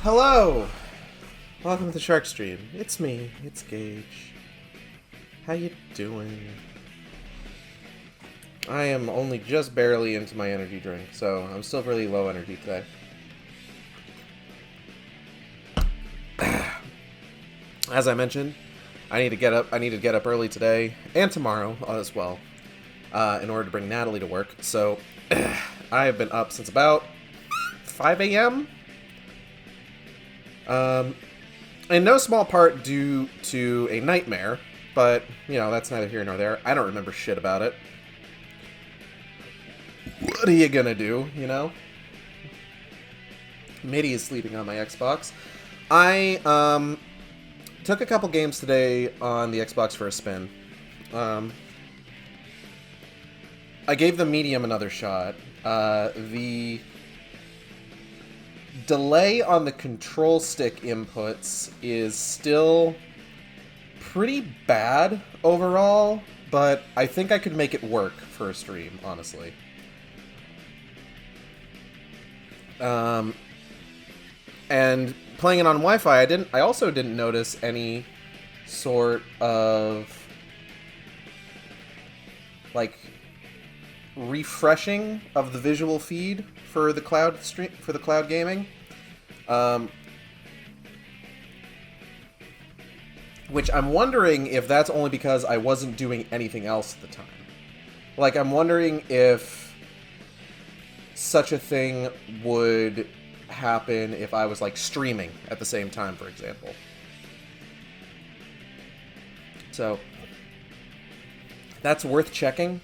Hello! Welcome to the Shark Stream. It's me, it's Gage. How you doing? I am only just barely into my energy drink, so I'm still really low energy today. As I mentioned, I need to get up early today and tomorrow as well, in order to bring Natalie to work. So I have been up since about 5 a.m. In no small part due to a nightmare, but, you know, that's neither here nor there. I don't remember shit about it. What are you gonna do, you know? Mitty is sleeping on my Xbox. I, took a couple games today on the Xbox for a spin. I gave the Medium another shot. The delay on the control stick inputs is still pretty bad overall, but I think I could make it work for a stream, honestly. And playing it on Wi-Fi, I also didn't notice any sort of like refreshing of the visual feed for the cloud stream, for the cloud gaming, which I'm wondering if that's only because I wasn't doing anything else at the time. Like, I'm wondering if such a thing would happen if I was like streaming at the same time, for example. So that's worth checking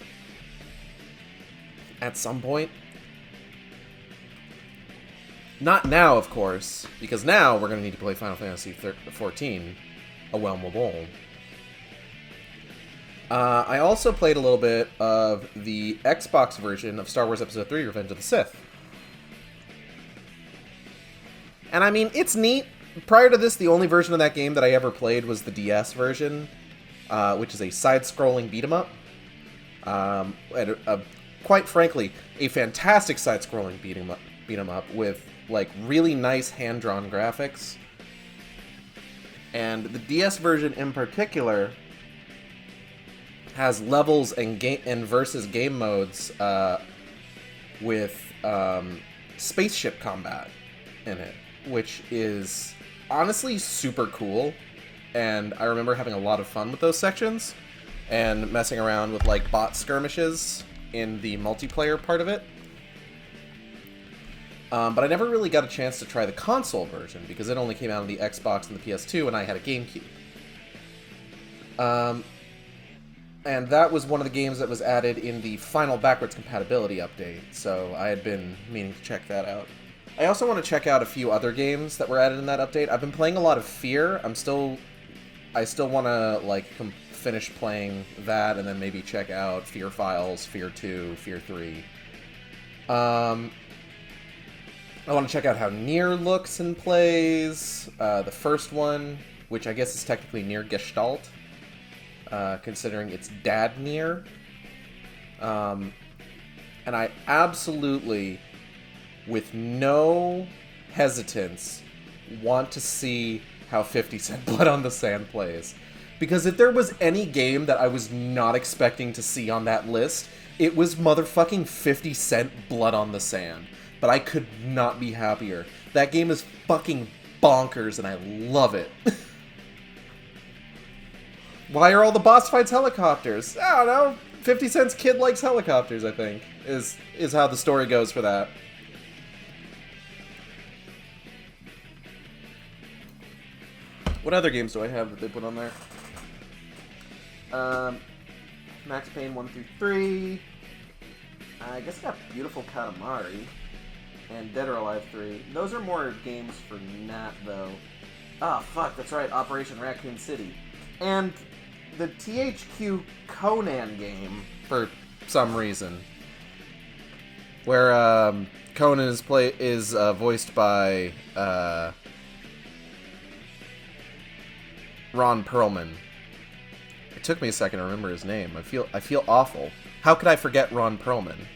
at some point. Not now, of course, because now we're going to need to play Final Fantasy XIV, a realm reborn. I also played a little bit of the Xbox version of Star Wars Episode 3, Revenge of the Sith. And I mean, it's neat. Prior to this, the only version of that game that I ever played was the DS version, which is a side-scrolling beat-em-up. Quite frankly, a fantastic side-scrolling beat-em-up with like really nice hand-drawn graphics. And the DS version in particular has levels and versus game modes with spaceship combat in it, which is honestly super cool. And I remember having a lot of fun with those sections and messing around with like bot skirmishes in the multiplayer part of it. But I never really got a chance to try the console version because it only came out on the Xbox and the PS2 and I had a GameCube. And that was one of the games that was added in the final backwards compatibility update, so I had been meaning to check that out. I also want to check out a few other games that were added in that update. I've been playing a lot of Fear. I still want to like finish playing that and then maybe check out Fear Files, Fear 2, Fear 3. I want to check out how Nier looks and plays. The first one, which I guess is technically Nier Gestalt, considering it's Dad Nier. And I absolutely, with no hesitance, want to see how 50 Cent Blood on the Sand plays. Because if there was any game that I was not expecting to see on that list, it was motherfucking 50 Cent Blood on the Sand. But I could not be happier. That game is fucking bonkers and I love it. Why are all the boss fights helicopters? I don't know. 50 Cent's kid likes helicopters, I think, is how the story goes for that. What other games do I have that they put on there? Max Payne 1 through 3. I guess I got Beautiful Katamari. And Dead or Alive 3. Those are more games for Nat, though. Ah, fuck, that's right, Operation Raccoon City. And the THQ Conan game, for some reason. Where, Conan is voiced by, Ron Perlman. It took me a second to remember his name. I feel awful. How could I forget Ron Perlman?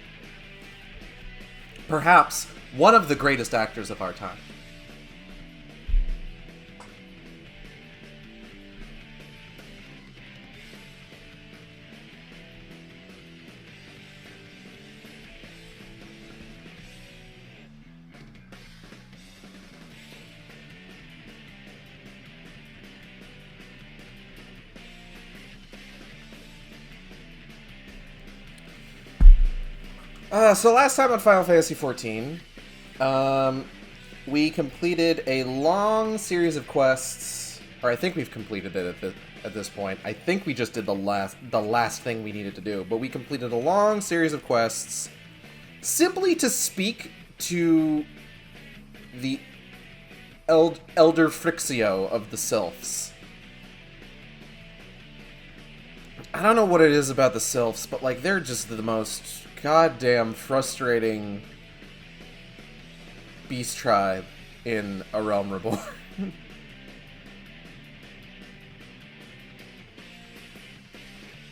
Perhaps one of the greatest actors of our time. So last time on Final Fantasy XIV, we completed a long series of quests, or I think we've completed it at this point. I think we just did the last thing we needed to do, but we completed a long series of quests simply to speak to the Elder Frixio of the Sylphs. I don't know what it is about the Sylphs, but like they're just the most goddamn frustrating beast tribe in A Realm Reborn. And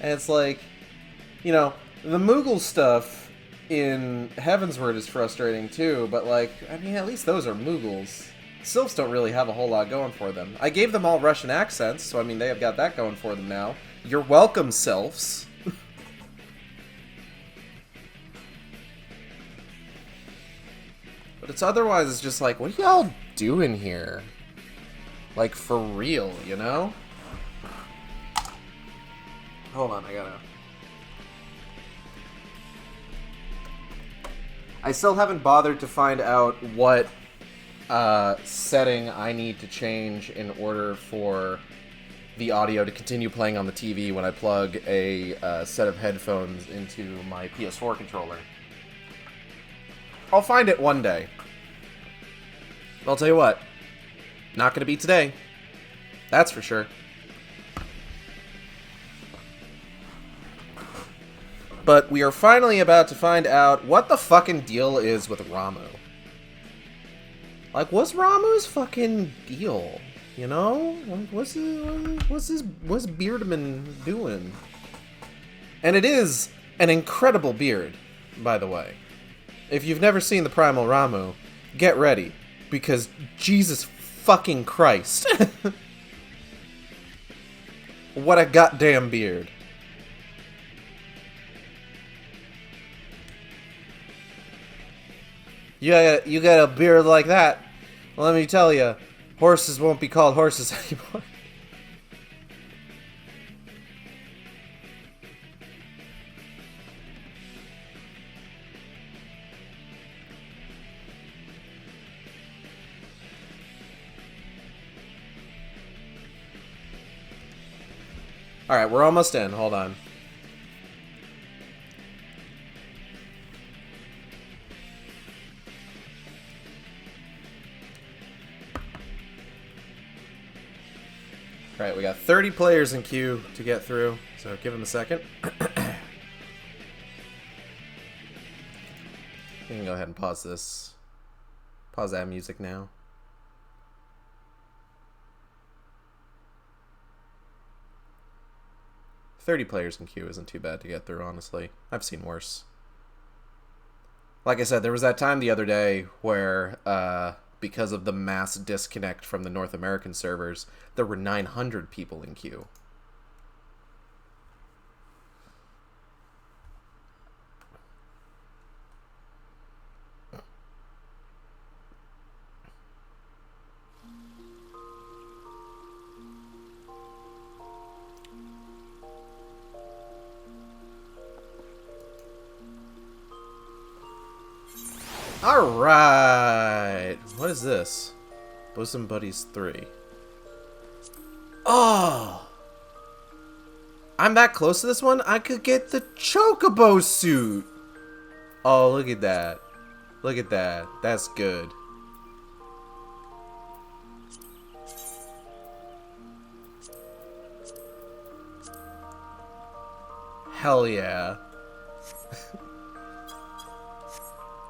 it's like, you know, the Moogle stuff in Heavensward is frustrating too, but like, I mean, at least those are Moogles. Sylphs don't really have a whole lot going for them. I gave them all Russian accents, so I mean, they have got that going for them now. You're welcome, Sylphs. But it's otherwise, it's just like, what are y'all doing here? Like, for real, you know? Hold on, I still haven't bothered to find out what setting I need to change in order for the audio to continue playing on the TV when I plug a set of headphones into my PS4 controller. I'll find it one day. I'll tell you what, not gonna be today. That's for sure. But we are finally about to find out what the fucking deal is with Ramuh. Like, what's Ramuh's fucking deal? You know? What's Beardman doing? And it is an incredible beard, by the way. If you've never seen the Primal Ramuh, get ready. Because Jesus fucking Christ. What a goddamn beard. Yeah, you got a beard like that. Well, let me tell you, horses won't be called horses anymore. Alright, we're almost in. Hold on. Alright, we got 30 players in queue to get through, so give them a second. We can go ahead and pause this. Pause that music now. $30 players in queue isn't too bad to get through, honestly. I've seen worse. Like I said, there was that time the other day where, because of the mass disconnect from the North American servers, there were 900 people in queue. Alright! What is this? Bosom Buddies 3. Oh! I'm that close to this one, I could get the Chocobo suit! Oh, look at that. Look at that. That's good. Hell yeah.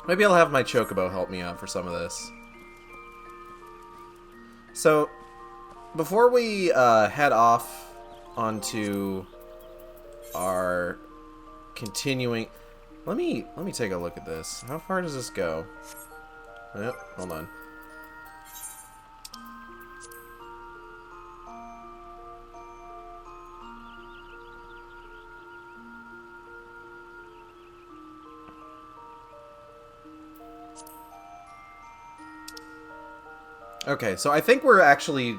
Maybe I'll have my Chocobo help me out for some of this. So, before we head off onto our continuing... Let me take a look at this. How far does this go? Yep, hold on. Okay, so I think we're actually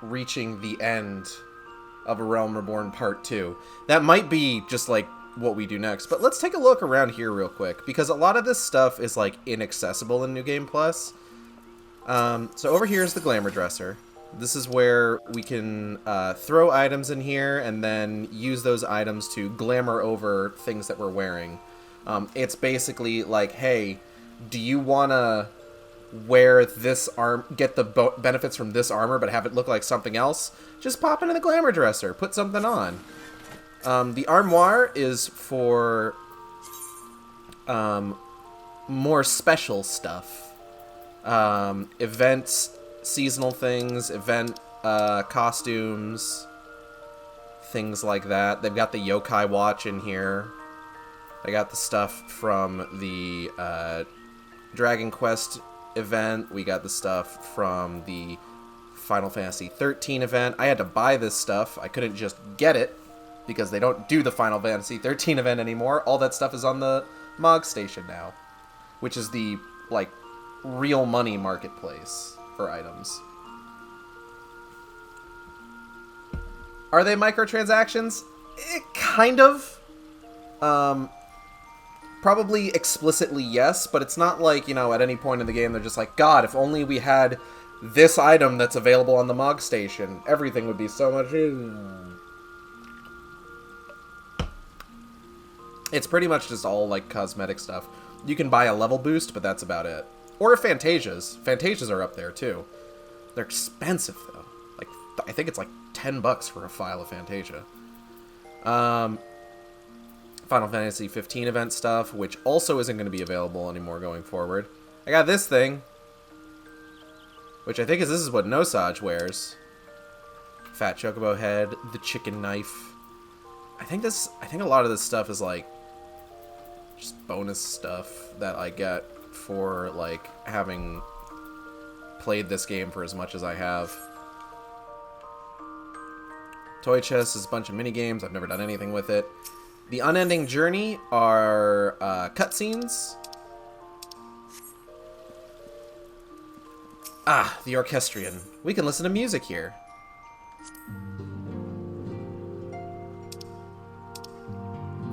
reaching the end of A Realm Reborn Part 2. That might be just, like, what we do next. But let's take a look around here real quick, because a lot of this stuff is, like, inaccessible in New Game Plus. So over here is the Glamour Dresser. This is where we can throw items in here and then use those items to glamour over things that we're wearing. It's basically like, hey, do you want to wear this get the benefits from this armor but have it look like something else? Just pop into the Glamour Dresser, put something on. The Armoire is for more special stuff. Events, seasonal things, event costumes, things like that. They've got the Yokai Watch in here. They got the stuff from the Dragon Quest event. We got the stuff from the Final Fantasy XIII event. I had to buy this stuff. I couldn't just get it because they don't do the Final Fantasy XIII event anymore. All that stuff is on the Mog Station now, which is the, like, real money marketplace for items. Are they microtransactions? Kind of. Probably explicitly yes, but it's not like, you know, at any point in the game they're just like, God, if only we had this item that's available on the Mog Station, everything would be so much easier. It's pretty much just all, like, cosmetic stuff. You can buy a level boost, but that's about it. Or Fantasias. Fantasias are up there, too. They're expensive, though. Like, I think it's like $10 for a file of Fantasia. Final Fantasy 15 event stuff, which also isn't going to be available anymore going forward. I got this thing, which I think this is what Nosage wears. Fat Chocobo head, the chicken knife. I think a lot of this stuff is, like, just bonus stuff that I get for, like, having played this game for as much as I have. Toy chest is a bunch of mini games. I've never done anything with it. The Unending Journey are cutscenes. Ah, the Orchestrion. We can listen to music here.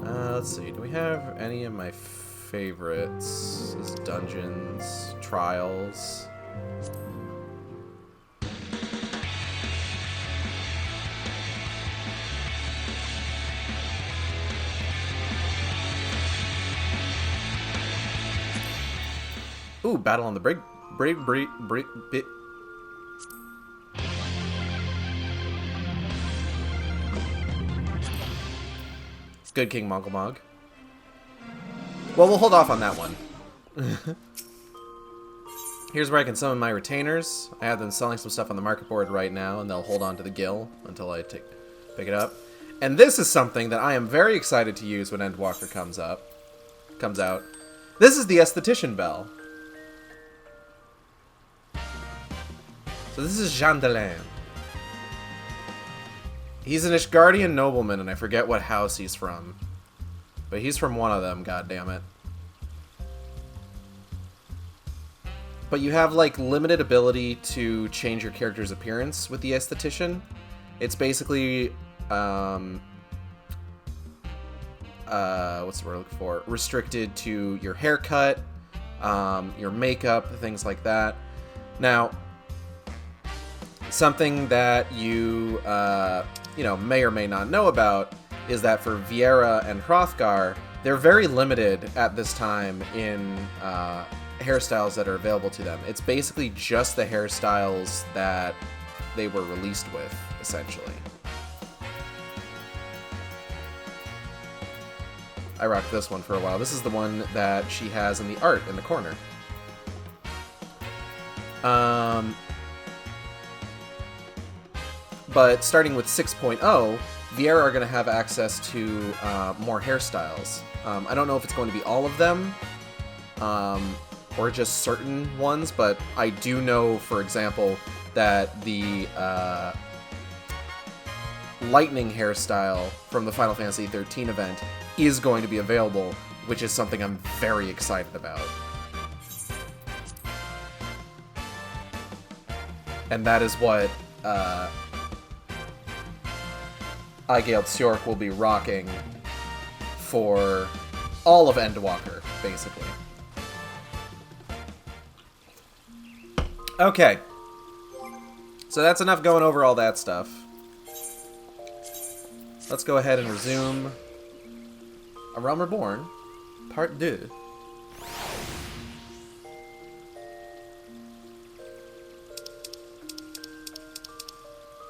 Let's see. Do we have any of my favorites? Is Dungeons, Trials. Ooh, Battle on the Brig. Good King Mongol Mog. Well, we'll hold off on that one. Here's where I can summon my retainers. I have them selling some stuff on the market board right now, and they'll hold on to the gill until I pick it up. And this is something that I am very excited to use when Endwalker comes out. This is the Esthetician Bell. So this is Jandelin. He's an Ishgardian nobleman, and I forget what house he's from. But he's from one of them, goddammit. But you have, like, limited ability to change your character's appearance with the Esthetician. It's basically, what's the word I'm looking for? Restricted to your haircut, your makeup, things like that. Now, something that you, may or may not know about is that for Viera and Hrothgar, they're very limited at this time in hairstyles that are available to them. It's basically just the hairstyles that they were released with, essentially. I rocked this one for a while. This is the one that she has in the art in the corner. But starting with 6.0, Viera are going to have access to more hairstyles. I don't know if it's going to be all of them, or just certain ones, but I do know, for example, that the lightning hairstyle from the Final Fantasy XIII event is going to be available, which is something I'm very excited about. And that is what Aigale Tsork will be rocking for all of Endwalker, basically. Okay. So that's enough going over all that stuff. Let's go ahead and resume A Realm Reborn, Part 2.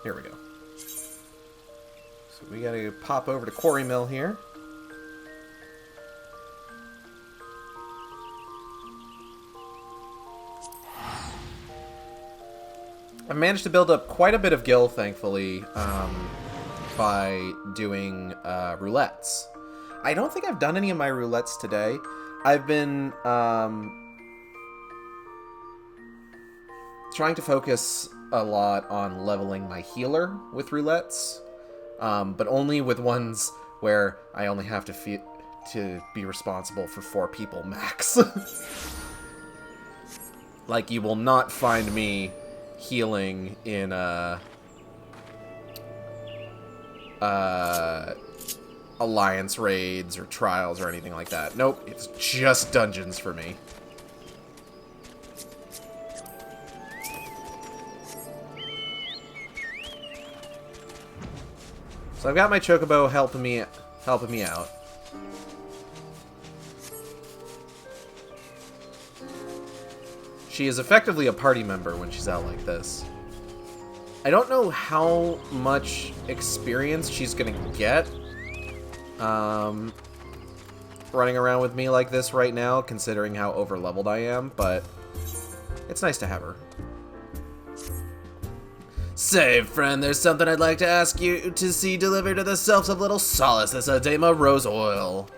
Here we go. So we gotta pop over to Quarry Mill here. I managed to build up quite a bit of gil, thankfully, by doing roulettes. I don't think I've done any of my roulettes today. I've been trying to focus a lot on leveling my healer with roulettes, but only with ones where I only have to be responsible for 4 people max. Like, you will not find me healing in alliance raids or trials or anything like that. Nope, it's just dungeons for me. So I've got my Chocobo helping me out. She is effectively a party member when she's out like this. I don't know how much experience she's gonna get running around with me like this right now, considering how over-leveled I am, but it's nice to have her. Say, friend, there's something I'd like to ask you to see delivered to the Sylphs of Little Solace as a Dama Rose Oil.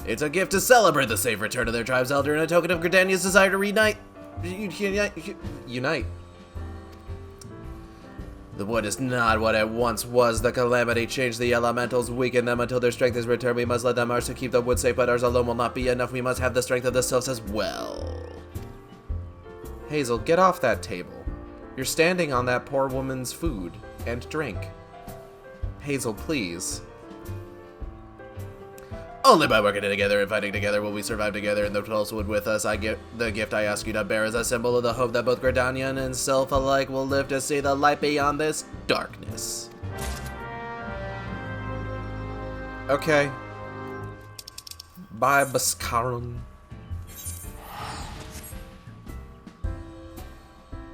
It's a gift to celebrate the safe return of their tribe's elder and a token of Gridania's desire to unite. The wood is not what it once was. The calamity changed the elementals, weakened them until their strength is returned. We must let them ours to keep the wood safe, but ours alone will not be enough. We must have the strength of the Sylphs as well. Hazel, get off that table. You're standing on that poor woman's food and drink. Hazel, please. Only by working together and fighting together will we survive together, and the Trollswood with us. The gift I ask you to bear is a symbol of the hope that both Gridanian and Sylph alike will live to see the light beyond this darkness. Okay. Bye, Baskarum.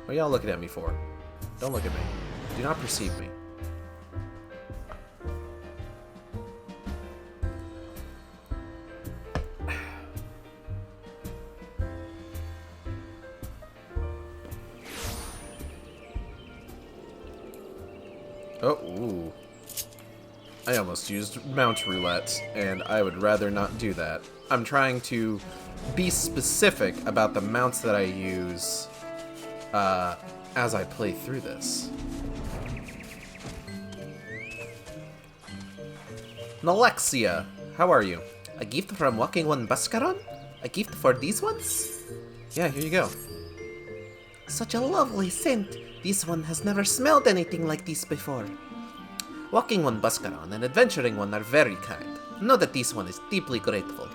What are y'all looking at me for? Don't look at me. Do not perceive me. Oh, ooh. I almost used mount roulette, and I would rather not do that. I'm trying to be specific about the mounts that I use as I play through this. Nalexia, how are you? A gift from Walking One Baskaron? A gift for these ones? Yeah, here you go. Such a lovely scent. This one has never smelled anything like this before. Walking One Baskaron and Adventuring One are very kind. Know that this one is deeply grateful.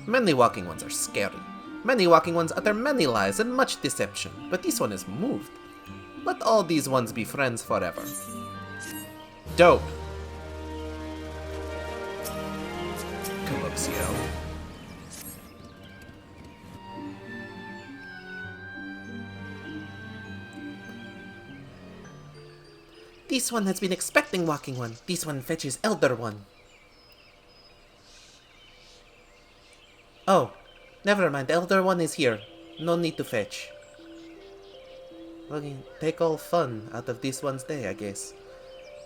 Many Walking Ones are scary. Many Walking Ones utter many lies and much deception, but this one is moved. Let all these ones be friends forever. Dope. Calypso. This one has been expecting Walking One. This one fetches Elder One. Oh, never mind. Elder One is here. No need to fetch. Okay, take all fun out of this one's day, I guess.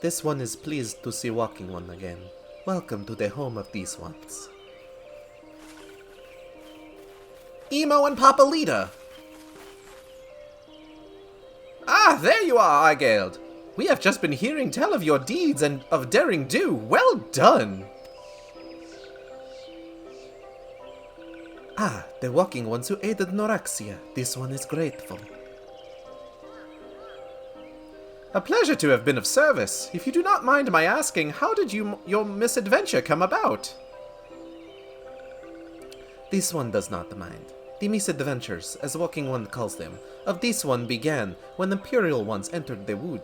This one is pleased to see Walking One again. Welcome to the home of these ones. Emo and Papalita! Ah, there you are, Igeld! We have just been hearing tell of your deeds and of daring do. Well done! Ah, the Walking Ones who aided Noraxia. This one is grateful. A pleasure to have been of service. If you do not mind my asking, how did your misadventure come about? This one does not mind. The misadventures, as Walking One calls them, of this one began when Imperial Ones entered the wood.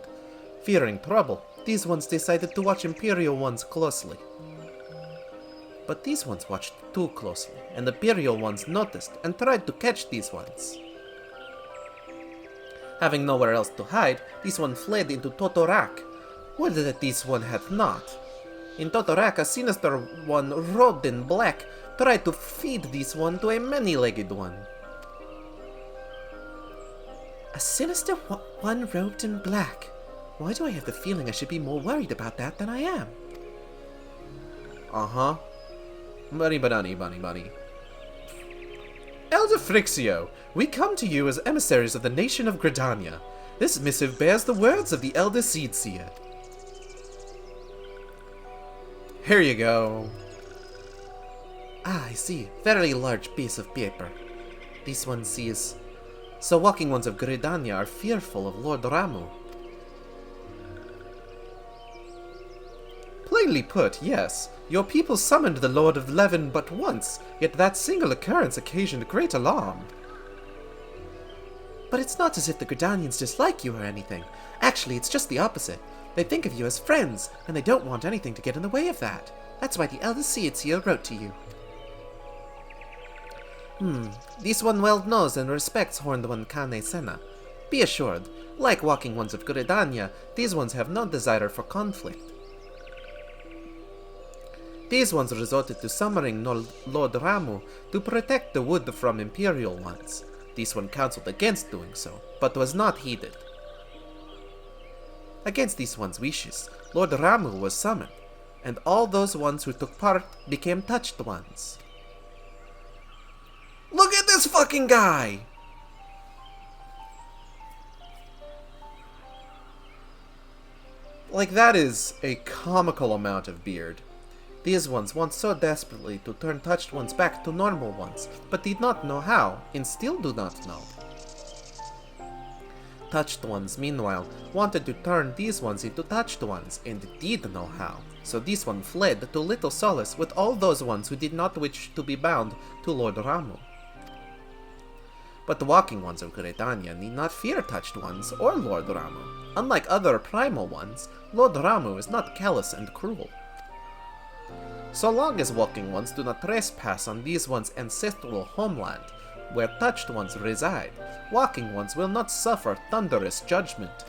Fearing trouble, these ones decided to watch Imperial Ones closely. But these ones watched too closely, and Imperial Ones noticed and tried to catch these ones. Having nowhere else to hide, this one fled into Totorak. Would that this one had not. In Totorak, a sinister one robed in black tried to feed this one to a many-legged one. A sinister one robed in black? Why do I have the feeling I should be more worried about that than I am? Uh-huh. Bunny. Elder Frixio, we come to you as emissaries of the nation of Gridania. This missive bears the words of the Elder Seedseer. Here you go. Ah, I see. Fairly large piece of paper. This one sees. So Walking Ones of Gridania are fearful of Lord Ramuh. Plainly put, yes. Your people summoned the Lord of Levin but once, yet that single occurrence occasioned great alarm. But it's not as if the Gridanians dislike you or anything. Actually, it's just the opposite. They think of you as friends, and they don't want anything to get in the way of that. That's why the Elder Seedseer wrote to you. This one well knows and respects Horned One Kane Sena. Be assured, like Walking Ones of Gridania, these ones have no desire for conflict. These ones resorted to summoning Lord Ramuh to protect the wood from Imperial Ones. This one counseled against doing so, but was not heeded. Against these one's wishes, Lord Ramuh was summoned, and all those ones who took part became touched ones. Look at this fucking guy! Like, that is a comical amount of beard. These ones want so desperately to turn touched ones back to normal ones, but did not know how, and still do not know. Touched ones, meanwhile, wanted to turn these ones into touched ones, and did know how. So this one fled to little solace with all those ones who did not wish to be bound to Lord Ramuh. But the Walking Ones of Gridania need not fear touched ones or Lord Ramuh. Unlike other Primal ones, Lord Ramuh is not callous and cruel. So long as Walking Ones do not trespass on these ones' ancestral homeland, where touched ones reside, Walking Ones will not suffer thunderous judgment.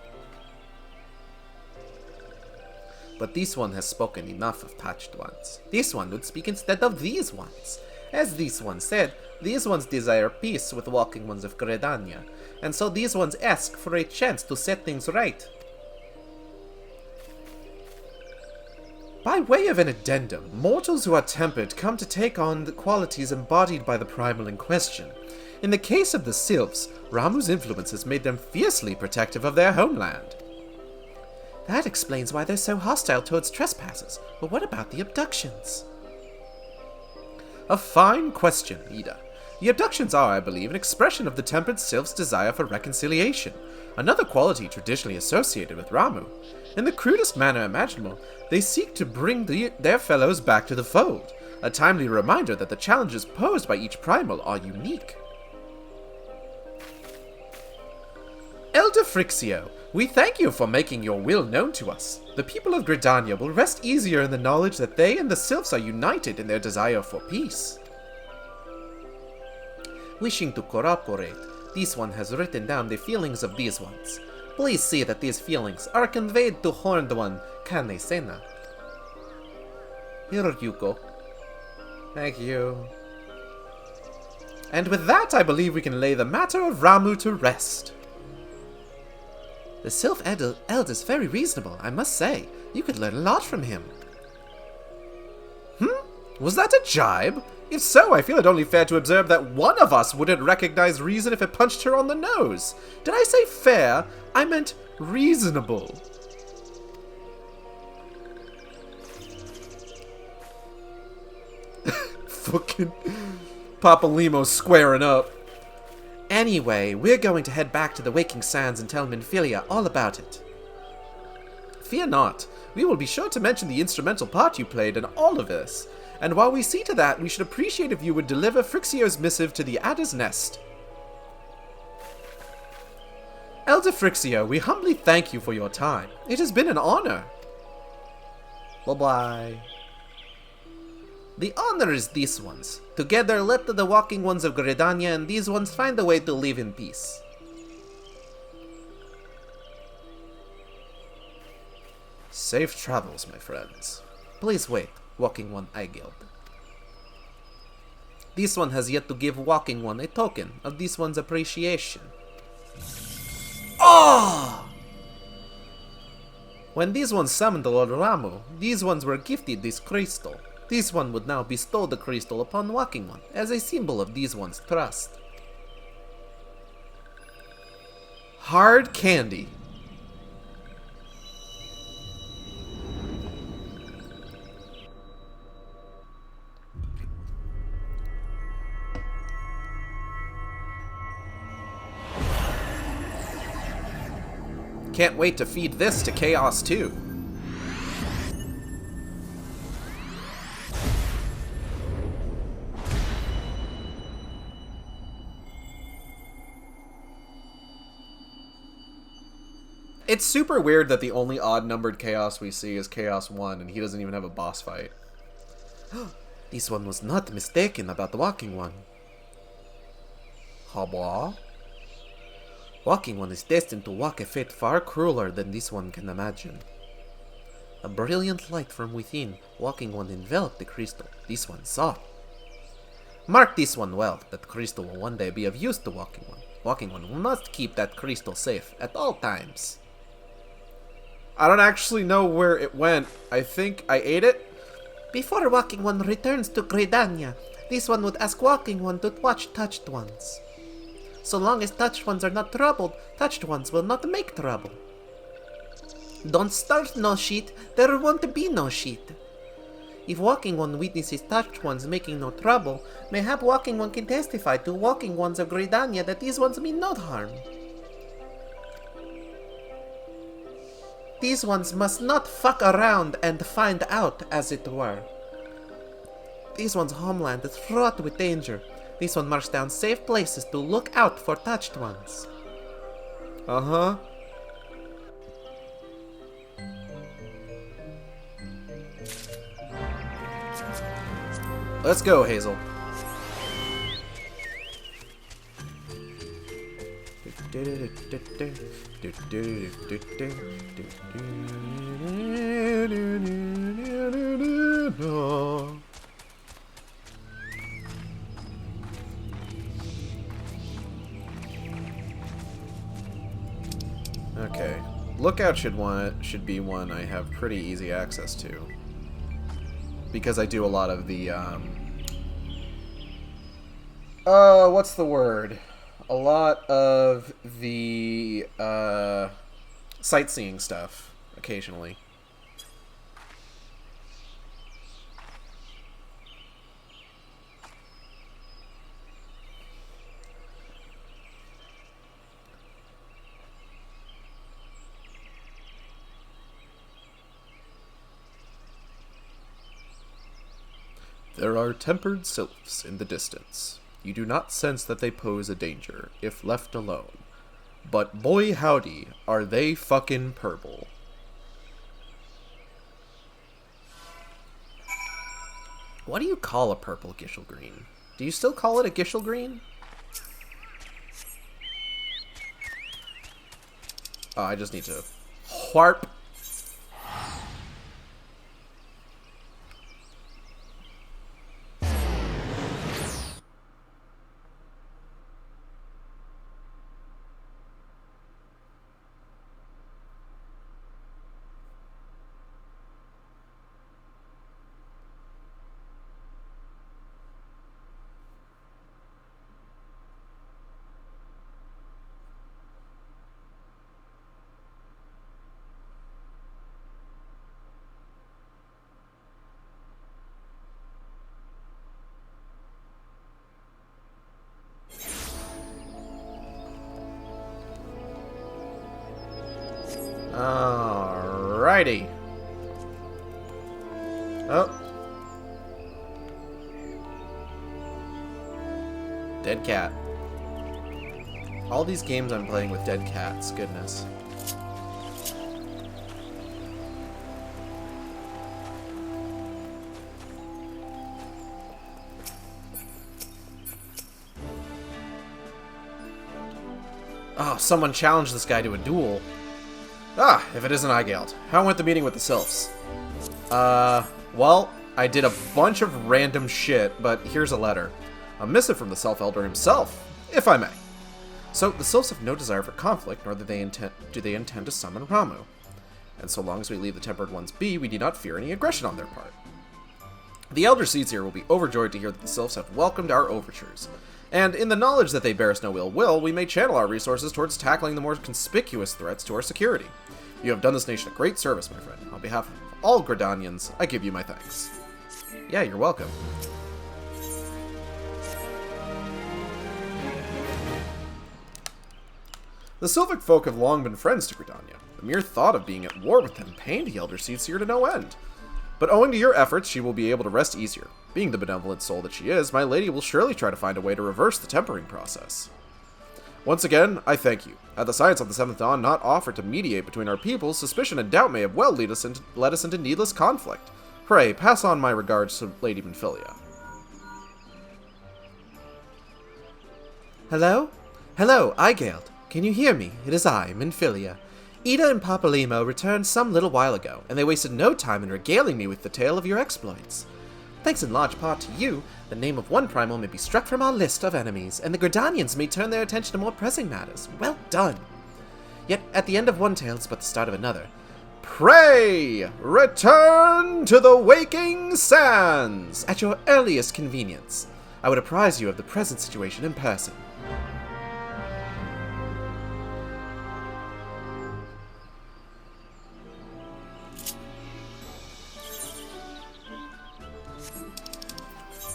But this one has spoken enough of touched ones. This one would speak instead of these ones. As this one said, these ones desire peace with Walking Ones of Gridania, and so these ones ask for a chance to set things right. By way of an addendum, mortals who are tempered come to take on the qualities embodied by the Primal in question. In the case of the Sylphs, Ramuh's influence has made them fiercely protective of their homeland. That explains why they're so hostile towards trespassers, but what about the abductions? A fine question, Ida. The abductions are, I believe, an expression of the tempered Sylphs' desire for reconciliation, another quality traditionally associated with Ramuh. In the crudest manner imaginable, they seek to bring their fellows back to the fold, a timely reminder that the challenges posed by each Primal are unique. Elder Frixio, we thank you for making your will known to us. The people of Gridania will rest easier in the knowledge that they and the Sylphs are united in their desire for peace. Wishing to corroborate, this one has written down the feelings of these ones. Please see that these feelings are conveyed to Horned One Kane Sena. Here you go. Thank you. And with that, I believe we can lay the matter of Ramuh to rest. The Sylph Elder's very reasonable, I must say. You could learn a lot from him. Was that a jibe? If so, I feel it only fair to observe that one of us wouldn't recognize reason if it punched her on the nose. Did I say fair? I meant reasonable. Fucking Papa Limo squaring up. Anyway, we're going to head back to the Waking Sands and tell Minfilia all about it. Fear not, we will be sure to mention the instrumental part you played in all of this. And while we see to that, we should appreciate if you would deliver Frixio's missive to the Adder's Nest. Elder Frixio, we humbly thank you for your time. It has been an honor. Bye-bye. The honor is these ones. Together, let the walking ones of Gridania and these ones find a way to live in peace. Safe travels, my friends. Please wait, Walking One Eye Guild. This one has yet to give Walking One a token of this one's appreciation. Oh! When these ones summoned the Lord Ramuh, these ones were gifted this crystal. This one would now bestow the crystal upon Walking One as a symbol of these one's trust. Hard candy. Can't wait to feed this to Chaos too. It's super weird that the only odd-numbered Chaos we see is Chaos 1, and he doesn't even have a boss fight. This one was not mistaken about the Walking One. Haba? Walking One is destined to walk a fate far crueler than this one can imagine. A brilliant light from within, Walking One enveloped the crystal. This one saw. Mark this one well, that crystal will one day be of use to Walking One. Walking One must keep that crystal safe at all times. I don't actually know where it went. I think I ate it? Before Walking One returns to Gridania, this one would ask Walking One to watch Touched Ones. So long as Touched Ones are not troubled, Touched Ones will not make trouble. Don't start no shit, there won't be no shit. If Walking One witnesses Touched Ones making no trouble, mayhap Walking One can testify to Walking Ones of Gridania that these ones mean no harm. These ones must not fuck around and find out, as it were. These ones' homeland is fraught with danger. This one marks down safe places to look out for Touched Ones. Uh-huh. Let's go, Hazel. Okay, Lookout should be one I have pretty easy access to, because I do a lot of the what's the word? A lot of the sightseeing stuff occasionally. There are tempered sylphs in the distance. You do not sense that they pose a danger if left alone. But boy howdy, are they fucking purple. What do you call a purple Gishel Green? Do you still call it a Gishel Green? Oh, I just need to wharp. Alrighty. Oh. Dead cat. All these games I'm playing with dead cats. Goodness. Oh, someone challenged this guy to a duel. Ah, if it isn't Igeld. How went the meeting with the Sylphs? Well, I did a bunch of random shit, but here's a letter. A missive from the Self Elder himself, if I may. So, the Sylphs have no desire for conflict, nor do they intend to summon Ramuh. And so long as we leave the Tempered Ones be, we do not fear any aggression on their part. The Elder Seeds here will be overjoyed to hear that the Sylphs have welcomed our overtures. And in the knowledge that they bear us no ill will, we may channel our resources towards tackling the more conspicuous threats to our security. You have done this nation a great service, my friend. On behalf of all Gridanians, I give you my thanks. Yeah, you're welcome. The Sylphic folk have long been friends to Gridania. The mere thought of being at war with them pained the Elder Seedseer to no end. But owing to your efforts, she will be able to rest easier. Being the benevolent soul that she is, my lady will surely try to find a way to reverse the tempering process. Once again, I thank you. Had the Science of the Seventh Dawn not offered to mediate between our peoples, suspicion and doubt may have well led us into needless conflict. Pray, pass on my regards to Lady Minfilia. Hello? Hello, Igeld. Can you hear me? It is I, Minfilia. Ida and Papalimo returned some little while ago, and they wasted no time in regaling me with the tale of your exploits. Thanks in large part to you, the name of one Primal may be struck from our list of enemies, and the Gridanians may turn their attention to more pressing matters. Well done! Yet, at the end of one tale is but the start of another. Pray, return to the waking sands! At your earliest convenience, I would apprise you of the present situation in person.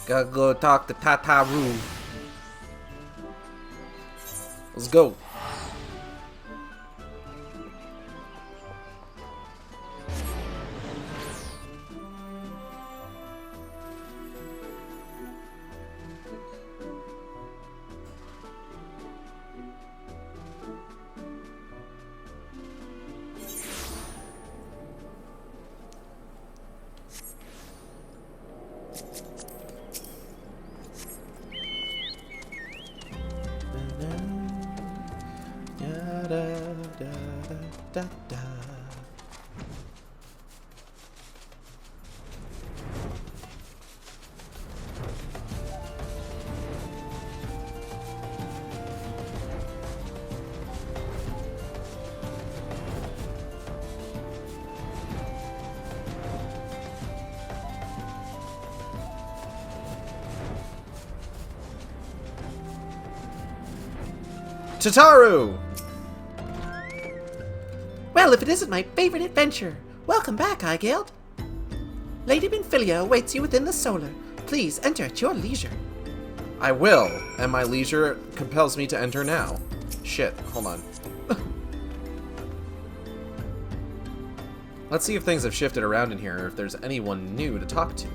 Gotta go talk to Tataru. Let's go. Tataru! Well, if it isn't my favorite adventure! Welcome back, Igeld. Lady Minfilia awaits you within the Solar. Please enter at your leisure. I will, and my leisure compels me to enter now. Shit, hold on. Let's see if things have shifted around in here, or if there's anyone new to talk to.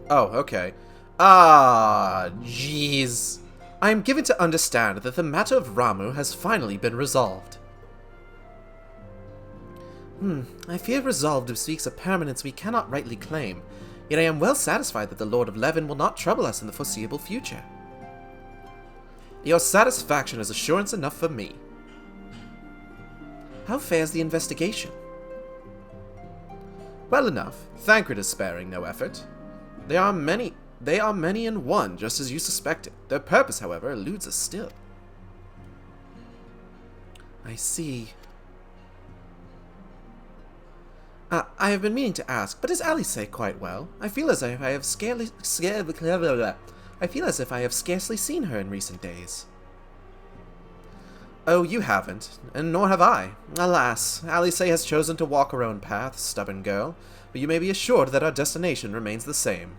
Oh, okay. Ah, jeez. I am given to understand that the matter of Ramuh has finally been resolved. I fear resolved speaks a permanence we cannot rightly claim, yet I am well satisfied that the Lord of Leven will not trouble us in the foreseeable future. Your satisfaction is assurance enough for me. How fares the investigation? Well enough. Thancred is sparing no effort. They are many in one, just as you suspected. Their purpose, however, eludes us still. I see. I have been meaning to ask, but is Alice quite well? I feel as if I have scarcely seen her in recent days. Oh, you haven't, and nor have I. Alas, Alice has chosen to walk her own path, stubborn girl, but you may be assured that our destination remains the same.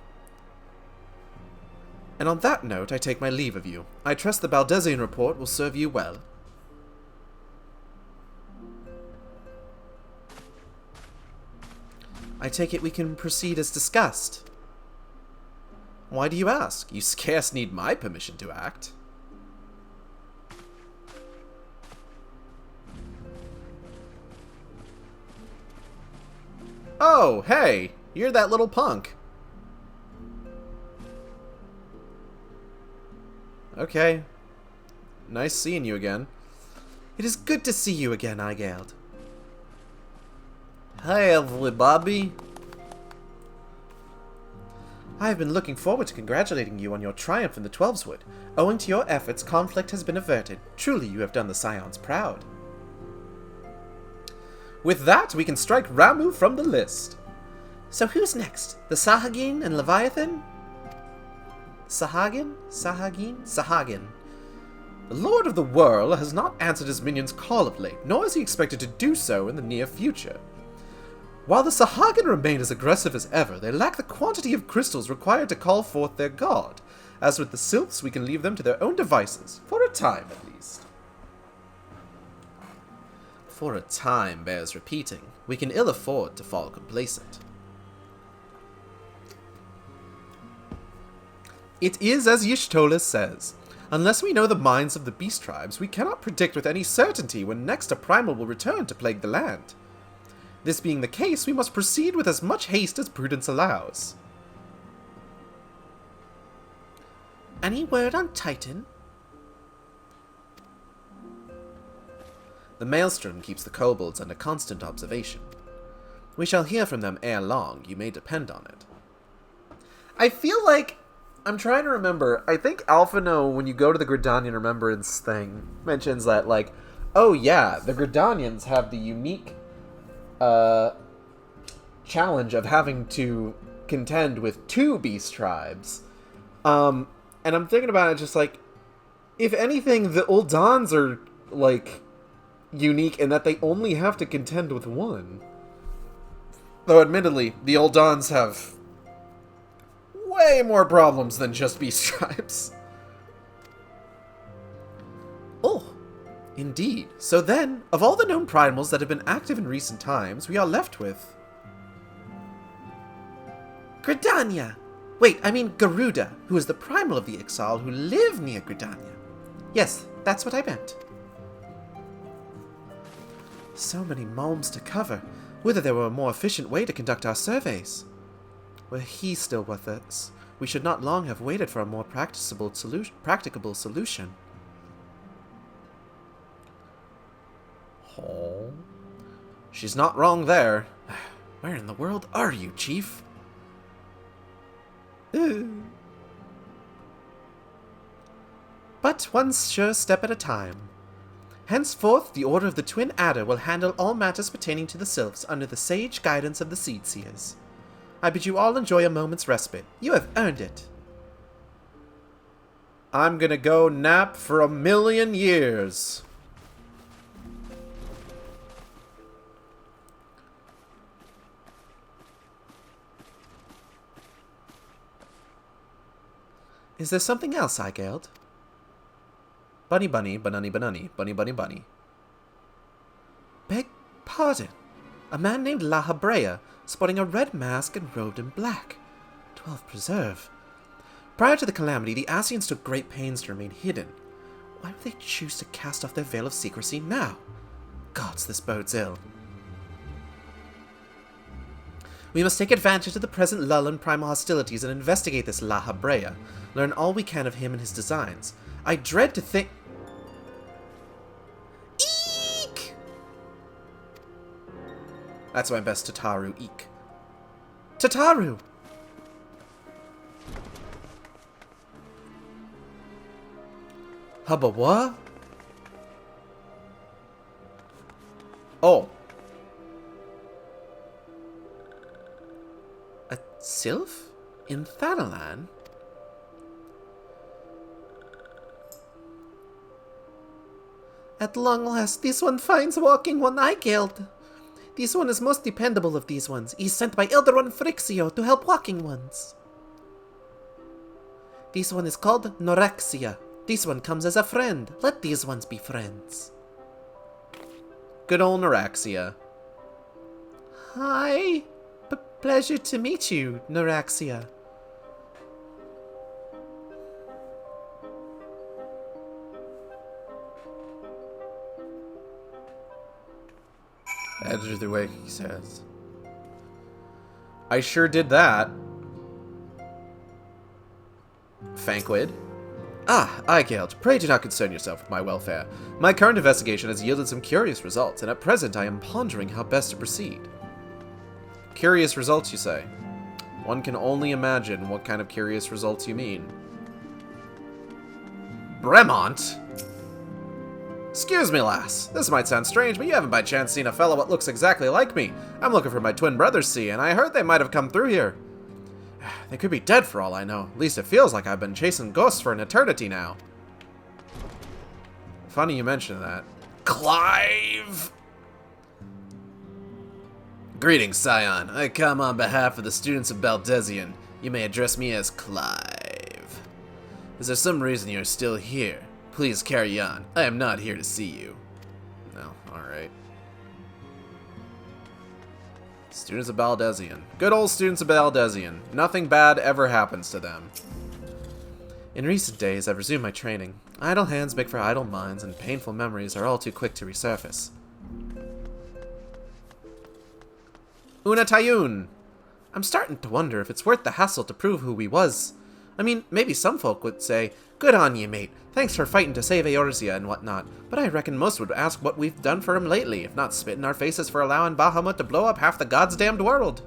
And on that note, I take my leave of you. I trust the Baldezian report will serve you well. I take it we can proceed as discussed. Why do you ask? You scarce need my permission to act. Oh, hey! You're that little punk. Okay. Nice seeing you again. It is good to see you again, Igald. Hi, everybody. I have been looking forward to congratulating you on your triumph in the Twelveswood. Owing to your efforts, conflict has been averted. Truly, you have done the Scions proud. With that, we can strike Ramuh from the list. So who's next? The Sahagin and Leviathan? Sahagin? Sahagin. The Lord of the Whirl has not answered his minions' call of late, nor is he expected to do so in the near future. While the Sahagin remain as aggressive as ever, they lack the quantity of crystals required to call forth their god. As with the Sylphs, we can leave them to their own devices, for a time at least. For a time bears repeating. We can ill afford to fall complacent. It is as Y'shtola says. Unless we know the minds of the beast tribes, we cannot predict with any certainty when next a Primal will return to plague the land. This being the case, we must proceed with as much haste as prudence allows. Any word on Titan? The Maelstrom keeps the kobolds under constant observation. We shall hear from them ere long, you may depend on it. I feel like I'm trying to remember. I think Alphino, when you go to the Gridanian Remembrance thing, mentions that, like, oh yeah, the Gridanians have the unique challenge of having to contend with 2 beast tribes. And I'm thinking about it just like, if anything, the Uldans are, like, unique in that they only have to contend with 1. Though, admittedly, the Uldans have way more problems than just beast tribes. Oh, indeed. So then, of all the known primals that have been active in recent times, we are left with Gridania! Wait, I mean Garuda, who is the primal of the Ixal who live near Gridania. Yes, that's what I meant. So many malms to cover. Whether there were a more efficient way to conduct our surveys. Were he still with us, we should not long have waited for a more practicable solution. Oh. She's not wrong there. Where in the world are you, Chief? But one sure step at a time. Henceforth, the Order of the Twin Adder will handle all matters pertaining to the Sylphs under the sage guidance of the Seedseers. I bid you all enjoy a moment's respite. You have earned it. I'm gonna go nap for 1,000,000 years. Is there something else, Igald? Bunny bunny, banani banani, bunny bunny bunny. Beg pardon. A man named La Habrea, sporting a red mask and robed in black. 12 preserve. Prior to the calamity, the Ascians took great pains to remain hidden. Why would they choose to cast off their veil of secrecy now? Gods, this bodes ill. We must take advantage of the present lull in primal hostilities and investigate this La Habrea. Learn all we can of him and his designs. I dread to think... Eek! That's my best Tataru, eek. Tataru! Hubba what? Oh. A Sylph? In Thanalan? At long last, this one finds walking one I killed. This one is most dependable of these ones. He's sent by Elder One Phrixio to help walking ones. This one is called Norexia. This one comes as a friend. Let these ones be friends. Good old Norexia. Hi. Pleasure to meet you, Norexia. Enter the way, he says. I sure did that. Fanquid. Ah, Igeld, pray do not concern yourself with my welfare. My current investigation has yielded some curious results, and at present I am pondering how best to proceed. Curious results, you say? One can only imagine what kind of curious results you mean. Bremont? Excuse me, lass. This might sound strange, but you haven't by chance seen a fellow what looks exactly like me. I'm looking for my twin brothers, see, and I heard they might have come through here. They could be dead for all I know. At least it feels like I've been chasing ghosts for an eternity now. Funny you mention that. Clive! Greetings, Scion. I come on behalf of the students of Baldesion. You may address me as Clive. Is there some reason you're still here? Please carry on. I am not here to see you. No, alright. Students of Baldesion. Good old students of Baldesion. Nothing bad ever happens to them. In recent days, I've resumed my training. Idle hands make for idle minds, and painful memories are all too quick to resurface. Una Tayun! I'm starting to wonder if it's worth the hassle to prove who we was. I mean, maybe some folk would say, good on ye, mate. Thanks for fighting to save Eorzea and whatnot. But I reckon most would ask what we've done for him lately, if not spit in our faces for allowing Bahamut to blow up half the god's damned world.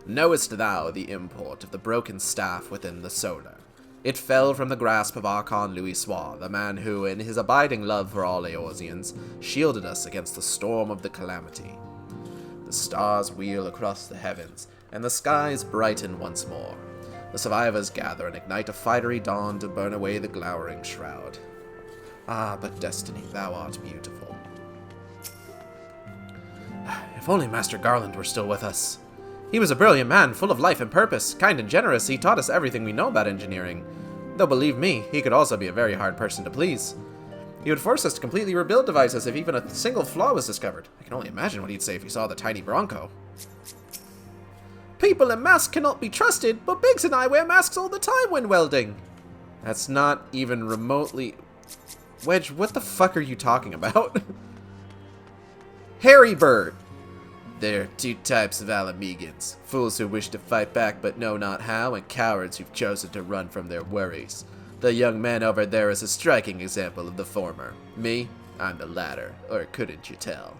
Knowest thou the import of the broken staff within the solar? It fell from the grasp of Archon Louisoix, the man who, in his abiding love for all Eorzeans, shielded us against the storm of the calamity. The stars wheel across the heavens, and the skies brighten once more. The survivors gather and ignite a fiery dawn to burn away the glowering shroud. Ah, but Destiny, thou art beautiful. If only Master Garland were still with us. He was a brilliant man, full of life and purpose, kind and generous. He taught us everything we know about engineering. Though believe me, he could also be a very hard person to please. He would force us to completely rebuild devices if even a single flaw was discovered. I can only imagine what he'd say if he saw the tiny Bronco. People in masks cannot be trusted, but Biggs and I wear masks all the time when welding. That's not even remotely... Wedge, what the fuck are you talking about? Harry Bird. There are two types of Alamegans. Fools who wish to fight back but know not how, and cowards who've chosen to run from their worries. The young man over there is a striking example of the former. Me? I'm the latter. Or couldn't you tell?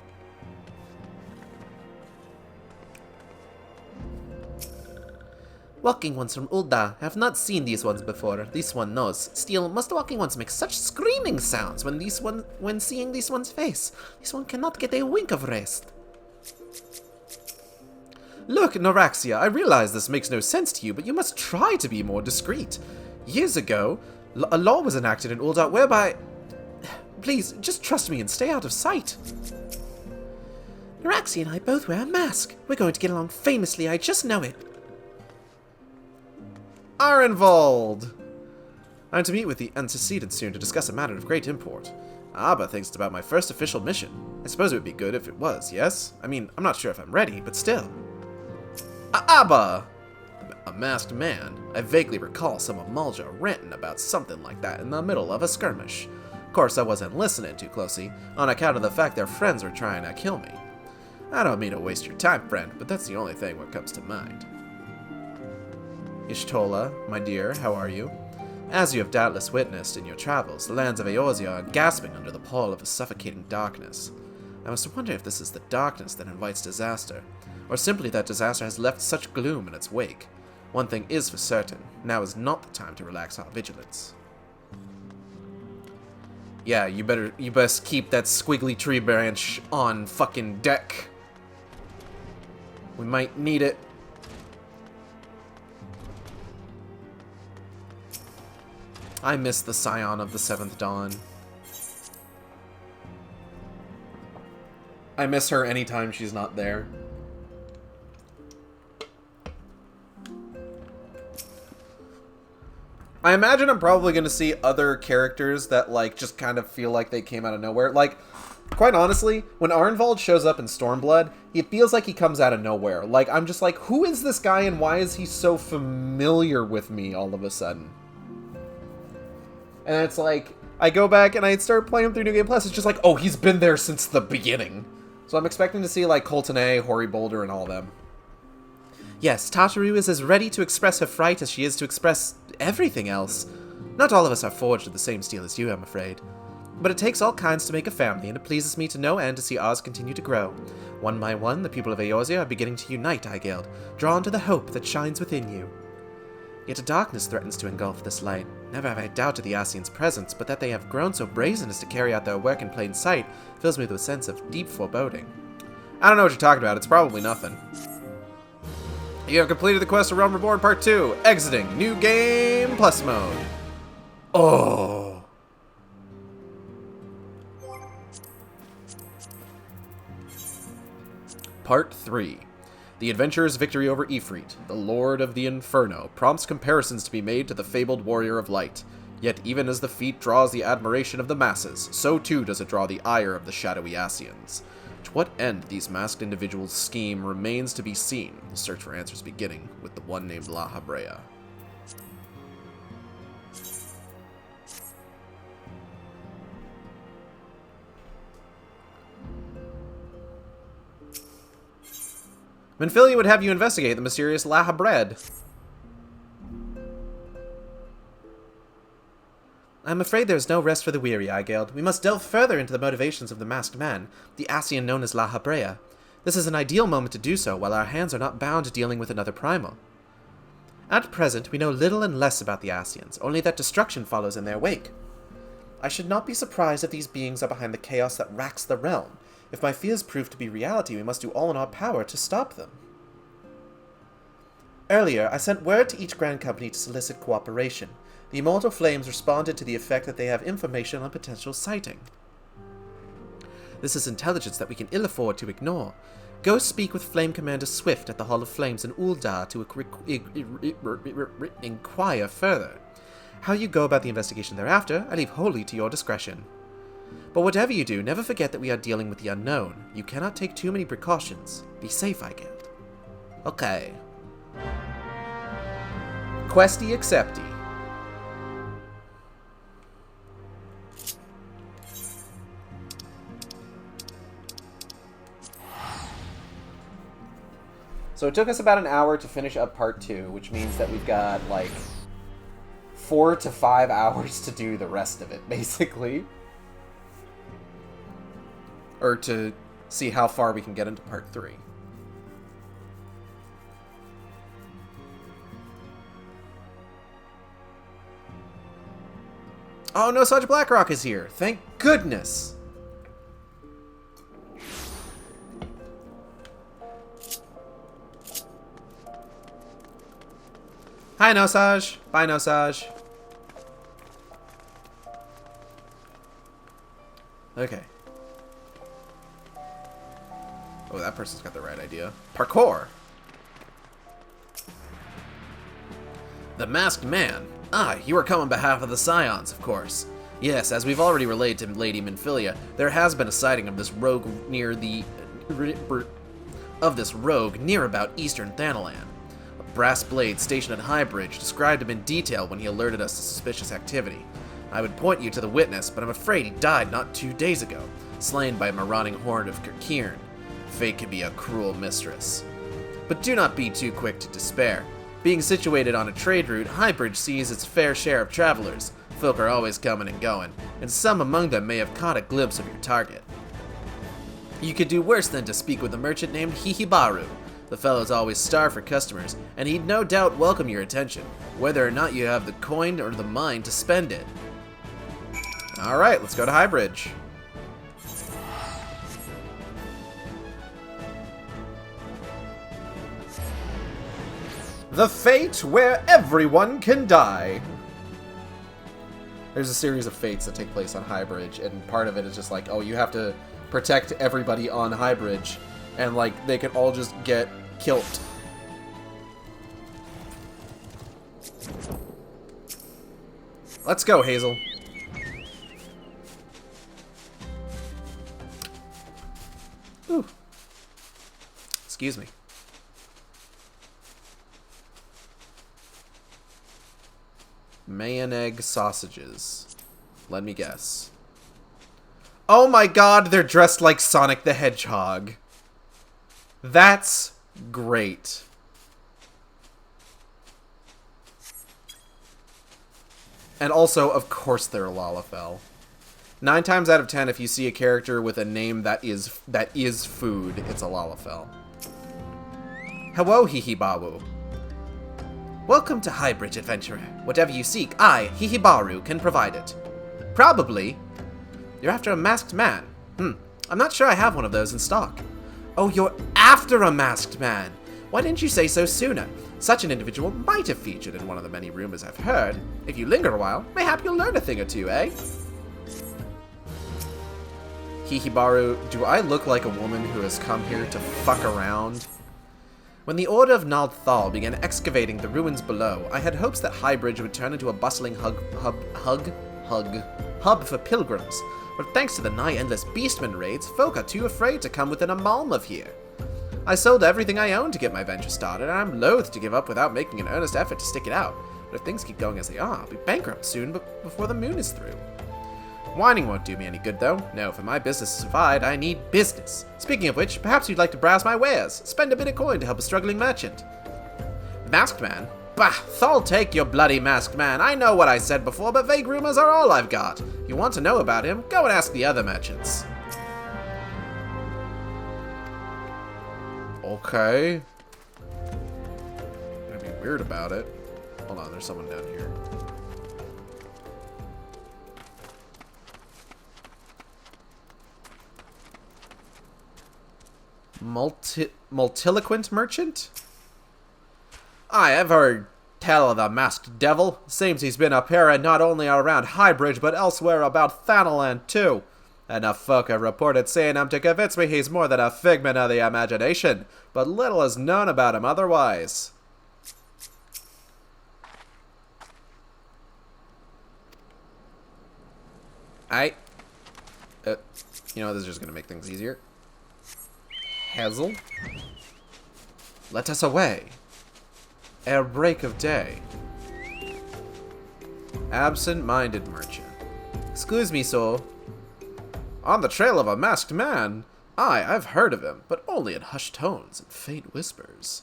Walking ones from Ul'dah. I have not seen these ones before. This one knows. Still, must walking ones make such screaming sounds when seeing this one's face? This one cannot get a wink of rest. Look, Noraxia, I realize this makes no sense to you, but you must try to be more discreet. Years ago, a law was enacted in Ul'dah whereby... Please, just trust me and stay out of sight. Noraxia and I both wear a mask. We're going to get along famously, I just know it. Arenvald! I'm to meet with the antecedent soon to discuss a matter of great import. Abba thinks it's about my first official mission. I suppose it would be good if it was, yes? I mean, I'm not sure if I'm ready, but still. Abba! A masked man. I vaguely recall some of Malja ranting about something like that in the middle of a skirmish. Of course, I wasn't listening too closely, on account of the fact their friends were trying to kill me. I don't mean to waste your time, friend, but that's the only thing what comes to mind. Ishtola, my dear, how are you? As you have doubtless witnessed in your travels, the lands of Eorzea are gasping under the pall of a suffocating darkness. I must wonder if this is the darkness that invites disaster, or simply that disaster has left such gloom in its wake. One thing is for certain, now is not the time to relax our vigilance. Yeah, you best keep that squiggly tree branch on fucking deck. We might need it. I miss the Scion of the Seventh Dawn. I miss her anytime she's not there. I imagine I'm probably going to see other characters that, like, just kind of feel like they came out of nowhere. Like, quite honestly, when Arenvald shows up in Stormblood, it feels like he comes out of nowhere. Like, I'm just like, who is this guy and why is he so familiar with me all of a sudden? And it's like, I go back and I start playing through New Game Plus. It's just like, oh, he's been there since the beginning. So I'm expecting to see, like, Colton A, Hoary Boulder, and all them. Yes, Tataru is as ready to express her fright as she is to express everything else. Not all of us are forged with the same steel as you, I'm afraid. But it takes all kinds to make a family, and it pleases me to no end to see Oz continue to grow. One by one, the people of Eorzea are beginning to unite, Aigeld, drawn to the hope that shines within you. Yet a darkness threatens to engulf this light. Never have I doubted the Ascians' presence, but that they have grown so brazen as to carry out their work in plain sight fills me with a sense of deep foreboding. I don't know what you're talking about. It's probably nothing. You have completed the quest of Realm Reborn Part 2, exiting New Game Plus mode. Oh. Part 3. The adventurer's victory over Ifrit, the Lord of the Inferno, prompts comparisons to be made to the fabled Warrior of Light. Yet even as the feat draws the admiration of the masses, so too does it draw the ire of the shadowy Ascians. To what end these masked individuals' scheme remains to be seen, the search for answers beginning with the one named La Habrea. Minfilia would have you investigate the mysterious La Habrea. I'm afraid there is no rest for the weary, Aigeld. We must delve further into the motivations of the masked man, the Ascian known as La Habrea. This is an ideal moment to do so, while our hands are not bound to dealing with another Primal. At present, we know little and less about the Ascians, only that destruction follows in their wake. I should not be surprised if these beings are behind the chaos that racks the realm. If my fears prove to be reality, we must do all in our power to stop them. Earlier, I sent word to each Grand Company to solicit cooperation. The Immortal Flames responded to the effect that they have information on potential sighting. This is intelligence that we can ill afford to ignore. Go speak with Flame Commander Swift at the Hall of Flames in Uldar to inquire further. How you go about the investigation thereafter, I leave wholly to your discretion. But whatever you do, never forget that we are dealing with the unknown. You cannot take too many precautions. Be safe, Aigeld. Okay. Questy accepty. So it took us about an hour to finish up part 2, which means that we've got, like, 4 to 5 hours to do the rest of it, basically. Or to see how far we can get into part 3. Oh no, Sergeant Blackrock is here! Thank goodness! Hi, Nosage. Bye, Nosage. Okay. Oh, that person's got the right idea. Parkour! The Masked Man. Ah, you are come on behalf of the Scions, of course. Yes, as we've already relayed to Lady Minfilia, there has been a sighting of this rogue near about eastern Thanalan. A brass blade stationed at Highbridge described him in detail when he alerted us to suspicious activity. I would point you to the witness, but I'm afraid he died not 2 days ago, slain by a marauding horde of Kirkirn. Fate can be a cruel mistress. But do not be too quick to despair. Being situated on a trade route, Highbridge sees its fair share of travelers. Folk are always coming and going, and some among them may have caught a glimpse of your target. You could do worse than to speak with a merchant named Hihibaru. The fellow's always starved for customers, and he'd no doubt welcome your attention, whether or not you have the coin or the mind to spend it. Alright, let's go to Highbridge. The fate where everyone can die. There's a series of fates that take place on Highbridge, and part of it is just like, oh, you have to protect everybody on Highbridge, and like they can all just get killed. Let's go, Hazel. Ooh. Excuse me. Mayon egg sausages. Let me guess. Oh my god, they're dressed like Sonic the Hedgehog. That's great. And also, of course, they're Lalafell. 9 times out of 10, if you see a character with a name that is food, it's a Lalafell. Hello, Hihibaru. Welcome to Highbridge, Adventurer. Whatever you seek, I, Hihibaru, can provide it. Probably. You're after a masked man. I'm not sure I have one of those in stock. Oh, you're after a masked man. Why didn't you say so sooner? Such an individual might have featured in one of the many rumors I've heard. If you linger a while, mayhap you'll learn a thing or two, eh? Hihibaru, do I look like a woman who has come here to fuck around? When the Order of Naldthal began excavating the ruins below, I had hopes that Highbridge would turn into a bustling hub for pilgrims. But thanks to the nigh-endless beastman raids, folk are too afraid to come within a malm of here. I sold everything I owned to get my venture started, and I'm loath to give up without making an earnest effort to stick it out. But if things keep going as they are, I'll be bankrupt soon before the moon is through. Whining won't do me any good, though. No, for my business to survive, I need business. Speaking of which, perhaps you'd like to browse my wares. Spend a bit of coin to help a struggling merchant. Masked man? Bah, Thal take your bloody masked man. I know what I said before, but vague rumors are all I've got. If you want to know about him, go and ask the other merchants. Okay. I'm gonna be weird about it. Hold on, there's someone down here. Multiloquent merchant? Aye, I've heard tell of the masked devil. Seems he's been up here and not only around Highbridge, but elsewhere about Thanaland too. Enough folk have reported seeing him to convince me he's more than a figment of the imagination, but little is known about him otherwise. You know, this is just gonna make things easier. Hazel? Let us away. Ere break of day. Absent-minded merchant. Excuse me, sir. On the trail of a masked man? Aye, I've heard of him, but only in hushed tones and faint whispers.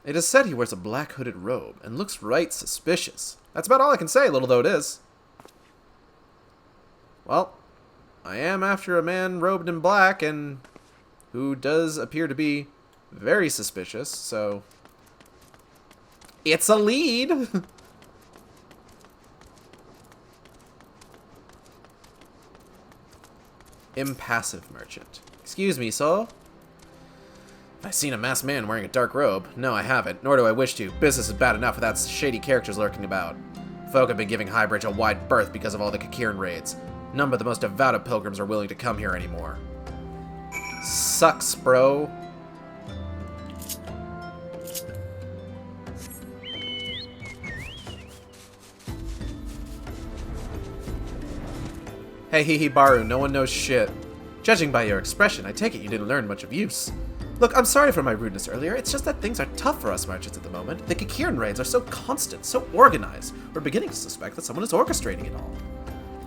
It is said he wears a black hooded robe and looks right suspicious. That's about all I can say, little though it is. Well, I am after a man robed in black and who does appear to be very suspicious, so it's a lead. Impassive merchant. Excuse me, sir. I've seen a masked man wearing a dark robe. No, I haven't, nor do I wish to. Business is bad enough without shady characters lurking about. Folk have been giving Highbridge a wide berth because of all the Kakiran raids. None but the most devout of pilgrims are willing to come here anymore. Sucks, bro. Hey, Hihibaru, no one knows shit. Judging by your expression, I take it you didn't learn much of use. Look, I'm sorry for my rudeness earlier, it's just that things are tough for us merchants at the moment. The Kakiran raids are so constant, so organized, we're beginning to suspect that someone is orchestrating it all.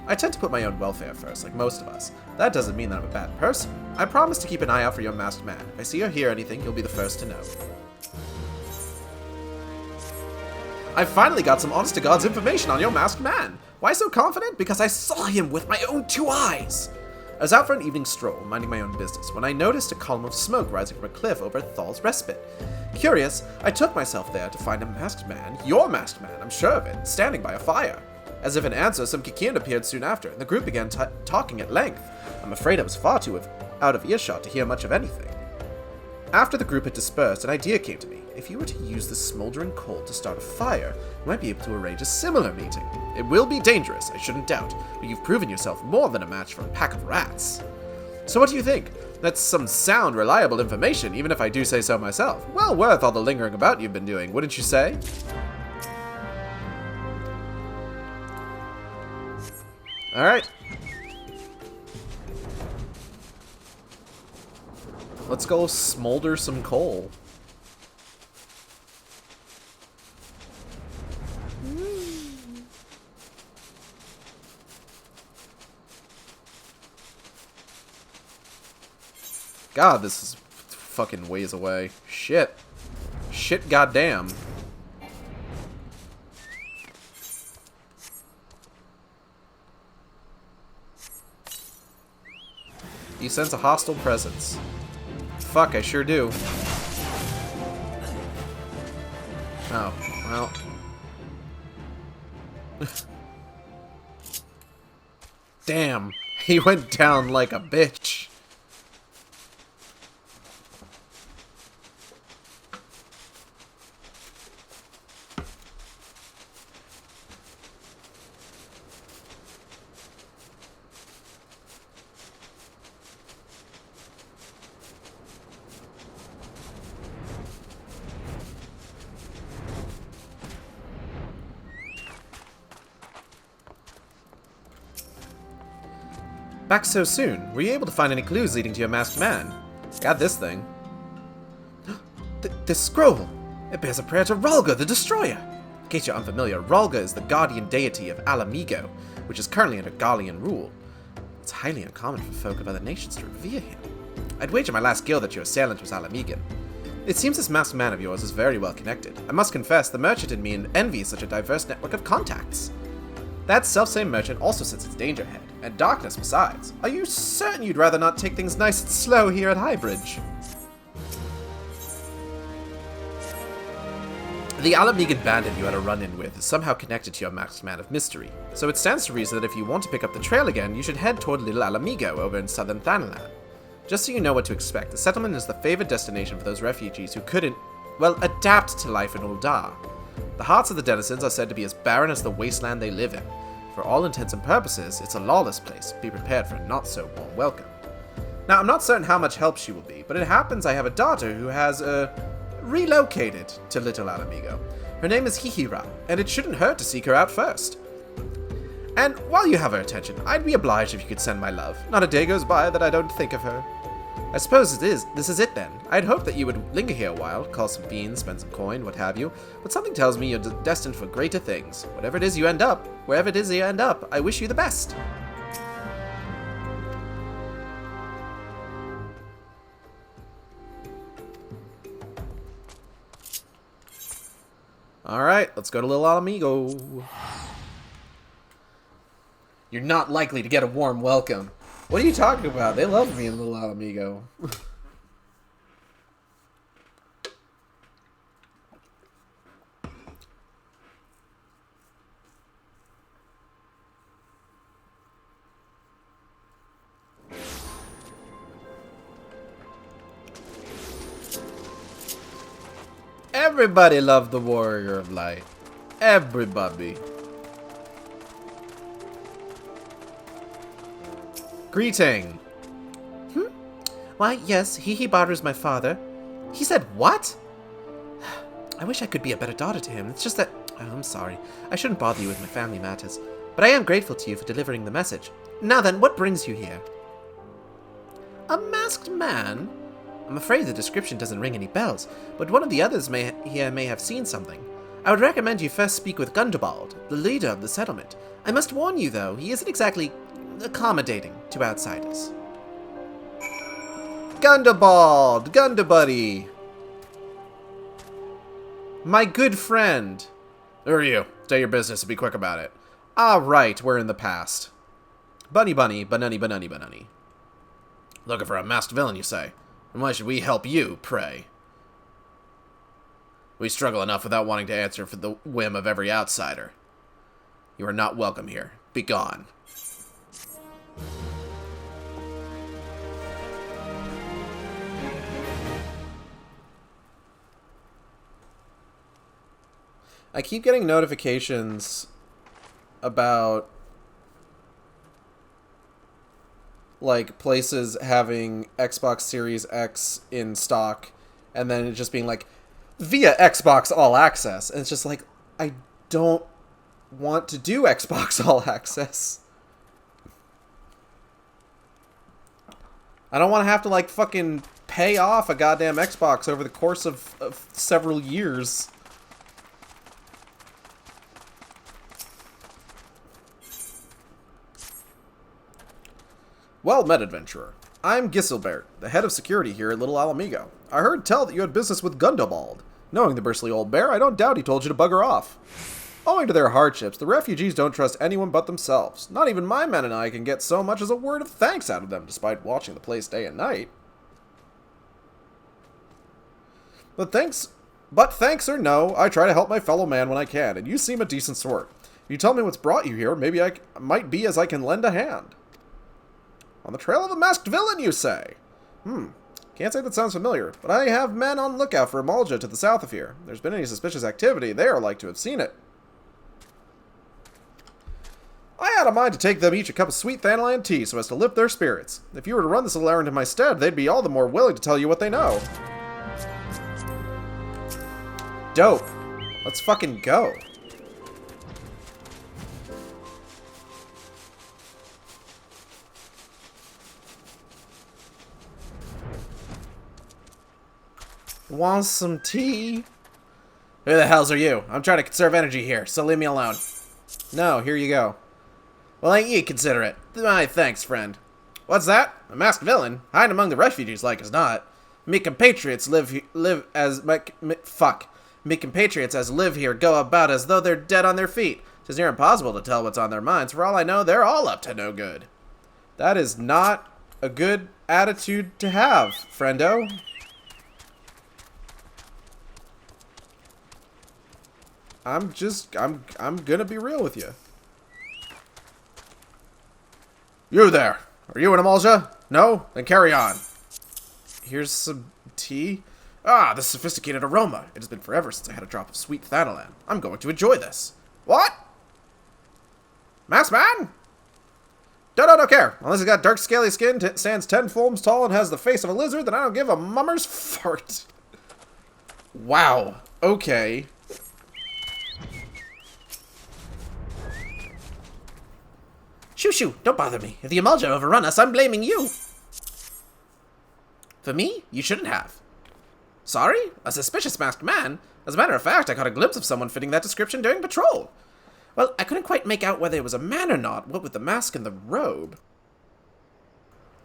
I tend to put my own welfare first, like most of us. That doesn't mean that I'm a bad person. I promise to keep an eye out for your masked man. If I see or hear anything, you'll be the first to know. I finally got some honest-to-God's information on your masked man. Why so confident? Because I saw him with my own 2 eyes. I was out for an evening stroll, minding my own business, when I noticed a column of smoke rising from a cliff over Thal's Respite. Curious, I took myself there to find a masked man, your masked man, I'm sure of it, standing by a fire. As if in answer, some Kakiran appeared soon after, and the group began talking at length. I'm afraid I was far too out of earshot to hear much of anything. After the group had dispersed, an idea came to me. If you were to use this smoldering coal to start a fire, you might be able to arrange a similar meeting. It will be dangerous, I shouldn't doubt, but you've proven yourself more than a match for a pack of rats. So what do you think? That's some sound, reliable information, even if I do say so myself. Well worth all the lingering about you've been doing, wouldn't you say? Alright. Let's go smolder some coal. God, this is fucking ways away. Shit. Shit goddamn. You sense a hostile presence. Fuck, I sure do. Oh, well. Damn, he went down like a bitch. Back so soon. Were you able to find any clues leading to your masked man? Got this thing. This scroll! It bears a prayer to Ralga, the Destroyer! In case you're unfamiliar, Ralga is the guardian deity of Alamigo, which is currently under Gallian rule. It's highly uncommon for folk of other nations to revere him. I'd wager my last guild that your assailant was Alamigan. It seems this masked man of yours is very well connected. I must confess, the merchant in me envies such a diverse network of contacts. That selfsame merchant also sits its danger head, and darkness besides. Are you certain you'd rather not take things nice and slow here at Highbridge? The Alamigan bandit you had a run-in with is somehow connected to your masked man of mystery, so it stands to reason that if you want to pick up the trail again, you should head toward Little Alamigo over in southern Thanalan. Just so you know what to expect, the settlement is the favored destination for those refugees who couldn't, well, adapt to life in Uldar. The hearts of the denizens are said to be as barren as the wasteland they live in. For all intents and purposes, it's a lawless place. Be prepared for a not-so-warm welcome. Now, I'm not certain how much help she will be, but it happens I have a daughter who has, relocated to Little Alamigo. Her name is Hihira, and it shouldn't hurt to seek her out first. And while you have her attention, I'd be obliged if you could send my love. Not a day goes by that I don't think of her. I suppose this is it then. I'd hoped that you would linger here a while, call some beans, spend some coin, what have you, but something tells me you're destined for greater things. Whatever it is you end up, wherever it is you end up, I wish you the best. Alright, let's go to Little Alamigo. You're not likely to get a warm welcome. What are you talking about? They love me in Little Alamigo. Everybody loved the Warrior of Light. Everybody. Greeting. Why, yes, Hihibara is my father. He said what? I wish I could be a better daughter to him. It's just that... Oh, I'm sorry. I shouldn't bother you with my family matters. But I am grateful to you for delivering the message. Now then, what brings you here? A masked man? I'm afraid the description doesn't ring any bells, but one of the others here may have seen something. I would recommend you first speak with Gundobald, the leader of the settlement. I must warn you, though, he isn't exactly accommodating to outsiders. Gundobald! Gundabuddy! My good friend! Who are you? Tell your business and be quick about it. Ah, right, we're in the past. Bunny bunny, banunny banunny banunny. Looking for a masked villain, you say? And why should we help you, pray? We struggle enough without wanting to answer for the whim of every outsider. You are not welcome here. Be gone. I keep getting notifications about like places having Xbox Series X in stock and then it just being like via Xbox All Access. And it's just like, I don't want to do Xbox All Access. I don't want to have to like fucking pay off a goddamn Xbox over the course of several years. Well met, adventurer. I'm Giselbert, the head of security here at Little Alamigo. I heard tell that you had business with Gundobald. Knowing the bristly old bear, I don't doubt he told you to bugger off. Owing to their hardships, the refugees don't trust anyone but themselves. Not even my men and I can get so much as a word of thanks out of them, despite watching the place day and night. But thanks or no, I try to help my fellow man when I can, and you seem a decent sort. If you tell me what's brought you here, maybe I might be as I can lend a hand. On the trail of a masked villain, you say? Can't say that sounds familiar, but I have men on lookout for a Malja to the south of here. If there's been any suspicious activity, they are like to have seen it. I had a mind to take them each a cup of sweet Thanalan tea so as to lift their spirits. If you were to run this little errand in my stead, they'd be all the more willing to tell you what they know. Dope. Let's fucking go. Want some tea? Who the hells are you? I'm trying to conserve energy here, so leave me alone. No, here you go. Well, ain't ye considerate? My thanks, friend. What's that? A masked villain? Hiding among the refugees like as not. Me compatriots Me compatriots as live here go about as though they're dead on their feet. 'Tis near impossible to tell what's on their minds. For all I know, they're all up to no good. That is not a good attitude to have, friendo. I'm gonna be real with you. You there! Are you an Amalja? No? Then carry on. Here's some tea. Ah, the sophisticated aroma. It has been forever since I had a drop of sweet Thanalan. I'm going to enjoy this. What? Masked man? Don't care. Unless he's got dark scaly skin, stands 10 fulms tall, and has the face of a lizard, then I don't give a mummer's fart. Wow. Okay. Shoo, don't bother me. If the Amalja overrun us, I'm blaming you. For me? You shouldn't have. Sorry? A suspicious masked man? As a matter of fact, I caught a glimpse of someone fitting that description during patrol. Well, I couldn't quite make out whether it was a man or not, what with the mask and the robe.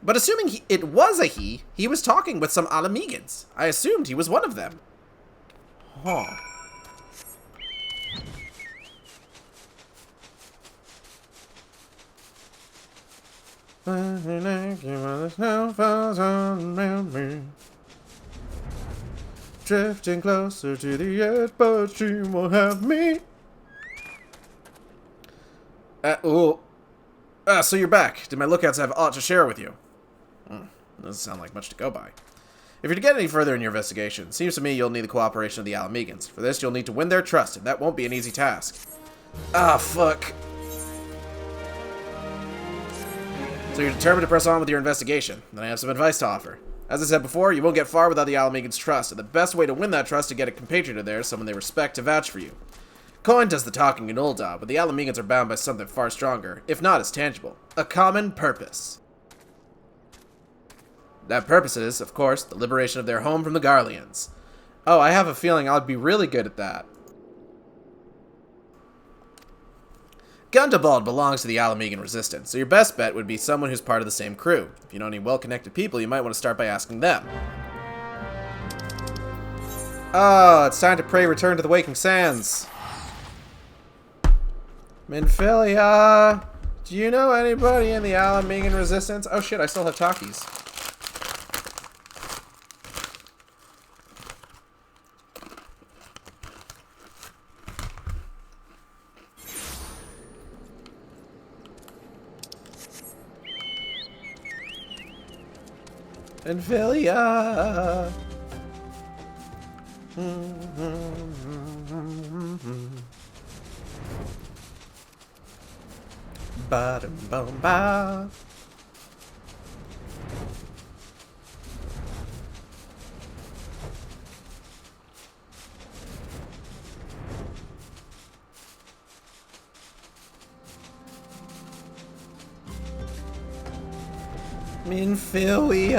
But assuming it was a he was talking with some Alamegans. I assumed he was one of them. Huh. Drifting closer to the edge, but she won't have me. So you're back. Did my lookouts have aught to share with you? Doesn't sound like much to go by. If you're to get any further in your investigation, it seems to me you'll need the cooperation of the Alamegans. For this, you'll need to win their trust, and that won't be an easy task. Ah, fuck. So you're determined to press on with your investigation. Then I have some advice to offer. As I said before, you won't get far without the Alamegans' trust, and the best way to win that trust is to get a compatriot of theirs, someone they respect, to vouch for you. Coin does the talking in Ul'dah, but the Alamegans are bound by something far stronger, if not as tangible. A common purpose. That purpose is, of course, the liberation of their home from the Garleans. Oh, I have a feeling I'd be really good at that. Gundobald belongs to the Alamegan Resistance, so your best bet would be someone who's part of the same crew. If you know any well-connected people, you might want to start by asking them. Oh, it's time to pray return to the Waking Sands. Minfilia, do you know anybody in the Alamegan Resistance? Oh shit, I still have talkies. Minfilia. Ba-dum-bum-ba. Minfilia.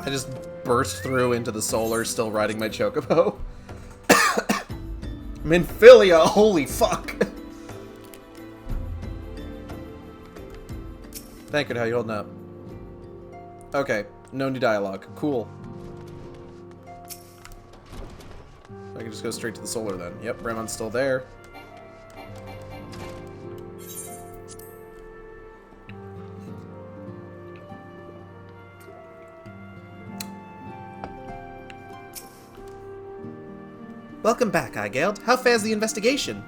I just burst through into the solar, still riding my chocobo. Minfilia, holy fuck. Thank you, how you holding up? Okay, no new dialogue. Cool. I can just go straight to the solar then. Yep, Ramon's still there. Welcome back, Igeld. How fares the investigation?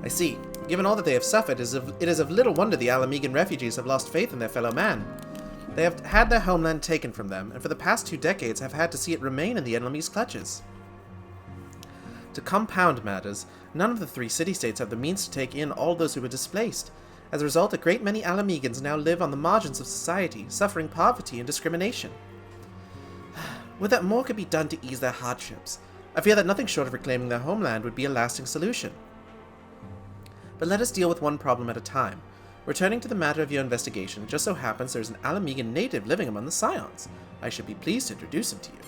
I see. Given all that they have suffered, it is of little wonder the Alamegan refugees have lost faith in their fellow man. They have had their homeland taken from them, and for the past 2 decades have had to see it remain in the enemy's clutches. To compound matters, none of the 3 city-states have the means to take in all those who were displaced. As a result, a great many Alamegans now live on the margins of society, suffering poverty and discrimination. Would that more could be done to ease their hardships. I fear that nothing short of reclaiming their homeland would be a lasting solution. But let us deal with one problem at a time. Returning to the matter of your investigation, it just so happens there is an Alamegan native living among the Scions. I should be pleased to introduce him to you.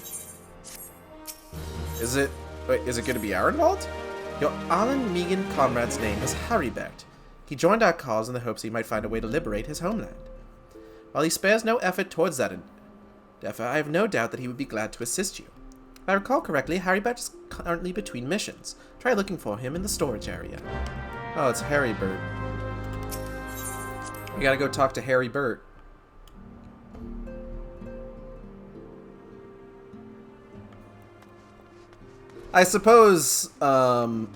Is it going to be Arenvald? Your Alamegan comrade's name is Haribert. He joined our cause in the hopes he might find a way to liberate his homeland. While he spares no effort towards that endeavor, I have no doubt that he would be glad to assist you. If I recall correctly, Haribert is currently between missions. Try looking for him in the storage area. Oh, it's Haribert. We gotta go talk to Haribert. I suppose, Arenvald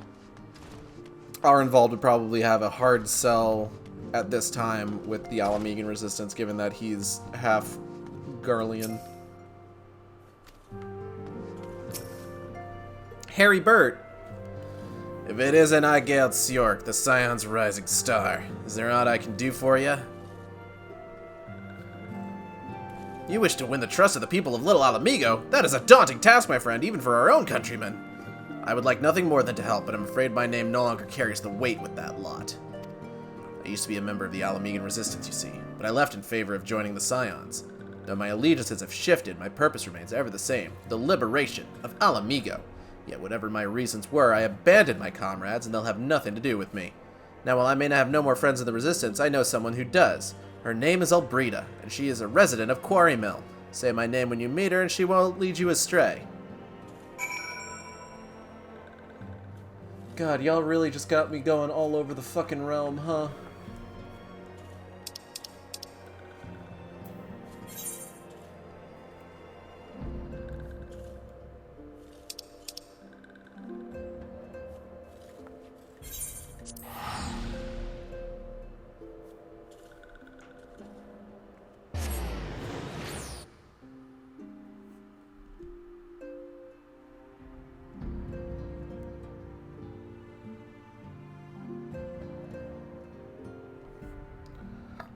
would probably have a hard sell at this time with the Alamegan resistance, given that he's half Garlean. Haribert! If it isn't Igeld Sjork, the Scion's rising star, is there aught I can do for you? You wish to win the trust of the people of Little Alamigo? That is a daunting task, my friend, even for our own countrymen. I would like nothing more than to help, but I'm afraid my name no longer carries the weight with that lot. I used to be a member of the Alamegan resistance, you see, but I left in favor of joining the Scions. Though my allegiances have shifted, my purpose remains ever the same, the liberation of Alamigo. Yet whatever my reasons were, I abandoned my comrades, and they'll have nothing to do with me. Now, while I may not have no more friends in the Resistance, I know someone who does. Her name is Albreda, and she is a resident of Quarry Mill. Say my name when you meet her, and she won't lead you astray. God, y'all really just got me going all over the fucking realm, huh?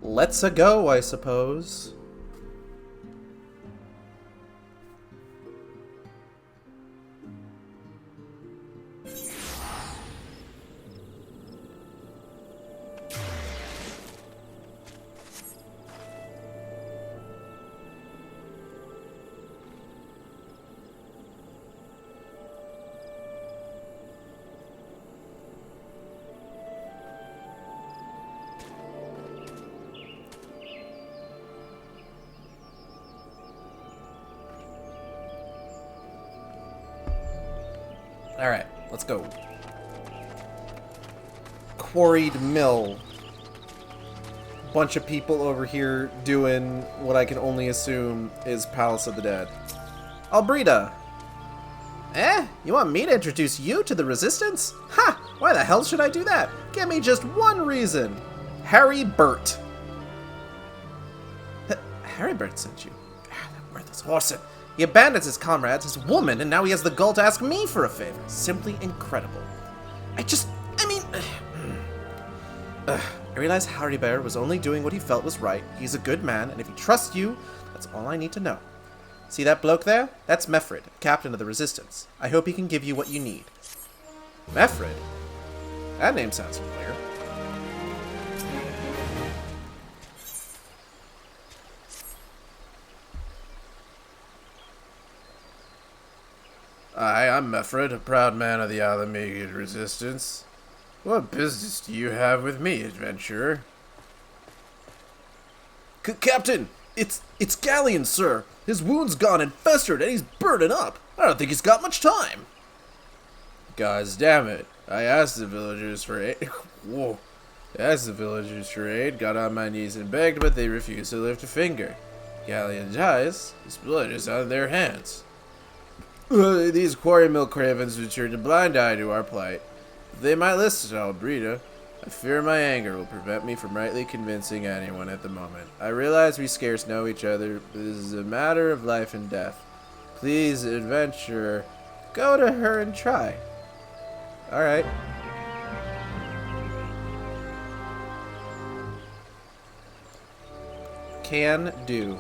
Let's-a go, I suppose. Alright, let's go. Quarried Mill. Bunch of people over here doing what I can only assume is Palace of the Dead. Albreda! You want me to introduce you to the Resistance? Ha! Why the hell should I do that? Give me just one reason. Haribert. Haribert sent you. That worthless whoreson. He abandons his comrades, his woman, and now he has the gall to ask me for a favor. Simply incredible. I realize Haribert was only doing what he felt was right. He's a good man, and if he trusts you, that's all I need to know. See that bloke there? That's Mefred, captain of the Resistance. I hope he can give you what you need. Mefred? That name sounds familiar. I'm Mefred, a proud man of the Alamegan Resistance. What business do you have with me, adventurer? Captain! It's Galleon, sir. His wound's gone and festered, and he's burning up. I don't think he's got much time. Gods damn it. I asked the villagers for aid. Whoa. I asked the villagers for aid, got on my knees and begged, but they refused to lift a finger. Galleon dies, his blood is on their hands. These quarry mill cravens would turn a blind eye to our plight. They might listen to Albreda. I fear my anger will prevent me from rightly convincing anyone at the moment. I realize we scarce know each other, but this is a matter of life and death. Please, adventurer, go to her and try. Alright. Can do.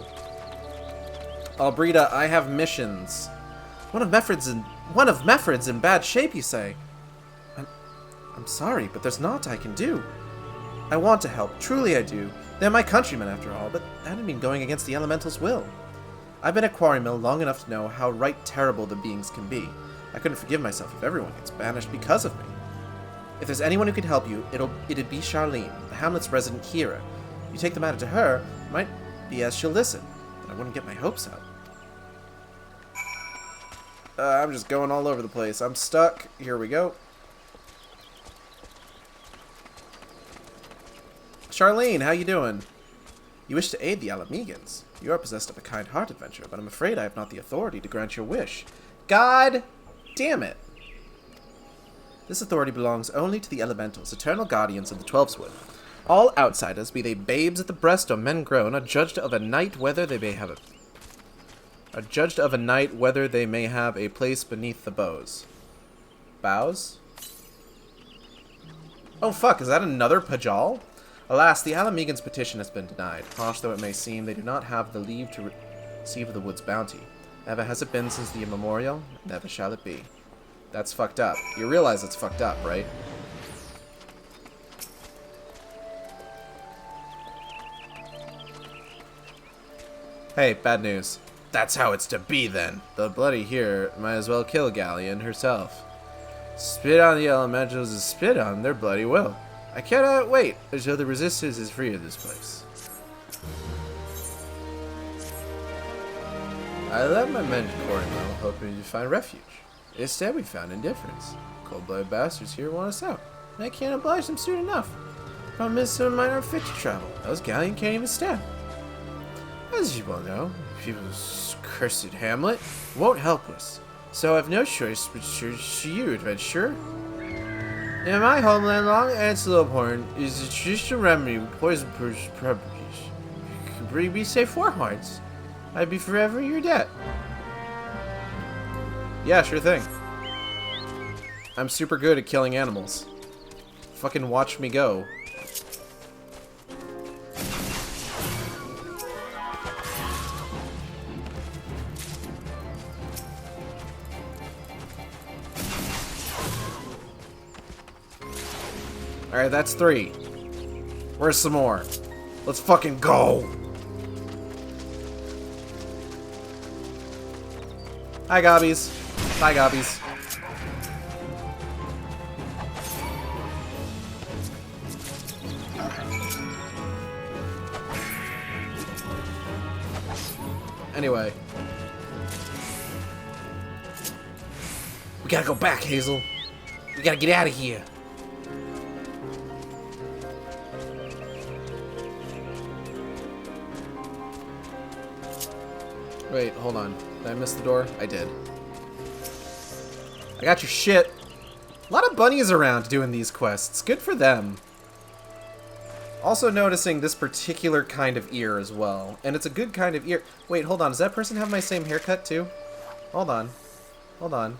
Albreda, I have missions. One of Meffred's in bad shape, you say? I'm sorry, but there's naught I can do. I want to help, truly I do. They're my countrymen after all, but I haven't been going against the elemental's will. I've been at Quarry Mill long enough to know how right terrible the beings can be. I couldn't forgive myself if everyone gets banished because of me. If there's anyone who could help you, it'd be Charlene, the hamlet's resident hero. You take the matter to her, it might be as she'll listen, but I wouldn't get my hopes up. I'm just going all over the place. I'm stuck. Here we go. Charlene, how you doing? You wish to aid the Alamegans. You are possessed of a kind heart, adventurer, but I'm afraid I have not the authority to grant your wish. God damn it. This authority belongs only to the elementals, eternal guardians of the Twelveswood. All outsiders, be they babes at the breast or men grown, are judged of a night whether they may have a place beneath the boughs. Bows? Oh fuck, is that another Pajal? Alas, the Alamegans' petition has been denied. Harsh though it may seem, they do not have the leave to receive the wood's bounty. Never has it been since the immemorial, never shall it be. That's fucked up. You realize it's fucked up, right? Hey, bad news. That's how it's to be, then. The bloody here might as well kill Galleon herself. Spit on the elementals is spit on their bloody will. I cannot wait until the resistance is free of this place. I left my men to Quarry Mill, hoping to find refuge. Instead, we found indifference. Cold-blooded bastards here want us out, and I can't oblige them soon enough. Problem is, some of mine aren't fit to travel. Those Galleon can't even stand. As you well know, people's cursed hamlet won't help us, so I've no choice but to choose you, adventurer. In my homeland, long antelope horn is a traditional remedy with poison-proof properties. If you could bring me, say, 4 hearts, I'd be forever your debt. Yeah, sure thing. I'm super good at killing animals. Fucking watch me go. Alright, that's 3. Where's some more? Let's fucking go! Hi, gobbies. Bye, gobbies. Anyway. We gotta go back, Hazel. We gotta get out of here. Wait, hold on. Did I miss the door? I did. I got your shit. A lot of bunnies around doing these quests. Good for them. Also noticing this particular kind of ear as well. And it's a good kind of ear. Wait, hold on. Does that person have my same haircut too? Hold on. Hold on.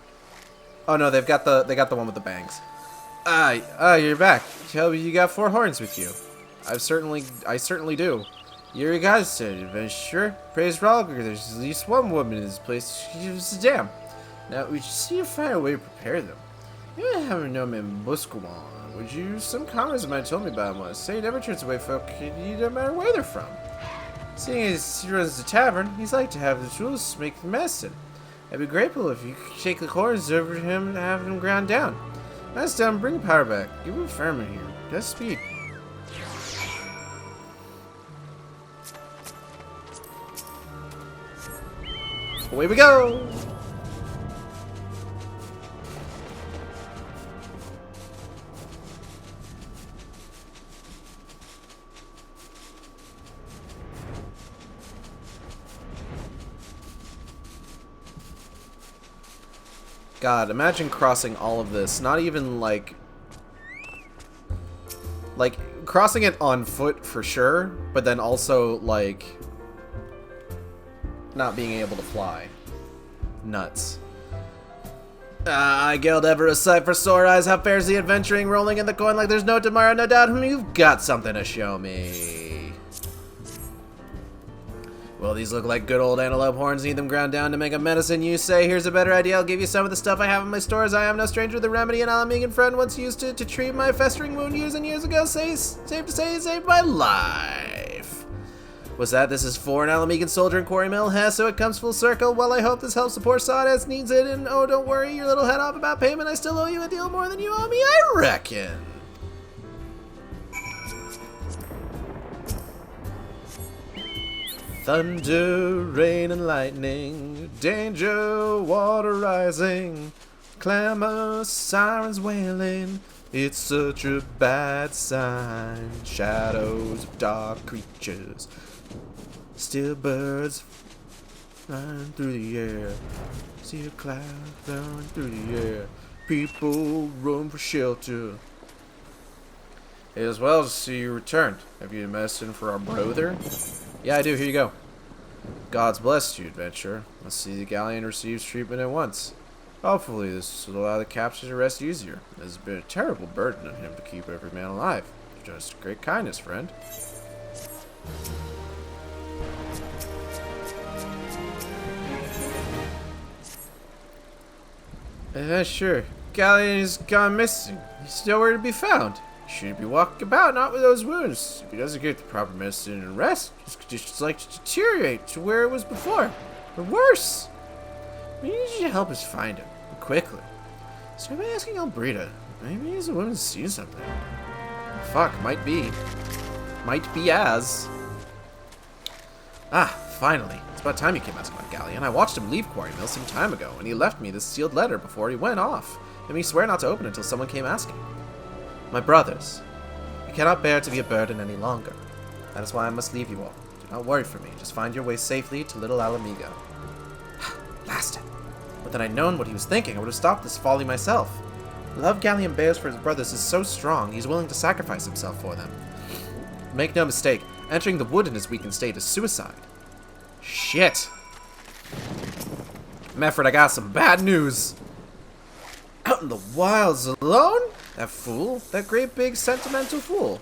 Oh no, they got the one with the bangs. You're back. Tell me you got 4 horns with you. I certainly do. You're a godsend, adventurer. Praise Rolger, there's at least one woman in this place. She gives a damn. Now, we should see if find a way to prepare them. You haven't known him Muskelman, would you? Some comrades might have told me about him once. Say he never turns away folk, no matter where they're from. Seeing as he runs the tavern, he's like to have the tools to make the medicine. I'd be grateful if you could shake the horns over to him and have him ground down. That's done, bring power back. Give him firm in here. Just speed. Away we go! God, imagine crossing all of this. Not even like crossing it on foot for sure, but then also like not being able to fly. Nuts. Guild ever a sight for sore eyes. How fares the adventuring, rolling in the coin like there's no tomorrow? No doubt you've got something to show me. Well, these look like good old antelope horns. Need them ground down to make a medicine, you say? Here's a better idea. I'll give you some of the stuff I have in my stores. I am no stranger to the remedy an Alamegan friend once used to treat my festering wound years and years ago. Safe to say, it saved my life. Was that this is for an Alamegan soldier in Quarry Mill? Huh? So it comes full circle. Well, I hope this helps the poor sawdust needs it. And oh, don't worry your little head off about payment. I still owe you a deal more than you owe me, I reckon. Thunder, rain, and lightning, danger, water rising, clamor, sirens wailing, it's such a bad sign. Shadows of dark creatures, still birds flying through the air, see a cloud flowing through the air, people run for shelter. It is well to see you returned. Have you a medicine for our brother? Yeah, I do. Here you go. God's blessed you, adventurer. Let's see the galleon receives treatment at once. Hopefully this will allow the captain to rest easier. It has been a terrible burden on him to keep every man alive. Just great kindness, friend. Sure. Galleon has gone missing. He's nowhere to be found. He shouldn't be walking about, not with those wounds. If he doesn't get the proper medicine and rest, his condition's like to deteriorate to where it was before. Or worse. We need you to help us find him. And quickly. Start by asking Albrita. Maybe he's the one who's seen something. Fuck, might be. Might be as. Ah, finally. It's about time you came asking about Galleon. I watched him leave Quarry Mill some time ago, and he left me this sealed letter before he went off. And me swear not to open it until someone came asking. My brothers, I cannot bear to be a burden any longer. That is why I must leave you all. Do not worry for me. Just find your way safely to Little Alamigo. Blasted. But had I known what he was thinking, I would have stopped this folly myself. The love Galleon bears for his brothers is so strong, he's willing to sacrifice himself for them. Make no mistake, entering the wood in his weakened state is suicide. Shit. Mefford, I got some bad news. Out in the wilds alone? That fool. That great big sentimental fool.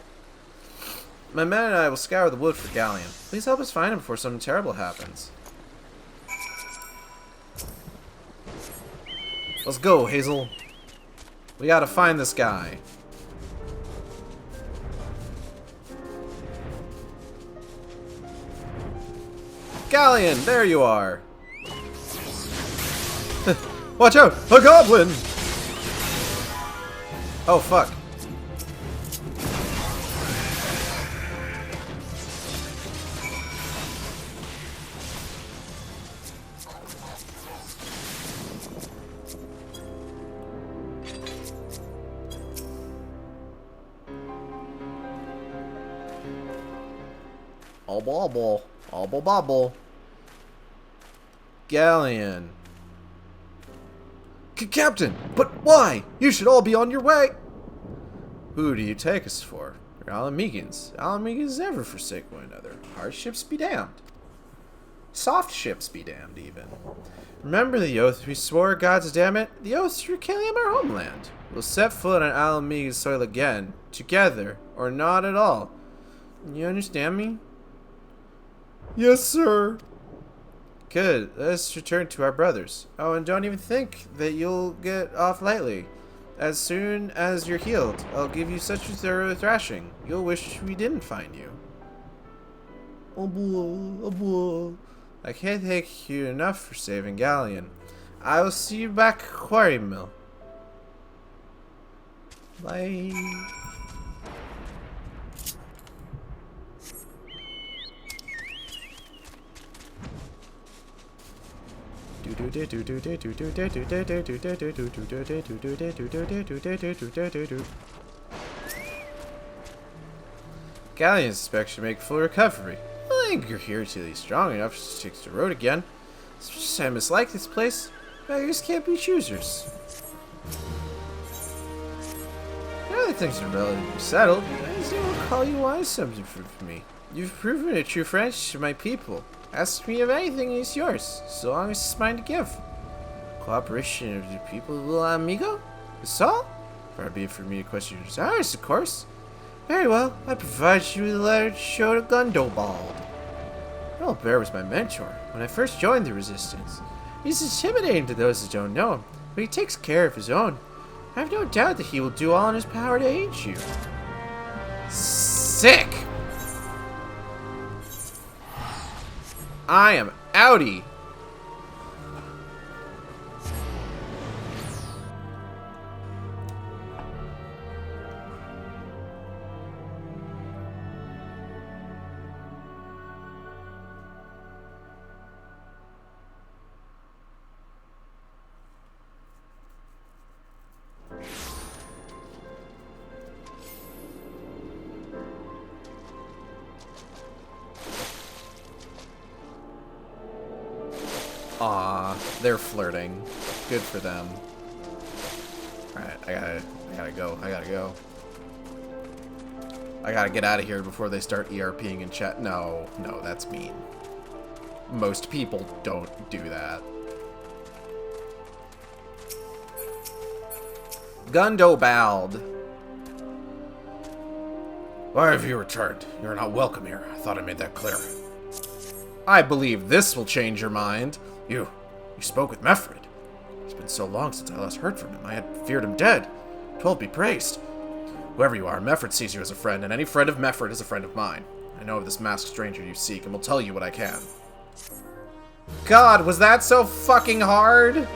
My men and I will scour the wood for Galleon. Please help us find him before something terrible happens. Let's go, Hazel. We gotta find this guy. Galleon, there you are. Watch out, a goblin! Oh, fuck. Obble, obble, bobble. Galleon. Captain, but why? You should all be on your way. Who do you take us for? You're Alamegans. Alamegans never forsake one another. Hard ships be damned. Soft ships be damned, even. Remember the oath we swore, gods damn it? The oath to reclaim our homeland. We'll set foot on Alamegan soil again, together, or not at all. You understand me? Yes, sir. Good. Let's return to our brothers. Oh, and don't even think that you'll get off lightly. As soon as you're healed, I'll give you such a thorough thrashing. You'll wish we didn't find you. Oh boy, oh boy. I can't thank you enough for saving Galleon. I will see you back at Quarry Mill. Bye. Galleon inspection make full recovery. I think you're here till he's strong enough to stick to the road again. I mislike this place. Beggars can't be choosers. Now that things are relatively settled, I just want to call you wise something for me. You've proven a true friendship to my people. Ask me of anything, it's yours, so long as it's mine to give. Cooperation of the people of Little Amigo? That's all? Far be it for me to question your desires, of course. Very well, I provide you with a letter to show to Gundobald. Earl Bear was my mentor when I first joined the Resistance. He's intimidating to those that don't know him, but he takes care of his own. I have no doubt that he will do all in his power to aid you. Sick! I am outie! Aw, they're flirting. Good for them. Alright, I gotta go. I gotta get out of here before they start ERPing in chat. No, that's mean. Most people don't do that. Gundobald. Why have you returned? You're not welcome here. I thought I made that clear. I believe this will change your mind. You spoke with Mefred. It's been so long since I last heard from him. I had feared him dead. 12 be praised. Whoever you are, Mefred sees you as a friend, and any friend of Mefred is a friend of mine. I know of this masked stranger you seek, and will tell you what I can. God, was that so fucking hard? An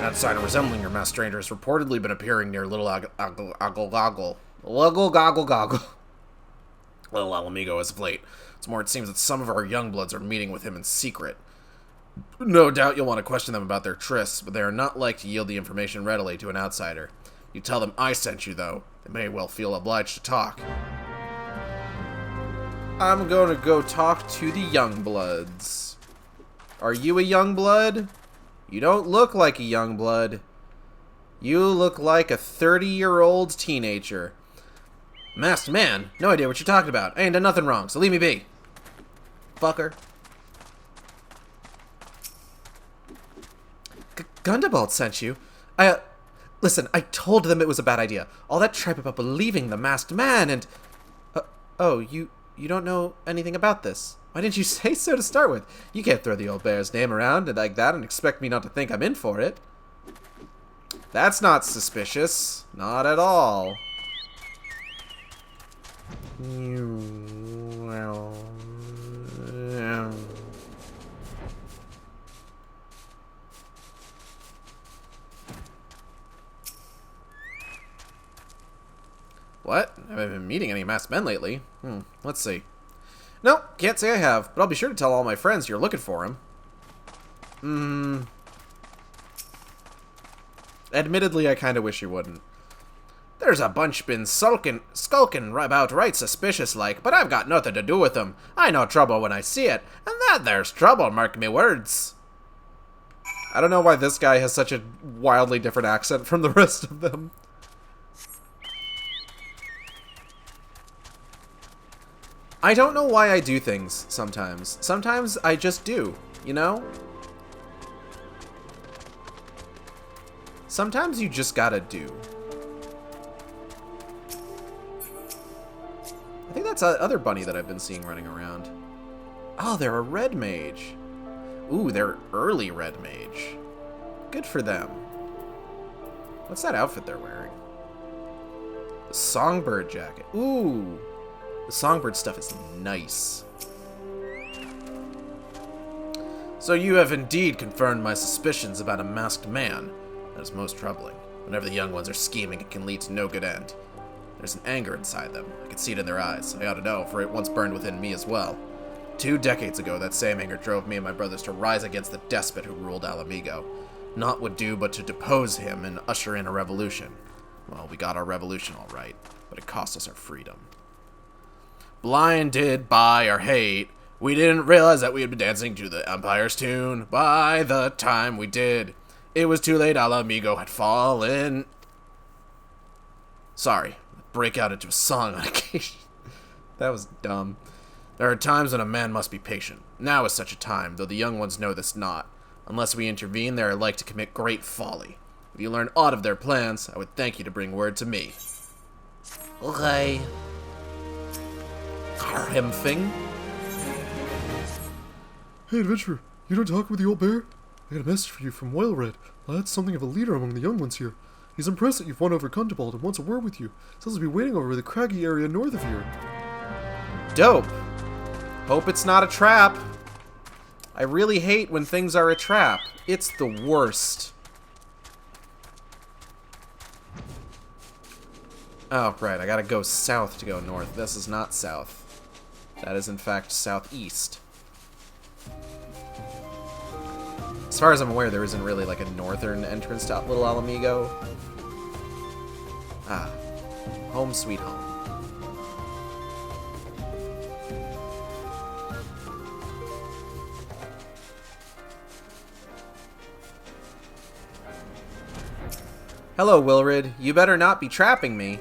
outsider resembling your masked stranger has reportedly been appearing near Little Goggle. Little Amigo as of late. It's more, it seems that some of our young bloods are meeting with him in secret. No doubt you'll want to question them about their trysts, but they are not like to yield the information readily to an outsider. You tell them I sent you, though. They may well feel obliged to talk. I'm going to go talk to the young bloods. Are you a young blood? You don't look like a young blood. You look like a 30-year-old teenager. Masked man? No idea what you're talking about. I ain't done nothing wrong, so leave me be. Fucker. Gundobald sent you? Listen, I told them it was a bad idea. All that tripe about believing the masked man and... oh, you don't know anything about this. Why didn't you say so to start with? You can't throw the old bear's name around like that and expect me not to think I'm in for it. That's not suspicious. Not at all. What? I haven't been meeting any masked men lately. Let's see. No, can't say I have, but I'll be sure to tell all my friends you're looking for him. Admittedly, I kind of wish you wouldn't. There's a bunch been skulking about right suspicious-like, but I've got nothing to do with them. I know trouble when I see it, and that there's trouble, mark me words. I don't know why this guy has such a wildly different accent from the rest of them. I don't know why I do things sometimes. Sometimes I just do, you know? Sometimes you just gotta do. I think that's the other bunny that I've been seeing running around. Oh, they're a red mage. Ooh, they're early red mage. Good for them. What's that outfit they're wearing? The songbird jacket. Ooh. The songbird stuff is nice. So you have indeed confirmed my suspicions about a masked man. That is most troubling. Whenever the young ones are scheming, it can lead to no good end. There's an anger inside them. I can see it in their eyes. I ought to know, for it once burned within me as well. 2 decades ago, that same anger drove me and my brothers to rise against the despot who ruled Alamigo. Naught would do but to depose him and usher in a revolution. Well, we got our revolution all right, but it cost us our freedom. Blinded by our hate, we didn't realize that we had been dancing to the Empire's tune. By the time we did, it was too late. Alamigo had fallen. Sorry, break out into a song on occasion. That was dumb. There are times when a man must be patient. Now is such a time, though the young ones know this not. Unless we intervene, they are like to commit great folly. If you learn aught of their plans, I would thank you to bring word to me. Okay. Him thing. Hey, adventurer, you don't talk with the old bear? I got a message for you from Whalered. Lad's something of a leader among the young ones here. He's impressed that you've won over Gundabald and wants a word with you. Says he'll be waiting over the craggy area north of here. Dope. Hope it's not a trap. I really hate when things are a trap. It's the worst. Oh, right. I gotta go south to go north. This is not south. That is, in fact, southeast. As far as I'm aware, there isn't really like a northern entrance to Little Alamigo. Ah. Home sweet home. Hello, Wilrid. You better not be trapping me.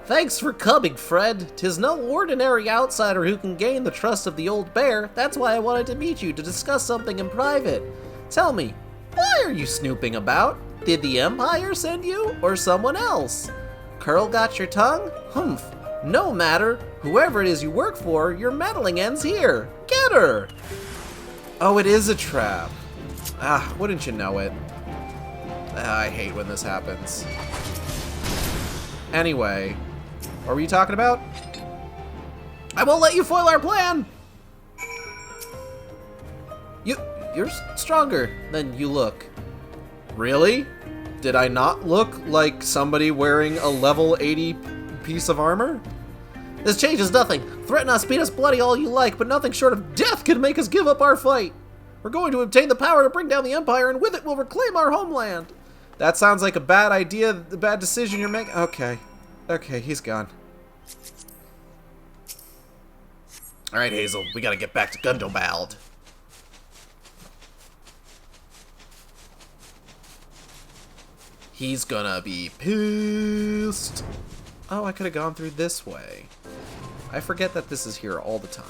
Thanks for coming, Fred. 'Tis no ordinary outsider who can gain the trust of the old bear. That's why I wanted to meet you to discuss something in private. Tell me, why are you snooping about? Did the Empire send you, or someone else? Curl got your tongue? Humph. No matter. Whoever it is you work for, your meddling ends here. Get her! Oh, it is a trap. Ah, wouldn't you know it? Ah, I hate when this happens. Anyway, what were you talking about? I won't let you foil our plan! You're stronger than you look. Really? Did I not look like somebody wearing a level 80 piece of armor? This changes nothing. Threaten us, beat us bloody all you like, but nothing short of death can make us give up our fight. We're going to obtain the power to bring down the Empire, and with it we'll reclaim our homeland. That sounds like a bad idea, a bad decision you're making. Okay. Okay, he's gone. Alright, Hazel, we gotta get back to Gundabald. He's gonna be pissed. Oh, I could have gone through this way. I forget that this is here all the time.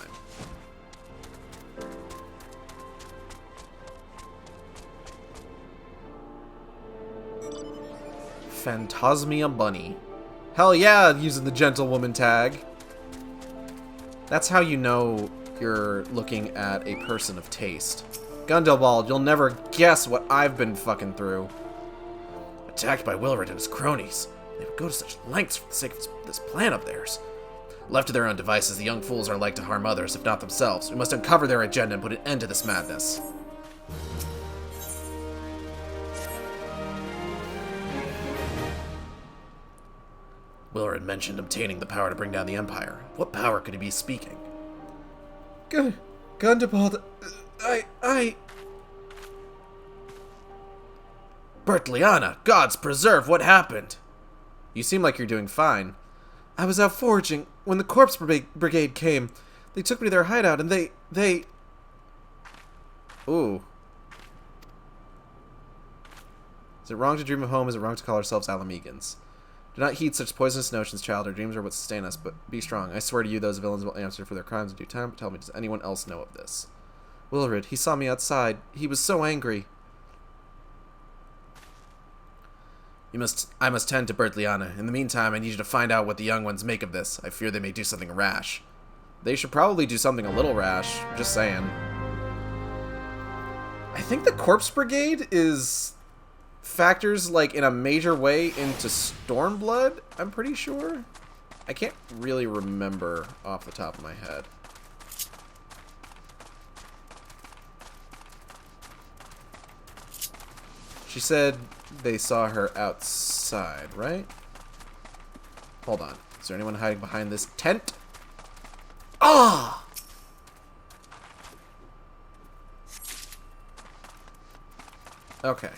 Phantasmia Bunny. Hell yeah, using the gentlewoman tag. That's how you know you're looking at a person of taste. Gundabald, you'll never guess what I've been fucking through. Attacked by Wilred and his cronies. They would go to such lengths for the sake of this plan of theirs. Left to their own devices, the young fools are like to harm others, if not themselves. We must uncover their agenda and put an end to this madness. Wilred mentioned obtaining the power to bring down the Empire. What power could he be speaking? Gundabald, Bertliana, gods preserve, what happened? You seem like you're doing fine. I was out foraging when the corpse brigade came. They took me to their hideout and they... Ooh. Is it wrong to dream of home? Is it wrong to call ourselves Alamegans? Do not heed such poisonous notions, child. Our dreams are what sustain us, but be strong. I swear to you, those villains will answer for their crimes in due time. But tell me, does anyone else know of this? Wilred, he saw me outside. He was so angry. I must tend to Bertliana. In the meantime, I need you to find out what the young ones make of this. I fear they may do something rash. They should probably do something a little rash. Just saying. I think the Corpse Brigade factors like in a major way into Stormblood, I'm pretty sure. I can't really remember off the top of my head. She said they saw her outside, right? Hold on. Is there anyone hiding behind this tent? Ah! Okay.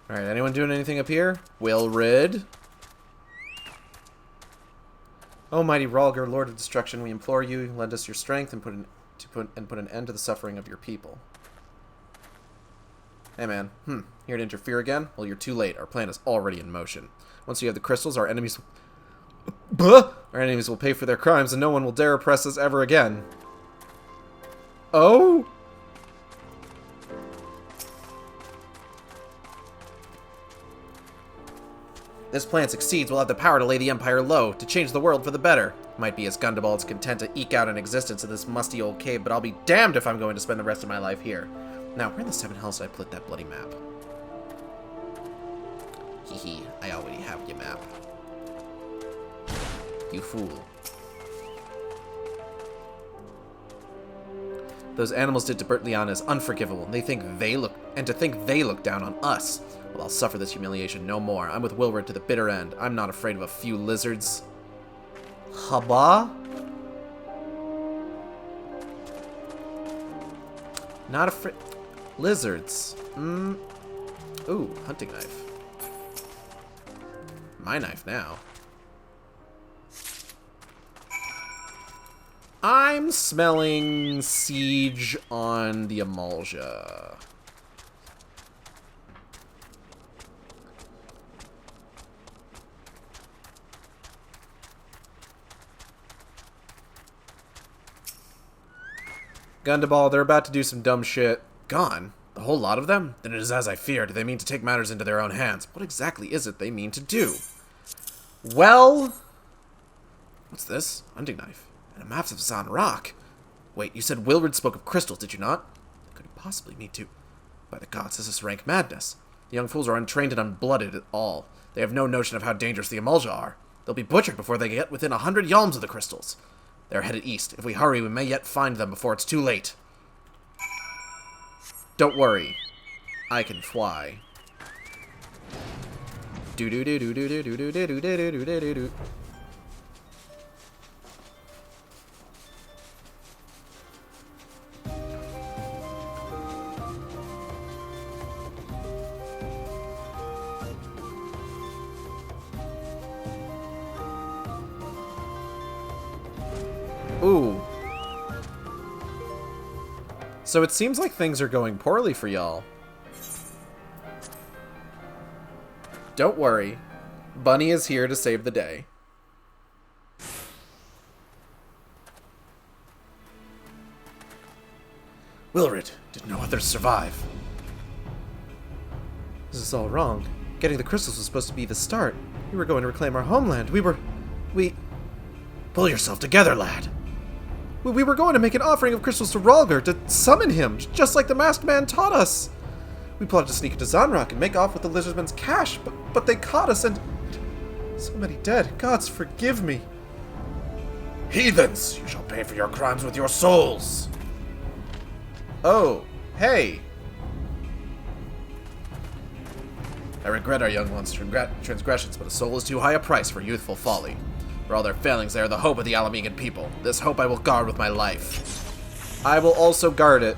Alright, anyone doing anything up here? Wilrid? O mighty Rhalgr, Lord of Destruction, we implore you, lend us your strength and put an end to the suffering of your people. Hey man, here to interfere again? Well, you're too late. Our plan is already in motion. Once you have the crystals, our enemies will pay for their crimes and no one will dare oppress us ever again. Oh? This plan succeeds, we'll have the power to lay the Empire low, to change the world for the better. Might be as Gundabald's content to eke out an existence in this musty old cave, but I'll be damned if I'm going to spend the rest of my life here. Now, where in the seven hells did I put that bloody map? Hee, I already have your map. You fool. Those animals did to Bertliana is unforgivable, and to think they look down on us. Well, I'll suffer this humiliation no more. I'm with Wilrid to the bitter end. I'm not afraid of a few lizards. Haba? Not afraid... Lizards. Ooh, hunting knife. My knife now. I'm smelling siege on the Amalja. Gundabald, they're about to do some dumb shit. Gone? The whole lot of them? Then it is as I feared. They mean to take matters into their own hands. What exactly is it they mean to do? Well... What's this? Hunting knife. And a map of Zan Rock. Wait, you said Wilrid spoke of crystals, did you not? What could it possibly mean to... By the gods, this is rank madness. The young fools are untrained and unblooded at all. They have no notion of how dangerous the Amalja are. They'll be butchered before they get within 100 yalms of the crystals. They're headed east. If we hurry, we may yet find them before it's too late. Don't worry. I can fly. Do-do-do-do-do-do-do-do-do-do-do-do-do. Ooh. So it seems like things are going poorly for y'all. Don't worry. Bunny is here to save the day. Wilrid, did no others survive? This is all wrong. Getting the crystals was supposed to be the start. We were going to reclaim our homeland. We... Pull yourself together, lad. We were going to make an offering of crystals to Rhalgr to summon him, just like the masked man taught us. We plotted to sneak into Zanrock and make off with the lizardman's cash, but they caught us and... So many dead. Gods, forgive me. Heathens! You shall pay for your crimes with your souls! Oh, hey! I regret our young ones' transgressions, but a soul is too high a price for youthful folly. For all their failings, they are the hope of the Alamegan people. This hope I will guard with my life. I will also guard it.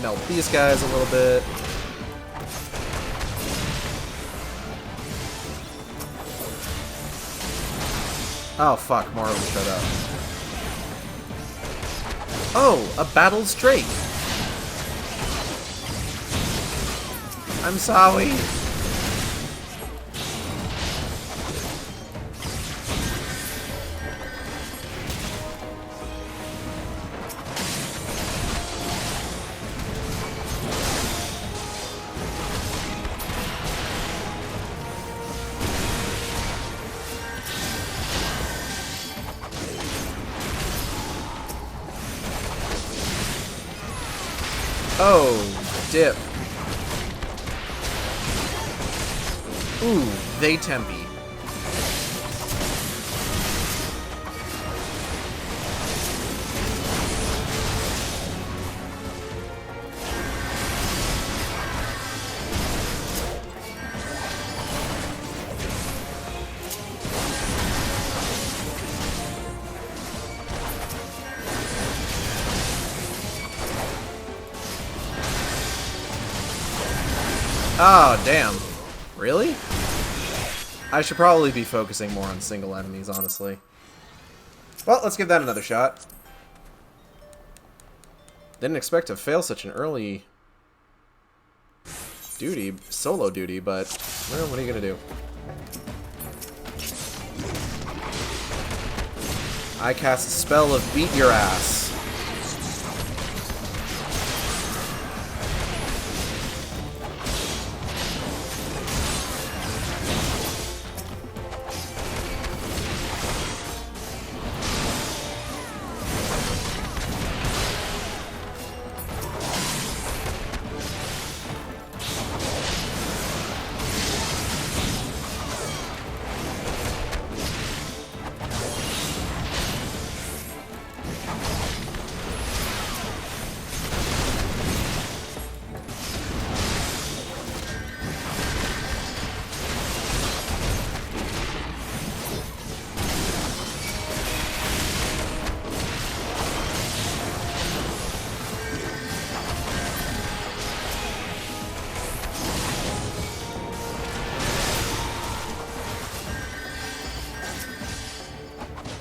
Melt these guys a little bit. Oh fuck, more of them showed up. Oh, a battle's Drake. I'm sorry. Oh, dip. Ooh, they tempy. Oh, damn. Really? I should probably be focusing more on single enemies, honestly. Well, let's give that another shot. Didn't expect to fail such an early solo duty, but, well, what are you gonna do? I cast a spell of beat your ass.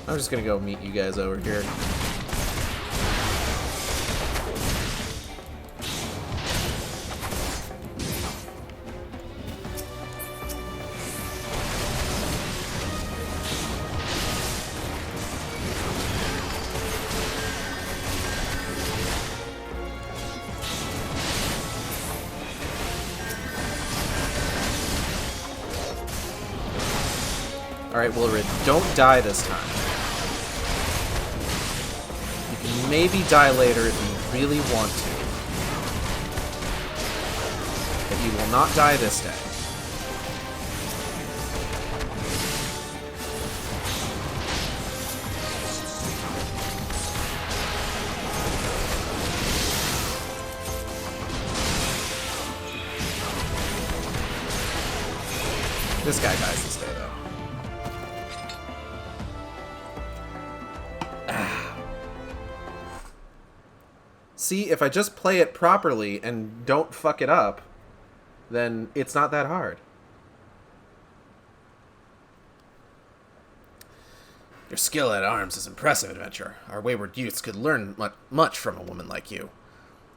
I'm just gonna go meet you guys over here. Alright, Willred, don't die this time. You can maybe die later if you really want to. But you will not die this day. This guy dies this day, though. See, if I just play it properly and don't fuck it up, then it's not that hard. Your skill at arms is impressive, adventurer. Our wayward youths could learn much from a woman like you.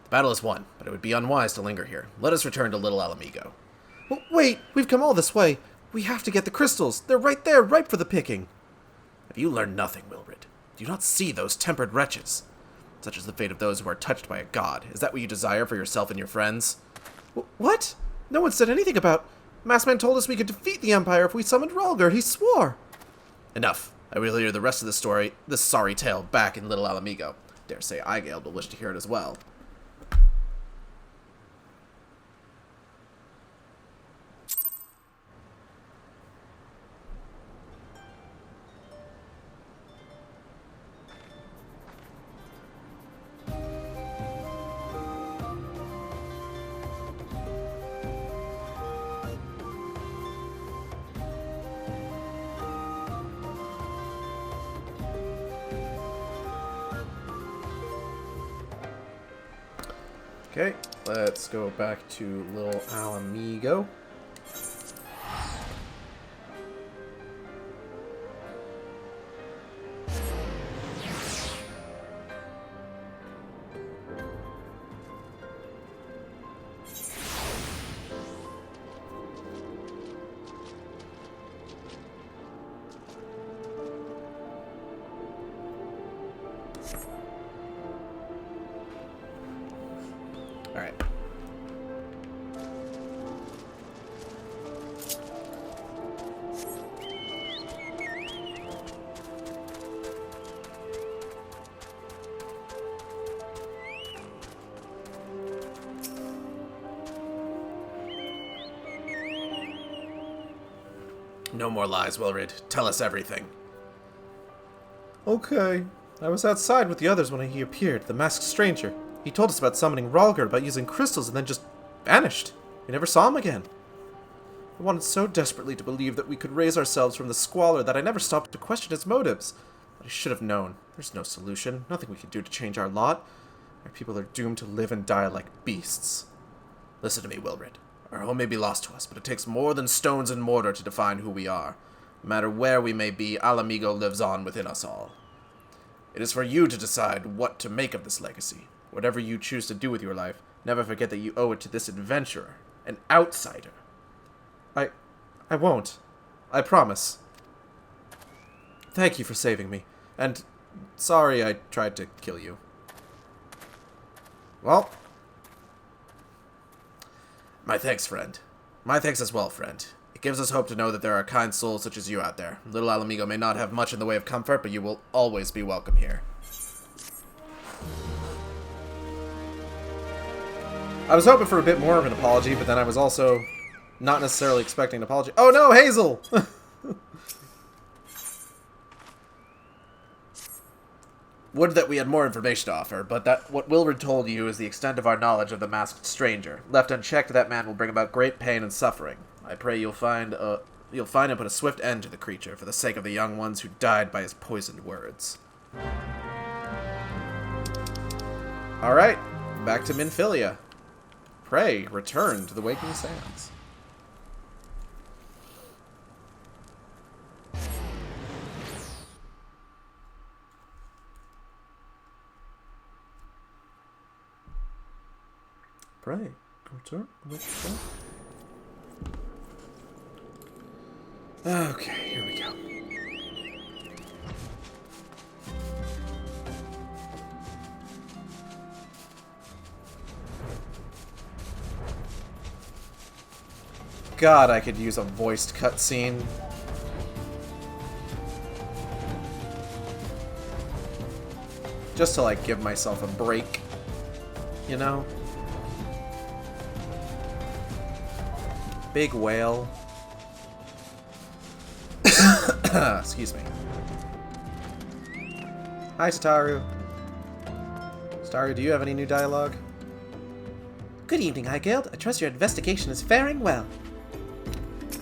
The battle is won, but it would be unwise to linger here. Let us return to Little Alamigo. Well, wait, we've come all this way. We have to get the crystals. They're right there, ripe for the picking. Have you learned nothing, Willred? Do you not see those tempered wretches? Such is the fate of those who are touched by a god. Is that what you desire for yourself and your friends? What? No one said anything about... Maskman told us we could defeat the Empire if we summoned Rhalgr. He swore. Enough. I will hear the rest of the story, this sorry tale, back in Little Alamigo. Dare say Igale will wish to hear it as well. Okay, let's go back to Little Alamigo. Alright. No more lies, Wilrid. Tell us everything. Okay. I was outside with the others when he appeared, the masked stranger. He told us about summoning Ralgr, about using crystals, and then just vanished. We never saw him again. I wanted so desperately to believe that we could raise ourselves from the squalor that I never stopped to question his motives. But I should have known. There's no solution, nothing we can do to change our lot. Our people are doomed to live and die like beasts. Listen to me, Wilrid. Our home may be lost to us, but it takes more than stones and mortar to define who we are. No matter where we may be, Alamigo lives on within us all. It is for you to decide what to make of this legacy. Whatever you choose to do with your life, never forget that you owe it to this adventurer, an outsider. I won't. I promise. Thank you for saving me. And sorry I tried to kill you. Well, my thanks, friend. My thanks as well, friend. It gives us hope to know that there are kind souls such as you out there. Little Alamigo may not have much in the way of comfort, but you will always be welcome here. I was hoping for a bit more of an apology, but then I was also not necessarily expecting an apology. Oh no, Hazel! Would that we had more information to offer, but that what Wilrid told you is the extent of our knowledge of the masked stranger. Left unchecked, that man will bring about great pain and suffering. I pray you'll find and put a swift end to the creature, for the sake of the young ones who died by his poisoned words. Alright, back to Minfilia. Pray, return to the Waking Sands. Pray, return. Okay, here we go. God, I could use a voiced cutscene. Just to, like, give myself a break. You know? Big whale. Excuse me. Hi, Sataru. Sataru, do you have any new dialogue? Good evening, Highgeld. I trust your investigation is faring well.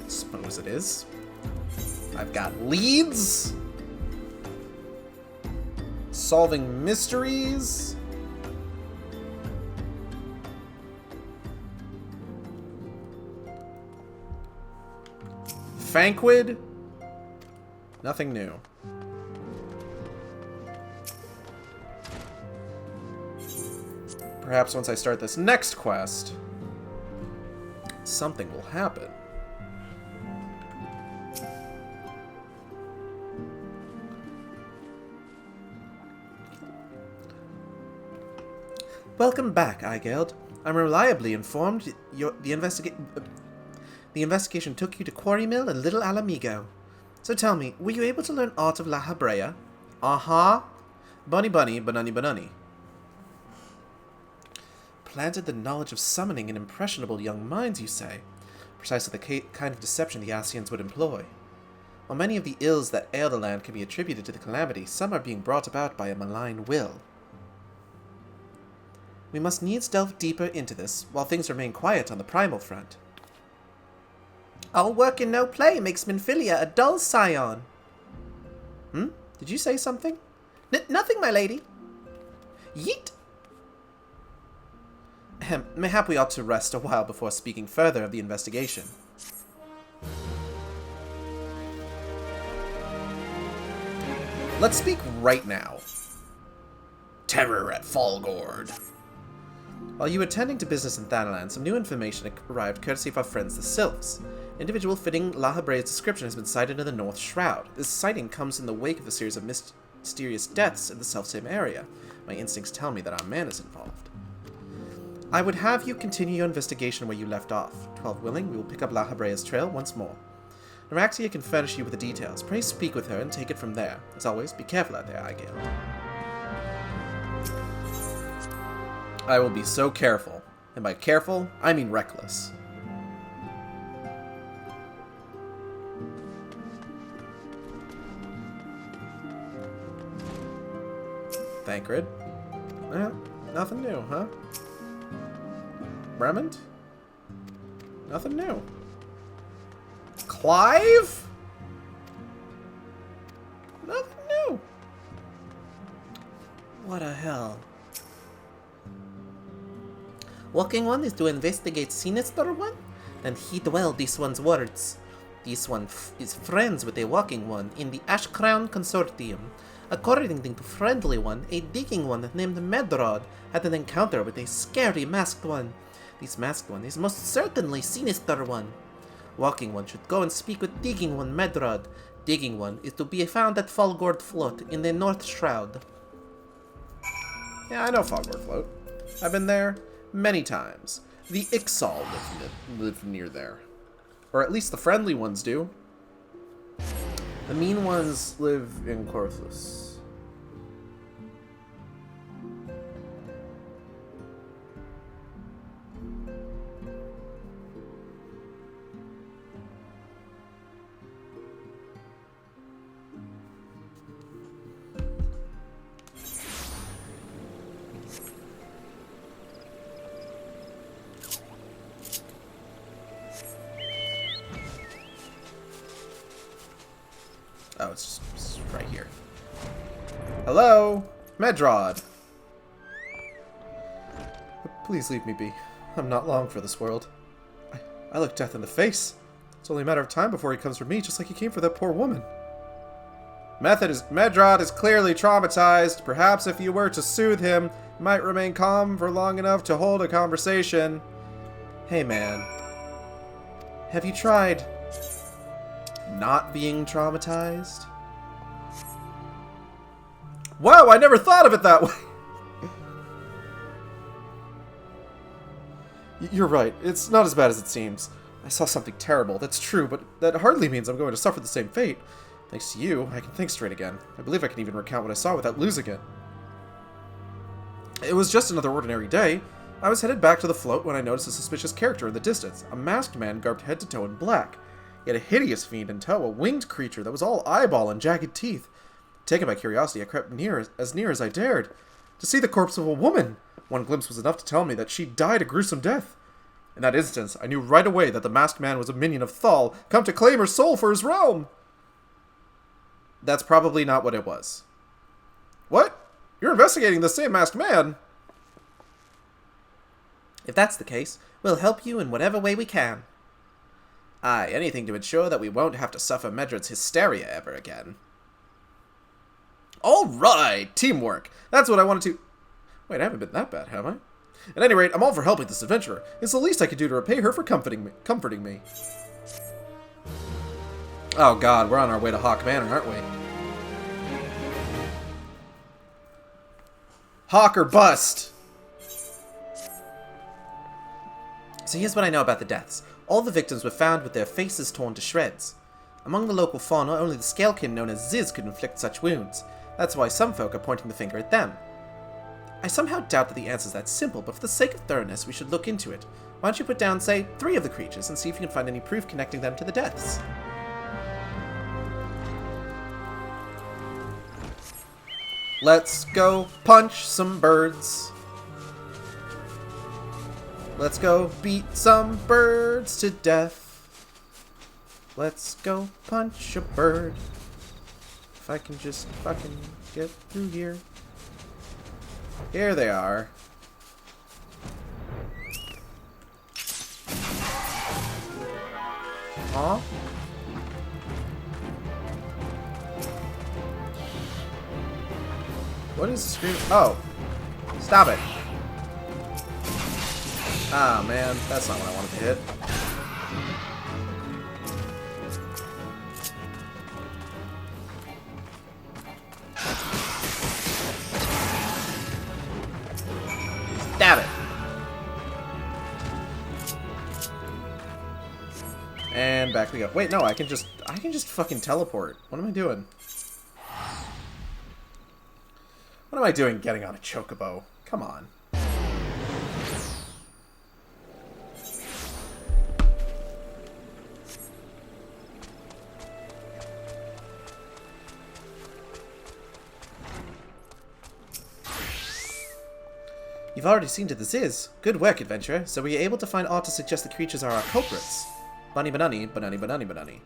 Suppose it is. I've got leads. Solving mysteries. Fanquid. Nothing new. Perhaps once I start this next quest, something will happen. Welcome back, Highgeld. I'm reliably informed the investigation took you to Quarry Mill and Little Alamigo. So tell me, were you able to learn aught of La Habrea? Uh-huh. Bunny bunny, banani banani. Planted the knowledge of summoning in impressionable young minds, you say? Precisely the kind of deception the Ascians would employ. While many of the ills that ail the land can be attributed to the calamity, some are being brought about by a malign will. We must needs delve deeper into this, while things remain quiet on the Primal front. All work and no play makes Minfilia a dull scion. Did you say something? Nothing, my lady. Yeet! Mayhap we ought to rest a while before speaking further of the investigation. Let's speak right now. Terror at Falgord. While you were tending to business in Thanalan, some new information arrived courtesy of our friends the Sylphs. An individual fitting La Habrea's description has been sighted in the North Shroud. This sighting comes in the wake of a series of mysterious deaths in the self-same area. My instincts tell me that our man is involved. I would have you continue your investigation where you left off. 12 willing, we will pick up La Habrea's trail once more. Naraxia can furnish you with the details. Pray speak with her and take it from there. As always, be careful out there, Highgeld. I will be so careful. And by careful, I mean reckless. Thancred. Nothing new, huh? Bremond? Nothing new. Clive? Nothing new. What a hell. Walking One is to investigate Sinister One, and heed well this one's words. This one is friends with a Walking One in the Ash Crown Consortium. According to Friendly One, a Digging One named Medrod had an encounter with a scary Masked One. This Masked One is most certainly Sinister One. Walking One should go and speak with Digging One Medrod. Digging One is to be found at Falgord Float in the North Shroud. Yeah, I know Falgord Float. I've been there many times. The Ixal live near there. Or at least the friendly ones do. The mean ones live in Corthus. Oh, it's just right here. Hello? Medrod! Please leave me be. I'm not long for this world. I look death in the face. It's only a matter of time before he comes for me, just like he came for that poor woman. Medrod is clearly traumatized. Perhaps if you were to soothe him, he might remain calm for long enough to hold a conversation. Hey man. Have you tried not being traumatized? Wow, I never thought of it that way! You're right, it's not as bad as it seems. I saw something terrible, that's true, but that hardly means I'm going to suffer the same fate. Thanks to you, I can think straight again. I believe I can even recount what I saw without losing it. It was just another ordinary day. I was headed back to the float when I noticed a suspicious character in the distance, a masked man garbed head to toe in black. He had a hideous fiend in tow, a winged creature that was all eyeball and jagged teeth. Taken by curiosity, I crept near as I dared. To see the corpse of a woman! One glimpse was enough to tell me that she died a gruesome death. In that instance, I knew right away that the masked man was a minion of Thal, come to claim her soul for his realm! That's probably not what it was. What? You're investigating the same masked man? If that's the case, we'll help you in whatever way we can. Aye, anything to ensure that we won't have to suffer Medrod's hysteria ever again. Alright! Teamwork! That's what I wanted to... Wait, I haven't been that bad, have I? At any rate, I'm all for helping this adventurer. It's the least I could do to repay her for comforting me. Oh god, we're on our way to Hawk Manor, aren't we? Hawk or bust! So here's what I know about the deaths. All the victims were found with their faces torn to shreds. Among the local fauna, only the scalekin known as Ziz could inflict such wounds. That's why some folk are pointing the finger at them. I somehow doubt that the answer's that simple, but for the sake of thoroughness, we should look into it. Why don't you put down, say, 3 of the creatures and see if you can find any proof connecting them to the deaths? Let's go punch some birds. Let's go beat some birds to death. Let's go punch a bird. If I can just fucking get through here. Here they are. Aw. What is the screen? Oh. Stop it. Ah, man. That's not what I wanted to hit. Stab it. And back we go. Wait, no, I can just fucking teleport. What am I doing? What am I doing getting on a chocobo? Come on. You've already seen to this is. Good work, adventurer. So were you able to find aught to suggest the creatures are our culprits? Bunny banani, banani banani banani.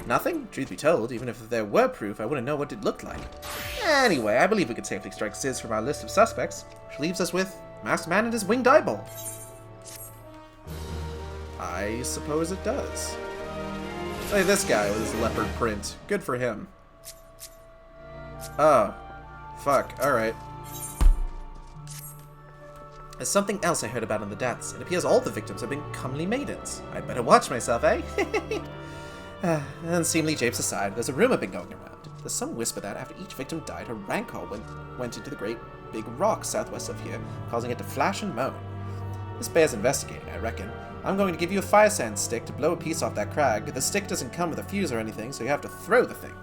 Nothing? Truth be told, even if there were proof, I wouldn't know what it looked like. Anyway, I believe we could safely strike Ziz from our list of suspects, which leaves us with Masked Man and his winged eyeball. I suppose it does. Look at this guy with his leopard print. Good for him. Oh. Fuck. Alright. There's something else I heard about in the deaths. It appears all the victims have been comely maidens. I'd better watch myself, eh? Unseemly japes aside, there's a rumor been going around. There's some whisper that after each victim died, her rancor went into the great big rock southwest of here, causing it to flash and moan. This bears investigating, I reckon. I'm going to give you a fire sand stick to blow a piece off that crag. The stick doesn't come with a fuse or anything, so you have to throw the thing.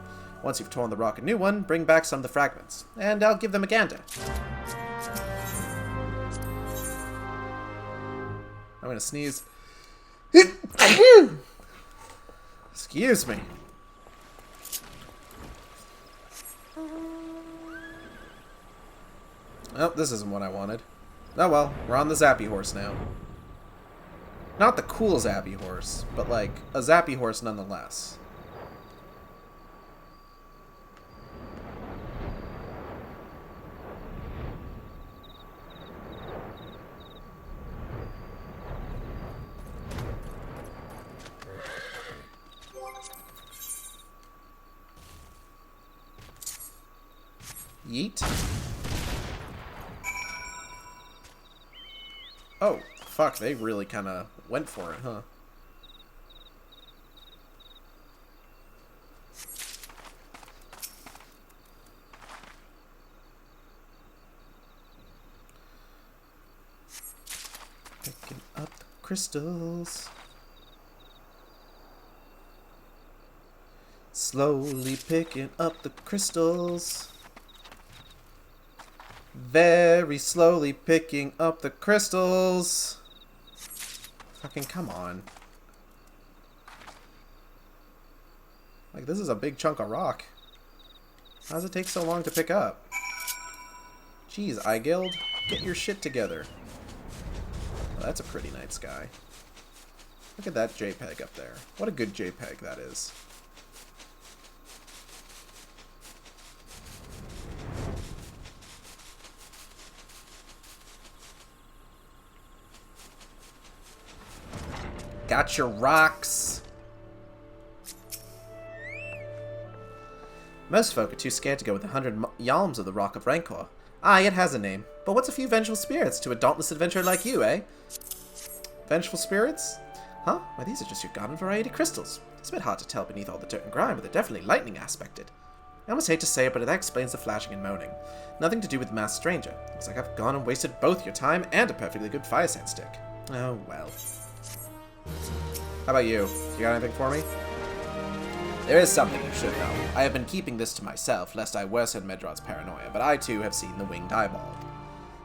Once you've torn the rock a new one, bring back some of the fragments, and I'll give them a gander. I'm gonna sneeze. Excuse me. Oh, this isn't what I wanted. Oh well, we're on the Zappy horse now. Not the cool Zappy horse, but like a Zappy horse nonetheless. Yeet. Oh, fuck, they really kind of went for it, huh? Picking up the crystals. Slowly picking up the crystals. Very slowly picking up the crystals. Fucking come on. Like, this is a big chunk of rock. How does it take so long to pick up? Jeez, iGuild, get your shit together. Well, that's a pretty night sky. Look at that JPEG up there. What a good JPEG that is. Got your rocks. Most folk are too scared to go with 100 yalms of the Rock of Rancor. Aye, it has a name. But what's a few vengeful spirits to a dauntless adventurer like you, eh? Vengeful spirits? Huh? Why, these are just your garden variety crystals. It's a bit hard to tell beneath all the dirt and grime, but they're definitely lightning aspected. I almost hate to say it, but that explains the flashing and moaning. Nothing to do with the masked stranger. Looks like I've gone and wasted both your time and a perfectly good fire sand stick. Oh, well. How about you? You got anything for me? There is something you should know. I have been keeping this to myself, lest I worsen Medrod's paranoia, but I too have seen the winged eyeball.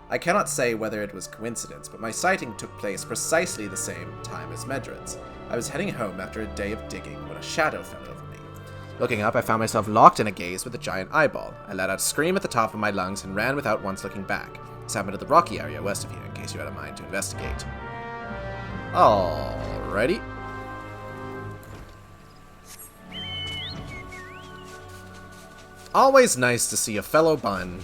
I cannot say whether it was coincidence, but my sighting took place precisely the same time as Medrod's. I was heading home after a day of digging when a shadow fell over me. Looking up, I found myself locked in a gaze with a giant eyeball. I let out a scream at the top of my lungs and ran without once looking back. This happened at the rocky area west of here, in case you had a mind to investigate. Alrighty. Always nice to see a fellow BUN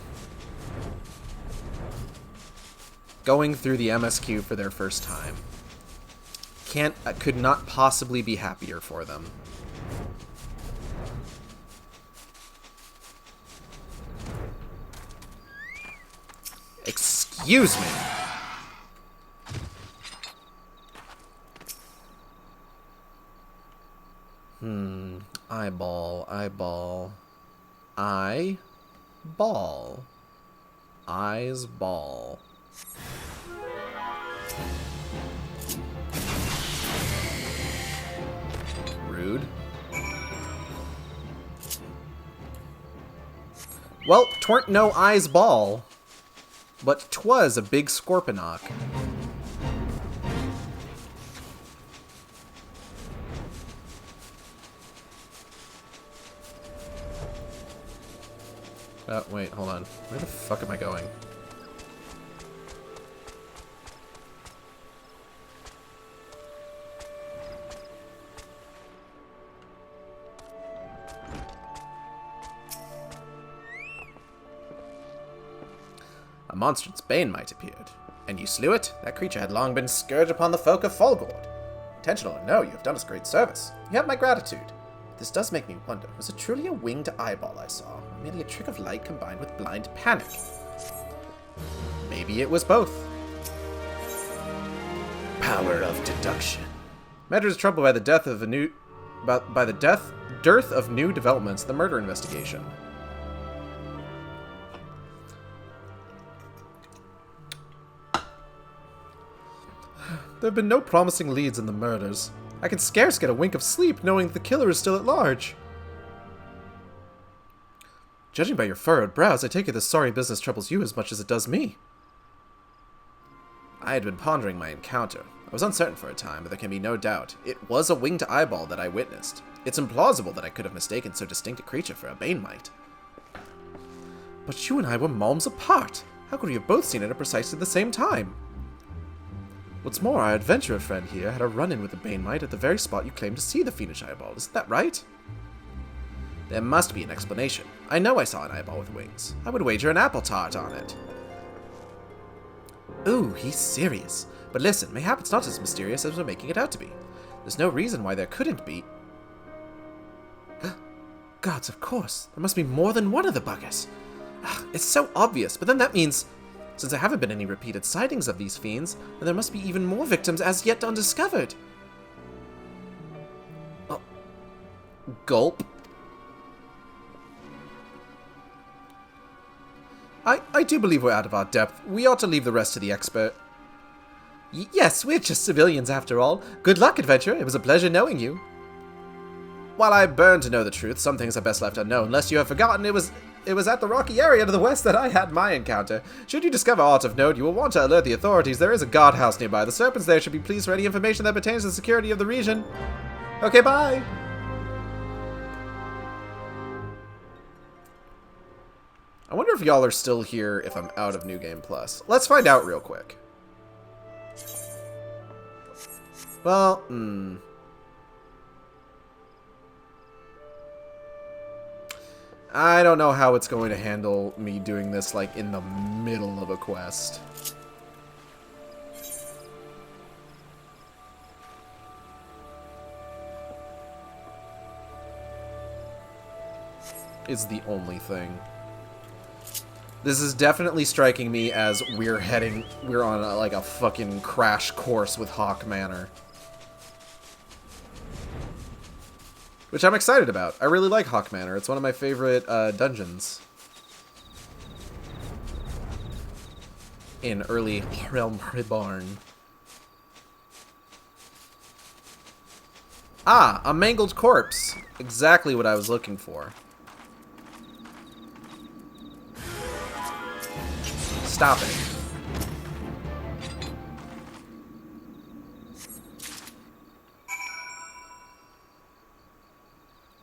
going through the MSQ for their first time. Could not possibly be happier for them. Excuse me. Eyeball. Eye, ball. Eyes, ball. Rude. Well, twernt no eyes ball, but 'twas a big scorponok. Oh, wait, hold on. Where the fuck am I going? A monstrous Banemite appeared. And you slew it? That creature had long been scourge upon the folk of Folgord. Intentional or no, you have done us great service. You have my gratitude. This does make me wonder, was it truly a winged eyeball I saw, or merely a trick of light combined with blind panic? Maybe it was both. Power of deduction. Medra is troubled by the dearth of new developments in the murder investigation. There have been no promising leads in the murders. I can scarce get a wink of sleep knowing that the killer is still at large. Judging by your furrowed brows, I take it this sorry business troubles you as much as it does me. I had been pondering my encounter. I was uncertain for a time, but there can be no doubt. It was a winged eyeball that I witnessed. It's implausible that I could have mistaken so distinct a creature for a Banemite. But you and I were malms apart. How could we have both seen it at precisely the same time? What's more, our adventurer friend here had a run-in with the Banemite at the very spot you claimed to see the fiendish eyeball. Isn't that right? There must be an explanation. I know I saw an eyeball with wings. I would wager an apple tart on it. Ooh, he's serious. But listen, mayhap it's not as mysterious as we're making it out to be. There's no reason why there couldn't be... Gods, of course. There must be more than one of the buggers. It's so obvious, but then that means... Since there haven't been any repeated sightings of these fiends, then there must be even more victims as yet undiscovered. Oh. Gulp. I do believe we're out of our depth. We ought to leave the rest to the expert. Yes, we're just civilians after all. Good luck, adventurer. It was a pleasure knowing you. While I burn to know the truth, some things are best left unknown, lest you have forgotten it was at the rocky area to the west that I had my encounter. Should you discover aught of note, you will want to alert the authorities. There is a guardhouse nearby. The serpents there should be pleased for any information that pertains to the security of the region. Okay, bye! I wonder if y'all are still here if I'm out of New Game Plus. Let's find out real quick. Well, I don't know how it's going to handle me doing this, like, in the middle of a quest. Is the only thing. This is definitely striking me as we're on like a fucking crash course with Hawk Manor. Which I'm excited about. I really like Hawk Manor. It's one of my favorite dungeons in early Realm Reborn. Ah, a mangled corpse. Exactly what I was looking for. Stop it.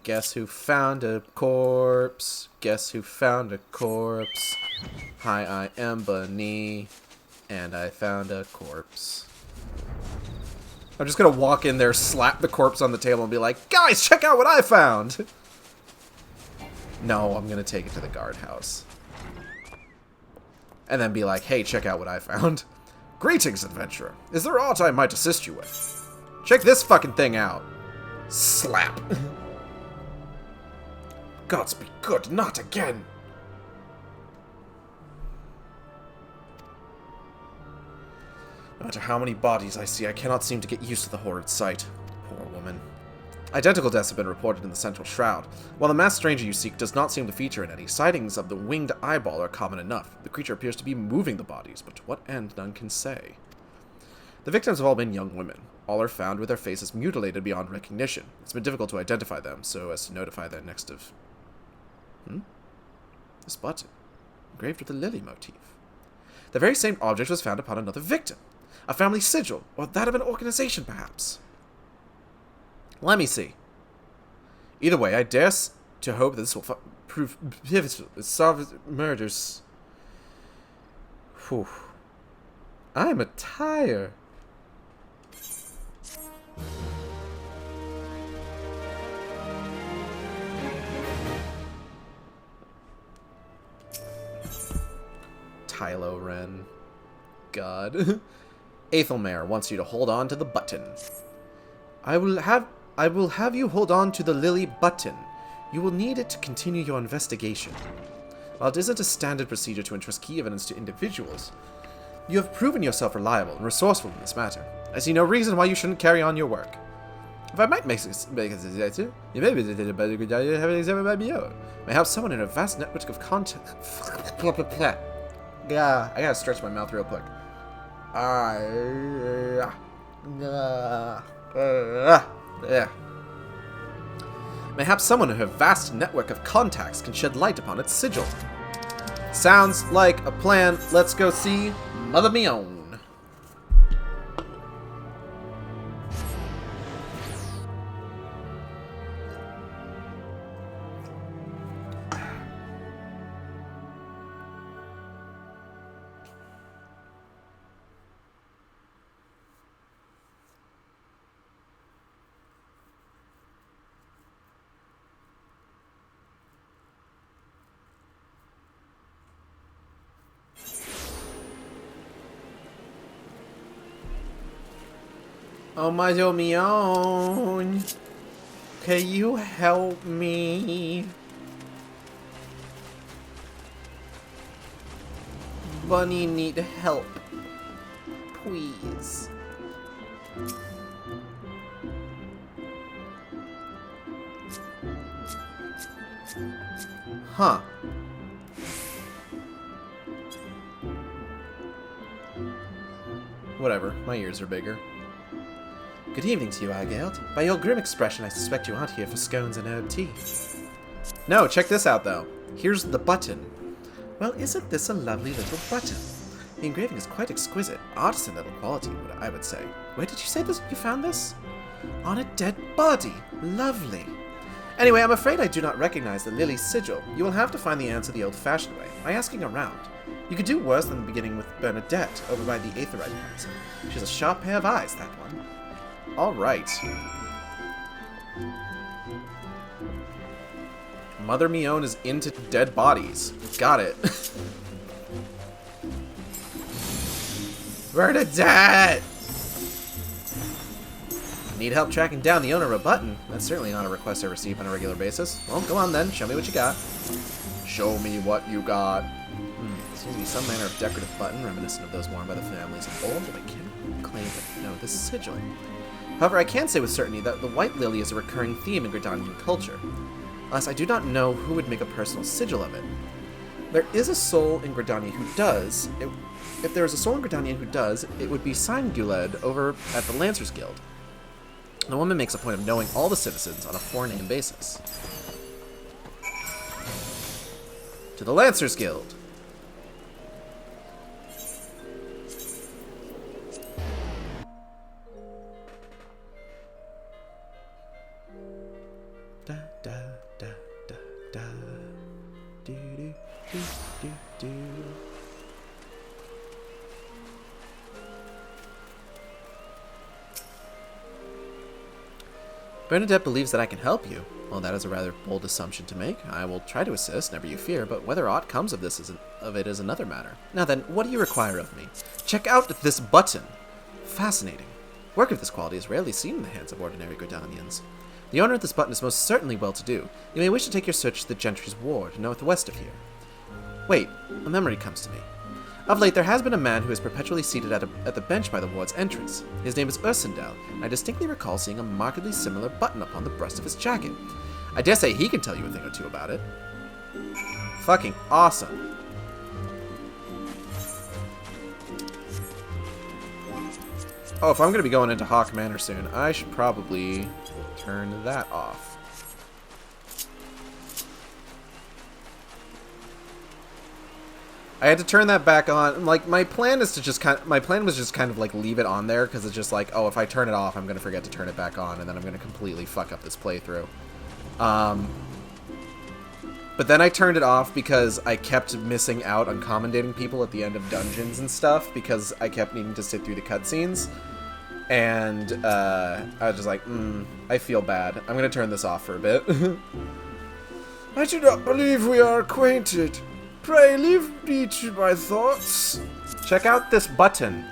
Guess who found a corpse? Guess who found a corpse? Hi, I am Bunny, and I found a corpse. I'm just gonna walk in there, slap the corpse on the table, and be like, guys, check out what I found! No, I'm gonna take it to the guardhouse. And then be like, hey, check out what I found. Greetings, adventurer. Is there aught I might assist you with? Check this fucking thing out. Slap. Gods be good, not again. No matter how many bodies I see, I cannot seem to get used to the horrid sight. Poor woman. Identical deaths have been reported in the Central Shroud. While the masked stranger you seek does not seem to feature in any, sightings of the winged eyeball are common enough. The creature appears to be moving the bodies, but to what end none can say. The victims have all been young women. All are found with their faces mutilated beyond recognition. It's been difficult to identify them, so as to notify their next of... This button, engraved with a lily motif. The very same object was found upon another victim. A family sigil, or that of an organization, perhaps. Let me see. Either way, I dare to hope that this will prove pivotal to solve murders. Whew. I'm a tire. Tylo Ren. God. Aethelmare wants you to hold on to the button. I will have you hold on to the lily button. You will need it to continue your investigation. While it isn't a standard procedure to entrust key evidence to individuals, you have proven yourself reliable and resourceful in this matter. I see no reason why you shouldn't carry on your work. If I might make a suggestion, you may be a better good idea having examined by BO. May help someone in a vast network of contact. Yeah, I gotta stretch my mouth real quick. Mayhap someone in her vast network of contacts can shed light upon its sigil. Sounds like a plan. Let's go see Mother Mion. Oh my Mion, can you help me? Bunny need help, please. Huh. Whatever, my ears are bigger. Good evening to you, Aigeld. By your grim expression, I suspect you aren't here for scones and herb tea. No, check this out, though. Here's the button. Well, isn't this a lovely little button? The engraving is quite exquisite. Artisan level quality, I would say. Where did you say this? You found this? On a dead body. Lovely. Anyway, I'm afraid I do not recognize the lily sigil. You will have to find the answer the old-fashioned way, by asking around. You could do worse than beginning with Bernadette, over by the Aetherite Council. She has a sharp pair of eyes, that one. Alright. Mother Mion is into dead bodies. Got it. Bernadette! Need help tracking down the owner of a button? That's certainly not a request I receive on a regular basis. Well, go on then. Show me what you got. Show me what you got. Seems to be some manner of decorative button reminiscent of those worn by the families of old, but I can't claim to know the sigil. However, I can say with certainty that the white lily is a recurring theme in Gridanian culture. Alas, I do not know who would make a personal sigil of it. There is a soul in Gridania who does. If there is a soul in Gridania who does, it would be Sanguled over at the Lancers Guild. The woman makes a point of knowing all the citizens on a forename basis. To the Lancers Guild! Da da da da da. Do do do do do. Bernadette believes that I can help you. Well, that is a rather bold assumption to make. I will try to assist, never you fear, but whether aught comes of this is another matter. Now then, what do you require of me? Check out this button. Fascinating. Work of this quality is rarely seen in the hands of ordinary Gridanians. The owner of this button is most certainly well-to-do. You may wish to take your search to the Gentry's Ward, northwest of here. Wait, a memory comes to me. Of late, there has been a man who is perpetually seated at the bench by the ward's entrance. His name is Ursendel, and I distinctly recall seeing a markedly similar button upon the breast of his jacket. I dare say he can tell you a thing or two about it. Fucking awesome. Oh, if I'm going to be going into Hawk Manor soon, I should probably turn that off. I had to turn that back on. Like, my plan was just kind of like leave it on there, because it's just like, oh, if I turn it off, I'm going to forget to turn it back on, and then I'm going to completely fuck up this playthrough. But then I turned it off because I kept missing out on commendating people at the end of dungeons and stuff, because I kept needing to sit through the cutscenes. And I was just like, I feel bad. I'm going to turn this off for a bit. I do not believe we are acquainted. Pray leave me to my thoughts. Check out this button.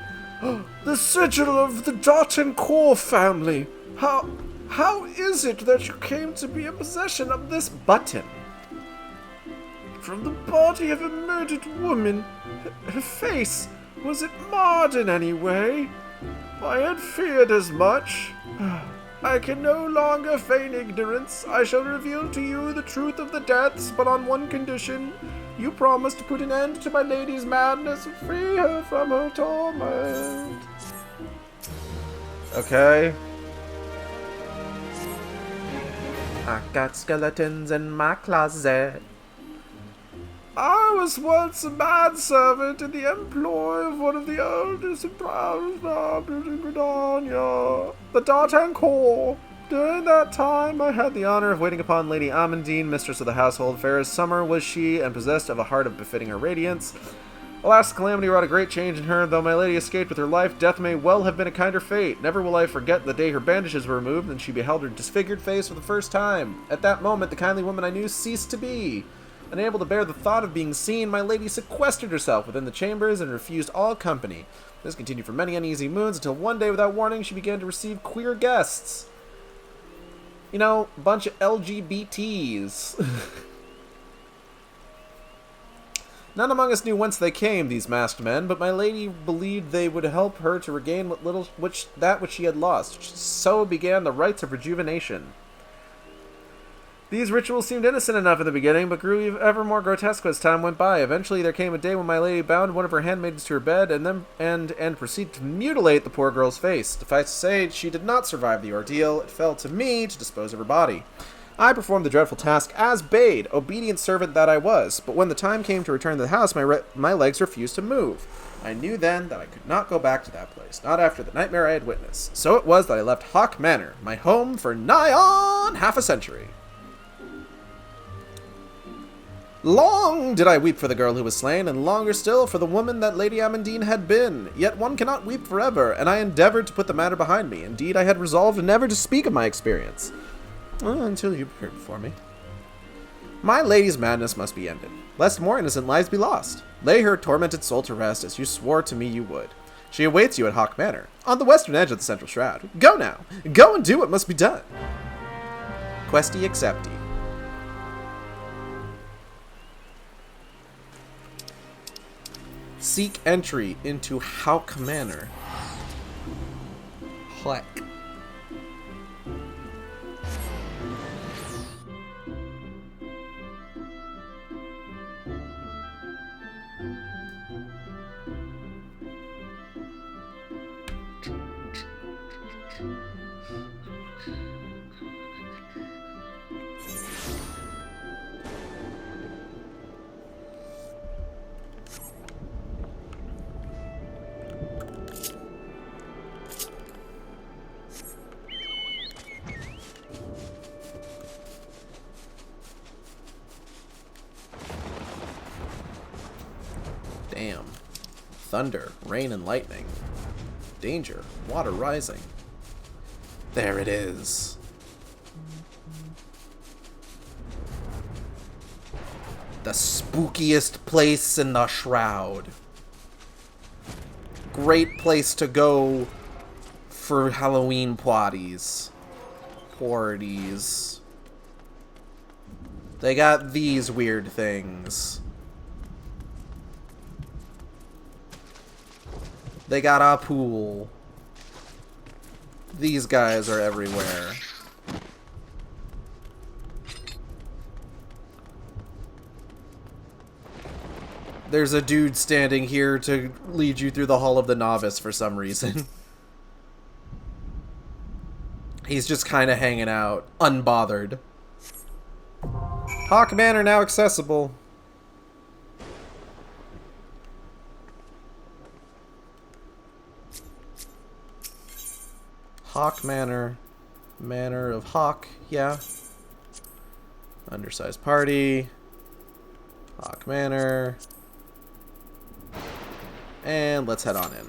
The sigil of the Dartancourt family. How is it that you came to be in possession of this Button. from the body of a murdered woman? Her face, was it marred in any way? I had feared as much. I can no longer feign ignorance. I shall reveal to you the truth of the deaths, but on one condition. You promise to put an end to my lady's madness and free her from her torment. Okay. I got skeletons in my closet. I was once a manservant in the employ of one of the oldest and proudest nobles in Gridania, the Dartancourt. During that time, I had the honor of waiting upon Lady Amandine, mistress of the household. Fair as summer was she, and possessed of a heart of befitting her radiance. Alas, calamity wrought a great change in her. Though my lady escaped with her life, death may well have been a kinder fate. Never will I forget the day her bandages were removed, and she beheld her disfigured face for the first time. At that moment, the kindly woman I knew ceased to be. Unable to bear the thought of being seen, my lady sequestered herself within the chambers and refused all company. This continued for many uneasy moons, until one day, without warning, she began to receive queer guests. You know, bunch of LGBTs. None among us knew whence they came, these masked men, but my lady believed they would help her to regain which she had lost. So began the rites of rejuvenation. These rituals seemed innocent enough in the beginning, but grew ever more grotesque as time went by. Eventually, there came a day when my lady bound one of her handmaidens to her bed and proceeded to mutilate the poor girl's face. Suffice to say, she did not survive the ordeal. It fell to me to dispose of her body. I performed the dreadful task as bade, obedient servant that I was. But when the time came to return to the house, my legs refused to move. I knew then that I could not go back to that place, not after the nightmare I had witnessed. So it was that I left Hawk Manor, my home for nigh on half a century. Long did I weep for the girl who was slain, and longer still for the woman that Lady Amandine had been. Yet one cannot weep forever, and I endeavored to put the matter behind me. Indeed, I had resolved never to speak of my experience. Until you appeared before me. My lady's madness must be ended, lest more innocent lives be lost. Lay her tormented soul to rest, as you swore to me you would. She awaits you at Hawk Manor, on the western edge of the Central Shroud. Go now! Go and do what must be done! Questy accepti. Seek entry into Hawk Manor. Heck. Damn. Thunder, rain, and lightning. Danger, water rising. There it is. The spookiest place in the Shroud. Great place to go for Halloween parties. They got these weird things. They got a pool. These guys are everywhere. There's a dude standing here to lead you through the Hall of the Novice for some reason. He's just kind of hanging out, unbothered. Hawk Manor now accessible. Hawk Manor. Manor of Hawk, yeah. Undersized party. Hawk Manor. And let's head on in.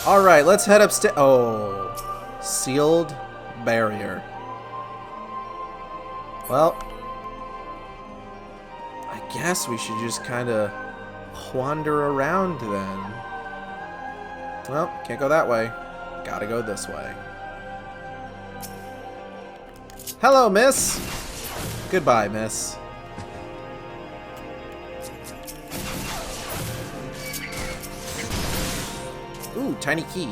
Alright, let's head upstairs. Oh. Sealed barrier. Well, I guess we should just kind of wander around then. Well, can't go that way. Gotta go this way. Hello, miss. Goodbye, miss. Ooh, tiny key.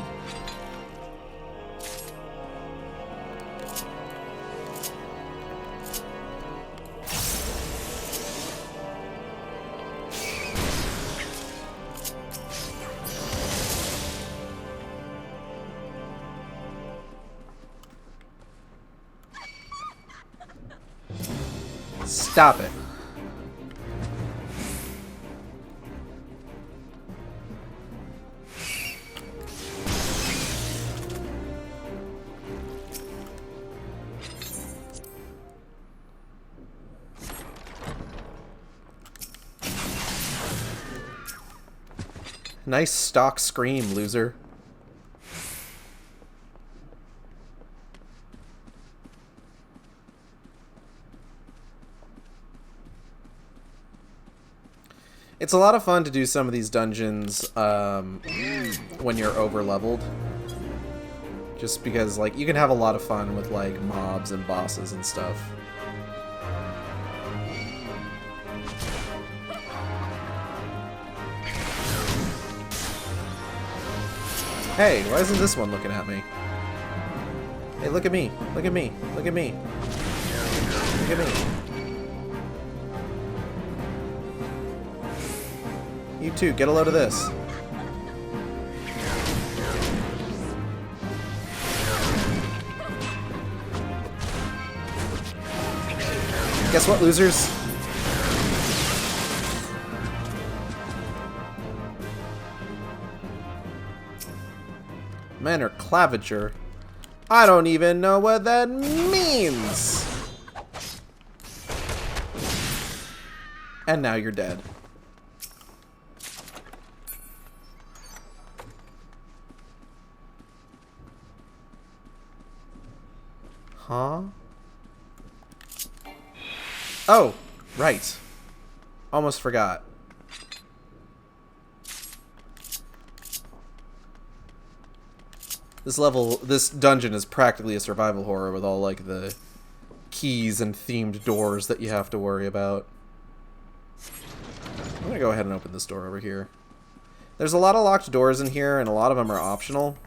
Stop it. Nice stock scream, loser. It's a lot of fun to do some of these dungeons when you're over leveled. Just because, like, you can have a lot of fun with, like, mobs and bosses and stuff. Hey, why isn't this one looking at me? Hey, look at me. Look at me. Look at me. Look at me. You too, get a load of this. Guess what, losers? Manor claviger. I don't even know what that means. And now you're dead. Huh? Oh, right. Almost forgot. This dungeon is practically a survival horror with all, like, the keys and themed doors that you have to worry about. I'm gonna go ahead and open this door over here. There's a lot of locked doors in here, and a lot of them are optional.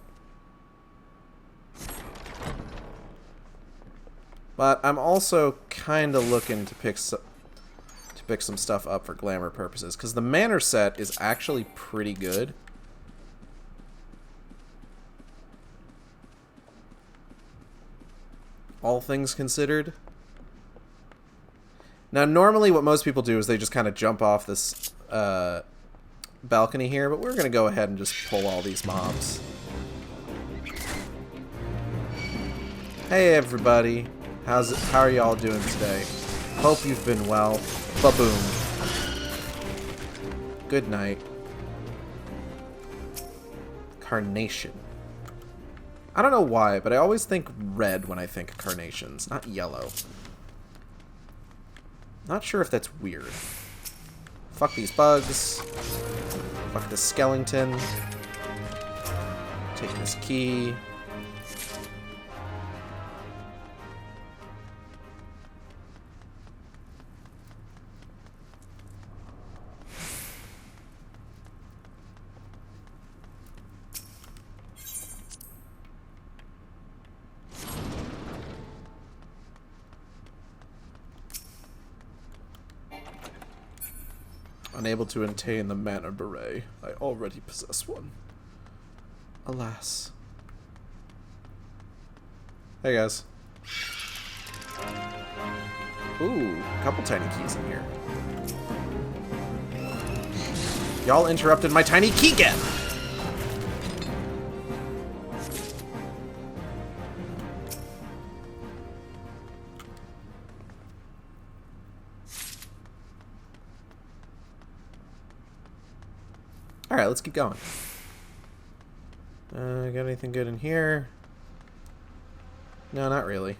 But I'm also kind of looking to pick some stuff up for glamour purposes, because the manor set is actually pretty good. All things considered. Now, normally what most people do is they just kind of jump off this balcony here, but we're going to go ahead and just pull all these mobs. Hey, everybody. How are y'all doing today? Hope you've been well. Ba-boom. Good night. Carnation. I don't know why, but I always think red when I think of carnations, not yellow. Not sure if that's weird. Fuck these bugs. Fuck this skeleton. Take this key. Unable to obtain the manor beret. I already possess one. Alas. Hey guys. Ooh, a couple tiny keys in here. Y'all interrupted my tiny key get! Alright, let's keep going. Got anything good in here? No, not really.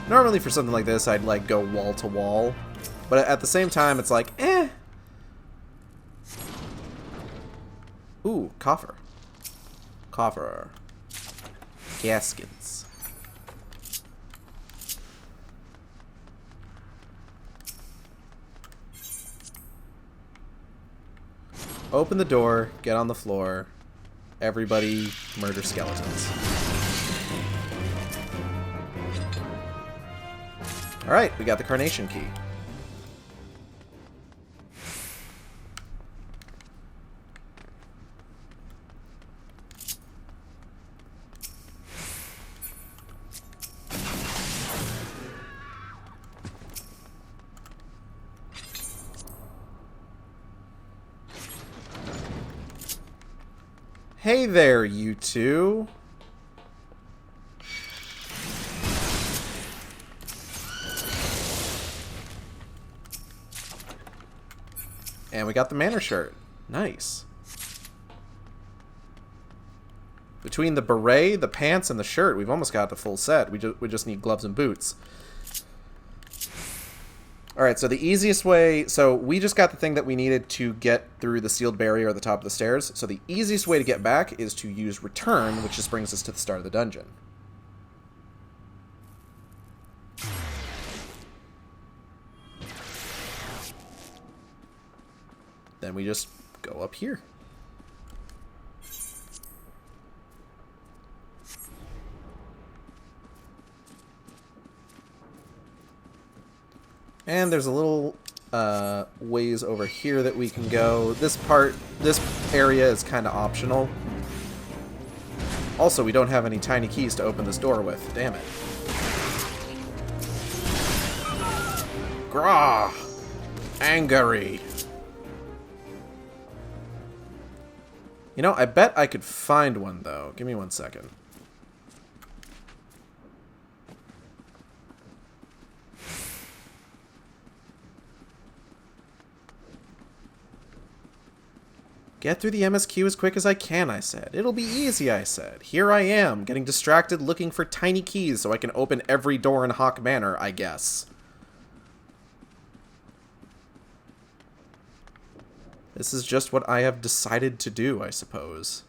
Normally for something like this, I'd like go wall to wall. But at the same time, it's like, eh. Ooh, coffer. Coffer. Gaskets. Open the door, get on the floor. Everybody murder skeletons. Alright, we got the Carnation Key. Hey there, you two. And we got the Manor shirt. Nice. Between the beret, the pants, and the shirt, we've almost got the full set. We just need gloves and boots. Alright, so the easiest way... So we just got the thing that we needed to get through the sealed barrier at the top of the stairs. So the easiest way to get back is to use return, which just brings us to the start of the dungeon. Then we just go up here. And there's a little ways over here that we can go. This area is kind of optional. Also, we don't have any tiny keys to open this door with. Damn it. Grah! Angry. You know, I bet I could find one, though. Give me 1 second. Get through the MSQ as quick as I can, I said. It'll be easy, I said. Here I am, getting distracted looking for tiny keys so I can open every door in Hawk Manor, I guess. This is just what I have decided to do, I suppose.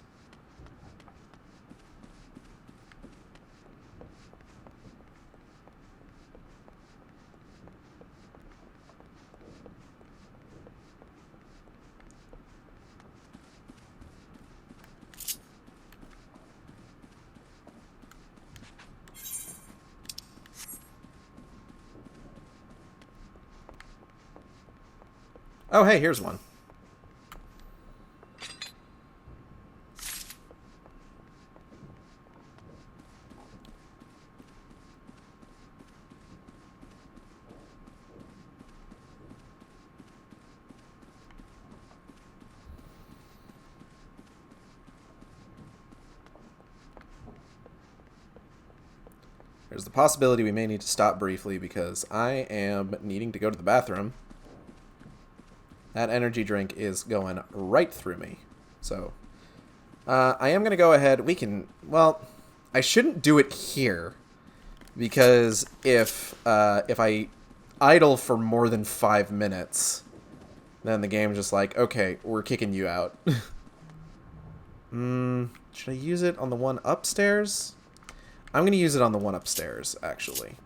Oh, hey, here's one. There's the possibility we may need to stop briefly because I am needing to go to the bathroom. That energy drink is going right through me. So, I am going to go ahead. We can, well, I shouldn't do it here. Because if I idle for more than 5 minutes, then the game's just like, okay, we're kicking you out. Should I use it on the one upstairs? I'm going to use it on the one upstairs, actually.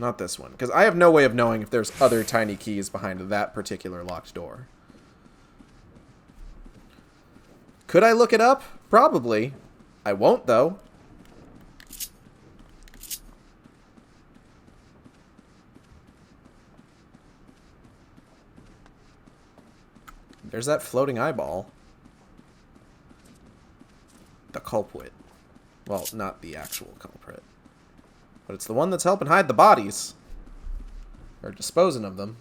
Not this one, because I have no way of knowing if there's other tiny keys behind that particular locked door. Could I look it up? Probably. I won't, though. There's that floating eyeball. The culprit. Well, not the actual culprit. But it's the one that's helping hide the bodies. Or disposing of them.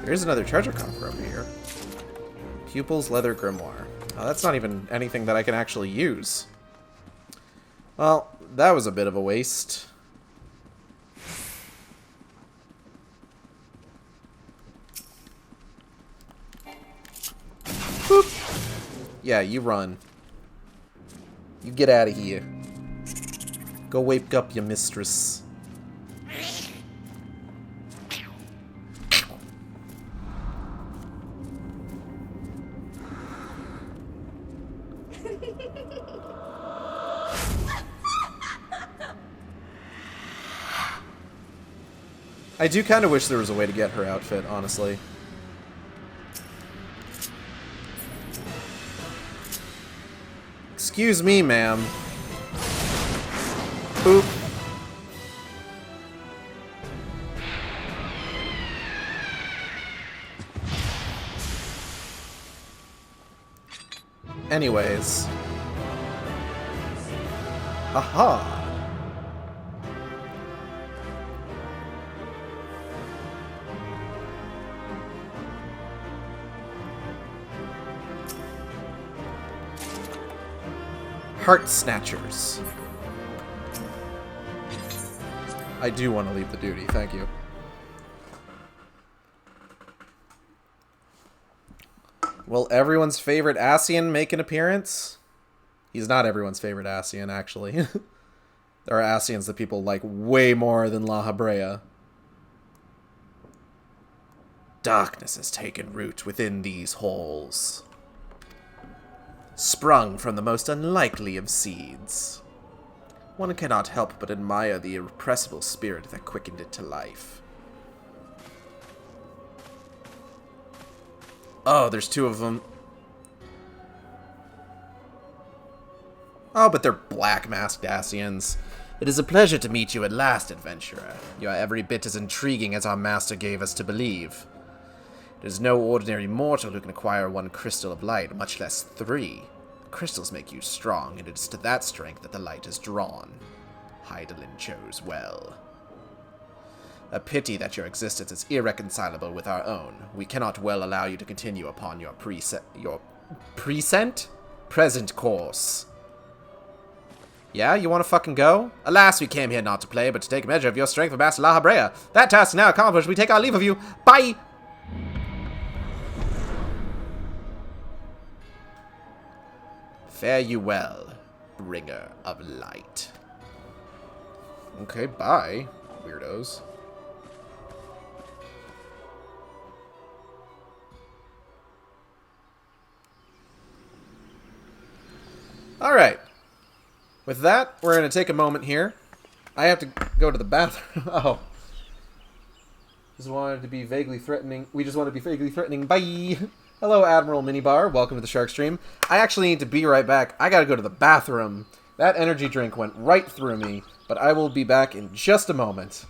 Here's another treasure coffer over here. Pupil's leather grimoire. Oh, that's not even anything that I can actually use. Well, that was a bit of a waste. Boop. Yeah, you run. You get out of here. Go wake up your mistress. I do kind of wish there was a way to get her outfit, honestly. Excuse me, ma'am. Boop. Anyways. Aha! Heart Snatchers. I do want to leave the duty, thank you. Will everyone's favorite Ascian make an appearance? He's not everyone's favorite Ascian, actually. There are Ascians that people like way more than La Habrea. Darkness has taken root within these halls. Sprung from the most unlikely of seeds. One cannot help but admire the irrepressible spirit that quickened it to life. Oh, there's two of them. Oh, but they're black masked Ascians. It is a pleasure to meet you at last, adventurer. You are every bit as intriguing as our master gave us to believe. It is no ordinary mortal who can acquire 1 crystal of light, much less 3. Crystals make you strong, and it is to that strength that the light is drawn. Hydaelyn chose well. A pity that your existence is irreconcilable with our own. We cannot well allow you to continue upon your present course. Yeah, you want to fucking go? Alas, we came here not to play, but to take a measure of your strength with Master La Habrea. That task now accomplished, we take our leave of you. Bye! Fare you well, bringer of light. Okay, bye, weirdos. Alright. With that, we're going to take a moment here. I have to go to the bathroom. Oh. Just wanted to be vaguely threatening. We just want to be vaguely threatening. Bye! Hello, Admiral Minibar. Welcome to the Shark Stream. I actually need to be right back. I gotta go to the bathroom. That energy drink went right through me, but I will be back in just a moment.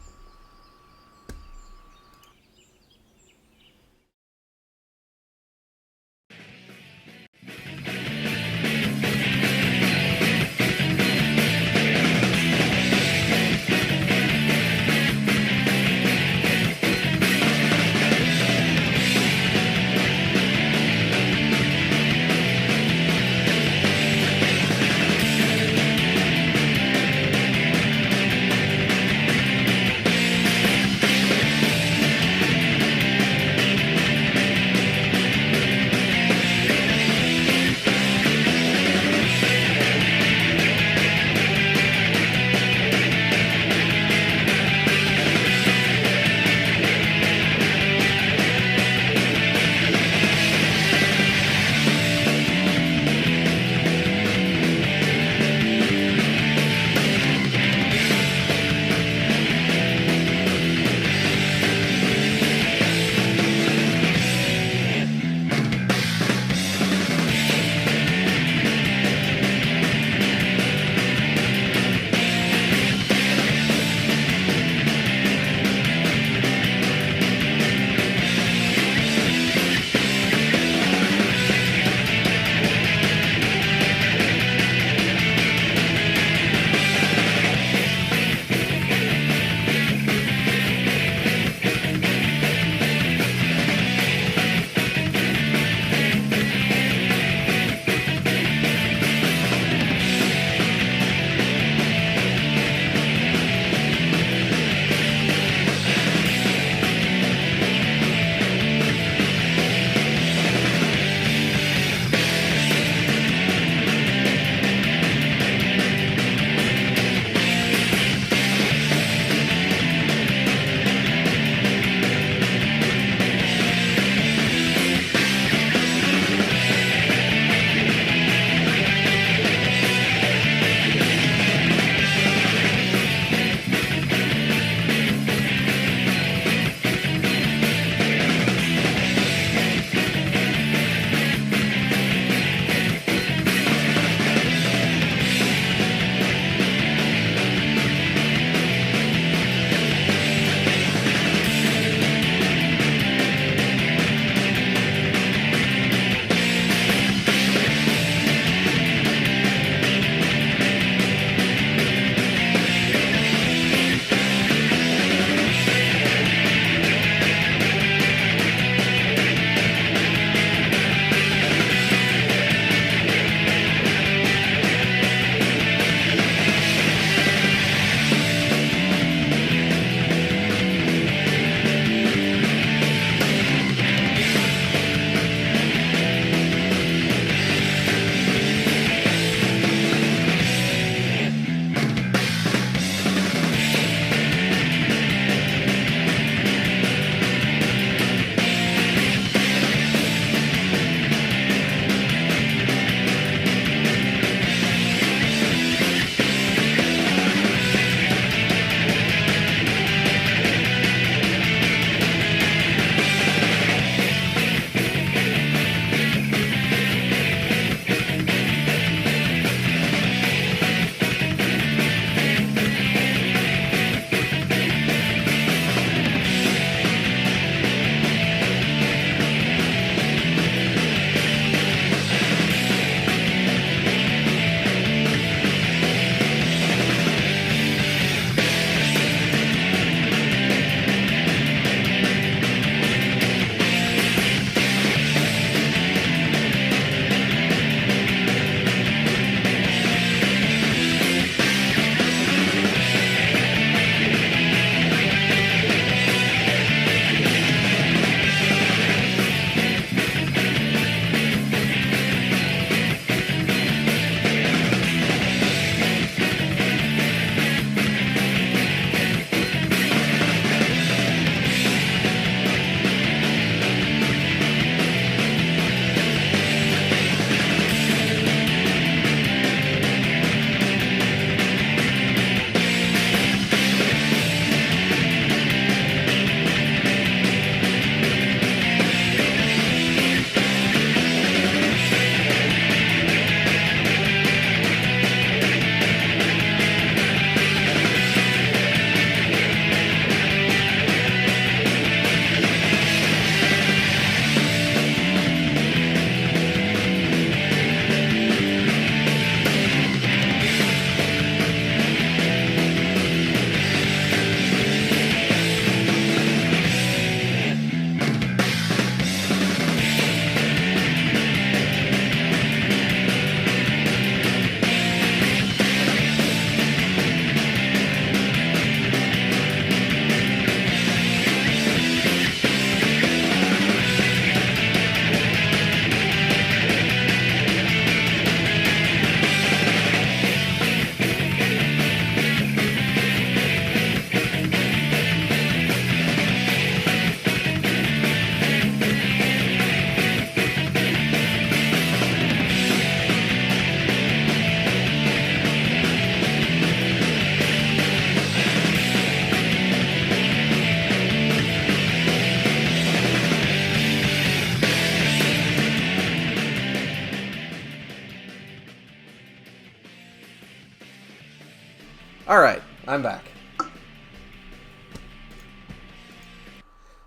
Alright, I'm back.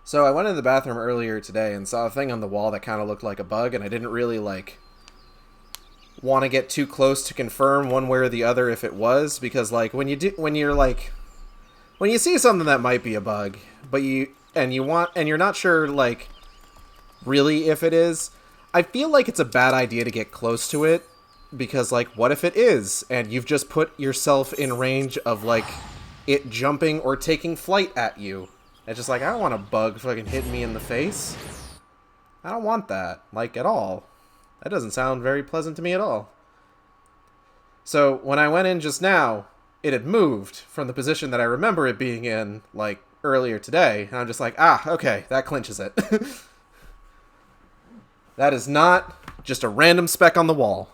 So I went into the bathroom earlier today and saw a thing on the wall that kind of looked like a bug, and I didn't really, like, want to get too close to confirm one way or the other if it was, because, like, when you see something that might be a bug, but you're not sure, like, really if it is, I feel like it's a bad idea to get close to it, because, like, what if it is, and you've just put yourself in range of, like, it jumping or taking flight at you. It's just like, I don't want a bug fucking hitting me in the face. I don't want that, like, at all. That doesn't sound very pleasant to me at all. So, when I went in just now, it had moved from the position that I remember it being in, like, earlier today, and I'm just like, okay, that clinches it. That is not just a random speck on the wall.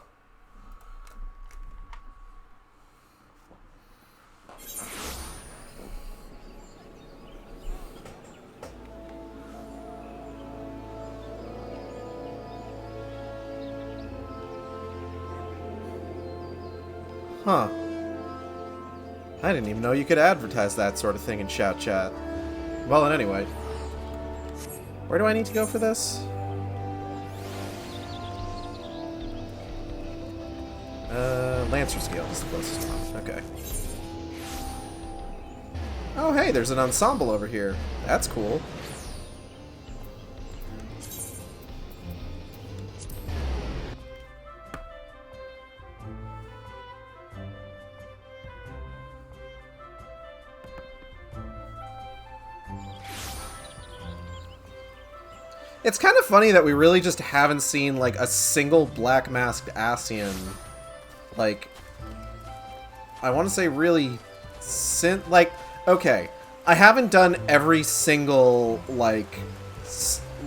Huh. I didn't even know you could advertise that sort of thing in Shout Chat. Well, and anyway. Where do I need to go for this? Lancer's Guild is the closest one. Okay. Oh, hey, there's an ensemble over here. That's cool. It's kind of funny that we really just haven't seen, like, a single black masked Asian, like, I want to say really, like, okay, I haven't done every single, like,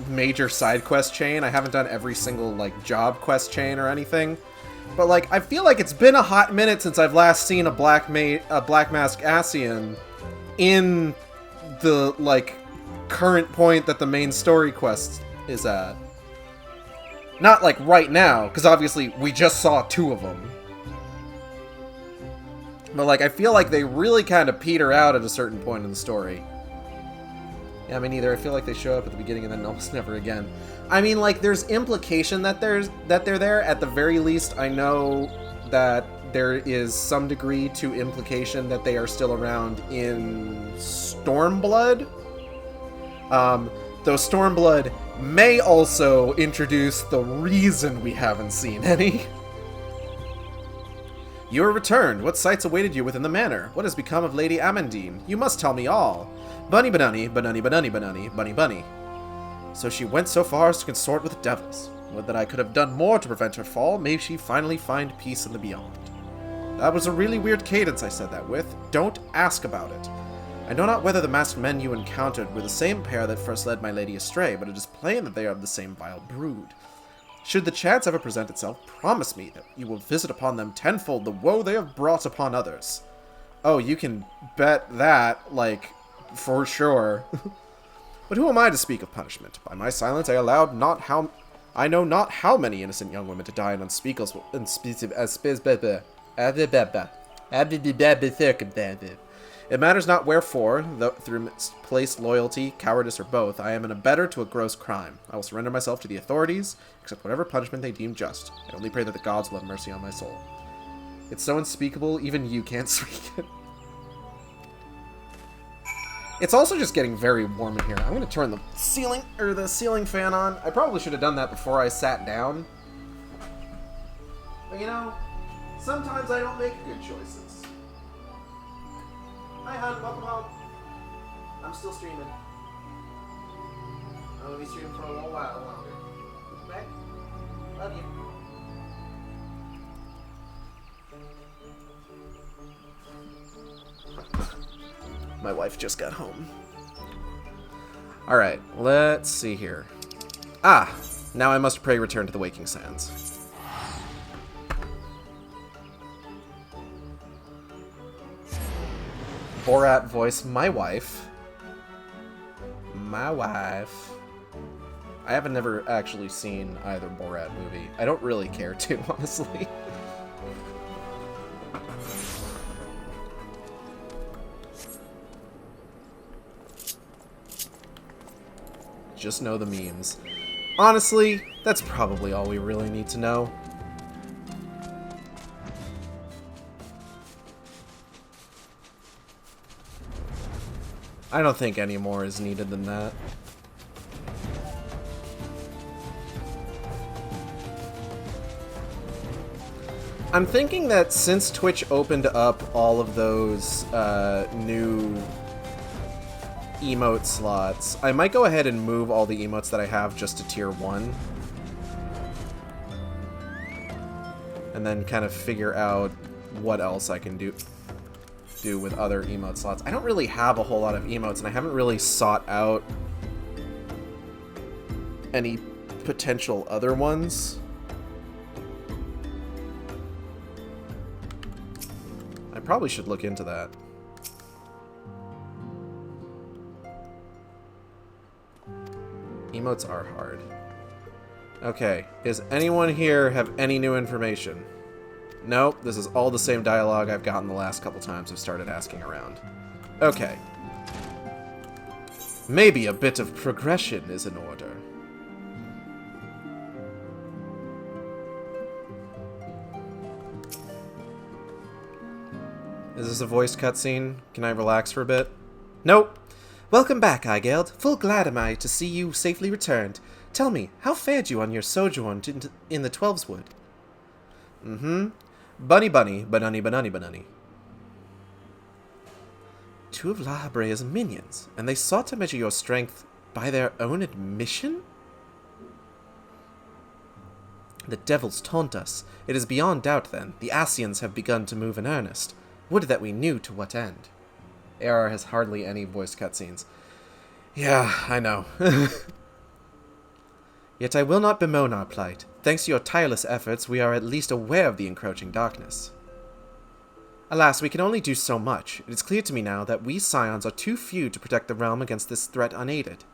major side quest chain, I haven't done every single, like, job quest chain or anything, but, like, I feel like it's been a hot minute since I've last seen a black masked Asian in the, like, current point that the main story quest is at. Not like right now, because obviously we just saw 2 of them. But like, I feel like they really kind of peter out at a certain point in the story. Yeah, I mean, either I feel like they show up at the beginning and then almost never again. I mean, like, there's implication that they're there. At the very least, I know that there is some degree to implication that they are still around in Stormblood. Though Stormblood may also introduce the reason we haven't seen any. You are returned. What sights awaited you within the manor? What has become of Lady Amandine? You must tell me all. Bunny banunny, banunny banunny banunny, bunny bunny. So she went so far as to consort with devils. Would that I could have done more to prevent her fall. May she finally find peace in the beyond. That was a really weird cadence I said that with. Don't ask about it. I know not whether the masked men you encountered were the same pair that first led my lady astray, but it is plain that they are of the same vile brood. Should the chance ever present itself, promise me that you will visit upon them tenfold the woe they have brought upon others. Oh, you can bet that, like, for sure. But who am I to speak of punishment? By my silence I know not how many innocent young women to die in unspeakable circumstances. It matters not wherefore, though through misplaced loyalty, cowardice, or both, I am an abettor to a gross crime. I will surrender myself to the authorities, accept whatever punishment they deem just. I only pray that the gods will have mercy on my soul. It's so unspeakable, even you can't speak it. It's also just getting very warm in here. I'm gonna turn the ceiling fan on. I probably should have done that before I sat down. But you know, sometimes I don't make good choices. Hi, hon. Welcome home. I'm still streaming. I'm gonna be streaming for a little while longer. Okay? Love you. My wife just got home. Alright, let's see here. Now I must pray return to the Waking Sands. Borat voice my wife. My wife. I haven't never actually seen either Borat movie. I don't really care to, honestly. just know the memes. Honestly, that's probably all we really need to know. I don't think any more is needed than that. I'm thinking that since Twitch opened up all of those new emote slots, I might go ahead and move all the emotes that I have just to tier 1. And then kind of figure out what else I can do with other emote slots. I don't really have a whole lot of emotes, and I haven't really sought out any potential other ones. I probably should look into that. Emotes are hard. Okay, does anyone here have any new information? Nope, this is all the same dialogue I've gotten the last couple times I've started asking around. Okay. Maybe a bit of progression is in order. Is this a voice cutscene? Can I relax for a bit? Nope. Welcome back, Igeld. Full glad am I to see you safely returned. Tell me, how fared you on your sojourn in the Twelveswood? Bunny, banani. Two of La Habrea's minions, and they sought to measure your strength by their own admission? The devils taunt us. It is beyond doubt, then. The Asians have begun to move in earnest. Would that we knew to what end. AR has hardly any voice cutscenes. Yeah, I know. Yet I will not bemoan our plight. Thanks to your tireless efforts, we are at least aware of the encroaching darkness. Alas, we can only do so much. It is clear to me now that we Scions are too few to protect the realm against this threat unaided.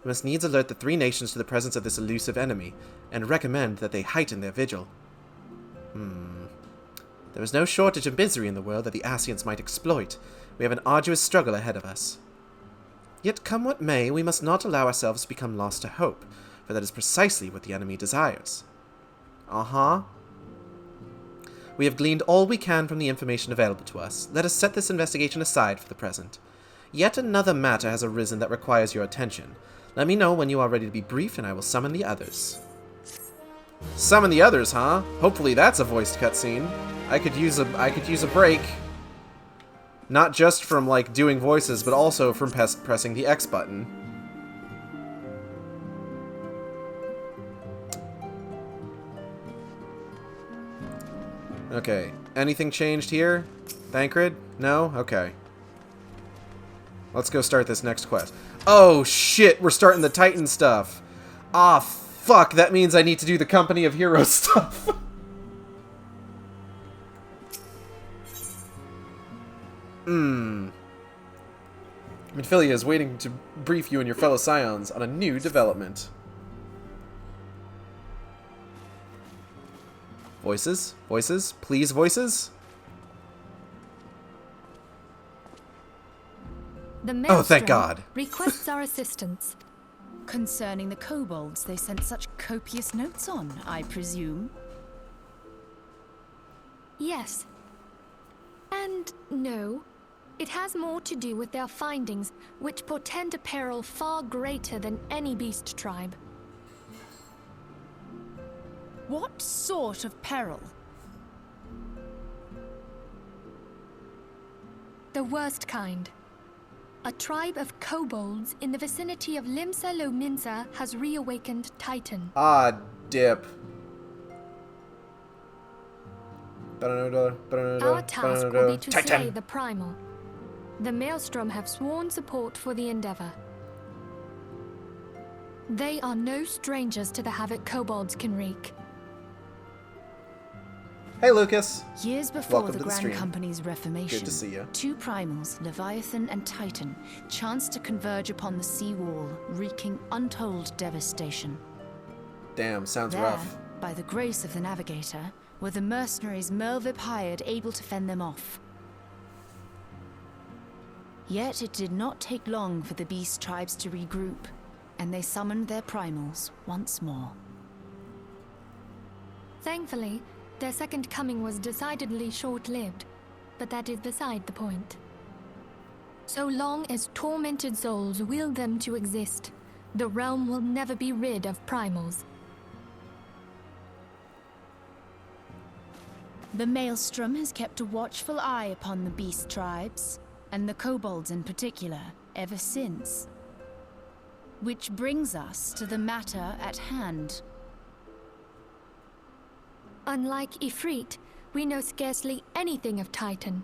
We must needs alert the three nations to the presence of this elusive enemy, and recommend that they heighten their vigil. There is no shortage of misery in the world that the Asians might exploit. We have an arduous struggle ahead of us. Yet come what may, we must not allow ourselves to become lost to hope, for that is precisely what the enemy desires. We have gleaned all we can from the information available to us. Let us set this investigation aside for the present. Yet another matter has arisen that requires your attention. Let me know when you are ready to be briefed, and I will summon the others. Summon the others, huh? Hopefully that's a voiced cutscene. I could use a break. Not just from, like, doing voices, but also from pressing the X button. Okay. Anything changed here? Thancred? No? Okay. Let's go start this next quest. Oh, shit! We're starting the Titan stuff! Ah, fuck! That means I need to do the Company of Heroes stuff! Minfilia is waiting to brief you and your fellow Scions on a new development. Voices? Voices? Please, voices? Oh, thank God. Requests our assistance. Concerning the kobolds they sent such copious notes on, I presume? Yes. And no. It has more to do with their findings, which portend a peril far greater than any beast tribe. What sort of peril? The worst kind. A tribe of kobolds in the vicinity of Limsa Lominsa has reawakened Titan. Ah, dip. Our task will be to slay the Primal. The Maelstrom have sworn support for the endeavor. They are no strangers to the havoc kobolds can wreak. Hey, Lucas. Years before Welcome the to the Grand stream. Company's reformation, Good to see you. two primals, Leviathan and Titan, chanced to converge upon the sea wall, wreaking untold devastation. Damn, sounds There, rough. by the grace of the Navigator, were the mercenaries Mervip hired able to fend them off. Yet it did not take long for the beast tribes to regroup. and they summoned their primals once more. Thankfully, their second coming was decidedly short-lived, but that is beside the point. So long as tormented souls will them to exist, the realm will never be rid of primals. The Maelstrom has kept a watchful eye upon the beast tribes, and the kobolds in particular, ever since. Which brings us to the matter at hand. Unlike Ifrit, we know scarcely anything of Titan.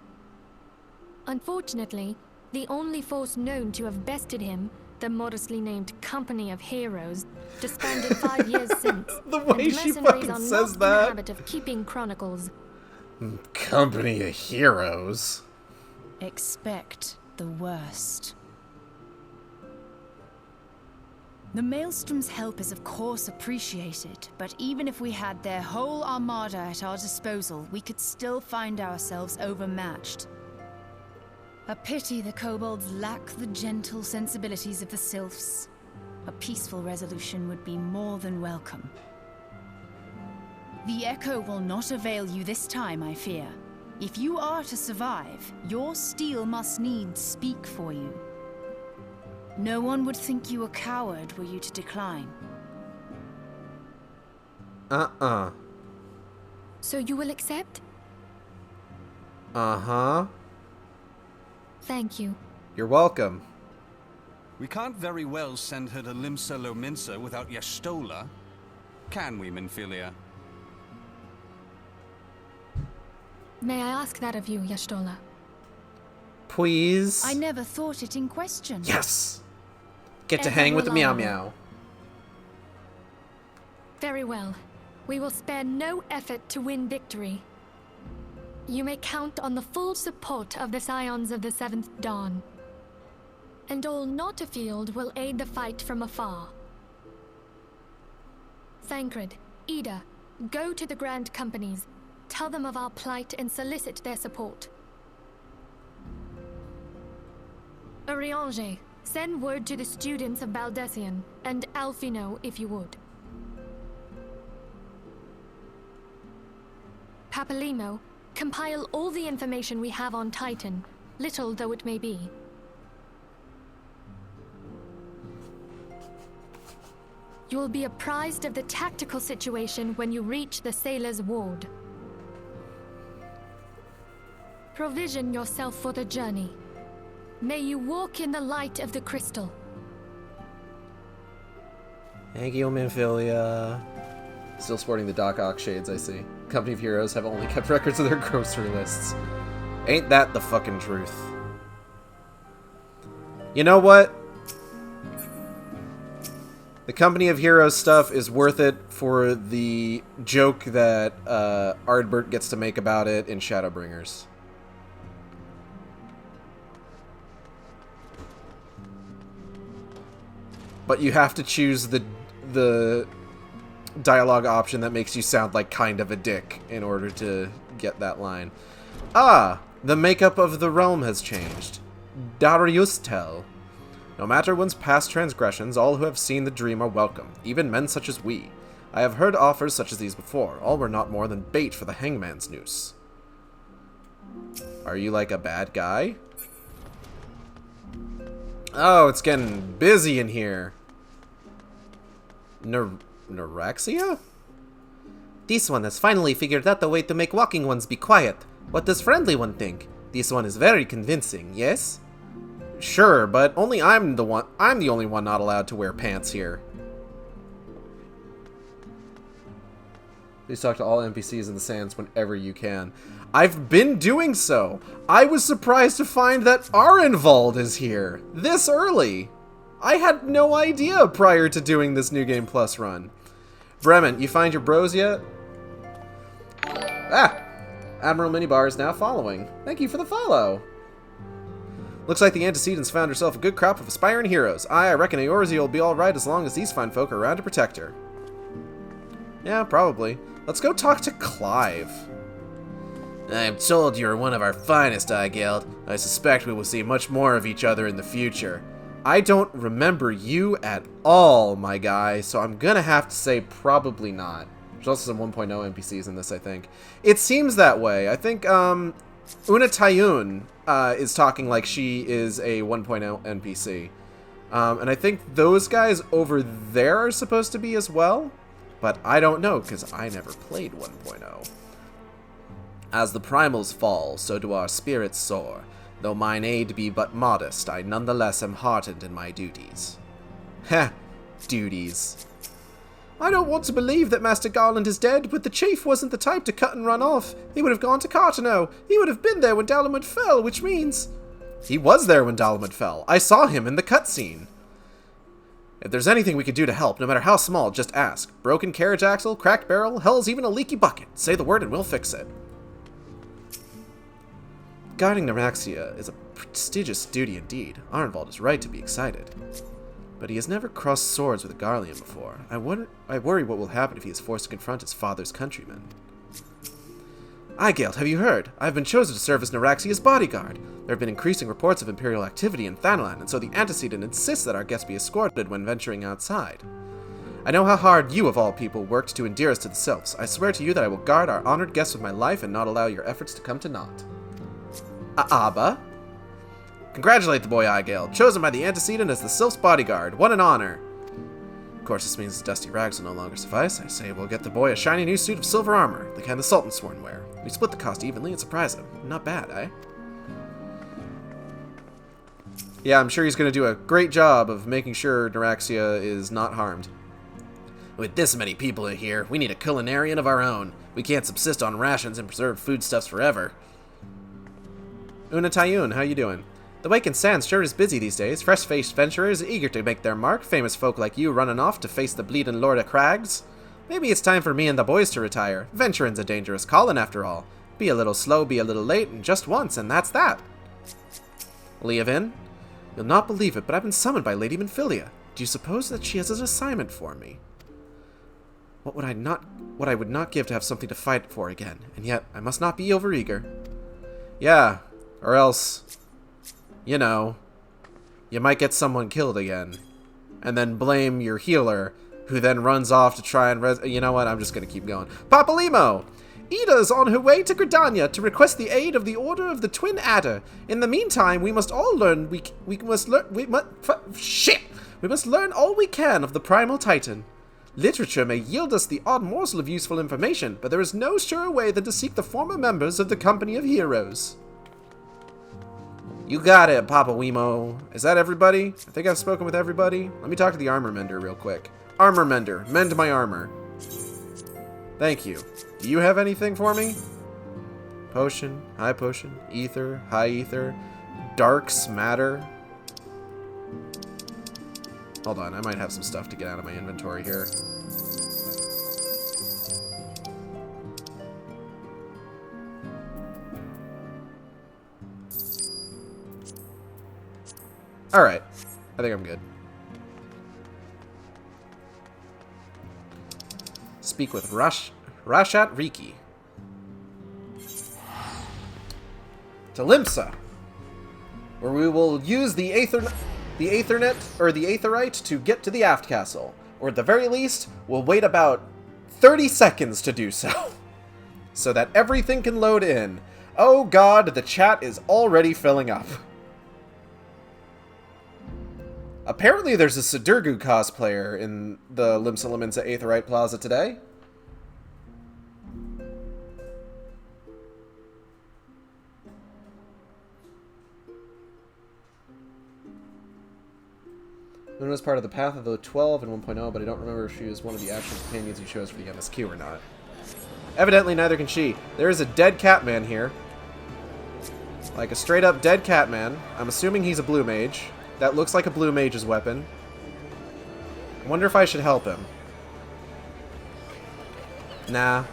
Unfortunately, the only force known to have bested him, the modestly named Company of Heroes, disbanded 5 years since. The way and she mercenaries fucking are says not in the that. habit of keeping chronicles. Company of Heroes. Expect the worst. The Maelstrom's help is of course appreciated, but even if we had their whole armada at our disposal, we could still find ourselves overmatched. A pity the kobolds lack the gentle sensibilities of the Sylphs. A peaceful resolution would be more than welcome. The Echo will not avail you this time, I fear. If you are to survive, your steel must needs speak for you. No one would think you a coward were you to decline. So you will accept? Uh-huh. Thank you. You're welcome. We can't very well send her to Limsa Lominsa without Y'shtola. Can we, Minfilia? May I ask that of you, Y'shtola? Please. I never thought it in question. Yes. Get to Ever hang with the Meow reliable. Meow. Very well. We will spare no effort to win victory. You may count on the full support of the Scions of the Seventh Dawn. And all not afield will aid the fight from afar. Thancred, Ida, go to the Grand Companies, tell them of our plight and solicit their support. Urianger, send word to the students of Baldessian, and Alfino if you would. Papalimo, compile all the information we have on Titan, little though it may be. You will be apprised of the tactical situation when you reach the Sailor's Ward. Provision yourself for the journey. May you walk in the light of the crystal. Thank you, Minfilia. Still sporting the Doc Ock shades, I see. Company of Heroes have only kept records of their grocery lists. Ain't that the fucking truth? You know what? The Company of Heroes stuff is worth it for the joke that Ardbert gets to make about it in Shadowbringers. But you have to choose the dialogue option that makes you sound like kind of a dick in order to get that line. Ah, the makeup of the realm has changed. Dariustel. No matter one's past transgressions, all who have seen the dream are welcome, even men such as we. I have heard offers such as these before. All were not more than bait for the hangman's noose. Are you like a bad guy? Oh, it's getting busy in here. Neuraxia? This one has finally figured out the way to make walking ones be quiet. What does friendly one think? This one is very convincing, yes? Sure, but only I'm the only one not allowed to wear pants here. Please talk to all NPCs in the sands whenever you can. I've been doing so. I was surprised to find that Arenvald is here this early. I had no idea prior to doing this New Game Plus run. Bremen, you find your bros yet? Ah! Admiral Minibar is now following. Thank you for the follow. Looks like the Antecedents found herself a good crop of aspiring heroes. I reckon Eorzea will be alright as long as these fine folk are around to protect her. Yeah, probably. Let's go talk to Clive. I'm told you are one of our finest, Igeld. I suspect we will see much more of each other in the future. I don't remember you at all, my guy, so I'm gonna have to say probably not. There's also some 1.0 NPCs in this, I think. It seems that way. I think, Una Tayun is talking like she is a 1.0 NPC. And I think those guys over there are supposed to be as well, but I don't know, because I never played 1.0. As the primals fall, so do our spirits soar. Though mine aid be but modest, I nonetheless am heartened in my duties. Heh, duties. I don't want to believe that Master Garland is dead, but the chief wasn't the type to cut and run off. He would have gone to Cartano. He would have been there when Dalamud fell, which means... He was there when Dalamud fell. I saw him in the cutscene. If there's anything we could do to help, no matter how small, just ask. Broken carriage axle, cracked barrel, hell's even a leaky bucket. Say the word and we'll fix it. Guarding Naraxia is a prestigious duty indeed. Arnvald is right to be excited. But he has never crossed swords with a Garlean before. I worry what will happen if he is forced to confront his father's countrymen. Aigeld, have you heard? I have been chosen to serve as Naraxia's bodyguard. There have been increasing reports of Imperial activity in Thanalan, and so the antecedent insists that our guests be escorted when venturing outside. I know how hard you, of all people, worked to endear us to the Sylphs. I swear to you that I will guard our honored guests with my life and not allow your efforts to come to naught. Abba? Congratulate the boy, Aigeld. Chosen by the antecedent as the Sylph's bodyguard. What an honor! Of course, this means his dusty rags will no longer suffice. I say we'll get the boy a shiny new suit of silver armor, the kind the Sultan sworn wear. We split the cost evenly and surprise him. Not bad, eh? Yeah, I'm sure he's going to do a great job of making sure Naraxia is not harmed. With this many people in here, we need a culinarian of our own. We can't subsist on rations and preserved foodstuffs forever. Una Tayun, how you doing? The Wake and Sands sure is busy these days. Fresh-faced venturers eager to make their mark. Famous folk like you running off to face the bleeding Lord of Crags. Maybe it's time for me and the boys to retire. Venturing's a dangerous calling after all. Be a little slow, be a little late, and just once, and that's that. Leovin? You'll not believe it, but I've been summoned by Lady Minfilia. Do you suppose that she has an assignment for me? What would I would not give to have something to fight for again, and yet I must not be overeager. Yeah, or else, you know, you might get someone killed again, and then blame your healer, who then runs off to try and you know what, I'm just gonna keep going. Papalimo! Ida is on her way to Gridania to request the aid of the Order of the Twin Adder. In the meantime, we must all learn we must learn all we can of the Primal Titan. Literature may yield us the odd morsel of useful information, but there is no surer way than to seek the former members of the Company of Heroes. You got it, Papa Wemo. Is that everybody? I think I've spoken with everybody. Let me talk to the armor mender real quick. Armor mender, mend my armor. Thank you. Do you have anything for me? Potion, high potion, ether, high ether, darks matter. Hold on, I might have some stuff to get out of my inventory here. Alright, I think I'm good. Speak with Rashat Riki. To Limsa, where we will use the Aethernet, or the Aetherite, to get to the aft castle. Or at the very least, we'll wait about 30 seconds to do so. So that everything can load in. Oh god, the chat is already filling up. Apparently there's a Sidurgu cosplayer in the Limsa Lominsa Aetherite Plaza today. Luna was part of the Path of the 12 and 1.0, but I don't remember if she was one of the actual companions you chose for the MSQ or not. Evidently, neither can she. There is a dead Catman here. Like a straight-up dead Catman. I'm assuming he's a blue mage. That looks like a blue mage's weapon. I wonder if I should help him. Nah.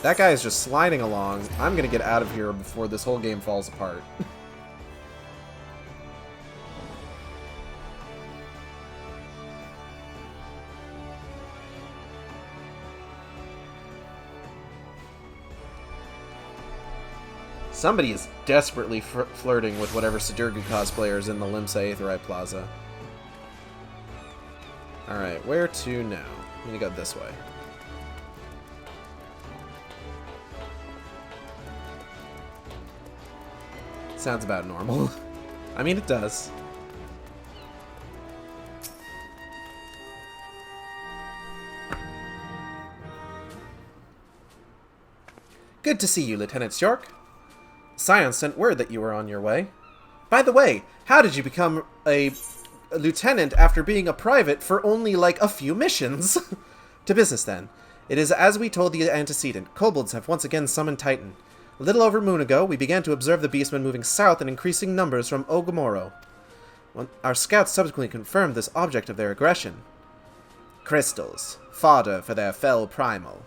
That guy is just sliding along. I'm gonna get out of here before this whole game falls apart. Somebody is desperately flirting with whatever Sidurgu cosplayer is in the Limsa Aetheryte Plaza. Alright, where to now? I'm gonna go this way. Sounds about normal. I mean, it does. Good to see you, Lieutenant York. Scion sent word that you were on your way. By the way, how did you become a lieutenant after being a private for only, like, a few missions? To business, then. It is as we told the antecedent. Kobolds have once again summoned Titan. A little over a moon ago, we began to observe the beastmen moving south in increasing numbers from Ogomoro. Our scouts subsequently confirmed this object of their aggression. Crystals. Fodder for their fell primal.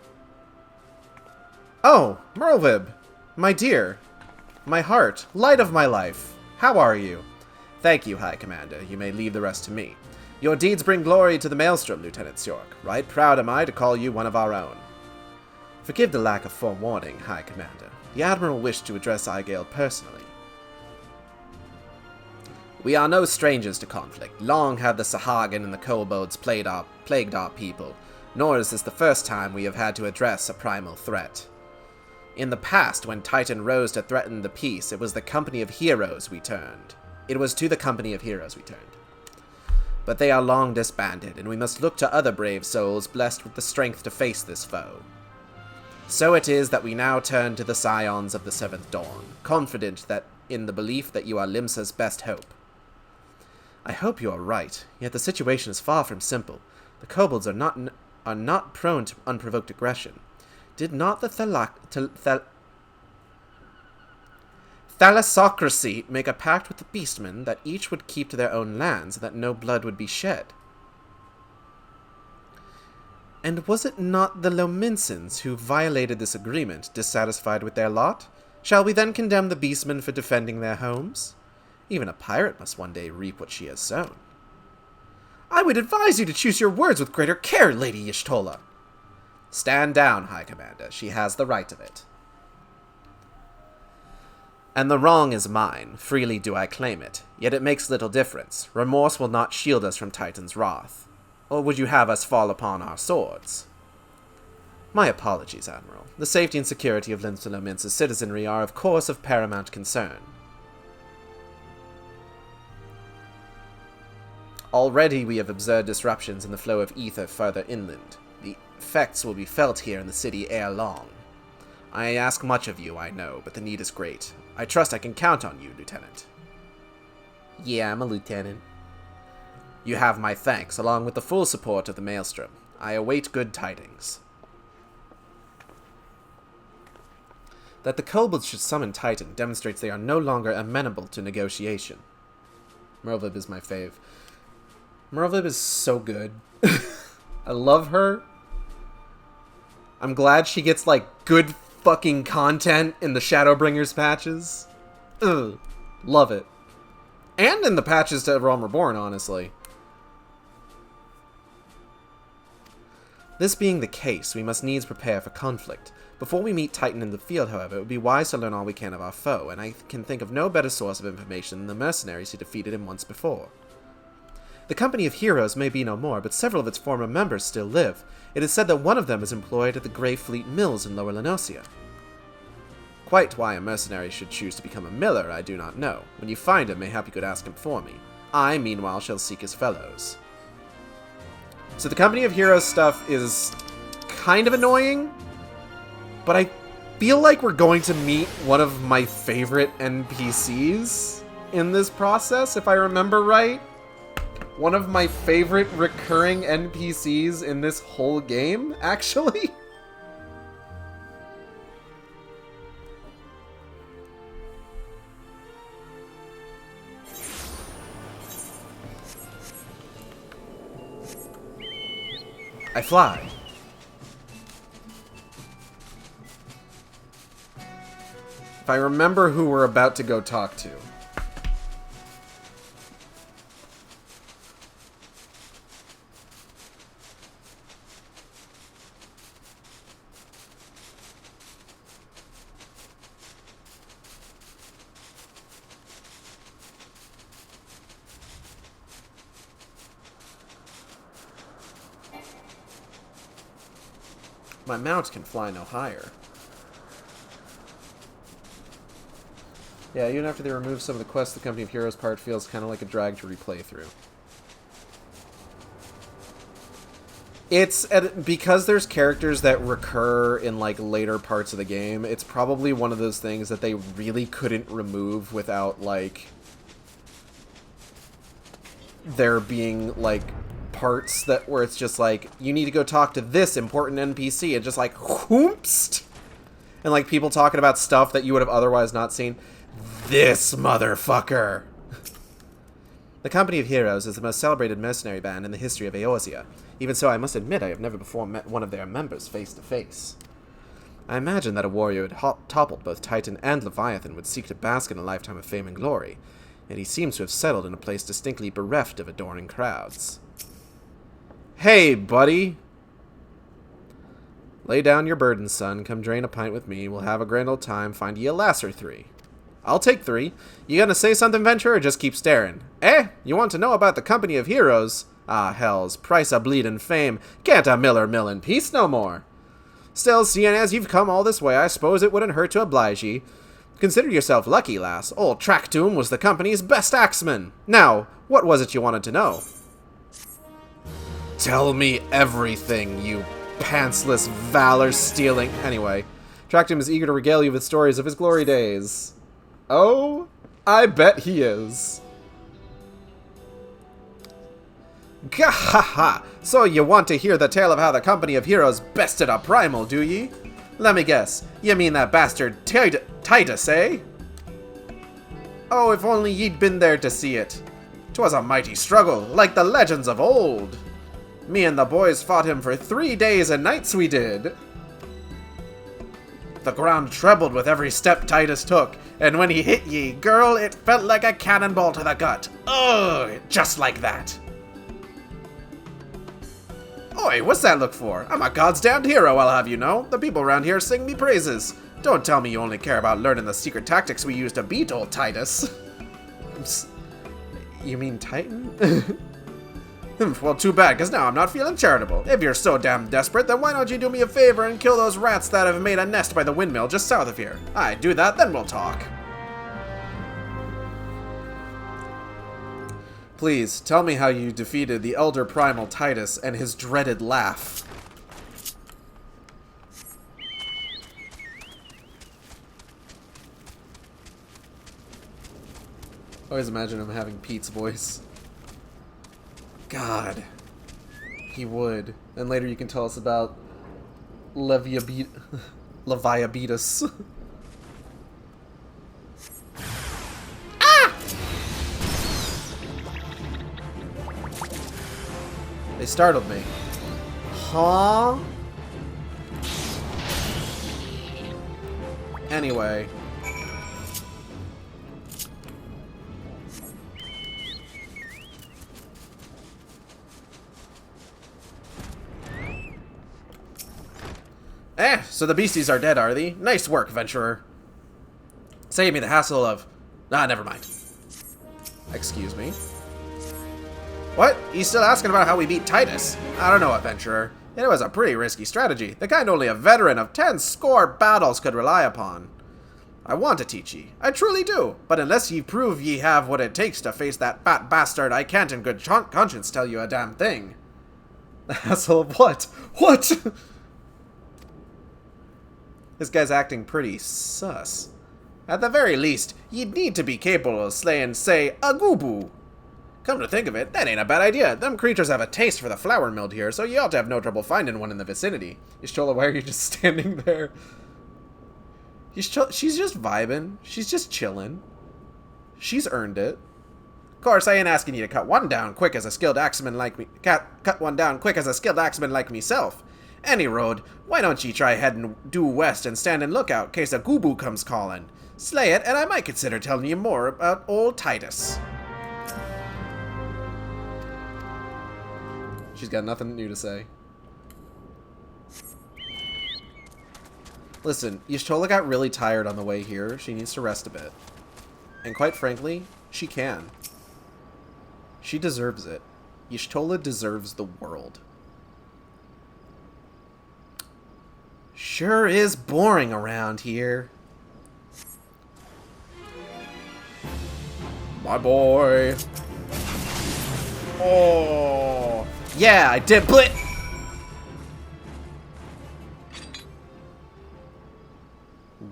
Oh, Merlvib. My dear. My heart. Light of my life. How are you? Thank you, High Commander. You may leave the rest to me. Your deeds bring glory to the Maelstrom, Lieutenant York. Right proud am I to call you one of our own. Forgive the lack of forewarning, High Commander. The Admiral wished to address Aigale personally. We are no strangers to conflict. Long have the Sahagin and the Kobolds plagued our people, nor is this the first time we have had to address a primal threat. In the past, when Titan rose to threaten the peace, it was the company of heroes we turned. It was to the company of heroes we turned. But they are long disbanded, and we must look to other brave souls blessed with the strength to face this foe. So it is that we now turn to the Scions of the Seventh Dawn, confident that in the belief that you are Limsa's best hope. I hope you are right, yet the situation is far from simple. The kobolds are not prone to unprovoked aggression. Did not the Thalassocracy make a pact with the beastmen that each would keep to their own lands and that no blood would be shed? And was it not the Lominsans who violated this agreement, dissatisfied with their lot? Shall we then condemn the beastmen for defending their homes? Even a pirate must one day reap what she has sown. I would advise you to choose your words with greater care, Lady Y'shtola. Stand down, High Commander. She has the right of it. And the wrong is mine. Freely do I claim it. Yet it makes little difference. Remorse will not shield us from Titan's wrath. Or would you have us fall upon our swords? My apologies, Admiral. The safety and security of Limsa citizenry are, of course, of paramount concern. Already we have observed disruptions in the flow of ether further inland. The effects will be felt here in the city ere long. I ask much of you, I know, but the need is great. I trust I can count on you, Lieutenant. Yeah, I'm a lieutenant. You have my thanks, along with the full support of the Maelstrom. I await good tidings. That the kobolds should summon Titan demonstrates they are no longer amenable to negotiation. Merlvib is my fave. Merlvib is so good. I love her. I'm glad she gets, like, good fucking content in the Shadowbringers patches. Ugh. Love it. And in the patches to Realm Reborn, honestly. This being the case, we must needs prepare for conflict. Before we meet Titan in the field, however, it would be wise to learn all we can of our foe, and I can think of no better source of information than the mercenaries who defeated him once before. The company of heroes may be no more, but several of its former members still live. It is said that one of them is employed at the Grey Fleet Mills in Lower Lenosia. Quite why a mercenary should choose to become a miller, I do not know. When you find him, mayhap you could ask him for me. I, meanwhile, shall seek his fellows. So the company of heroes stuff is kind of annoying, but I feel like we're going to meet one of my favorite NPCs in this process, if I remember right. One of my favorite recurring NPCs in this whole game, actually. I fly. If I remember who we're about to go talk to. My mount can fly no higher. Yeah, even after they remove some of the quests, the Company of Heroes part feels kind of like a drag to replay through. It's because there's characters that recur in like later parts of the game. It's probably one of those things that they really couldn't remove without like there being like parts that where it's just like you need to go talk to this important NPC and just like whoomst, and like people talking about stuff that you would have otherwise not seen. This motherfucker. The Company of Heroes is the most celebrated mercenary band in the history of Eorzea. Even so, I must admit I have never before met one of their members face to face. I imagine that a warrior who had toppled both Titan and Leviathan would seek to bask in a lifetime of fame and glory, yet he seems to have settled in a place distinctly bereft of adoring crowds. Hey, buddy! Lay down your burden, son. Come drain a pint with me. We'll have a grand old time. Find ye a lass or 3. I'll take 3. You gonna say something, Venture, or just keep staring? Eh? You want to know about the Company of Heroes? Ah, hells, price a bleedin' fame. Can't a miller mill in peace no more. Still, seeing as you've come all this way, I suppose it wouldn't hurt to oblige ye. Consider yourself lucky, lass. Old Tracktoon was the company's best axeman. Now, what was it you wanted to know? Tell me everything, you pantsless valor-stealing... Anyway, Tracktoon is eager to regale you with stories of his glory days. Oh, I bet he is. Gahaha! So you want to hear the tale of how the Company of Heroes bested a Primal, do ye? Let me guess, you mean that bastard Titus, eh? Oh, if only ye'd been there to see it. 'Twas a mighty struggle, like the legends of old. Me and the boys fought him for 3 days and nights we did. The ground trembled with every step Titus took, and when he hit ye, girl, it felt like a cannonball to the gut. Ugh, just like that. Oi, what's that look for? I'm a god's damned hero, I'll have you know. The people around here sing me praises. Don't tell me you only care about learning the secret tactics we use to beat old Titus. You mean Titan? Well, too bad, because now I'm not feeling charitable. If you're so damn desperate, then why don't you do me a favor and kill those rats that have made a nest by the windmill just south of here? Aye, do that, then we'll talk. Please, tell me how you defeated the elder Primal Titus and his dreaded laugh. Always imagine him having Pete's voice. God. He would. And later you can tell us about Leviabetus. They startled me. Huh? Anyway. So the beasties are dead, are they? Nice work, Venturer. Save me the hassle of... never mind. Excuse me. What? He's still asking about how we beat Titus? I don't know, Adventurer. It was a pretty risky strategy, the kind only a veteran of 10 score battles could rely upon. I want to teach ye, I truly do, but unless ye prove ye have what it takes to face that fat bastard, I can't in good conscience tell you a damn thing. The hassle of what? What? This guy's acting pretty sus. At the very least, ye'd need to be capable of slaying, say, a Goobu. Come to think of it, that ain't a bad idea. Them creatures have a taste for the flour milled here, so you ought to have no trouble finding one in the vicinity. Ishtola, why are you just standing there? She's just vibing. She's just chilling. She's earned it. Of course, I ain't asking you to cut one down quick as a skilled axeman like me. Cut one down quick as a skilled axeman like meself. Any road, why don't ye try heading due west and stand in lookout, case a Goobu comes calling. Slay it, and I might consider telling you more about old Titus. She's got nothing new to say. Listen, Y'shtola got really tired on the way here. She needs to rest a bit. And quite frankly, she can. She deserves it. Y'shtola deserves the world. Sure is boring around here. My boy. Oh. Yeah, I did blit.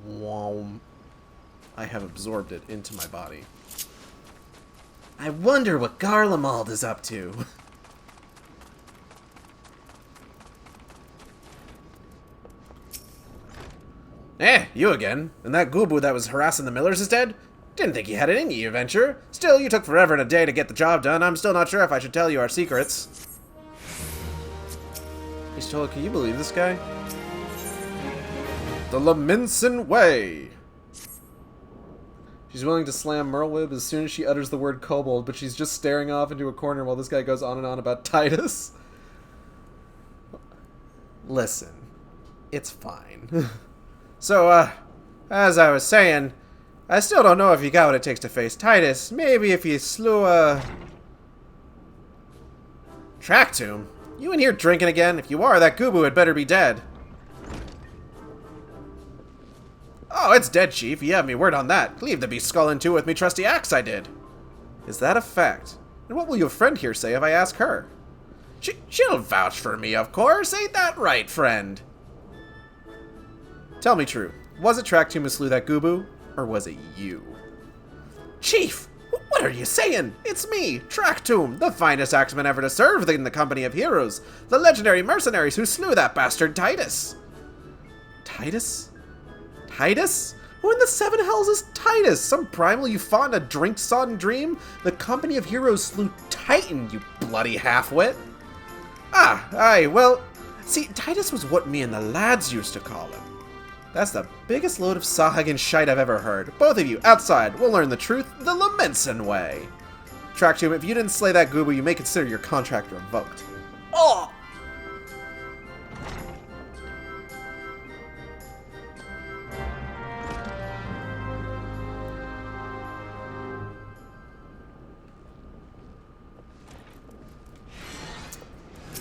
Womp. I have absorbed it into my body. I wonder what Garlemald is up to. You again? And that Goobu that was harassing the Millers is dead? Didn't think you had it in you, adventure. Still, you took forever and a day to get the job done. I'm still not sure if I should tell you our secrets. He's told, can you believe this guy? The Laminson Way. She's willing to slam Merlwyb as soon as she utters the word kobold, but she's just staring off into a corner while this guy goes on and on about Titus. Listen, it's fine. So, as I was saying, I still don't know if you got what it takes to face Titus. Maybe if you slew a... Track tomb? You in here drinking again? If you are, that Goobu had better be dead. Oh, it's dead, Chief. You have me word on that. Cleave the beast skull in two with me trusty axe, I did. Is that a fact? And what will your friend here say if I ask her? She'll vouch for me, of course. Ain't that right, friend? Tell me true. Was it Track tomb who slew that Goobu? Or was it you? Chief! What are you saying? It's me, Track tomb, the finest axeman ever to serve in the company of heroes. The legendary mercenaries who slew that bastard Titus. Titus? Titus? Who in the seven hells is Titus? Some primal you fought in a drink-sodden dream? The company of heroes slew Titan, you bloody half-wit. Ah, aye, well, see, Titus was what me and the lads used to call him. That's the biggest load of Sahagan shite I've ever heard. Both of you, outside, we'll learn the truth the Laminson way. Track tomb, if you didn't slay that Goobu, you may consider your contract revoked. Oh!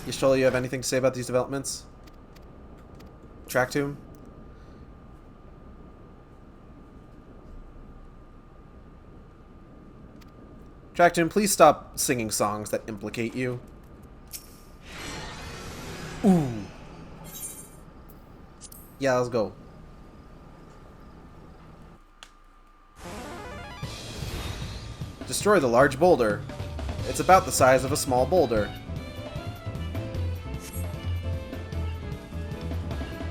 Y'shtola, you have anything to say about these developments? Track tomb? Track tomb, please stop singing songs that implicate you. Ooh. Yeah, let's go. Destroy the large boulder. It's about the size of a small boulder.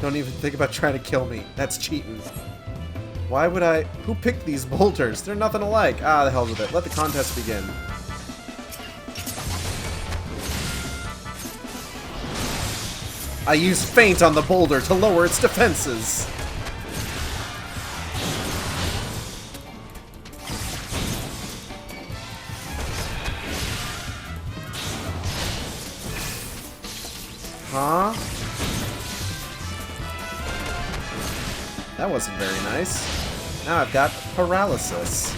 Don't even think about trying to kill me. That's cheating. Why would I... Who picked these boulders? They're nothing alike. Ah, the hell with it. Let the contest begin. I use feint on the boulder to lower its defenses. Huh? That wasn't very nice. Now I've got paralysis.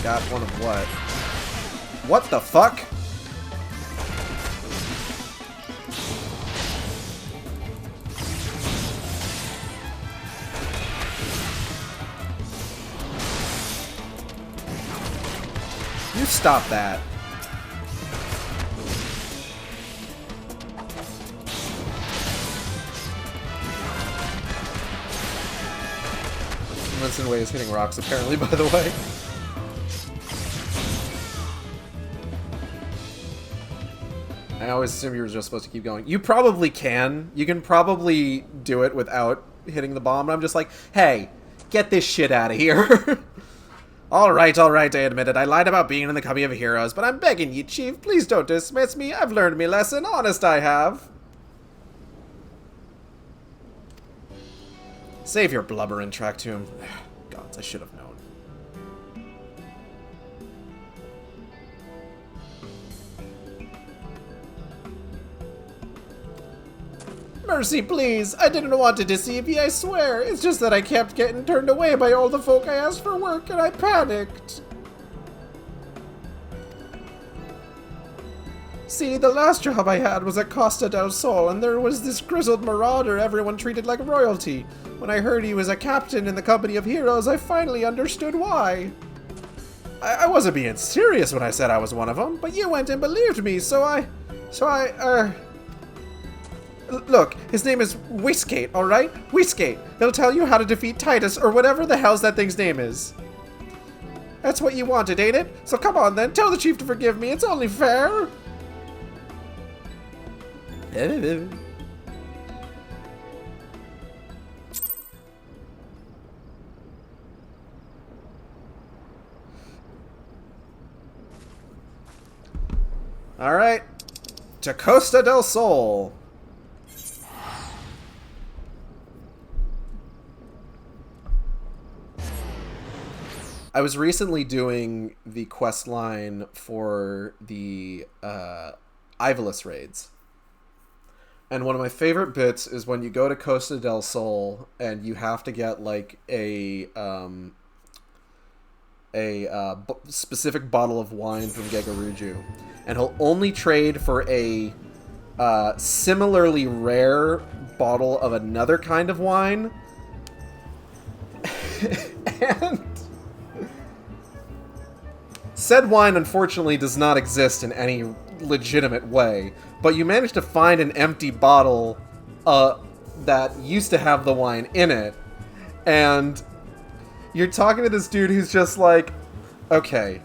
Got one of what? What the fuck? You stop that. Winston Way is hitting rocks apparently, by the way. I always assume you were just supposed to keep going. You probably can. You can probably do it without hitting the bomb. I'm just like, hey, get this shit out of here. Alright, I admit it. I lied about being in the company of heroes, but I'm begging you, Chief, please don't dismiss me. I've learned me lesson. Honest, I have. Save your blubber and Track tomb. Gods, I should have known. Mercy, please. I didn't want to deceive ye, I swear. It's just that I kept getting turned away by all the folk I asked for work, and I panicked. See, the last job I had was at Costa del Sol, and there was this grizzled marauder everyone treated like royalty. When I heard he was a captain in the company of heroes, I finally understood why. I wasn't being serious when I said I was one of them, but you went and believed me, Look, his name is Whiskate, alright? Whiskate. He'll tell you how to defeat Titus, or whatever the hell's that thing's name is. That's what you wanted, ain't it? So come on then, tell the chief to forgive me, it's only fair. Alright. To Costa del Sol. I was recently doing the quest line for the Ivalice raids. And one of my favorite bits is when you go to Costa del Sol and you have to get like a specific bottle of wine from Gegaruju. And he'll only trade for a similarly rare bottle of another kind of wine. And said wine, unfortunately, does not exist in any legitimate way, but you manage to find an empty bottle that used to have the wine in it, and you're talking to this dude who's just like, okay,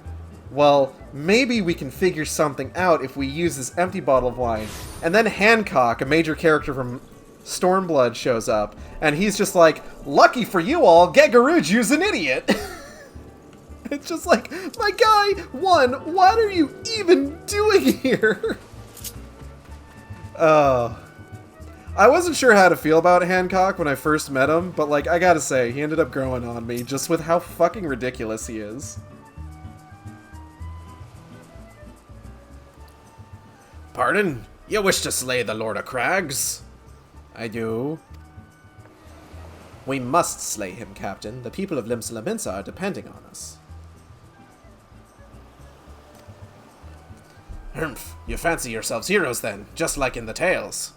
well, maybe we can figure something out if we use this empty bottle of wine. And then Hancock, a major character from Stormblood, shows up, and he's just like, lucky for you all, Gegaruju's an idiot! It's just like, my guy, what are you even doing here? I wasn't sure how to feel about Hancock when I first met him, but like, I gotta say, he ended up growing on me just with how fucking ridiculous he is. Pardon? You wish to slay the Lord of Crags? I do. We must slay him, Captain. The people of Limsa are depending on us. Humph, you fancy yourselves heroes then, just like in the tales.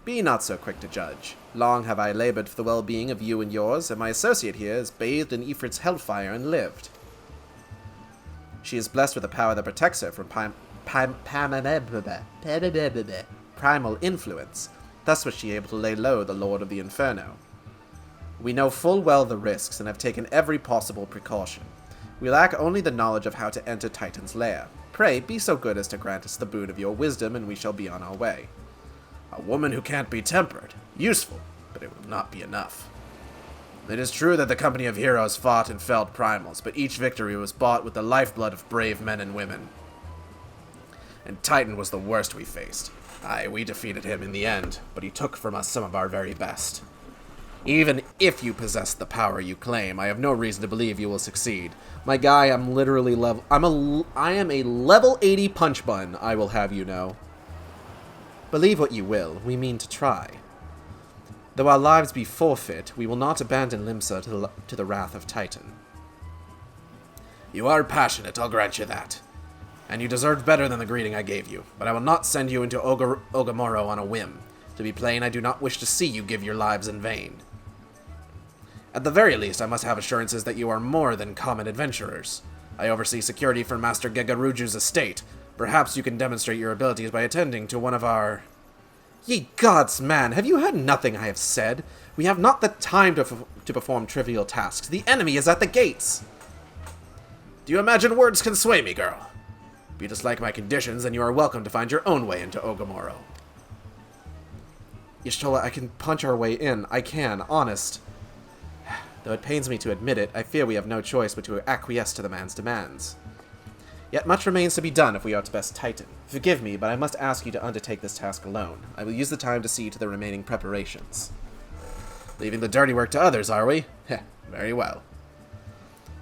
Be not so quick to judge. Long have I labored for the well-being of you and yours, and my associate here is bathed in Ifrit's hellfire and lived. She is blessed with a power that protects her from primal influence. Thus was she able to lay low the Lord of the Inferno. We know full well the risks and have taken every possible precaution. We lack only the knowledge of how to enter Titan's lair. Pray, be so good as to grant us the boon of your wisdom, and we shall be on our way. A woman who can't be tempered. Useful, but it will not be enough. It is true that the company of heroes fought and felled primals, but each victory was bought with the lifeblood of brave men and women. And Titan was the worst we faced. Aye, we defeated him in the end, but he took from us some of our very best. Even if you possess the power you claim, I have no reason to believe you will succeed. My guy, I'm literally I am a level 80 punch bun, I will have you know. Believe what you will, we mean to try. Though our lives be forfeit, we will not abandon Limsa to the wrath of Titan. You are passionate, I'll grant you that. And you deserved better than the greeting I gave you, but I will not send you into Ogamoro on a whim. To be plain, I do not wish to see you give your lives in vain. At the very least, I must have assurances that you are more than common adventurers. I oversee security for Master Gegaruju's estate. Perhaps you can demonstrate your abilities by attending to one of our... Ye gods, man, have you heard nothing I have said? We have not the time to perform trivial tasks. The enemy is at the gates. Do you imagine words can sway me, girl? If you dislike my conditions, then you are welcome to find your own way into Ogamoro. Y'shtola, I can punch our way in. I can, honest. Though it pains me to admit it, I fear we have no choice but to acquiesce to the man's demands. Yet much remains to be done if we are to best Titan. Forgive me, but I must ask you to undertake this task alone. I will use the time to see to the remaining preparations. Leaving the dirty work to others, are we? Heh, very well.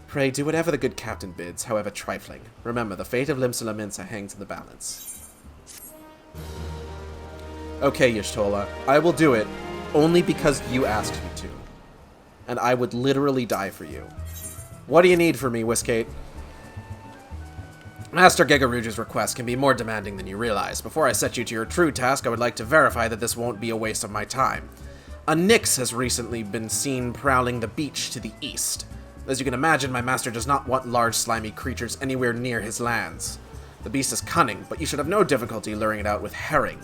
Pray do whatever the good captain bids, however trifling. Remember, the fate of Limsa hangs in the balance. Okay, Y'shtola, I will do it, only because you asked me to. And I would literally die for you. What do you need from me, Whiskate? Master Gegaruju's request can be more demanding than you realize. Before I set you to your true task, I would like to verify that this won't be a waste of my time. A Nyx has recently been seen prowling the beach to the east. As you can imagine, my master does not want large slimy creatures anywhere near his lands. The beast is cunning, but you should have no difficulty luring it out with herring.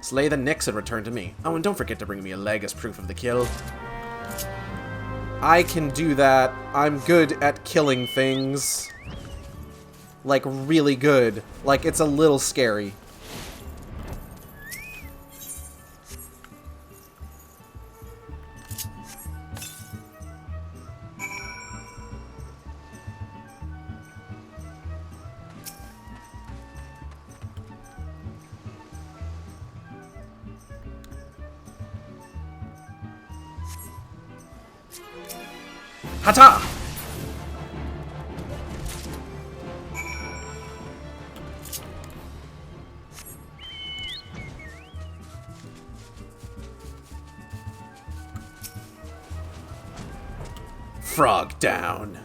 Slay the Nyx and return to me. Oh, and don't forget to bring me a leg as proof of the kill. I can do that. I'm good at killing things. Like, really good. Like, it's a little scary. Hata! Frog down.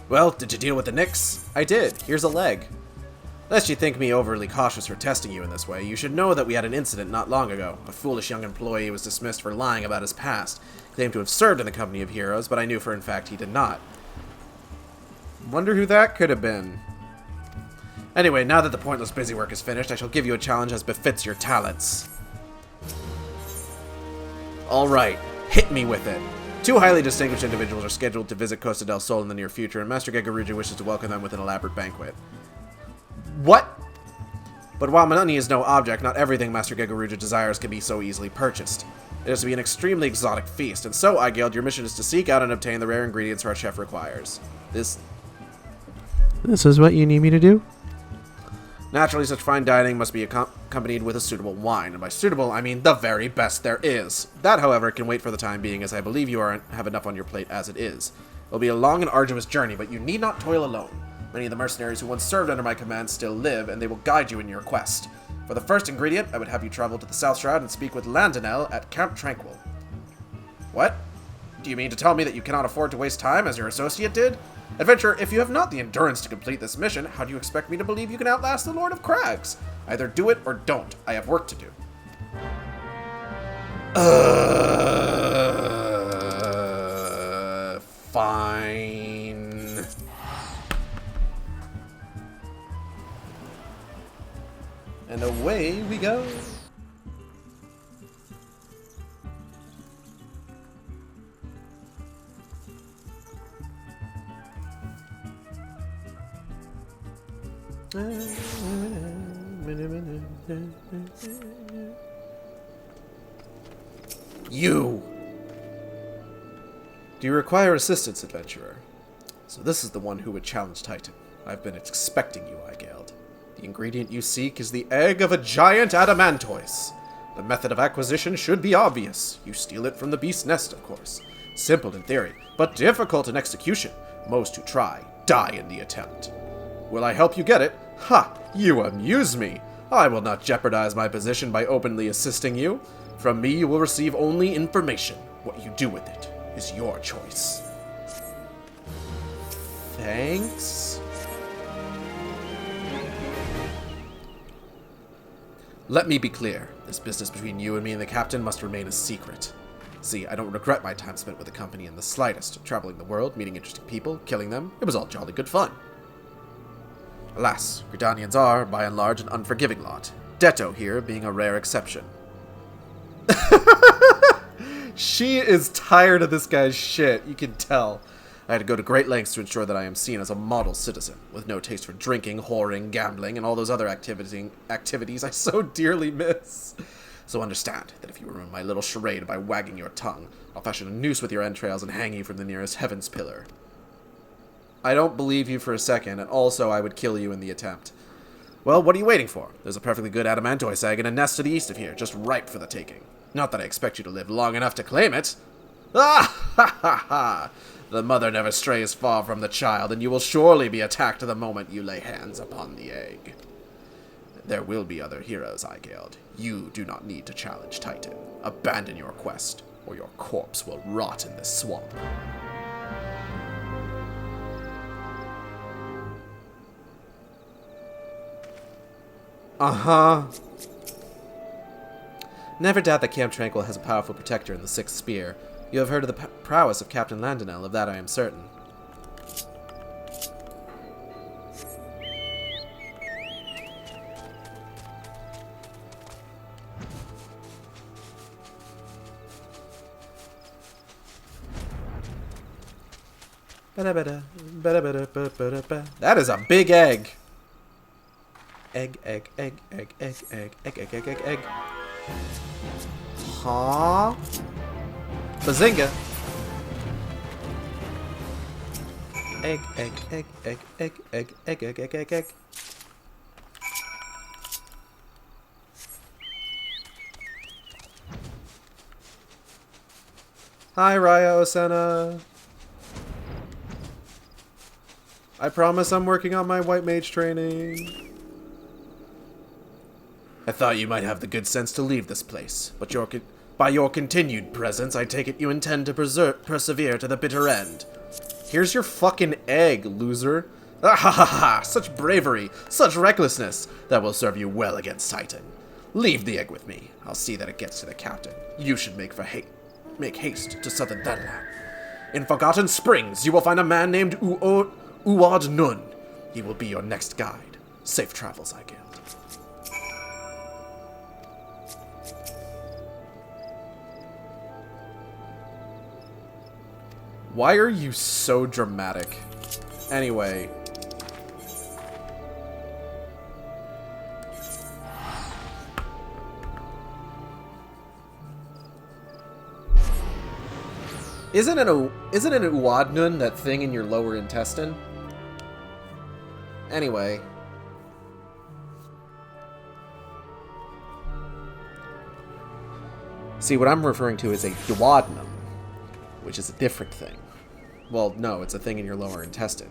Well, did you deal with the Nyx? I did. Here's a leg. Lest you think me overly cautious for testing you in this way, you should know that we had an incident not long ago. A foolish young employee was dismissed for lying about his past. Claimed to have served in the company of heroes, but I knew for in fact he did not. Wonder who that could have been. Anyway, now that the pointless busy work is finished, I shall give you a challenge as befits your talents. Alright, hit me with it. 2 highly distinguished individuals are scheduled to visit Costa del Sol in the near future, and Master Gegaruju wishes to welcome them with an elaborate banquet. What? But while money is no object, not everything Master Gegaruju desires can be so easily purchased. It is to be an extremely exotic feast, and so, Igeld, your mission is to seek out and obtain the rare ingredients our chef requires. This is what you need me to do? Naturally, such fine dining must be accompanied with a suitable wine, and by suitable, I mean the very best there is. That, however, can wait for the time being, as I believe you have enough on your plate as it is. It will be a long and arduous journey, but you need not toil alone. Many of the mercenaries who once served under my command still live, and they will guide you in your quest. For the first ingredient, I would have you travel to the South Shroud and speak with Landonel at Camp Tranquil. What? Do you mean to tell me that you cannot afford to waste time as your associate did? Adventurer, if you have not the endurance to complete this mission, how do you expect me to believe you can outlast the Lord of Crags? Either do it or don't. I have work to do. Fine. And away we go. You! Do you require assistance, adventurer? So this is the one who would challenge Titan. I've been expecting you, Igeld. The ingredient you seek is the egg of a giant adamantoise. The method of acquisition should be obvious. You steal it from the beast's nest, of course. Simple in theory, but difficult in execution. Most who try die in the attempt. Will I help you get it? Ha! You amuse me! I will not jeopardize my position by openly assisting you. From me you will receive only information. What you do with it is your choice. Thanks? Let me be clear. This business between you and me and the captain must remain a secret. See, I don't regret my time spent with the company in the slightest. Traveling the world, meeting interesting people, killing them, it was all jolly good fun. Alas, Gridanians are, by and large, an unforgiving lot. Detto here being a rare exception. She is tired of this guy's shit, you can tell. I had to go to great lengths to ensure that I am seen as a model citizen, with no taste for drinking, whoring, gambling, and all those other activities I so dearly miss. So understand that if you ruin my little charade by wagging your tongue, I'll fashion a noose with your entrails and hang you from the nearest heaven's pillar. I don't believe you for a second, and also I would kill you in the attempt. Well, what are you waiting for? There's a perfectly good adamantoise egg in a nest to the east of here, just ripe for the taking. Not that I expect you to live long enough to claim it. Ah, ha, ha, ha! The mother never strays far from the child, and you will surely be attacked the moment you lay hands upon the egg. There will be other heroes, Eigelde. You do not need to challenge Titan. Abandon your quest, or your corpse will rot in this swamp. Uh-huh. Never doubt that Camp Tranquil has a powerful protector in the Sixth Spear. You have heard of the prowess of Captain Landonel, of that I am certain. That is a big egg. Egg, egg, egg, egg, egg, egg, egg, egg, egg, egg, egg. Huh? Bazinga. Egg, egg, egg, egg, egg, egg, egg, egg, egg, egg, egg. Hi, Raya Osena. I promise I'm working on my white mage training. I thought you might have the good sense to leave this place, but by your continued presence, I take it you intend to persevere to the bitter end. Here's your fucking egg, loser. Ah ha ha ha! Such bravery, such recklessness. That will serve you well against Titan. Leave the egg with me. I'll see that it gets to the captain. You should make haste to southern Thanalan. In Forgotten Springs, you will find a man named Uad Nun. He will be your next guide. Safe travels, Eigelde. Why are you so dramatic? Anyway. Isn't an Uadnun that thing in your lower intestine? Anyway. See, what I'm referring to is a duodenum, which is a different thing. Well, no, it's a thing in your lower intestine.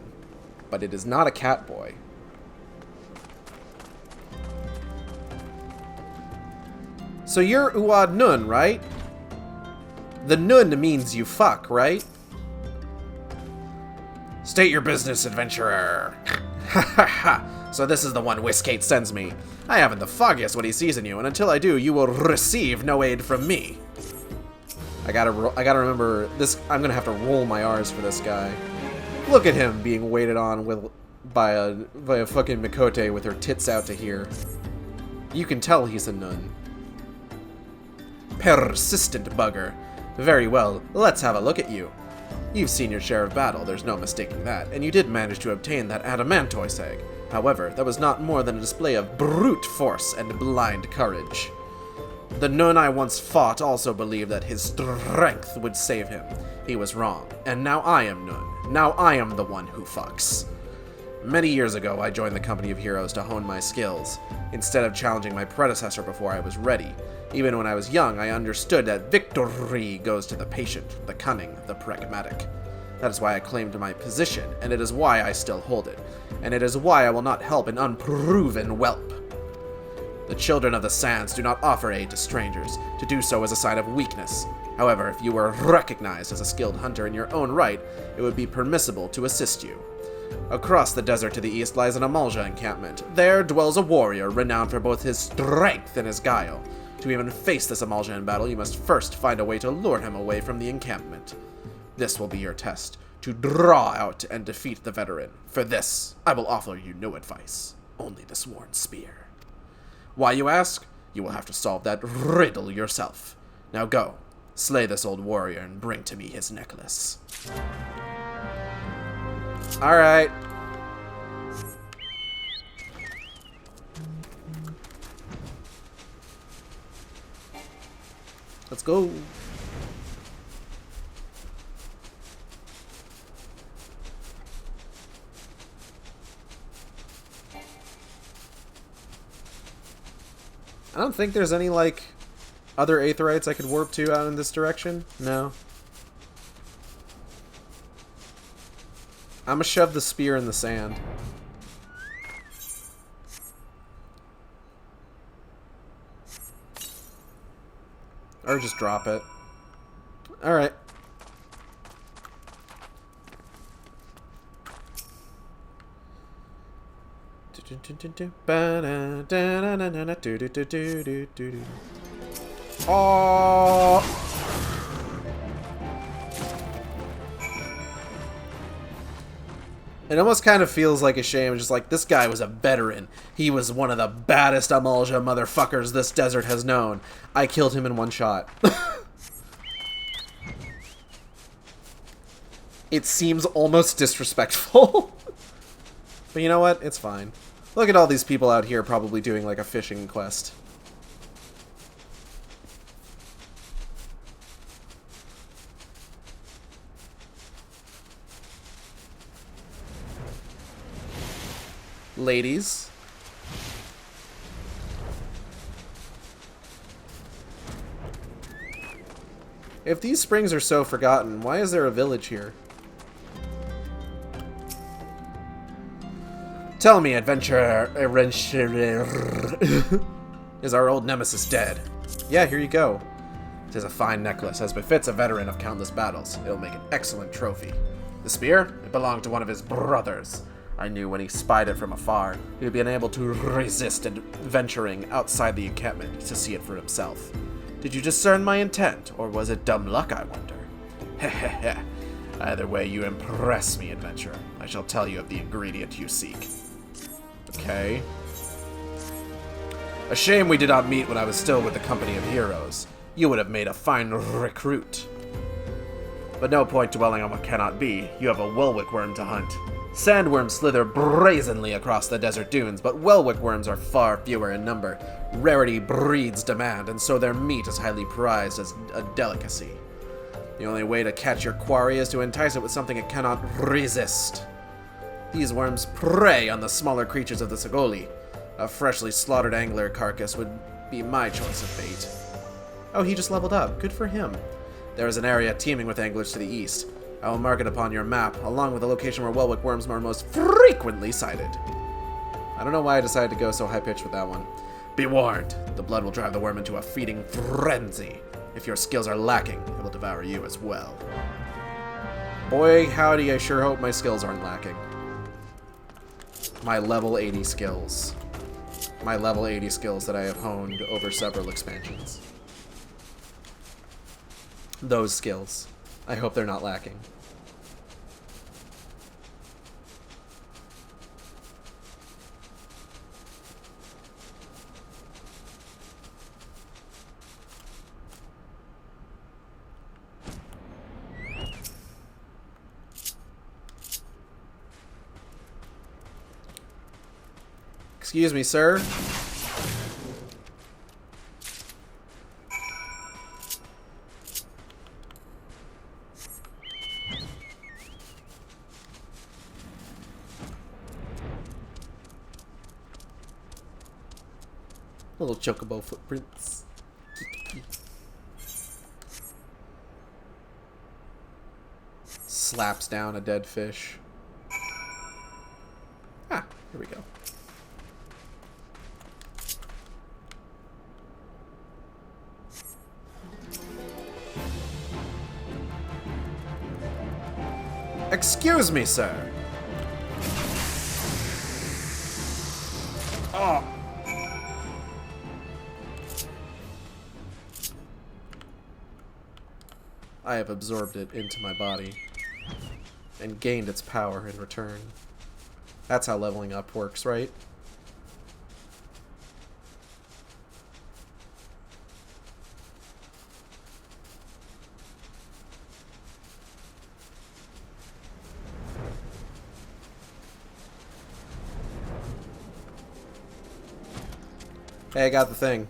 But it is not a cat boy. So you're Uad Nun, right? The Nun means you fuck, right? State your business, adventurer. Ha ha ha. So this is the one Whiskate sends me. I haven't the foggiest what he sees in you, and until I do, you will receive no aid from me. I gotta remember this. I'm gonna have to roll my R's for this guy. Look at him being waited on by a fucking Mikote with her tits out to here. You can tell he's a nun. Persistent bugger. Very well, let's have a look at you. You've seen your share of battle, there's no mistaking that, and you did manage to obtain that adamantoise egg. However, that was not more than a display of brute force and blind courage. The nun I once fought also believed that his strength would save him. He was wrong, and now I am Nun. Now I am the one who fucks. Many years ago, I joined the company of heroes to hone my skills, instead of challenging my predecessor before I was ready. Even when I was young, I understood that victory goes to the patient, the cunning, the pragmatic. That is why I claimed my position, and it is why I still hold it. And it is why I will not help an unproven whelp. The children of the sands do not offer aid to strangers. To do so is a sign of weakness. However, if you were recognized as a skilled hunter in your own right, it would be permissible to assist you. Across the desert to the east lies an Amalja encampment. There dwells a warrior renowned for both his strength and his guile. To even face this Amalja in battle, you must first find a way to lure him away from the encampment. This will be your test, to draw out and defeat the veteran. For this, I will offer you no advice, only the sworn spear. Why, you ask? You will have to solve that riddle yourself. Now go, slay this old warrior and bring to me his necklace. Alright. Let's go. I don't think there's any, like, other Aetherites I could warp to out in this direction. No. I'm gonna shove the spear in the sand. Or just drop it. Alright. Oh! It almost kind of feels like a shame. Just like, this guy was a veteran. He was one of the baddest Amalja motherfuckers this desert has known. I killed him in one shot. It seems almost disrespectful. But you know what? It's fine. Look at all these people out here probably doing like a fishing quest. Ladies. If these springs are so forgotten, why is there a village here? Tell me, adventurer, is our old nemesis dead? Yeah, here you go. It is a fine necklace, as befits a veteran of countless battles. It'll make an excellent trophy. The spear? It belonged to one of his brothers. I knew when he spied it from afar, he would be unable to resist venturing outside the encampment to see it for himself. Did you discern my intent, or was it dumb luck, I wonder? Heh. Either way, you impress me, adventurer. I shall tell you of the ingredient you seek. Okay. A shame we did not meet when I was still with the company of heroes. You would have made a fine recruit. But no point dwelling on what cannot be. You have a Welwick worm to hunt. Sandworms slither brazenly across the desert dunes, but Welwick worms are far fewer in number. Rarity breeds demand, and so their meat is highly prized as a delicacy. The only way to catch your quarry is to entice it with something it cannot resist. These worms prey on the smaller creatures of the Sagoli. A freshly slaughtered angler carcass would be my choice of bait. Oh, he just leveled up. Good for him. There is an area teeming with anglers to the east. I will mark it upon your map, along with the location where Welwick worms are most frequently sighted. I don't know why I decided to go so high-pitched with that one. Be warned, the blood will drive the worm into a feeding frenzy. If your skills are lacking, it will devour you as well. Boy, howdy, I sure hope my skills aren't lacking. My level 80 skills. My level 80 skills that I have honed over several expansions. Those skills. I hope they're not lacking. Excuse me, sir. Little chocobo footprints. Slaps down a dead fish. Ah, here we go. Excuse me, sir. Oh. I have absorbed it into my body and gained its power in return. That's how leveling up works, right? Hey, I got the thing.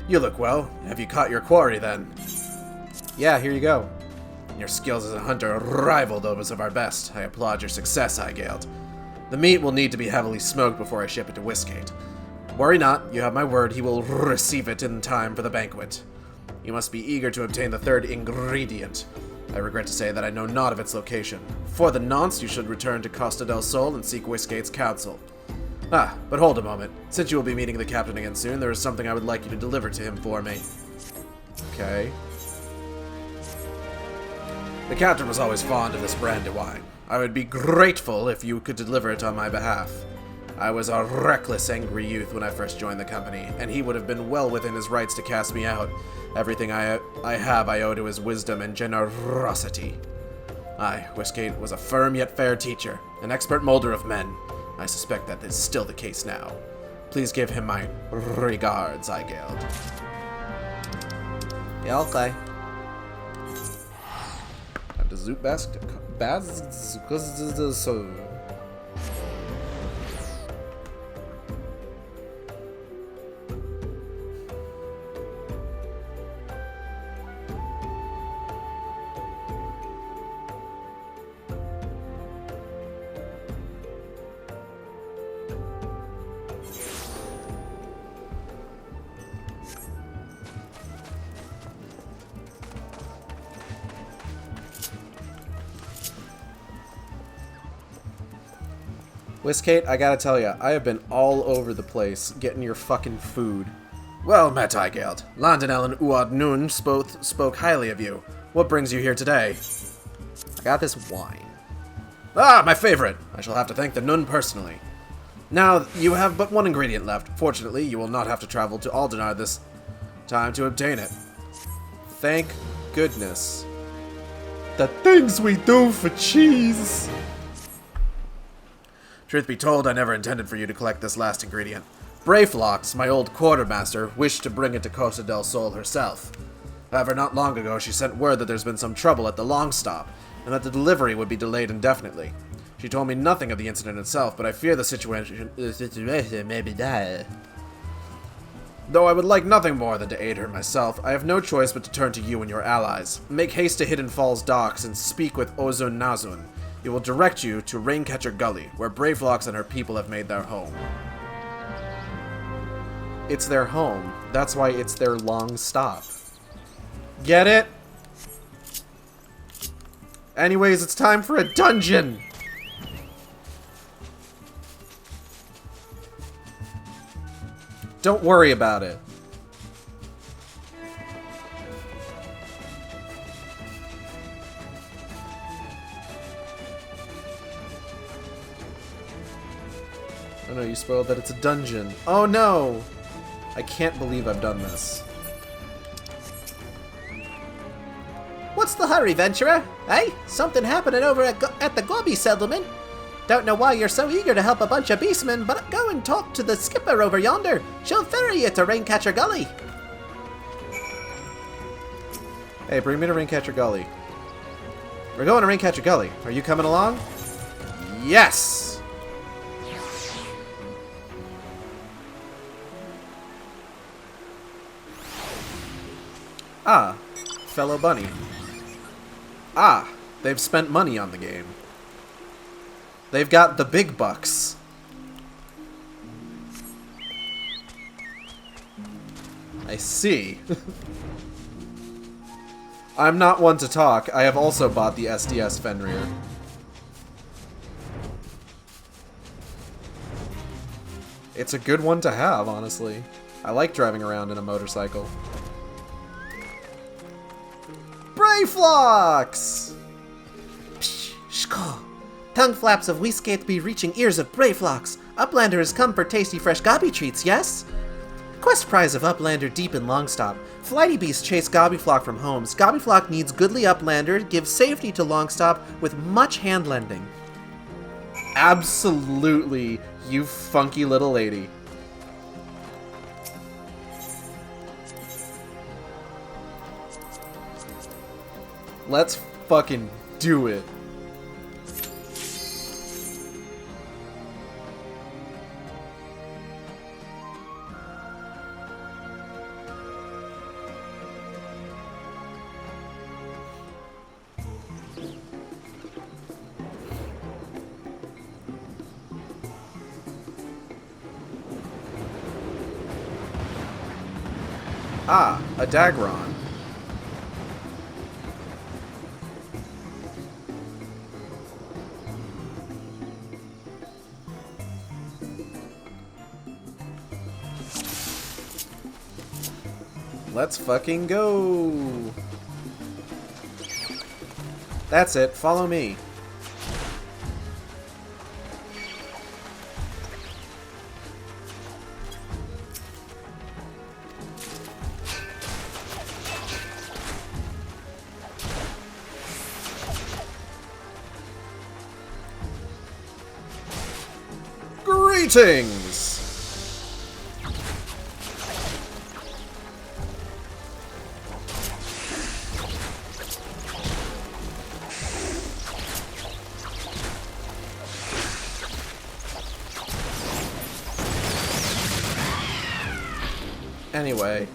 You look well. Have you caught your quarry, then? Yeah, here you go. Your skills as a hunter rival those of our best. I applaud your success, Highgale. The meat will need to be heavily smoked before I ship it to Whiskate. Worry not, you have my word, he will receive it in time for the banquet. You must be eager to obtain the third ingredient. I regret to say that I know not of its location. For the nonce, you should return to Costa del Sol and seek Whiskate's counsel. But hold a moment. Since you will be meeting the captain again soon, there is something I would like you to deliver to him for me. Okay. The captain was always fond of this brandy wine. I would be grateful if you could deliver it on my behalf. I was a reckless, angry youth when I first joined the company, and he would have been well within his rights to cast me out. Everything I have I owe to his wisdom and generosity. Westgate was a firm yet fair teacher, an expert molder of men. I suspect that is still the case now. Please give him my regards, Igeld. Yeah, okay. Time to zoot so. Westgate, I gotta tell ya, I have been all over the place getting your fucking food. Well met, Igeld. Landonel and Uad Nun both spoke highly of you. What brings you here today? I got this wine. Ah, my favorite! I shall have to thank the Nun personally. Now, you have but one ingredient left. Fortunately, you will not have to travel to Aldenar this time to obtain it. Thank goodness. The things we do for cheese! Truth be told, I never intended for you to collect this last ingredient. Brayflox, my old quartermaster, wished to bring it to Costa del Sol herself. However, not long ago, she sent word that there's been some trouble at the Long Stop, and that the delivery would be delayed indefinitely. She told me nothing of the incident itself, but I fear the situation may be dire. Though I would like nothing more than to aid her myself, I have no choice but to turn to you and your allies. Make haste to Hidden Falls docks and speak with Ozun Nazun. He will direct you to Raincatcher Gully, where Brayflox and her people have made their home. It's their home. That's why it's their long stop. Get it? Anyways, it's time for a dungeon! Don't worry about it. Oh no, you spoiled that it's a dungeon. Oh no! I can't believe I've done this. What's the hurry, venturer? Hey, something happening over at the Gobi settlement. Don't know why you're so eager to help a bunch of beastmen, but go and talk to the skipper over yonder. She'll ferry you to Raincatcher Gully. Hey, bring me to Raincatcher Gully. We're going to Raincatcher Gully. Are you coming along? Yes! Ah, fellow bunny. Ah, they've spent money on the game. They've got the big bucks. I see. I'm not one to talk. I have also bought the SDS Fenrir. It's a good one to have, honestly. I like driving around in a motorcycle. Brayflox! Psh, shko. Tongue flaps of Westgate be reaching ears of Brayflox. Uplander has come for tasty fresh gobby treats, yes? Quest prize of Uplander deep in Longstop. Flighty beasts chase Gobbyflock from homes. Gobbyflock needs goodly Uplander, gives safety to Longstop with much hand-lending. Absolutely, you funky little lady. Let's fucking do it. Ah, a Dagron. Let's fucking go. That's it. Follow me. Greetings! Anyway.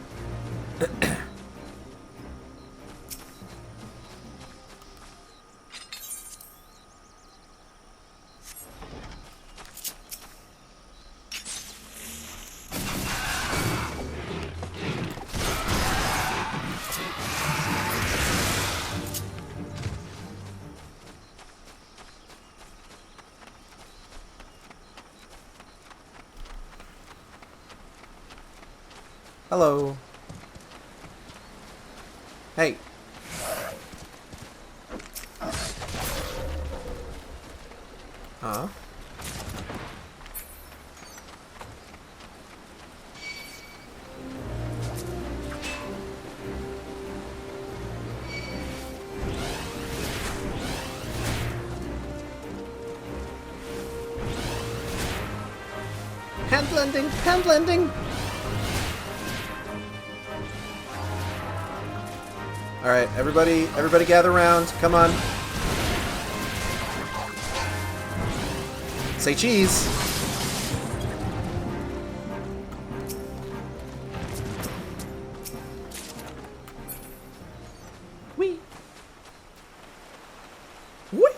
Hello. Hey. Huh? Hand blending! Hand blending! Alright, everybody gather around. Come on. Say cheese. Wee. Wee.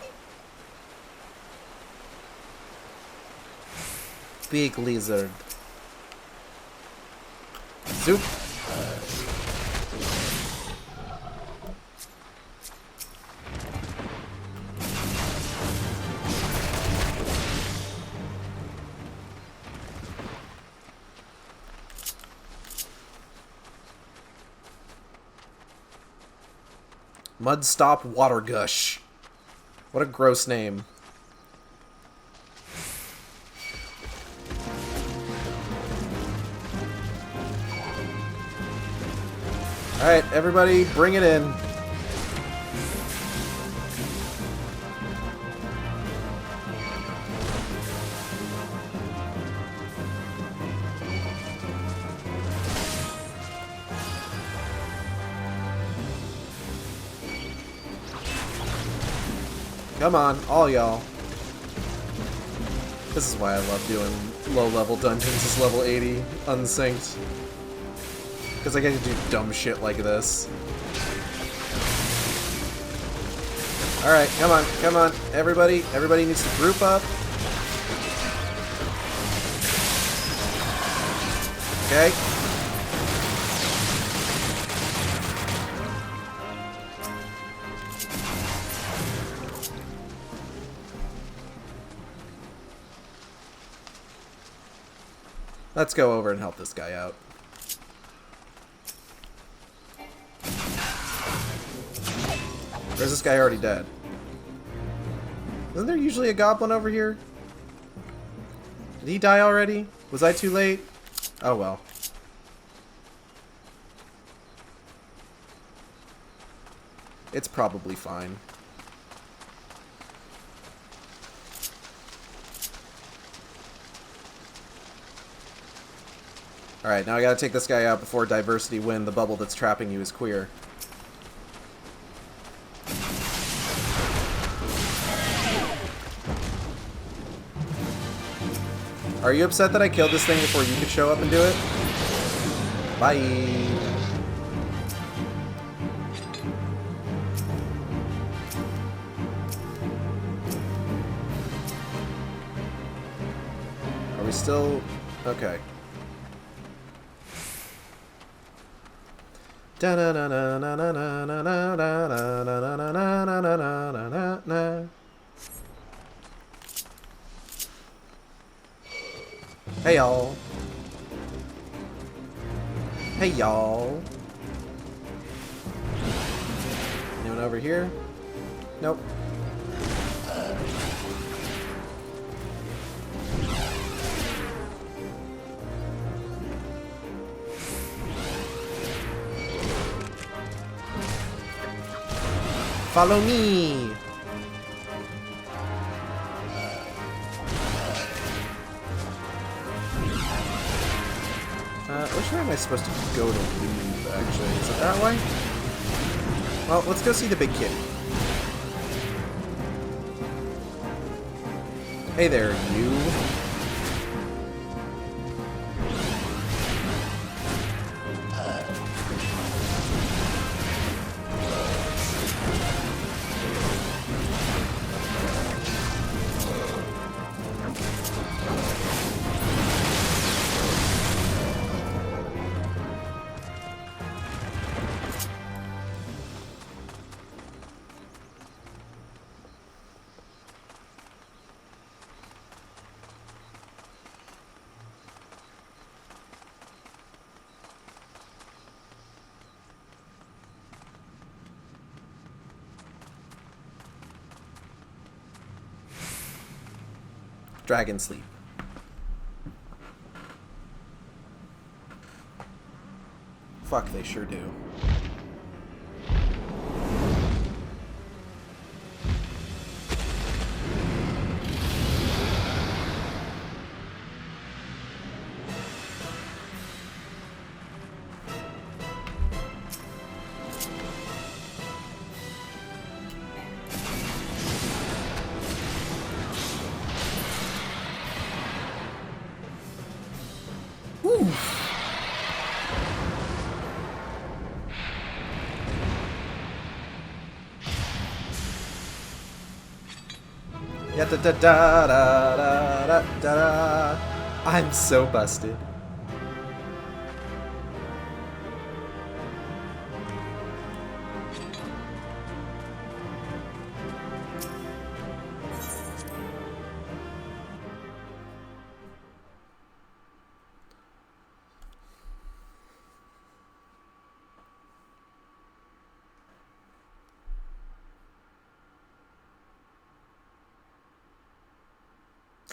Big lizard. Zoop. Mudstop Water Gush. What a gross name. Alright, everybody, bring it in. Come on, all y'all. This is why I love doing low-level dungeons as level 80, unsynced. Because I get to do dumb shit like this. Alright, come on, come on. Everybody needs to group up. Okay. Let's go over and help this guy out. Or is this guy already dead? Isn't there usually a goblin over here? Did he die already? Was I too late? Oh well. It's probably fine. Alright, now I gotta take this guy out before Diversity Win, the bubble that's trapping you is queer. Are you upset that I killed this thing before you could show up and do it? Bye! Are we still... Okay. Hey y'all. Hey y'all. Anyone over here? Nope. Follow me! Which way am I supposed to go to leave, actually? Is it that way? Well, let's go see the big kitty. Hey there, you. Dragon sleep. Fuck, they sure do. Yeah, da da da da da da da. I'm so busted.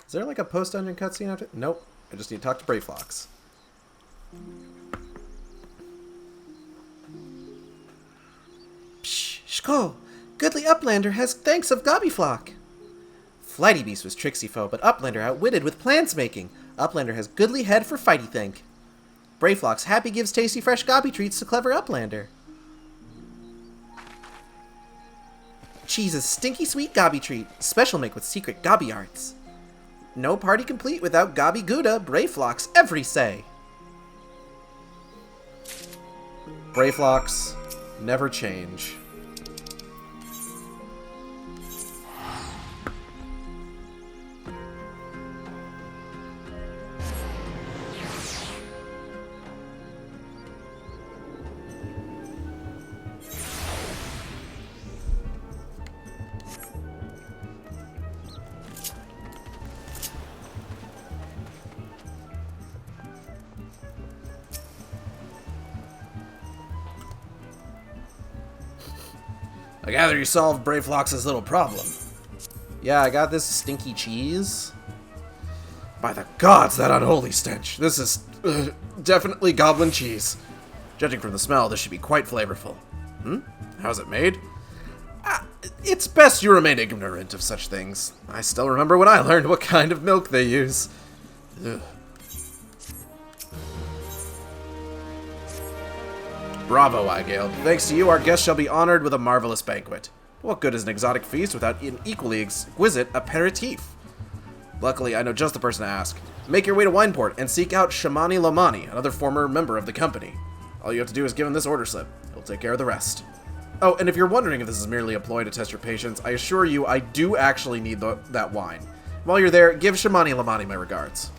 Is there like a post-dungeon cutscene after? Nope. I just need to talk to Brayflox. Psh, Shko! Goodly Uplander has thanks of Gobbyflock! Flighty Beast was tricksy foe, but Uplander outwitted with plans making. Uplander has goodly head for fighty think. Brayflox happy gives tasty fresh gobby treats to clever Uplander. Cheese's stinky sweet gobby treat, special make with secret gobby arts. No party complete without Gobby Gouda, Brayflox every say. Brayflox, never change. I gather you solved Brayflox's little problem. Yeah, I got this stinky cheese. By the gods, that unholy stench. This is definitely goblin cheese. Judging from the smell, this should be quite flavorful. How's it made? It's best you remain ignorant of such things. I still remember when I learned what kind of milk they use. Ugh. Bravo, Igale. Thanks to you, our guest shall be honored with a marvelous banquet. What good is an exotic feast without an equally exquisite aperitif? Luckily, I know just the person to ask. Make your way to Wineport and seek out Shamani Lamani, another former member of the company. All you have to do is give him this order slip. He'll take care of the rest. Oh, and if you're wondering if this is merely a ploy to test your patience, I assure you I do actually need that wine. While you're there, give Shamani Lamani my regards.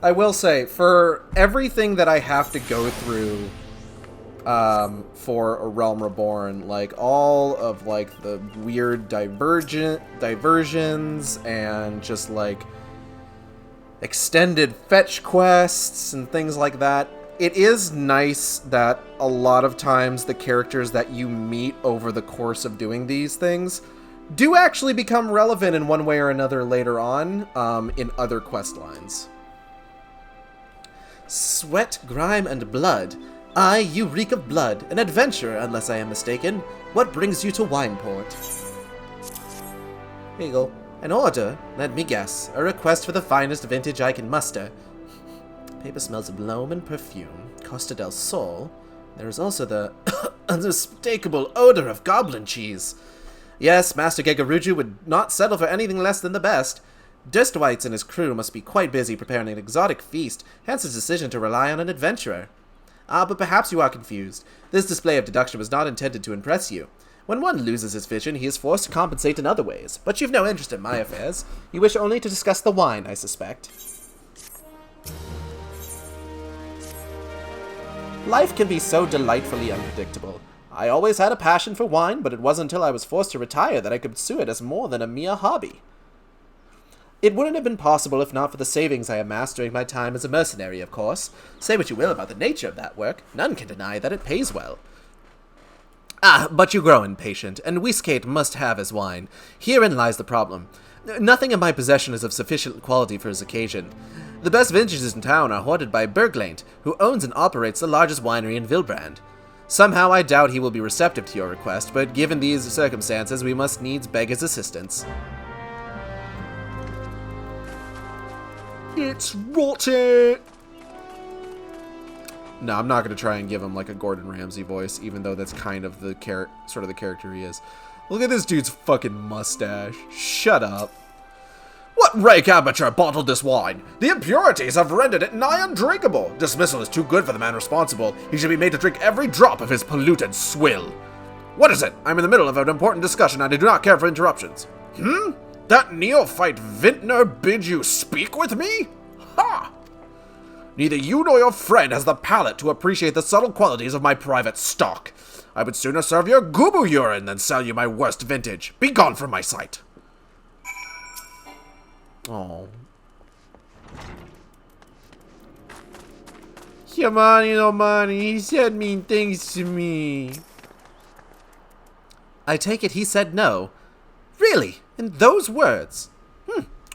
I will say, for everything that I have to go through for A Realm Reborn. Like, all of, like, the weird diversions and just, like, extended fetch quests and things like that. It is nice that a lot of times the characters that you meet over the course of doing these things do actually become relevant in one way or another later on, in other quest lines. Sweat, grime, and blood. Aye, you reek of blood. An adventurer, unless I am mistaken. What brings you to Wineport? Here you go. An order? Let me guess. A request for the finest vintage I can muster. Paper smells of loam and perfume. Costa del Sol. There is also the unmistakable odor of goblin cheese. Yes, Master Gegaruju would not settle for anything less than the best. Durstwhite and his crew must be quite busy preparing an exotic feast, hence his decision to rely on an adventurer. Ah, but perhaps you are confused. This display of deduction was not intended to impress you. When one loses his vision, he is forced to compensate in other ways. But you've no interest in my affairs. You wish only to discuss the wine, I suspect. Life can be so delightfully unpredictable. I always had a passion for wine, but it wasn't until I was forced to retire that I could pursue it as more than a mere hobby. It wouldn't have been possible if not for the savings I amassed during my time as a mercenary, of course. Say what you will about the nature of that work, none can deny that it pays well. Ah, but you grow impatient, and Whiskate must have his wine. Herein lies the problem. Nothing in my possession is of sufficient quality for his occasion. The best vintages in town are hoarded by Berglaint, who owns and operates the largest winery in Vilbrand. Somehow I doubt he will be receptive to your request, but given these circumstances, we must needs beg his assistance. It's rotten! No, I'm not going to try and give him like a Gordon Ramsay voice, even though that's kind of the sort of the character he is. Look at this dude's fucking mustache. Shut up. What rake amateur bottled this wine? The impurities have rendered it nigh undrinkable. Dismissal is too good for the man responsible. He should be made to drink every drop of his polluted swill. What is it? I'm in the middle of an important discussion and I do not care for interruptions. That neophyte vintner bid you speak with me? Ha! Neither you nor your friend has the palate to appreciate the subtle qualities of my private stock. I would sooner serve your goobu urine than sell you my worst vintage. Be gone from my sight. Oh. Yamani no money, he said mean things to me. I take it he said no. Really? In those words?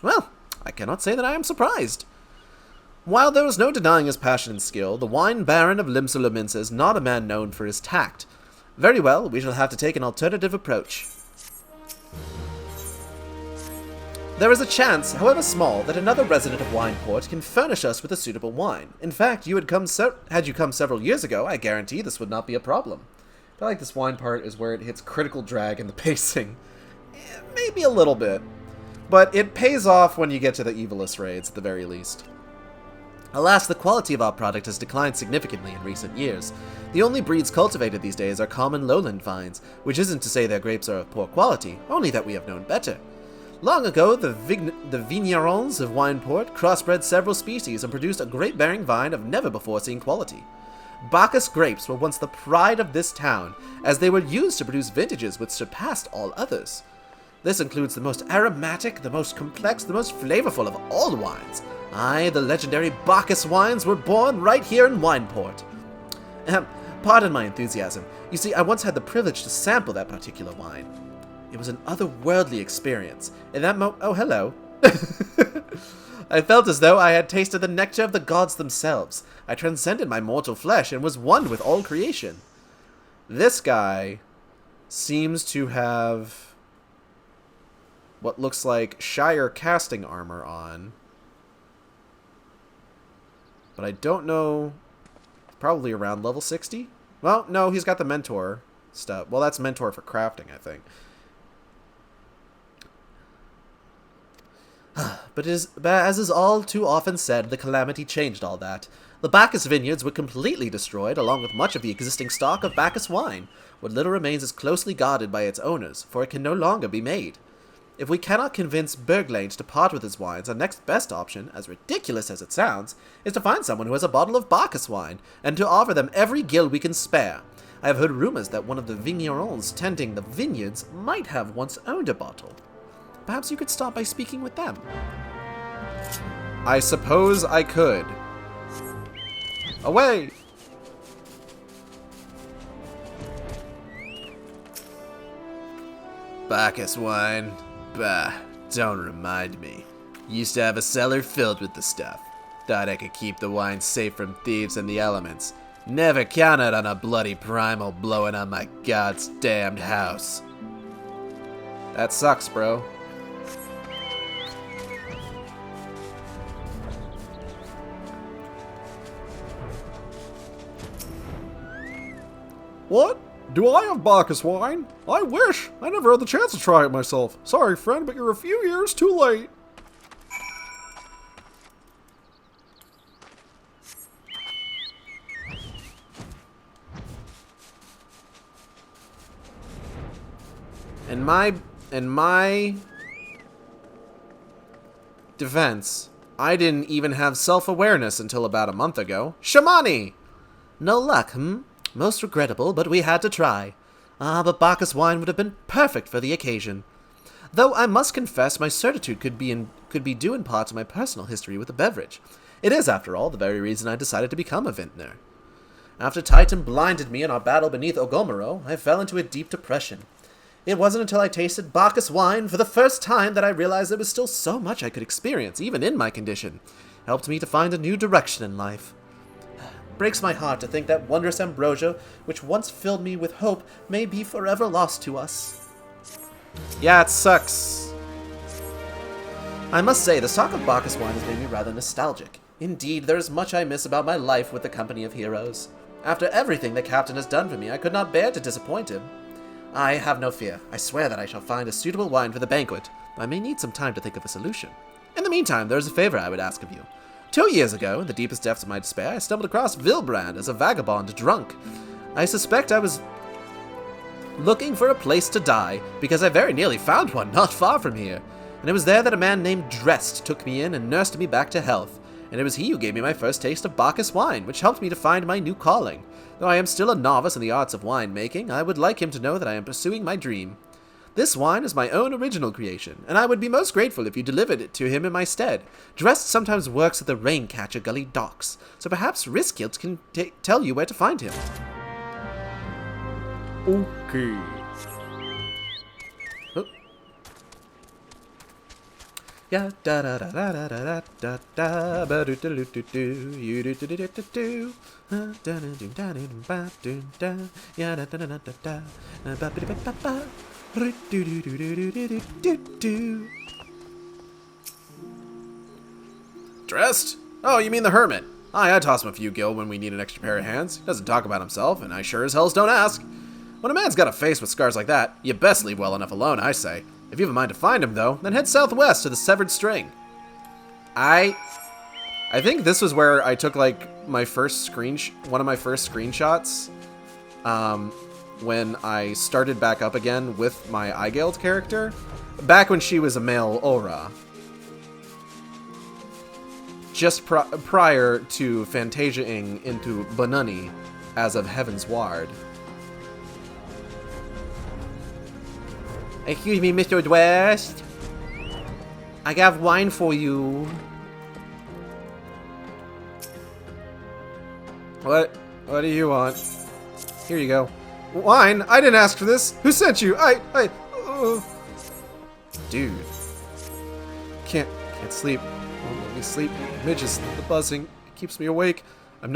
Well, I cannot say that I am surprised. While there was no denying his passion and skill, the wine baron of Limsa is not a man known for his tact. Very well, we shall have to take an alternative approach. There is a chance, however small, that another resident of Wineport can furnish us with a suitable wine. In fact, had you come several years ago, I guarantee this would not be a problem. I feel like this wine part is where it hits critical drag in the pacing. Maybe a little bit. But it pays off when you get to the Evilus raids, at the very least. Alas, the quality of our product has declined significantly in recent years. The only breeds cultivated these days are common lowland vines, which isn't to say their grapes are of poor quality, only that we have known better. Long ago, the vignerons of Wineport crossbred several species and produced a grape-bearing vine of never-before-seen quality. Bacchus grapes were once the pride of this town, as they were used to produce vintages which surpassed all others. This includes the most aromatic, the most complex, the most flavorful of all wines. Aye, the legendary Bacchus wines were born right here in Wineport. Pardon my enthusiasm. You see, I once had the privilege to sample that particular wine. It was an otherworldly experience. In that oh, hello. I felt as though I had tasted the nectar of the gods themselves. I transcended my mortal flesh and was one with all creation. This guy seems to have what looks like Shire casting armor on. But I don't know. Probably around level 60? Well, no, he's got the mentor stuff. Well, that's mentor for crafting, I think. But as is all too often said, the calamity changed all that. The Bacchus vineyards were completely destroyed, along with much of the existing stock of Bacchus wine. What little remains is closely guarded by its owners, for it can no longer be made. If we cannot convince Berglane to part with his wines, our next best option, as ridiculous as it sounds, is to find someone who has a bottle of Bacchus wine, and to offer them every gil we can spare. I have heard rumors that one of the vignerons tending the vineyards might have once owned a bottle. Perhaps you could start by speaking with them. I suppose I could. Away! Bacchus wine? Bah, don't remind me. Used to have a cellar filled with the stuff. Thought I could keep the wine safe from thieves and the elements. Never counted on a bloody Primal blowing on my god's damned house. That sucks, bro. What? Do I have Bacchus wine? I wish! I never had the chance to try it myself. Sorry, friend, but you're a few years too late. In my defense, I didn't even have self-awareness until about a month ago. Shamani! No luck, Most regrettable, but we had to try. But Bacchus wine would have been perfect for the occasion. Though I must confess my certitude could be due in part to my personal history with the beverage. It is, after all, the very reason I decided to become a vintner. After Titan blinded me in our battle beneath Ogomoro, I fell into a deep depression. It wasn't until I tasted Bacchus wine for the first time that I realized there was still so much I could experience, even in my condition. Helped me to find a new direction in life. Breaks my heart to think that wondrous ambrosia, which once filled me with hope, may be forever lost to us. Yeah, it sucks. I must say, the stock of Bacchus wine has made me rather nostalgic. Indeed, there is much I miss about my life with the company of heroes. After everything the captain has done for me, I could not bear to disappoint him. I have no fear. I swear that I shall find a suitable wine for the banquet. I may need some time to think of a solution. In the meantime, there is a favor I would ask of you. 2 years ago, in the deepest depths of my despair, I stumbled across Vilbrand as a vagabond drunk. I suspect I was looking for a place to die, because I very nearly found one not far from here. And it was there that a man named Drest took me in and nursed me back to health. And it was he who gave me my first taste of Bacchus wine, which helped me to find my new calling. Though I am still a novice in the arts of wine making, I would like him to know that I am pursuing my dream. This wine is my own original creation, and I would be most grateful if you delivered it to him in my stead. Drest sometimes works at the Raincatcher Gully docks, so perhaps Riskilt can tell you where to find him. Okay. Oh. Yeah, da da da da da da da da ba do do do do you do do do do do da da do da do ba do da ya da da da da da ba ba ba ba do do do do do do do. Dressed? Oh, you mean the hermit? I toss him a few gil when we need an extra pair of hands. He doesn't talk about himself, and I sure as hells don't ask. When a man's got a face with scars like that, you best leave well enough alone, I say. If you have a mind to find him, though, then head southwest to the Severed String. I think this was where I took, like, my first one of my first screenshots, when I started back up again with my Igeld character, back when she was a male Aura. Just prior to Fantasia-ing into Banani as of Heaven's Ward. Excuse me, Mr. Dwest. I have wine for you. What do you want? Here you go. Wine? I didn't ask for this. Who sent you? Dude. Can't sleep. Won't let me sleep. Midges, the buzzing, it keeps me awake. I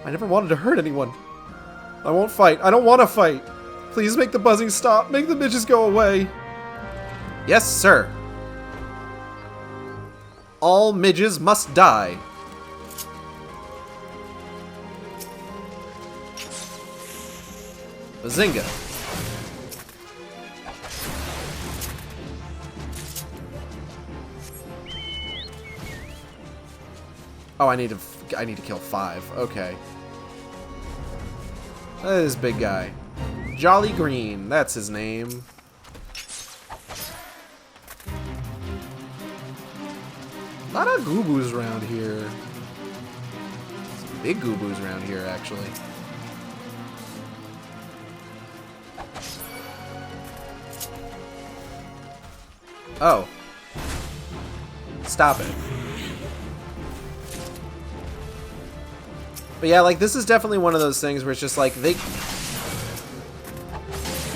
never wanted to hurt anyone. I won't fight. I don't want to fight. Please make the buzzing stop. Make the midges go away. Yes, sir. All midges must die. Bazinga. Oh, I need to kill 5. Okay. That is big guy. Jolly Green, that's his name. A lot of goo-boos around here. Some big goo-boos around here, actually. Oh. Stop it. But yeah, like, this is definitely one of those things where it's just like, they...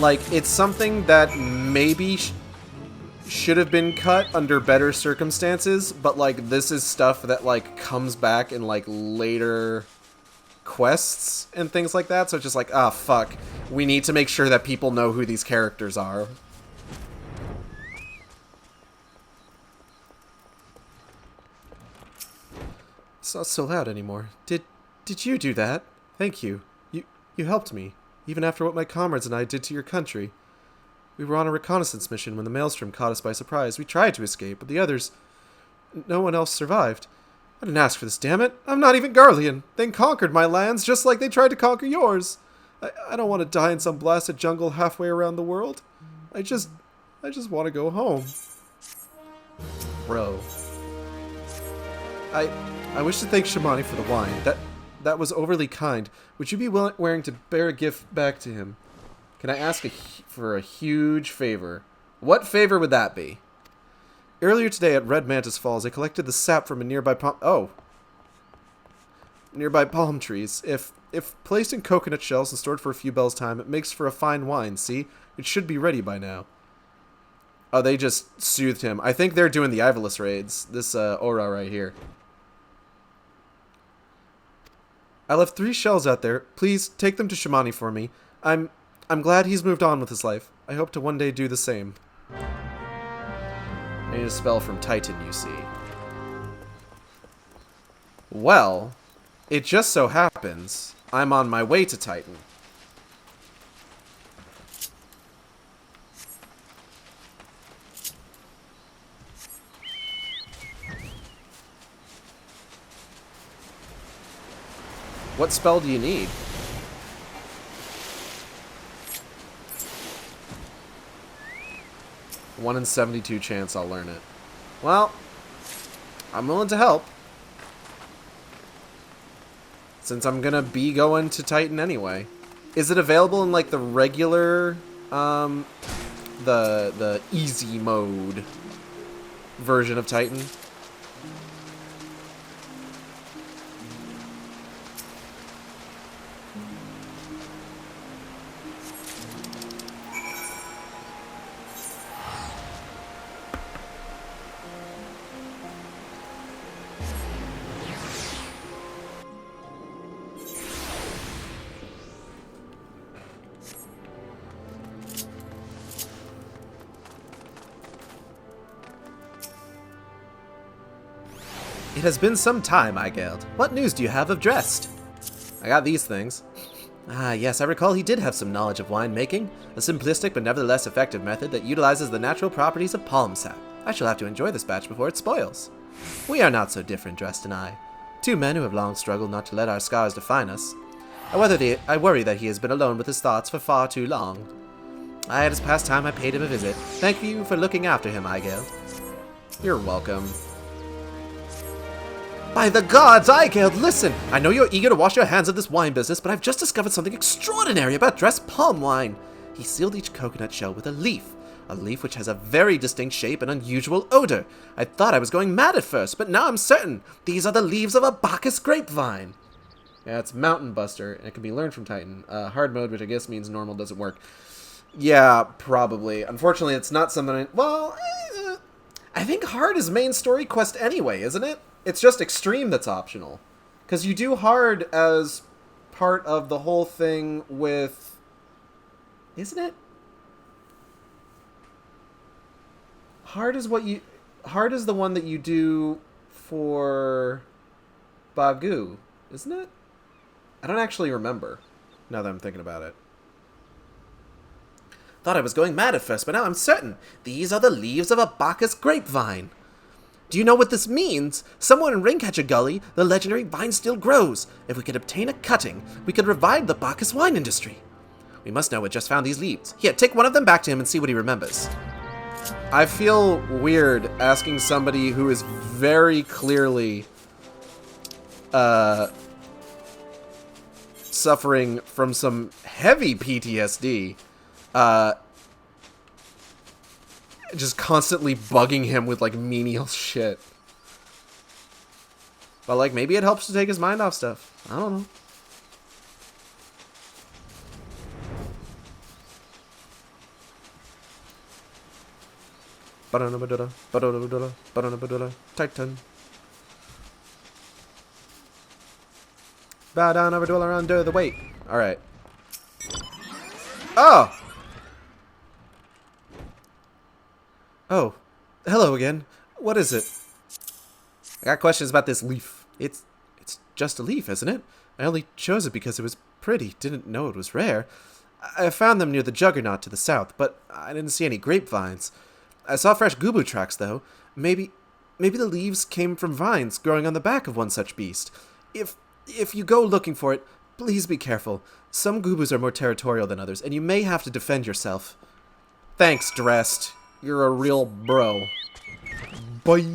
Like, it's something that maybe should have been cut under better circumstances, but, like, this is stuff that, like, comes back in, like, later quests and things like that, so it's just like, ah, fuck. We need to make sure that people know who these characters are. It's not so loud anymore. Did you do that? Thank you. You helped me, even after what my comrades and I did to your country. We were on a reconnaissance mission when the Maelstrom caught us by surprise. We tried to escape, but the others... No one else survived. I didn't ask for this, damn it. I'm not even Garlean. They conquered my lands just like they tried to conquer yours. I don't want to die in some blasted jungle halfway around the world. I just want to go home. Bro. I wish to thank Shamani for the wine. That was overly kind. Would you be willing to bear a gift back to him? Can I ask for a huge favor? What favor would that be? Earlier today at Red Mantis Falls, I collected the sap from a nearby palm trees. If placed in coconut shells and stored for a few bells' time, it makes for a fine wine, see? It should be ready by now. Oh, they just soothed him. I think they're doing the Ivolus raids. This aura right here. I left 3 shells out there. Please, take them to Shamani for me. I'm glad he's moved on with his life. I hope to one day do the same. I need a spell from Titan, you see. Well, it just so happens I'm on my way to Titan. What spell do you need? One in 72 chance I'll learn it. Well, I'm willing to help. Since I'm gonna be going to Titan anyway. Is it available in like the regular, the easy mode version of Titan? It has been some time, Igeld. What news do you have of Drest? I got these things. Ah, yes, I recall he did have some knowledge of winemaking, a simplistic but nevertheless effective method that utilizes the natural properties of palm sap. I shall have to enjoy this batch before it spoils. We are not so different, Drest and I. 2 men who have long struggled not to let our scars define us. I worry that he has been alone with his thoughts for far too long. It is past time I paid him a visit. Thank you for looking after him, Igeld. You're welcome. By the gods, Igeld, listen! I know you're eager to wash your hands of this wine business, but I've just discovered something extraordinary about Drest palm wine. He sealed each coconut shell with a leaf which has a very distinct shape and unusual odor. I thought I was going mad at first, but now I'm certain. These are the leaves of a Bacchus grapevine. Yeah, it's Mountain Buster, and it can be learned from Titan. Hard mode, which I guess means normal, doesn't work. Yeah, probably. Unfortunately, it's not something... I think hard is main story quest anyway, isn't it? It's just extreme that's optional. Because you do hard as part of the whole thing with... Isn't it? Hard is the one that you do for Bagu, isn't it? I don't actually remember, now that I'm thinking about it. Thought I was going mad at first, but now I'm certain. These are the leaves of a Bacchus grapevine. Do you know what this means? Somewhere in Ringcatcher Gully, the legendary vine still grows. If we could obtain a cutting, we could revive the Bacchus wine industry. We must know what just found these leaves. Here, take one of them back to him and see what he remembers. I feel weird asking somebody who is very clearly suffering from some heavy PTSD, just constantly bugging him with like menial shit. But like maybe it helps to take his mind off stuff. I don't know. Titan. Bow down, over dweller under the weight. Alright. Oh! Oh. Hello again. What is it? I got questions about this leaf. It's just a leaf, isn't it? I only chose it because it was pretty. Didn't know it was rare. I found them near the Juggernaut to the south, but I didn't see any grapevines. I saw fresh gubu tracks, though. Maybe the leaves came from vines growing on the back of one such beast. If you go looking for it, please be careful. Some gubus are more territorial than others, and you may have to defend yourself. Thanks, Dressed. You're a real bro. Bye.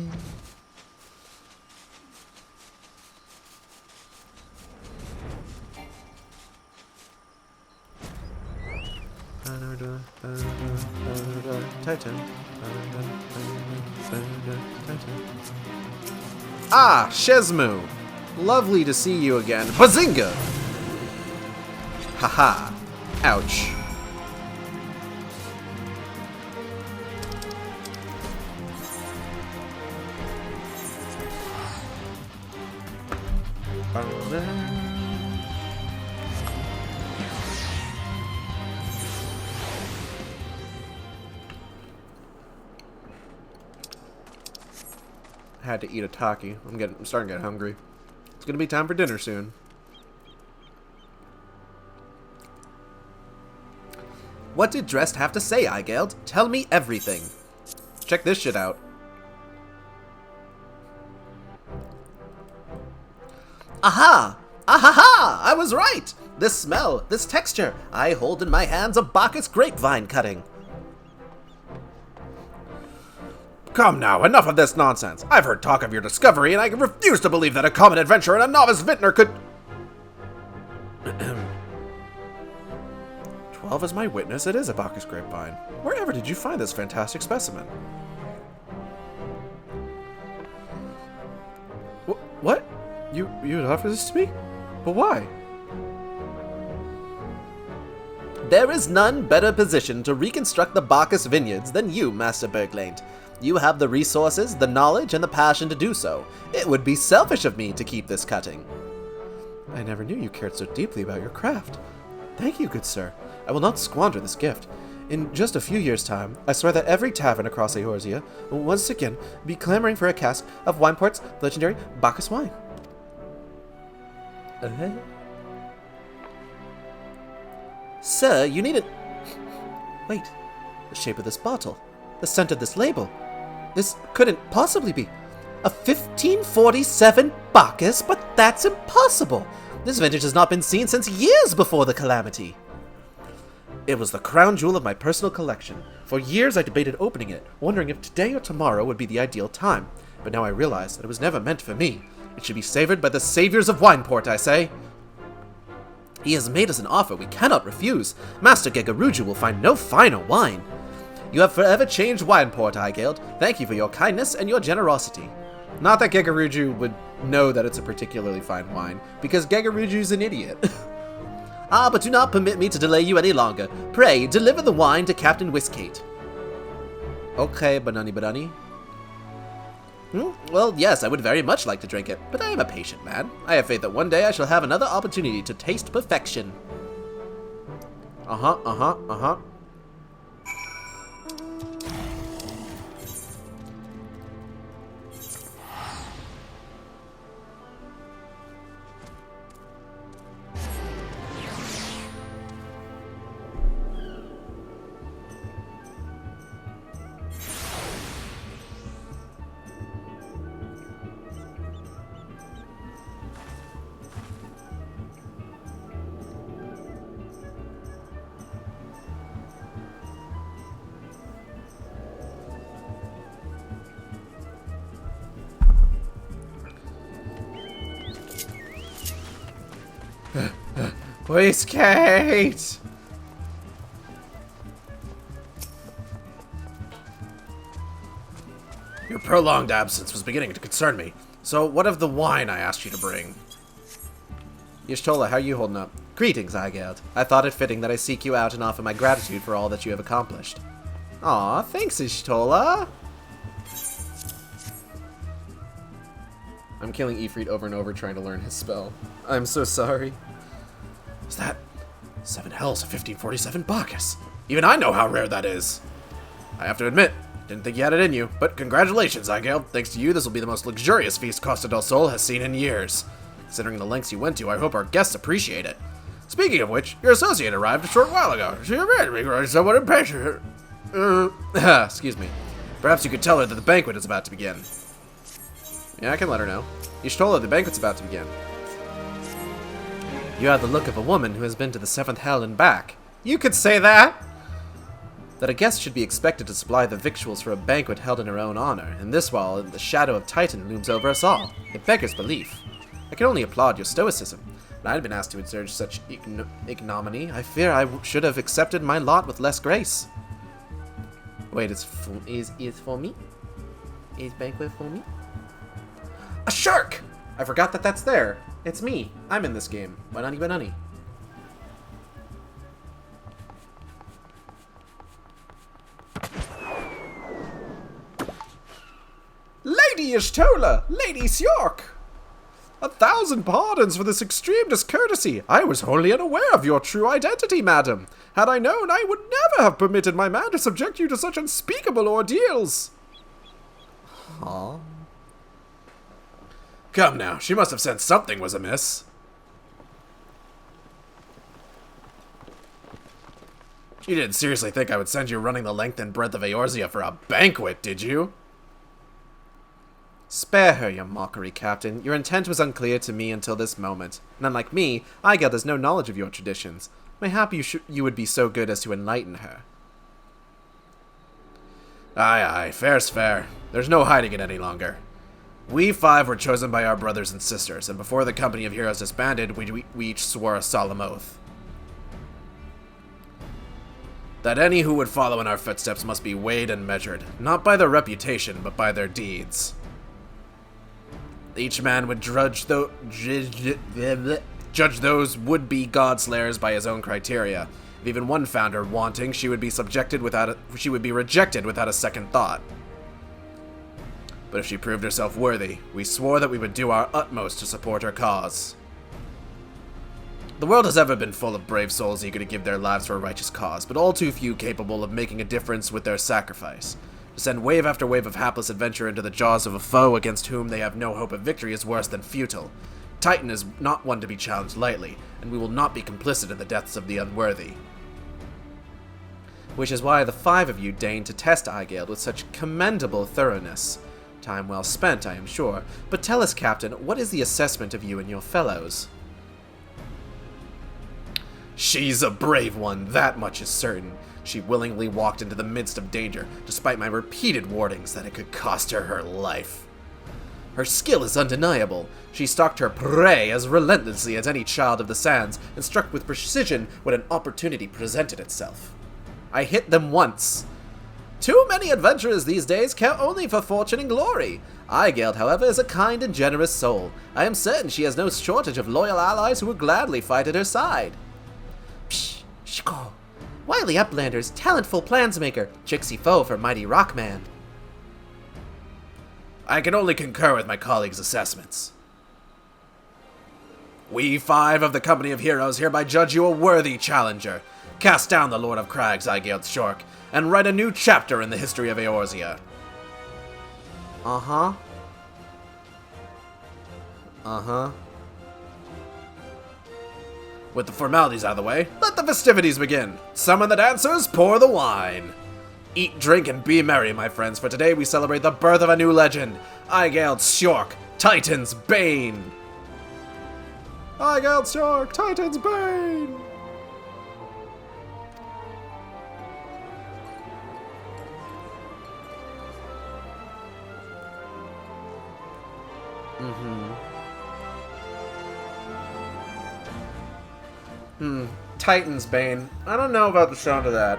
Titan. Ah, Shezmu. Lovely to see you again. Bazinga! Haha. Ouch. Had to eat a taki. I'm starting to get hungry. It's gonna be time for dinner soon. What did Dressed have to say, Igeld? Tell me everything. Check this shit out. Aha! Ahaha! I was right! This smell, this texture. I hold in my hands a Bacchus grapevine cutting. Come now, enough of this nonsense. I've heard talk of your discovery, and I refuse to believe that a common adventurer and a novice vintner could... 12 is my witness, it is a Bacchus grapevine. Wherever did you find this fantastic specimen? What? You would offer this to me? But why? There is none better positioned to reconstruct the Bacchus vineyards than you, Master Berglaint. You have the resources, the knowledge, and the passion to do so. It would be selfish of me to keep this cutting. I never knew you cared so deeply about your craft. Thank you, good sir. I will not squander this gift. In just a few years' time, I swear that every tavern across Eorzea will once again be clamoring for a cask of Wineport's legendary Bacchus wine. Sir, you need it. Wait. The shape of this bottle. The scent of this label. This couldn't possibly be a 1547 Bacchus, but that's impossible. This vintage has not been seen since years before the calamity. It was the crown jewel of my personal collection. For years I debated opening it, wondering if today or tomorrow would be the ideal time. But now I realize that it was never meant for me. It should be savored by the saviors of Wineport, I say. He has made us an offer we cannot refuse. Master Gegaruju will find no finer wine. You have forever changed Wineport, Igeld. Thank you for your kindness and your generosity. Not that Gegaruju would know that it's a particularly fine wine, because Gegaruju's an idiot. But do not permit me to delay you any longer. Pray, deliver the wine to Captain Whiskate. Okay, Banani. Well, yes, I would very much like to drink it, but I am a patient man. I have faith that one day I shall have another opportunity to taste perfection. Waistcoat! Your prolonged absence was beginning to concern me. So what of the wine I asked you to bring? Y'shtola, how are you holding up? Greetings, Igeld. I thought it fitting that I seek you out and offer my gratitude for all that you have accomplished. Aw, thanks, Y'shtola. I'm killing Ifrit over and over trying to learn his spell. I'm so sorry. Is that 7 hells of 1547 Bacchus? Even I know how rare that is. I have to admit, didn't think you had it in you, but congratulations, Igale. Thanks to you, this will be the most luxurious feast Costa del Sol has seen in years. Considering the lengths you went to, I hope our guests appreciate it. Speaking of which, your associate arrived a short while ago. She appeared to be somewhat impatient. Excuse me. Perhaps you could tell her that the banquet is about to begin. Yeah, I can let her know. Y'shtola, the banquet's about to begin. You have the look of a woman who has been to the 7th hell and back. You could say that! That a guest should be expected to supply the victuals for a banquet held in her own honor, and this while the shadow of Titan looms over us all. It beggars belief. I can only applaud your stoicism. When I had been asked to endure such ignominy, I fear I should have accepted my lot with less grace. Wait, is for me? Is banquet for me? A shark! I forgot that that's there. It's me. I'm in this game. Banani banani. Lady Y'shtola! Lady Sjork! 1,000 pardons for this extreme discourtesy. I was wholly unaware of your true identity, madam. Had I known, I would never have permitted my man to subject you to such unspeakable ordeals. Aww. Come now, she must have sensed something was amiss. You didn't seriously think I would send you running the length and breadth of Eorzea for a banquet, did you? Spare her your mockery, Captain. Your intent was unclear to me until this moment. And unlike me, Igeld has no knowledge of your traditions. Mayhap you would be so good as to enlighten her. Aye, fair's fair. There's no hiding it any longer. We 5 were chosen by our brothers and sisters, and before the company of heroes disbanded, we each swore a solemn oath. That any who would follow in our footsteps must be weighed and measured, not by their reputation, but by their deeds. Each man would judge those would-be godslayers by his own criteria. If even one found her wanting, she would be rejected without a second thought. But if she proved herself worthy, we swore that we would do our utmost to support her cause. The world has ever been full of brave souls eager to give their lives for a righteous cause, but all too few capable of making a difference with their sacrifice. To send wave after wave of hapless adventure into the jaws of a foe against whom they have no hope of victory is worse than futile. Titan is not one to be challenged lightly, and we will not be complicit in the deaths of the unworthy. Which is why the 5 of you deigned to test Igeld with such commendable thoroughness. Time well spent, I am sure. But tell us, Captain, what is the assessment of you and your fellows? She's a brave one, that much is certain. She willingly walked into the midst of danger, despite my repeated warnings that it could cost her her life. Her skill is undeniable. She stalked her prey as relentlessly as any child of the sands, and struck with precision when an opportunity presented itself. I hit them once. Too many adventurers these days care only for fortune and glory. Igeld, however, is a kind and generous soul. I am certain she has no shortage of loyal allies who would gladly fight at her side. Psh, shko. Wily uplanders, talentful plansmaker, tricksy foe for mighty rockman. I can only concur with my colleagues' assessments. We 5 of the Company of Heroes hereby judge you a worthy challenger. Cast down the Lord of Crags, Igeld Shork, and write a new chapter in the history of Eorzea. Uh-huh. With the formalities out of the way, let the festivities begin. Summon the dancers, pour the wine. Eat, drink, and be merry, my friends, for today we celebrate the birth of a new legend, Igeld Shork, Titan's Bane. Igeld Shork, Titan's Bane. Titan's Bane. I don't know about the sound of that.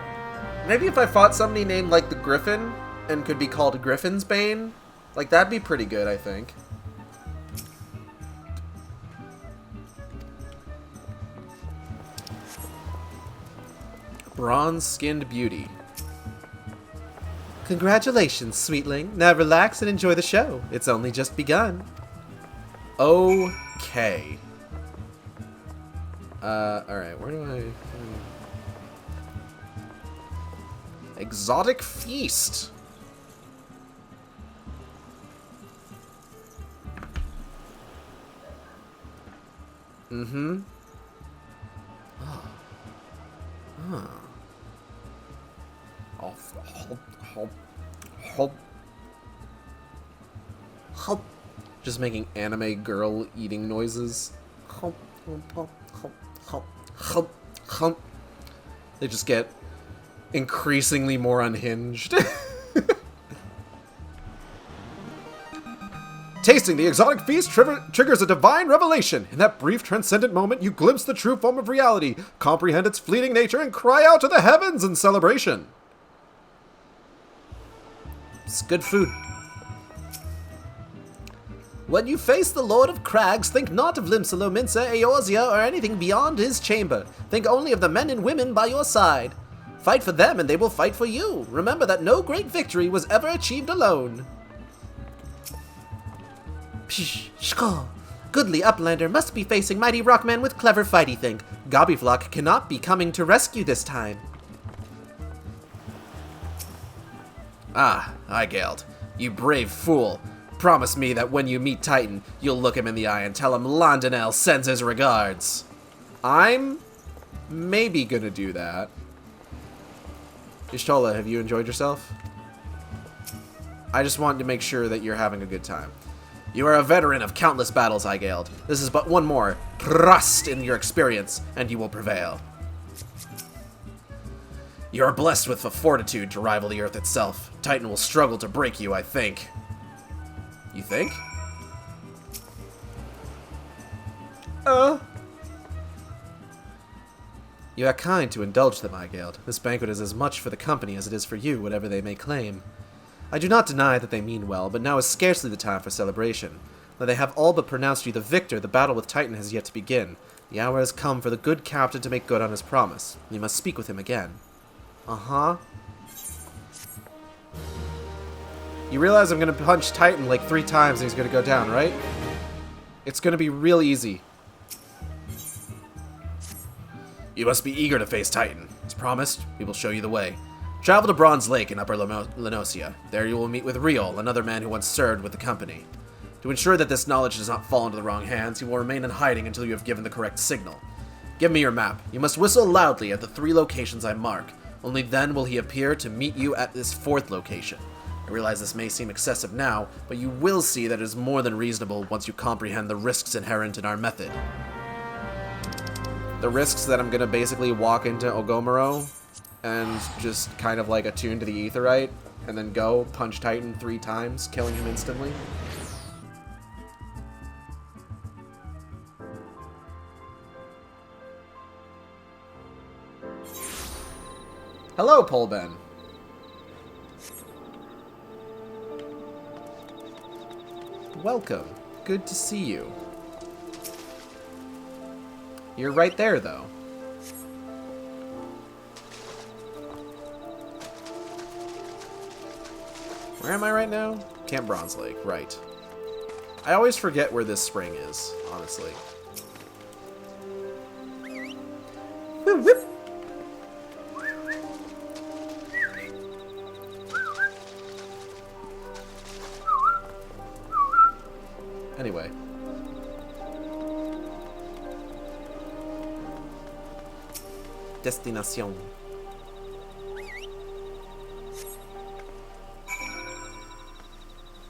Maybe if I fought somebody named, like, the Griffin, and could be called Griffin's Bane, like, that'd be pretty good, I think. Bronze-skinned beauty. Congratulations, sweetling. Now relax and enjoy the show. It's only just begun. Okay. Alright, where do I... Exotic Feast. Mm-hmm. Oh. Just making anime girl eating noises. They just get increasingly more unhinged. Tasting the exotic feast triggers a divine revelation. In that brief transcendent moment, you glimpse the true form of reality, comprehend its fleeting nature, and cry out to the heavens in celebration. It's good food. When you face the Lord of Crags, think not of Limsalo, Minsa, Eorzea, or anything beyond his chamber. Think only of the men and women by your side. Fight for them and they will fight for you. Remember that no great victory was ever achieved alone. Psh, shko. Goodly Uplander must be facing mighty Rockman with clever fighty think. Gobbyflock cannot be coming to rescue this time. Ah, Igeld, you brave fool. Promise me that when you meet Titan, you'll look him in the eye and tell him Londonel sends his regards. I'm maybe gonna do that. Y'shtola, have you enjoyed yourself? I just wanted to make sure that you're having a good time. You are a veteran of countless battles, Igeld. This is but one more. Trust in your experience, and you will prevail. You are blessed with the fortitude to rival the Earth itself. Titan will struggle to break you, I think. You think? You are kind to indulge them, Igeld. This banquet is as much for the company as it is for you, whatever they may claim. I do not deny that they mean well, but now is scarcely the time for celebration. Though they have all but pronounced you the victor, the battle with Titan has yet to begin. The hour has come for the good captain to make good on his promise. You must speak with him again. Uh-huh. You realize I'm gonna punch Titan like 3 times and he's gonna go down, right? It's gonna be real easy. You must be eager to face Titan. As promised, we will show you the way. Travel to Bronze Lake in Upper Lenosia. There you will meet with Riol, another man who once served with the company. To ensure that this knowledge does not fall into the wrong hands, you will remain in hiding until you have given the correct signal. Give me your map. You must whistle loudly at the 3 locations I mark. Only then will he appear to meet you at this 4th location. I realize this may seem excessive now, but you will see that it is more than reasonable once you comprehend the risks inherent in our method. The risks that I'm gonna basically walk into Ogomoro and just kind of like attune to the Aetheryte, and then go punch Titan 3 times, killing him instantly. Hello, Polben. Welcome. Good to see you. You're right there, though. Where am I right now? Camp Bronze Lake, right. I always forget where this spring is, honestly. Whoop, whoop. Anyway. Destination.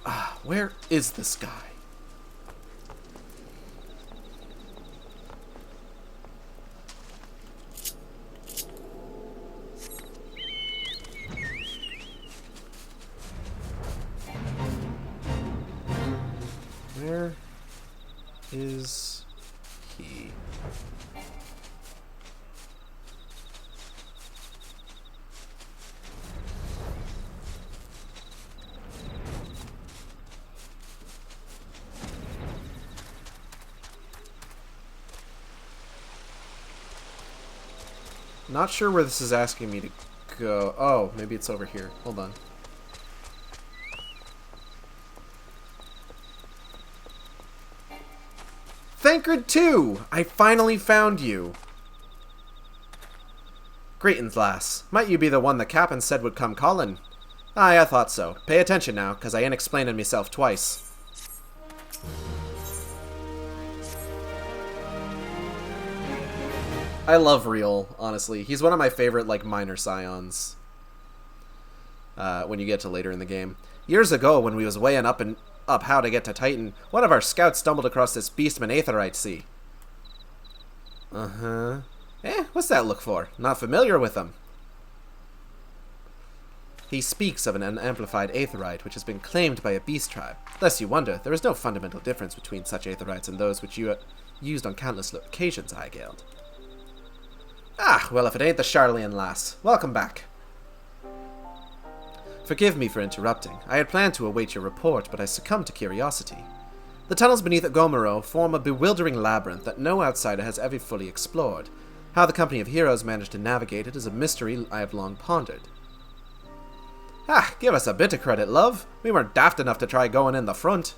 Ah, where is this guy? Where is he? Not sure where this is asking me to go. Oh, maybe it's over here. Hold on. Thancred 2! I finally found you! Greetings, lass. Might you be the one the captain said would come calling? Aye, I thought so. Pay attention now, 'cause I ain't explaining myself twice. I love Real, honestly. He's one of my favorite, like, minor scions. When you get to later in the game. Years ago, when we was weighing up how to get to Titan, one of our scouts stumbled across this beastman aetheryte sea. Uh-huh. What's that look for? Not familiar with him. He speaks of an unamplified aetheryte which has been claimed by a beast tribe. Lest you wonder, there is no fundamental difference between such aetherytes and those which you used on countless occasions, I Geld. Ah, well, if it ain't the Charlian lass. Welcome back. Forgive me for interrupting. I had planned to await your report, but I succumbed to curiosity. The tunnels beneath Gomero form a bewildering labyrinth that no outsider has ever fully explored. How the company of heroes managed to navigate it is a mystery I have long pondered. Ah, give us a bit of credit, love. We weren't daft enough to try going in the front.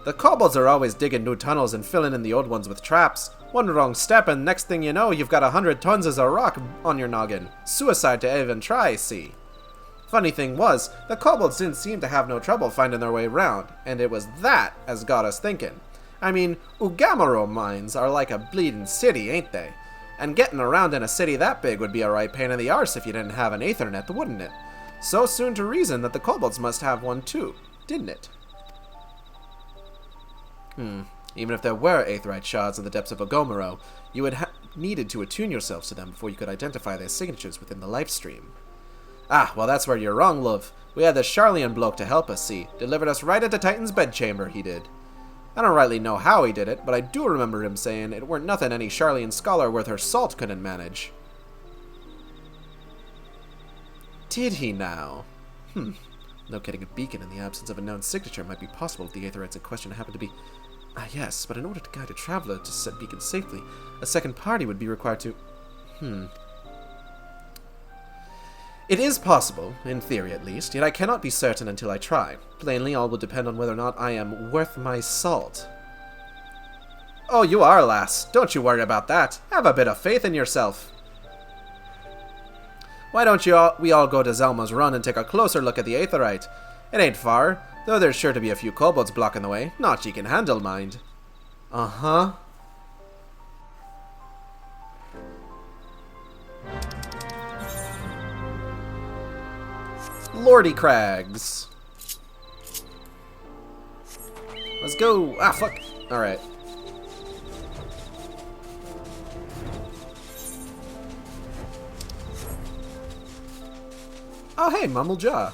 The kobolds are always digging new tunnels and filling in the old ones with traps. One wrong step and next thing you know, you've got 100 tons of rock on your noggin. Suicide to even try, see. Funny thing was, the kobolds didn't seem to have no trouble finding their way round, and it was that as got us thinking. I mean, Ugamaro mines are like a bleeding city, ain't they? And getting around in a city that big would be a right pain in the arse if you didn't have an Aethernet, wouldn't it? So soon to reason that the kobolds must have one too, didn't it? Even if there were aetherite shards in the depths of Ogomero, you would needed to attune yourselves to them before you could identify their signatures within the life stream. Ah, well that's where you're wrong, love. We had this Charlian bloke to help us, see. Delivered us right into Titan's bedchamber, he did. I don't rightly know how he did it, but I do remember him saying it weren't nothing any Charlian scholar worth her salt couldn't manage. Did he now? Locating a beacon in the absence of a known signature might be possible if the aetherites in question happen to be... Ah, yes, but in order to guide a traveler to set beacon safely, a second party would be required to... It is possible, in theory at least, yet I cannot be certain until I try. Plainly, all will depend on whether or not I am worth my salt. Oh, you are, lass. Don't you worry about that. Have a bit of faith in yourself. Why don't we all go to Zelma's Run and take a closer look at the aetherite? It ain't far, though there's sure to be a few kobolds blocking the way. Not ye can handle, mind. Uh-huh. Lordy Crags. Let's go. Ah, fuck. Alright. Oh, hey, Mumblejaw.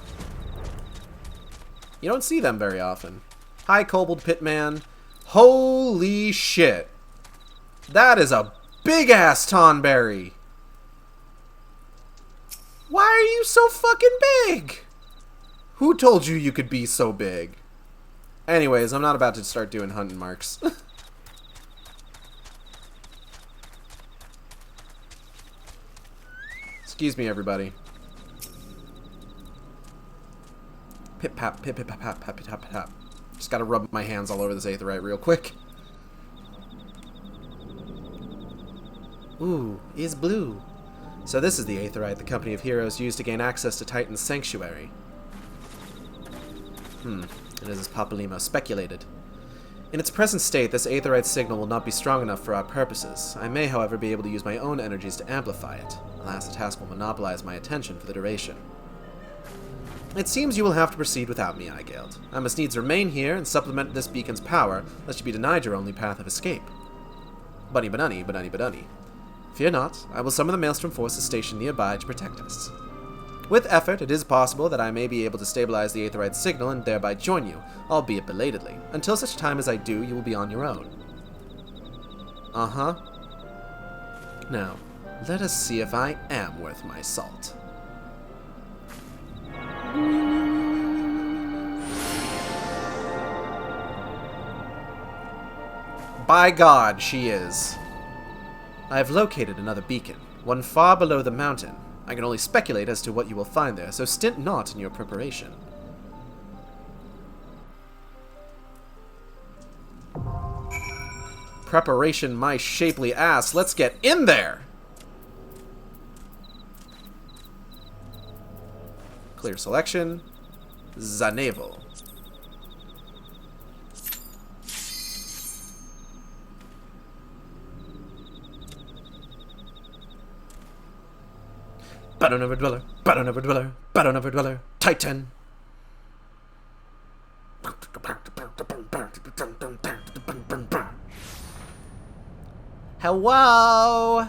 You don't see them very often. Hi, Kobold Pitman. Holy shit. That is a big-ass Tonberry. Why are you so fucking big? Who told you you could be so big? Anyways, I'm not about to start doing hunting marks. Excuse me, everybody. Pip pap, pip pip pap pap pap pap pap. Just gotta rub my hands all over this aetherite real quick. Ooh, is blue. So this is the aetherite the company of heroes used to gain access to Titan's sanctuary. It is as Papalimo speculated. In its present state, this aetherite signal will not be strong enough for our purposes. I may, however, be able to use my own energies to amplify it. Alas, the task will monopolize my attention for the duration. It seems you will have to proceed without me, Igeld. I must needs remain here and supplement this beacon's power, lest you be denied your only path of escape. Bunny banunny, banunny banunny. Fear not, I will summon the Maelstrom forces stationed nearby to protect us. With effort, it is possible that I may be able to stabilize the aetherite signal and thereby join you, albeit belatedly. Until such time as I do, you will be on your own. Uh-huh. Now, let us see if I am worth my salt. By God, she is. I have located another beacon, one far below the mountain. I can only speculate as to what you will find there, so stint not in your preparation. Preparation, my shapely ass. Let's get in there! Clear selection. Zanevo. Battle Never Dweller, Battle Never Dweller, Battle Never Dweller, Titan. Hello?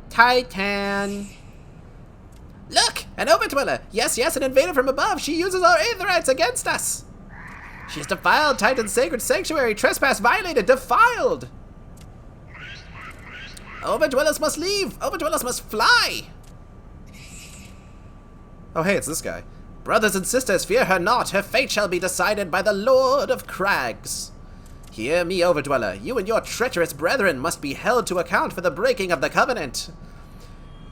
Titan. Look! An Overdweller! Yes, yes, an invader from above! She uses our aetherites against us! She's defiled Titan's sacred sanctuary! Trespass violated! Defiled! Overdwellers must leave! Overdwellers must fly! Oh, hey, it's this guy. Brothers and sisters, fear her not! Her fate shall be decided by the Lord of Crags! Hear me, Overdweller. You and your treacherous brethren must be held to account for the breaking of the covenant.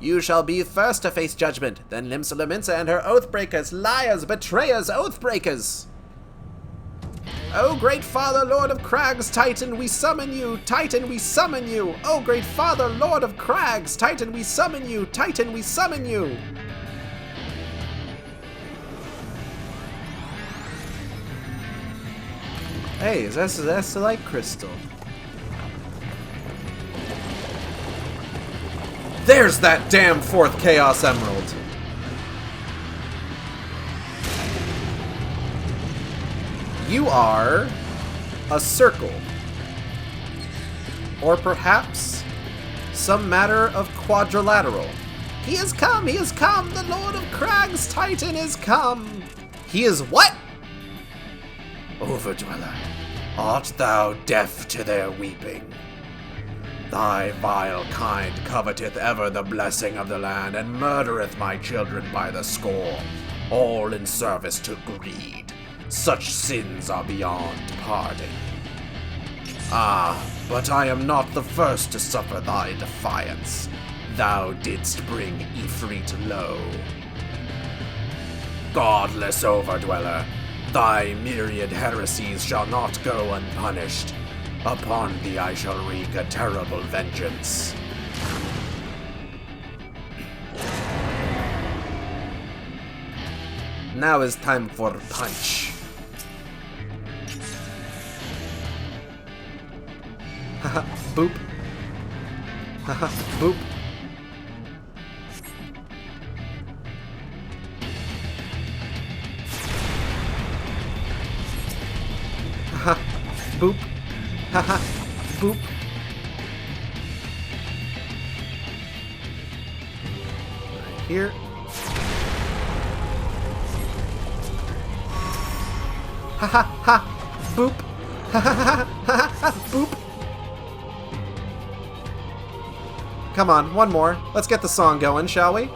You shall be first to face judgment, then Limsa and her oathbreakers, liars, betrayers, oathbreakers. O great Father, Lord of Crags, Titan, we summon you! Titan, we summon you! O great Father, Lord of Crags, Titan, we summon you! Titan, we summon you! Hey, that's a light crystal. There's that damn fourth Chaos Emerald! You are a circle. Or perhaps some matter of quadrilateral. He has come! He has come! The Lord of Crags Titan is come! He is what? Overdweller, art thou deaf to their weeping? Thy vile kind coveteth ever the blessing of the land, and murdereth my children by the score, all in service to greed. Such sins are beyond pardon. Ah, but I am not the first to suffer thy defiance. Thou didst bring Ifrit low. Godless Overdweller, thy myriad heresies shall not go unpunished. Upon thee I shall wreak a terrible vengeance. Now is time for punch. Haha, boop. Haha, boop. Haha, boop. Haha, boop. Right here. Haha, ha, boop. Haha, ha, ha, boop. Come on, one more. Let's get the song going, shall we?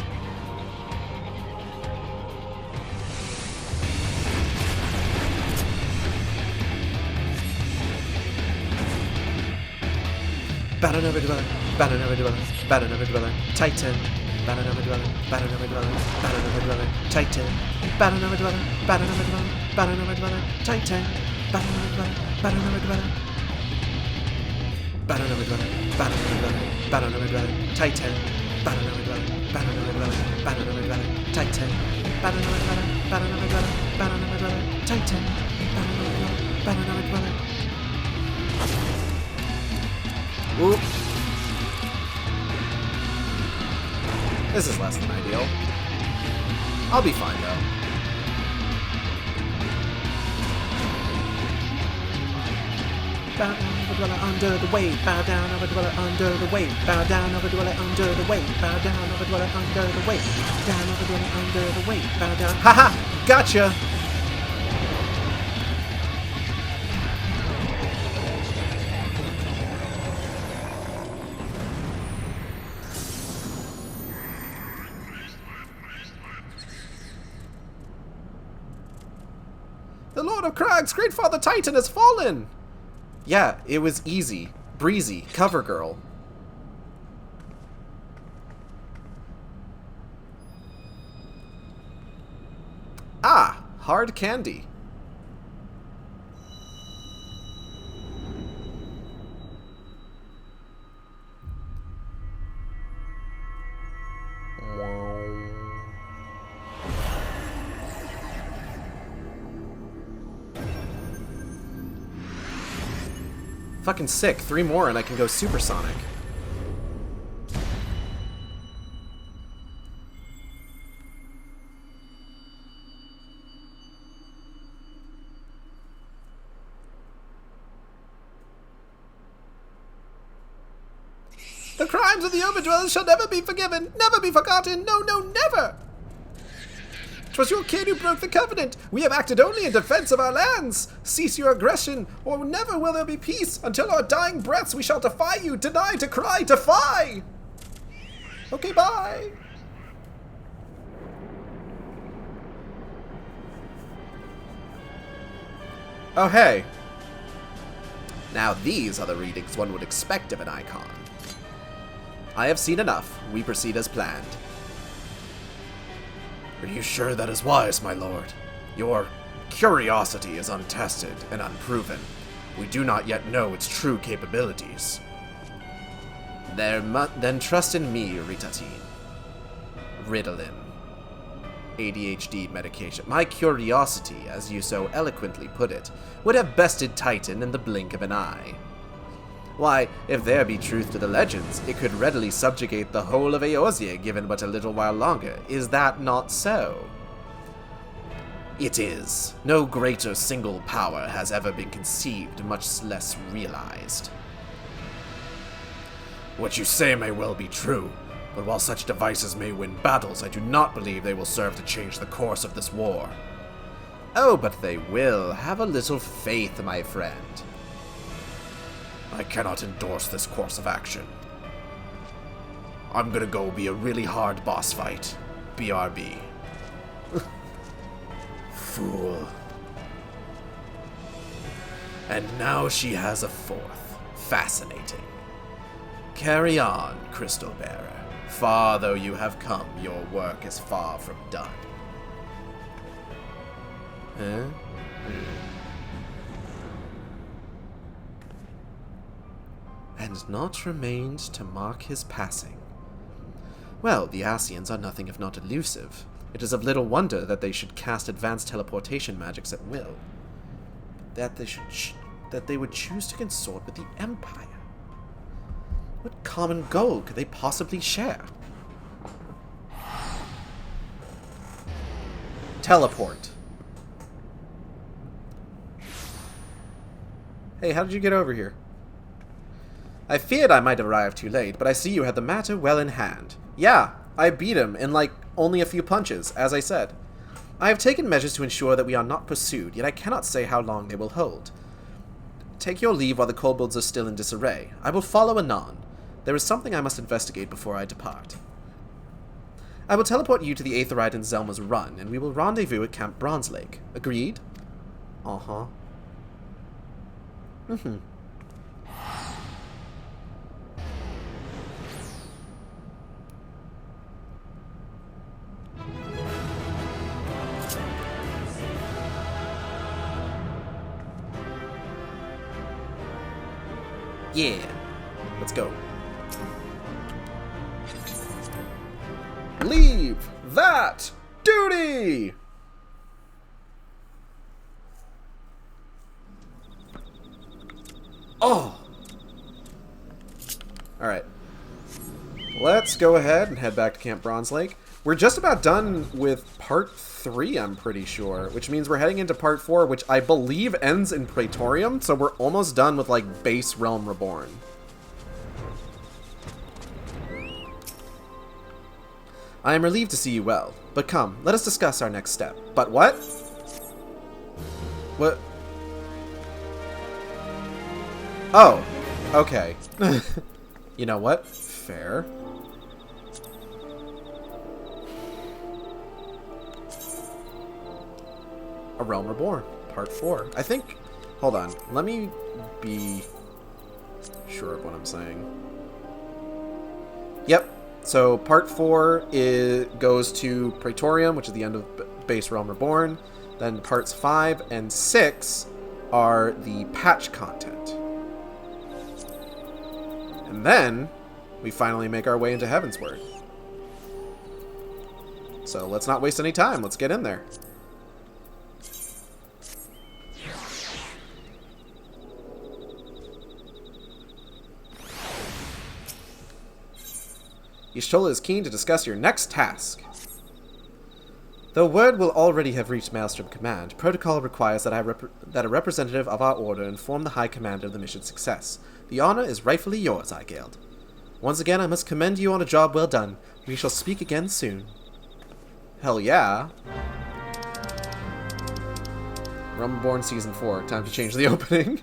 Battle Never Dweller, Battle Never Dweller, Battle Never Dweller, Titan. Battle Never Dweller, Battle Never Dweller, Battle Never Dweller, Titan. Battle Never Dweller, Battle Never Dweller, Battle Never Dweller, Titan. Battle Never Dweller, Battle Never Dweller. Battle Never Dweller, Battle Never Dweller, Battle Never Dweller, Titan. Battle Never Dweller, Battle Never Dweller, Battle Never Dweller, Titan. Battle Never Dweller, Battle Never Dweller, Battle Never Dweller, Titan. Battle Never Dweller, Battle Never Dweller. Oop. This is less than ideal. I'll be fine though. Bow down, Overdweller, under the weight. Bow down, Overdweller, under the weight. Bow down, Overdweller, under the weight. Bow down, Overdweller, under the weight. Down, Overdweller, under the weight. Bow down. Haha! Gotcha! The Lord of Crags, Great Father Titan, has fallen! Yeah, it was easy. Breezy. Cover girl. Hard candy. Fucking sick. 3 more and I can go supersonic. The crimes of the Overdwellers shall never be forgiven, never be forgotten, no, no, never! 'Twas your kin who broke the covenant. We have acted only in defense of our lands. Cease your aggression, or never will there be peace. Until our dying breaths we shall defy you, deny, decry, defy! Okay, bye! Oh, hey. Now these are the readings one would expect of an icon. I have seen enough. We proceed as planned. Are you sure that is wise, my lord? Your curiosity is untested and unproven. We do not yet know its true capabilities. Then trust in me, Ritatine. Ritalin. ADHD medication. My curiosity, as you so eloquently put it, would have bested Titan in the blink of an eye. Why, if there be truth to the legends, it could readily subjugate the whole of Eorzea given but a little while longer. Is that not so? It is. No greater single power has ever been conceived, much less realized. What you say may well be true, but while such devices may win battles, I do not believe they will serve to change the course of this war. Oh, but they will. Have a little faith, my friend. I cannot endorse this course of action. I'm gonna go be a really hard boss fight. BRB. Fool. And now she has a 4th. Fascinating. Carry on, Crystal Bearer. Far though you have come, your work is far from done. Huh? And naught remained to mark his passing. Well, the Asians are nothing if not elusive. It is of little wonder that they should cast advanced teleportation magics at will. That they would choose to consort with the Empire. What common goal could they possibly share? Teleport. Hey, how did you get over here? I feared I might arrive too late, but I see you had the matter well in hand. Yeah, I beat him in, only a few punches, as I said. I have taken measures to ensure that we are not pursued, yet I cannot say how long they will hold. Take your leave while the kobolds are still in disarray. I will follow anon. There is something I must investigate before I depart. I will teleport you to the Aetheryte and Zelma's Run, and we will rendezvous at Camp Bronze Lake. Agreed? Uh-huh. Mm-hmm. Yeah. Let's go. Leave that duty! Oh! Alright. Let's go ahead and head back to Camp Bronze Lake. We're just about done with Part 3, I'm pretty sure, which means we're heading into Part 4, which I believe ends in Praetorium, so we're almost done with, base Realm Reborn. I am relieved to see you well, but come, let us discuss our next step. But what? What? Oh, okay. You know what? Fair. A Realm Reborn, Part 4. I think... Hold on. Let me be sure of what I'm saying. Yep. So, Part 4 goes to Praetorium, which is the end of base Realm Reborn. Then parts 5 and 6 are the patch content. And then we finally make our way into Heavensward. So let's not waste any time. Let's get in there. Y'shtola is keen to discuss your next task. Though word will already have reached Maelstrom Command, protocol requires that a representative of our order inform the High Commander of the mission's success. The honor is rightfully yours, Igeld. Once again, I must commend you on a job well done. We shall speak again soon. Hell yeah. Reborn Season 4. Time to change the opening.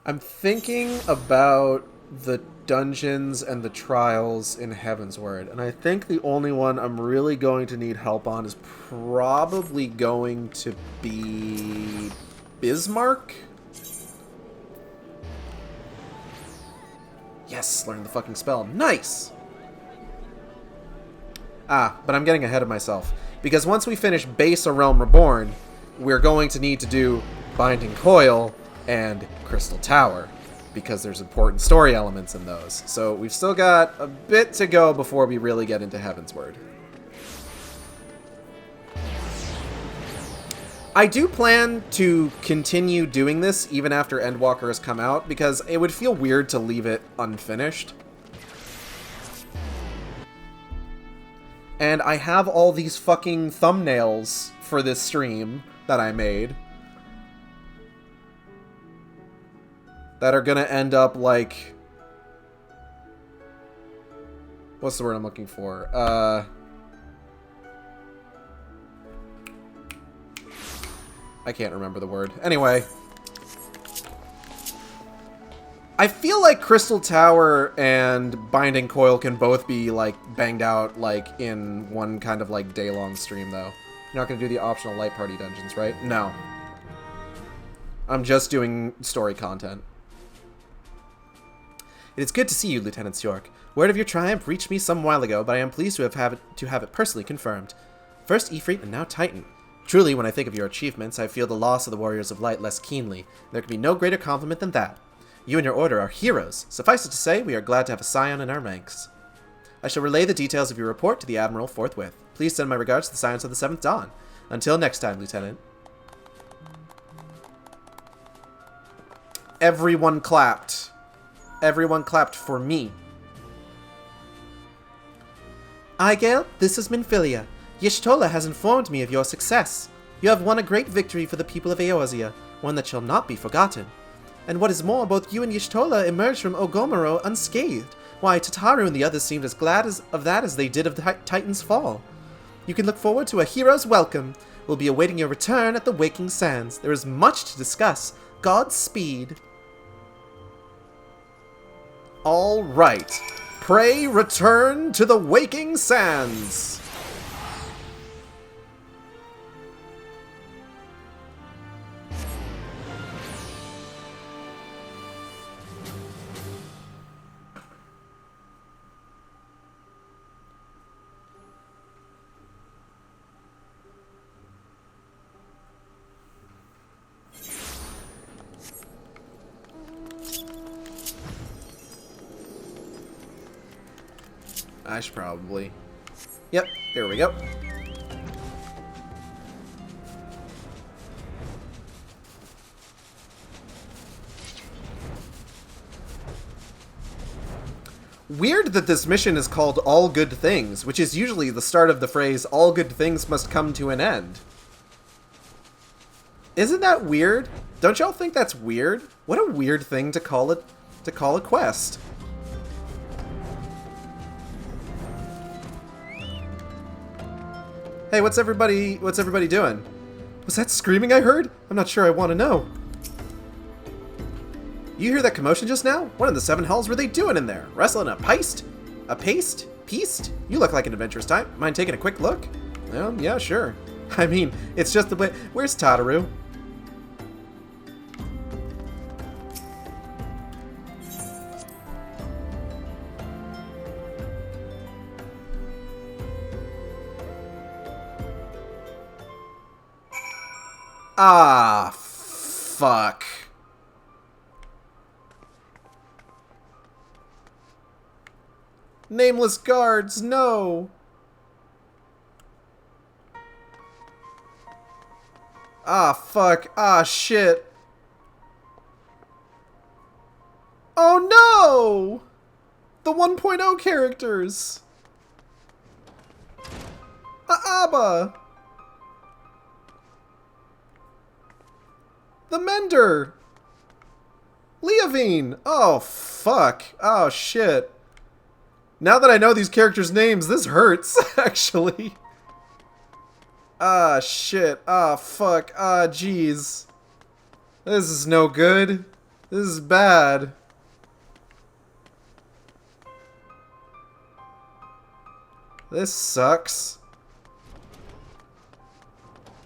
I'm thinking about the dungeons and the trials in Heavensward, and I think the only one I'm really going to need help on is probably going to be Bismarck? Yes, learn the fucking spell. Nice! Ah, but I'm getting ahead of myself, because once we finish Base A Realm Reborn, we're going to need to do Binding Coil and Crystal Tower, because there's important story elements in those. So we've still got a bit to go before we really get into Heavensward. I do plan to continue doing this even after Endwalker has come out, because it would feel weird to leave it unfinished. And I have all these fucking thumbnails for this stream that I made that are gonna end up like... What's the word I'm looking for? I can't remember the word. Anyway. I feel like Crystal Tower and Binding Coil can both be, like, banged out, like, in one kind of, like, day-long stream, though. You're not gonna do the optional Light Party dungeons, right? No. I'm just doing story content. It is good to see you, Lieutenant Sjork. Word of your triumph reached me some while ago, but I am pleased to have it personally confirmed. First Ifrit and now Titan. Truly, when I think of your achievements, I feel the loss of the Warriors of Light less keenly. There can be no greater compliment than that. You and your order are heroes. Suffice it to say, we are glad to have a scion in our ranks. I shall relay the details of your report to the Admiral forthwith. Please send my regards to the Scions of the Seventh Dawn. Until next time, Lieutenant. Everyone clapped. Everyone clapped for me. Igale, this is Minfilia. Y'shtola has informed me of your success. You have won a great victory for the people of Eorzea, one that shall not be forgotten. And what is more, both you and Y'shtola emerged from Ogomoro unscathed. Why, Tataru and the others seemed as glad of that as they did of the Titan's fall. You can look forward to a hero's welcome. We'll be awaiting your return at the Waking Sands. There is much to discuss. Godspeed. All right. Pray return to the Waking Sands. I should probably... Yep, here we go. Weird that this mission is called All Good Things, which is usually the start of the phrase, all good things must come to an end. Isn't that weird? Don't y'all think that's weird? What a weird thing to call it, to call a quest. Hey, what's everybody doing? Was that screaming I heard? I'm not sure I want to know. You hear that commotion just now? What in the seven hells were they doing in there? Wrestling a paste? A paste? Peast? You look like an adventurous type. Mind taking a quick look? Yeah, sure. I mean, it's just the way... Where's Tataru? Ah, fuck. Nameless guards, no! Ah, fuck. Ah, shit. Oh, no! The 1.0 characters! Abba! The Mender! Leovine! Oh, fuck. Oh, shit. Now that I know these characters' names, this hurts, actually. Ah, shit. Ah, fuck. Ah, jeez. This is no good. This is bad. This sucks.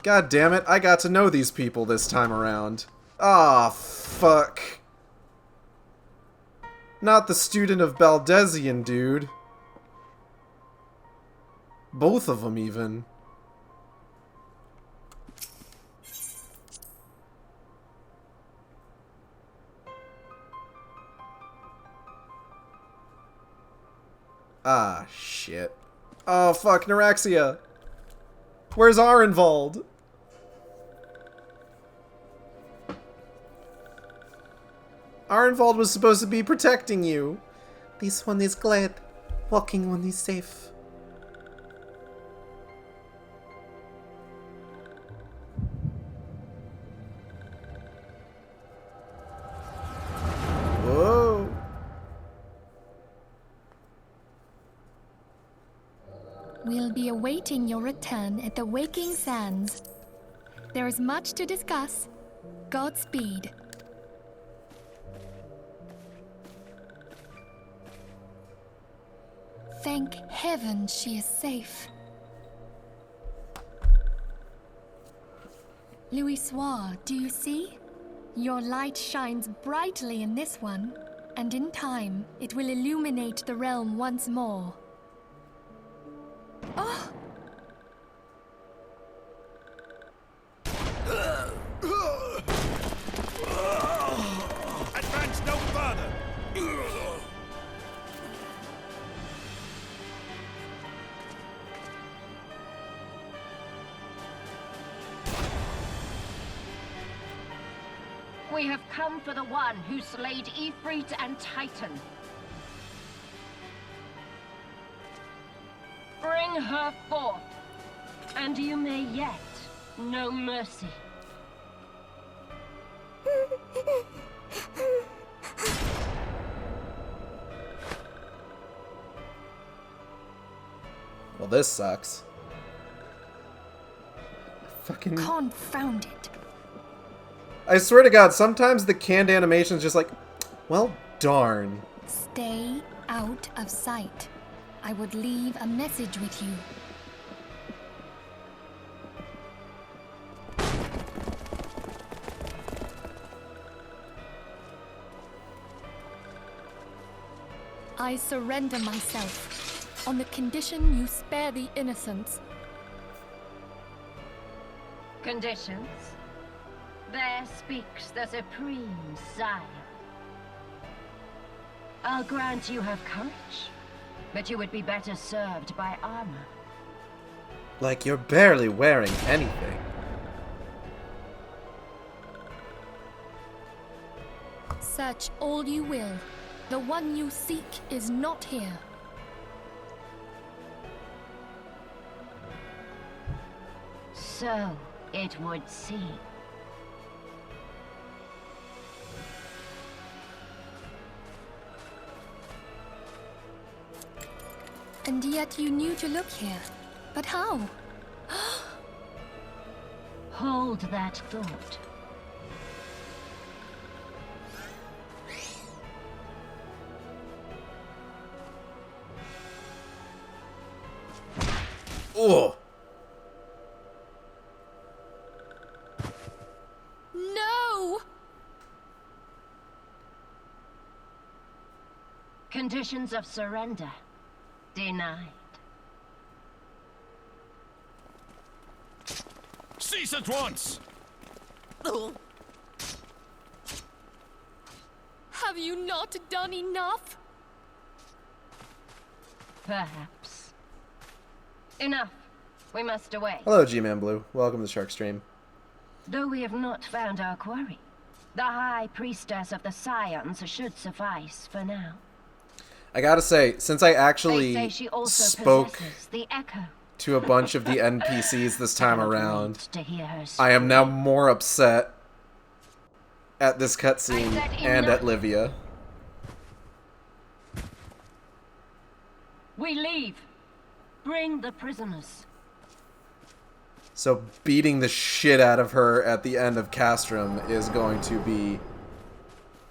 God damn it, I got to know these people this time around. Ah, fuck. Not the student of Baldesion, dude. Both of them, even. Ah, shit. Oh, fuck, Neuraxia. Where's Arenvald? Arenvald was supposed to be protecting you. This one is glad. Walking one is safe. Whoa. We'll be awaiting your return at the Waking Sands. There is much to discuss. Godspeed. Thank heaven she is safe. Louisoire, do you see? Your light shines brightly in this one, and in time, it will illuminate the realm once more. Oh! Advance no further! We have come for the one who slayed Ifrit and Titan. Bring her forth, and you may yet know mercy. Well, this sucks. Fucking... Confound it. I swear to God, sometimes the canned animation's just like, well, darn. Stay out of sight. I would leave a message with you. I surrender myself on the condition you spare the innocents. Conditions? There speaks the Supreme Sire. I'll grant you have courage, but you would be better served by armor. Like you're barely wearing anything. Search all you will. The one you seek is not here. So it would seem. And yet you knew to look here. But how? Hold that thought. Oh! No! Conditions of surrender denied. Cease at once! Have you not done enough? Perhaps. Enough. We must away. Hello, G-Man Blue. Welcome to Shark Stream. Though we have not found our quarry, the High Priestess of the Scions should suffice for now. I gotta say, since I They actually say she also spoke possesses the echo. to a bunch of the NPCs this time Cannot around, wait to hear her I am speak. now more upset at this cutscene I said and enough. at Livia. We leave. Bring the prisoners. So beating the shit out of her at the end of Castrum is going to be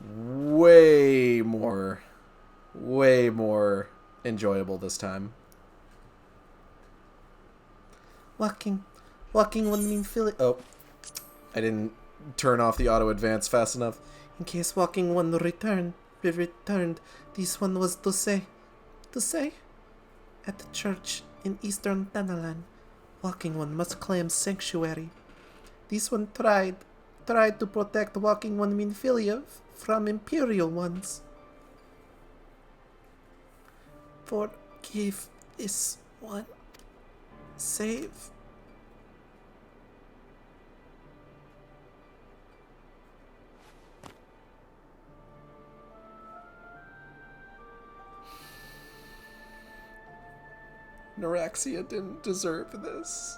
way more enjoyable this time. Walking one mean Philly. Oh, I didn't turn off the auto advance fast enough. In case walking one returned, this one was to say, at the church in eastern Danalan, walking one must claim sanctuary. This one tried to protect walking one Minfilia from imperial ones. Forgive this one. Save. Neuraxia didn't deserve this.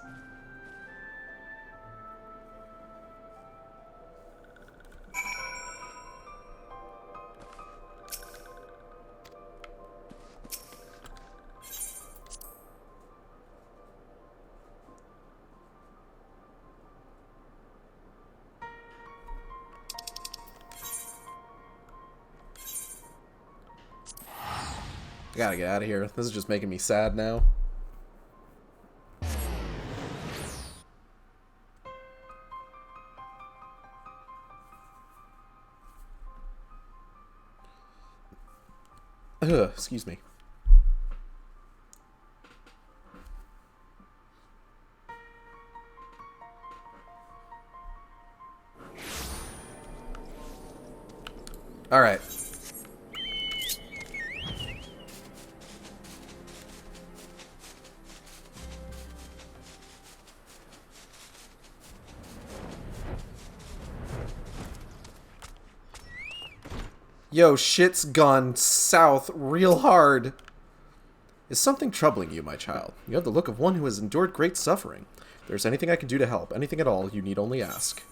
I gotta get out of here. This is just making me sad now. Excuse me. All right. Yo, shit's gone south real hard. Is something troubling you, my child? You have the look of one who has endured great suffering. If there's anything I can do to help, anything at all, you need only ask.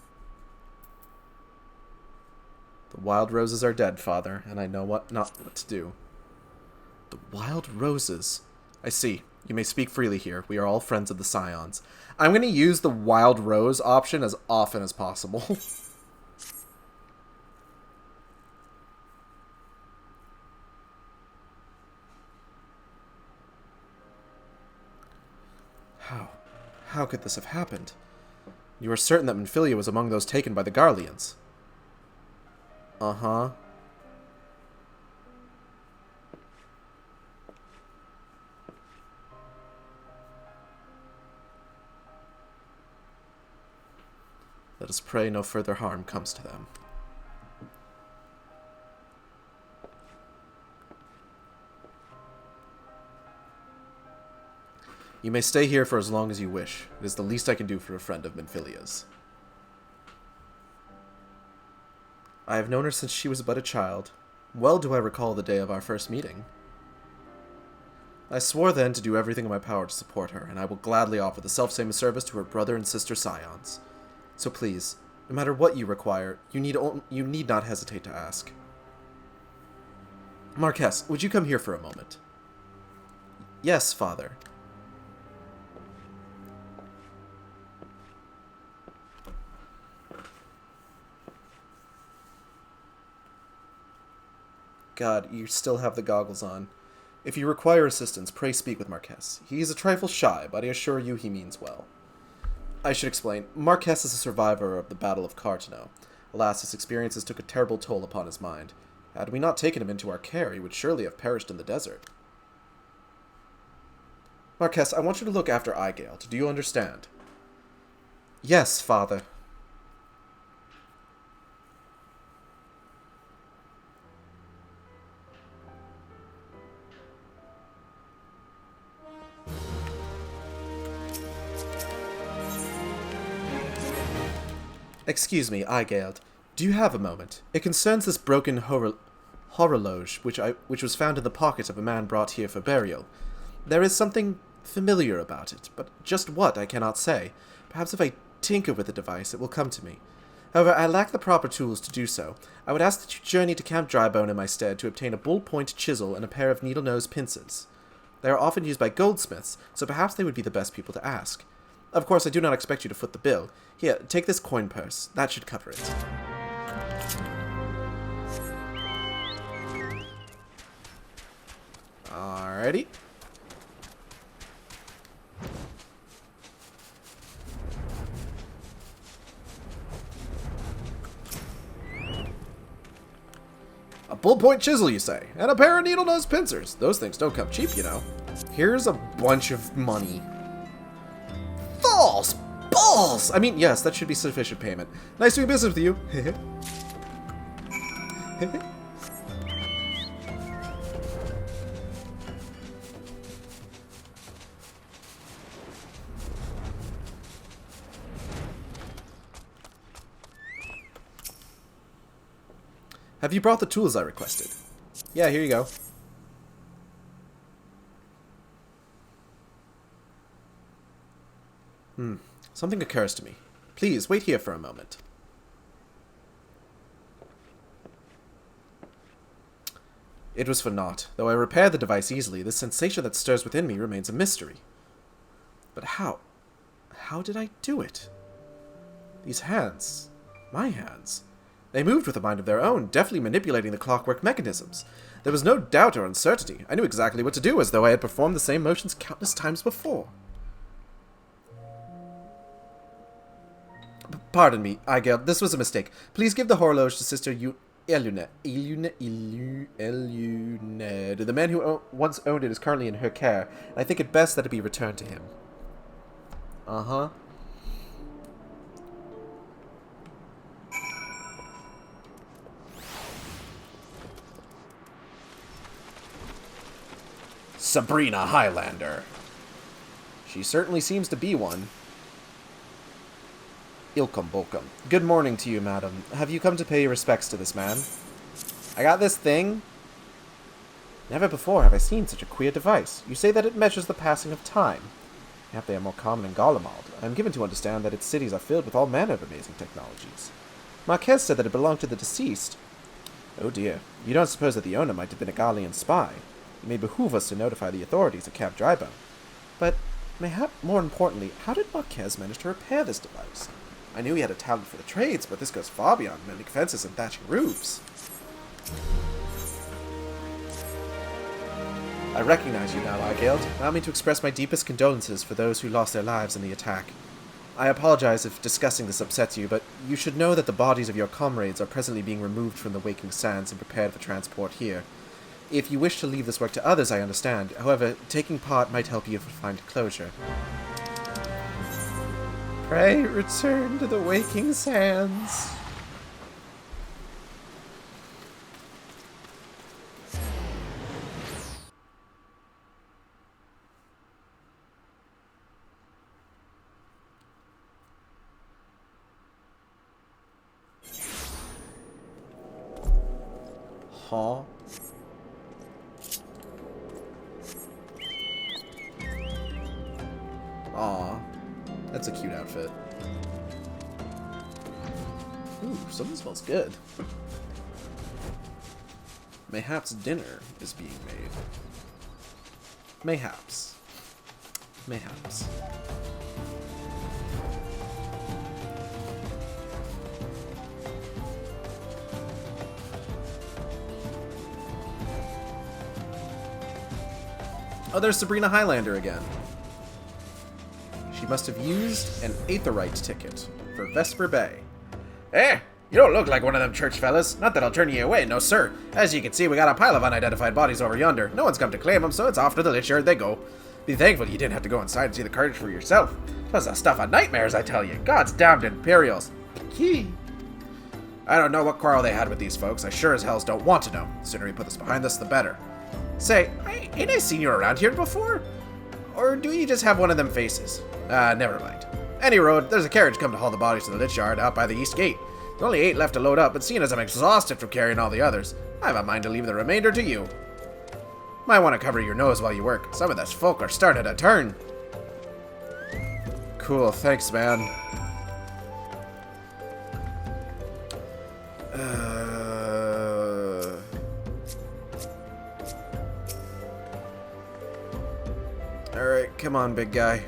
The wild roses are dead, father, and I know not what to do. The wild roses. I see. You may speak freely here. We are all friends of the Scions. I'm going to use the wild rose option as often as possible. How could this have happened? You are certain that Minfilia was among those taken by the Garleans? Uh-huh. Let us pray no further harm comes to them. You may stay here for as long as you wish. It is the least I can do for a friend of Minfilia's. I have known her since she was but a child. Well do I recall the day of our first meeting. I swore then to do everything in my power to support her, and I will gladly offer the self-same service to her brother and sister Scions. So please, no matter what you require, you need not hesitate to ask. Marquess, would you come here for a moment? Yes, father. God, you still have the goggles on. If you require assistance, pray speak with Marquez. He is a trifle shy, but I assure you he means well. I should explain. Marquez is a survivor of the Battle of Cartano. Alas, his experiences took a terrible toll upon his mind. Had we not taken him into our care, he would surely have perished in the desert. Marquez, I want you to look after Igale. Do you understand? Yes, Father. Excuse me, Igale. Do you have a moment? It concerns this broken horologe, which was found in the pocket of a man brought here for burial. There is something familiar about it, but just what I cannot say. Perhaps if I tinker with the device, it will come to me. However, I lack the proper tools to do so. I would ask that you journey to Camp Drybone in my stead to obtain a bull-point chisel and a pair of needle-nose pincers. They are often used by goldsmiths, so perhaps they would be the best people to ask. Of course, I do not expect you to foot the bill. Here, take this coin purse. That should cover it. Alrighty. A bull-point chisel, you say? And a pair of needle-nose pincers. Those things don't come cheap, you know. Here's a bunch of money. False balls! I mean, yes, that should be sufficient payment. Nice doing business with you. Have you brought the tools I requested? Yeah, here you go. Something occurs to me. Please, wait here for a moment. It was for naught. Though I repaired the device easily, the sensation that stirs within me remains a mystery. But how? How did I do it? These hands. My hands. They moved with a mind of their own, deftly manipulating the clockwork mechanisms. There was no doubt or uncertainty. I knew exactly what to do, as though I had performed the same motions countless times before. Pardon me, Igale, this was a mistake. Please give the horologe to Sister Eluned. The man who once owned it is currently in her care, and I think it best that it be returned to him. Uh-huh. Sabrina Highlander. She certainly seems to be one. Ilkum Bolkum. Good morning to you, madam. Have you come to pay your respects to this man? I got this thing. Never before have I seen such a queer device. You say that it measures the passing of time. Yet they are more common in Garlemald. I am given to understand that its cities are filled with all manner of amazing technologies. Marquez said that it belonged to the deceased. Oh dear. You don't suppose that the owner might have been a Garlean spy? It may behoove us to notify the authorities at Camp Drybone. But, mayhap more importantly, how did Marquez manage to repair this device? I knew he had a talent for the trades, but this goes far beyond mending fences and thatching roofs. I recognize you now, Igale. Allow me to express my deepest condolences for those who lost their lives in the attack. I apologize if discussing this upsets you, but you should know that the bodies of your comrades are presently being removed from the Waking Sands and prepared for transport here. If you wish to leave this work to others, I understand. However, taking part might help you find closure. Pray return to the Waking Sands. Huh? Aw. That's a cute outfit. Ooh, something smells good. Mayhaps dinner is being made. Mayhaps. Mayhaps. Oh, there's Sabrina Highlander again. She must have used an Aetherite ticket for Vesper Bay. Eh, you don't look like one of them church fellas. Not that I'll turn you away, no sir. As you can see, we got a pile of unidentified bodies over yonder. No one's come to claim them, so it's off to the lich yard they go. Be thankful you didn't have to go inside and see the carnage for yourself. Twas the stuff of nightmares, I tell you. God's damned Imperials. Key. I don't know what quarrel they had with these folks. I sure as hells don't want to know. The sooner we put this behind us, the better. Say, ain't I seen you around here before? Or do you just have one of them faces? Never mind. Any road, there's a carriage come to haul the bodies to the lich yard out by the east gate. There's only 8 left to load up, but seeing as I'm exhausted from carrying all the others, I have a mind to leave the remainder to you. Might want to cover your nose while you work. Some of those folk are starting to turn. Cool, thanks, man. Alright, come on, big guy.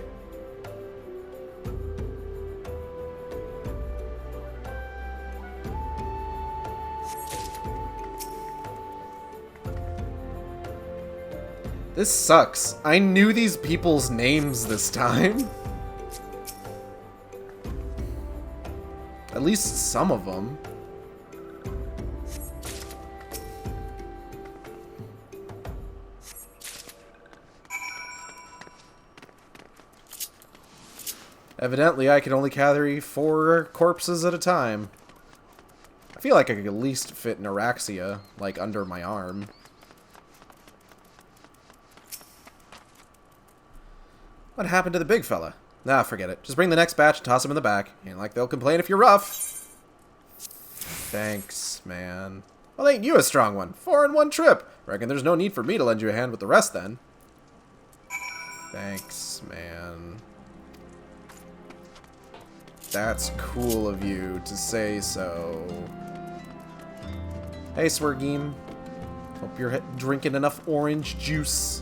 This sucks. I knew these people's names this time. At least some of them. Evidently, I can only carry 4 corpses at a time. I feel like I could at least fit an Araxia, like, under my arm. What happened to the big fella? Nah, forget it. Just bring the next batch and toss him in the back. Ain't like they'll complain if you're rough. Thanks, man. Well, ain't you a strong one? 4 in one trip. Reckon there's no need for me to lend you a hand with the rest, then. Thanks, man. That's cool of you to say so. Hey, Swergeem. Hope you're drinking enough orange juice.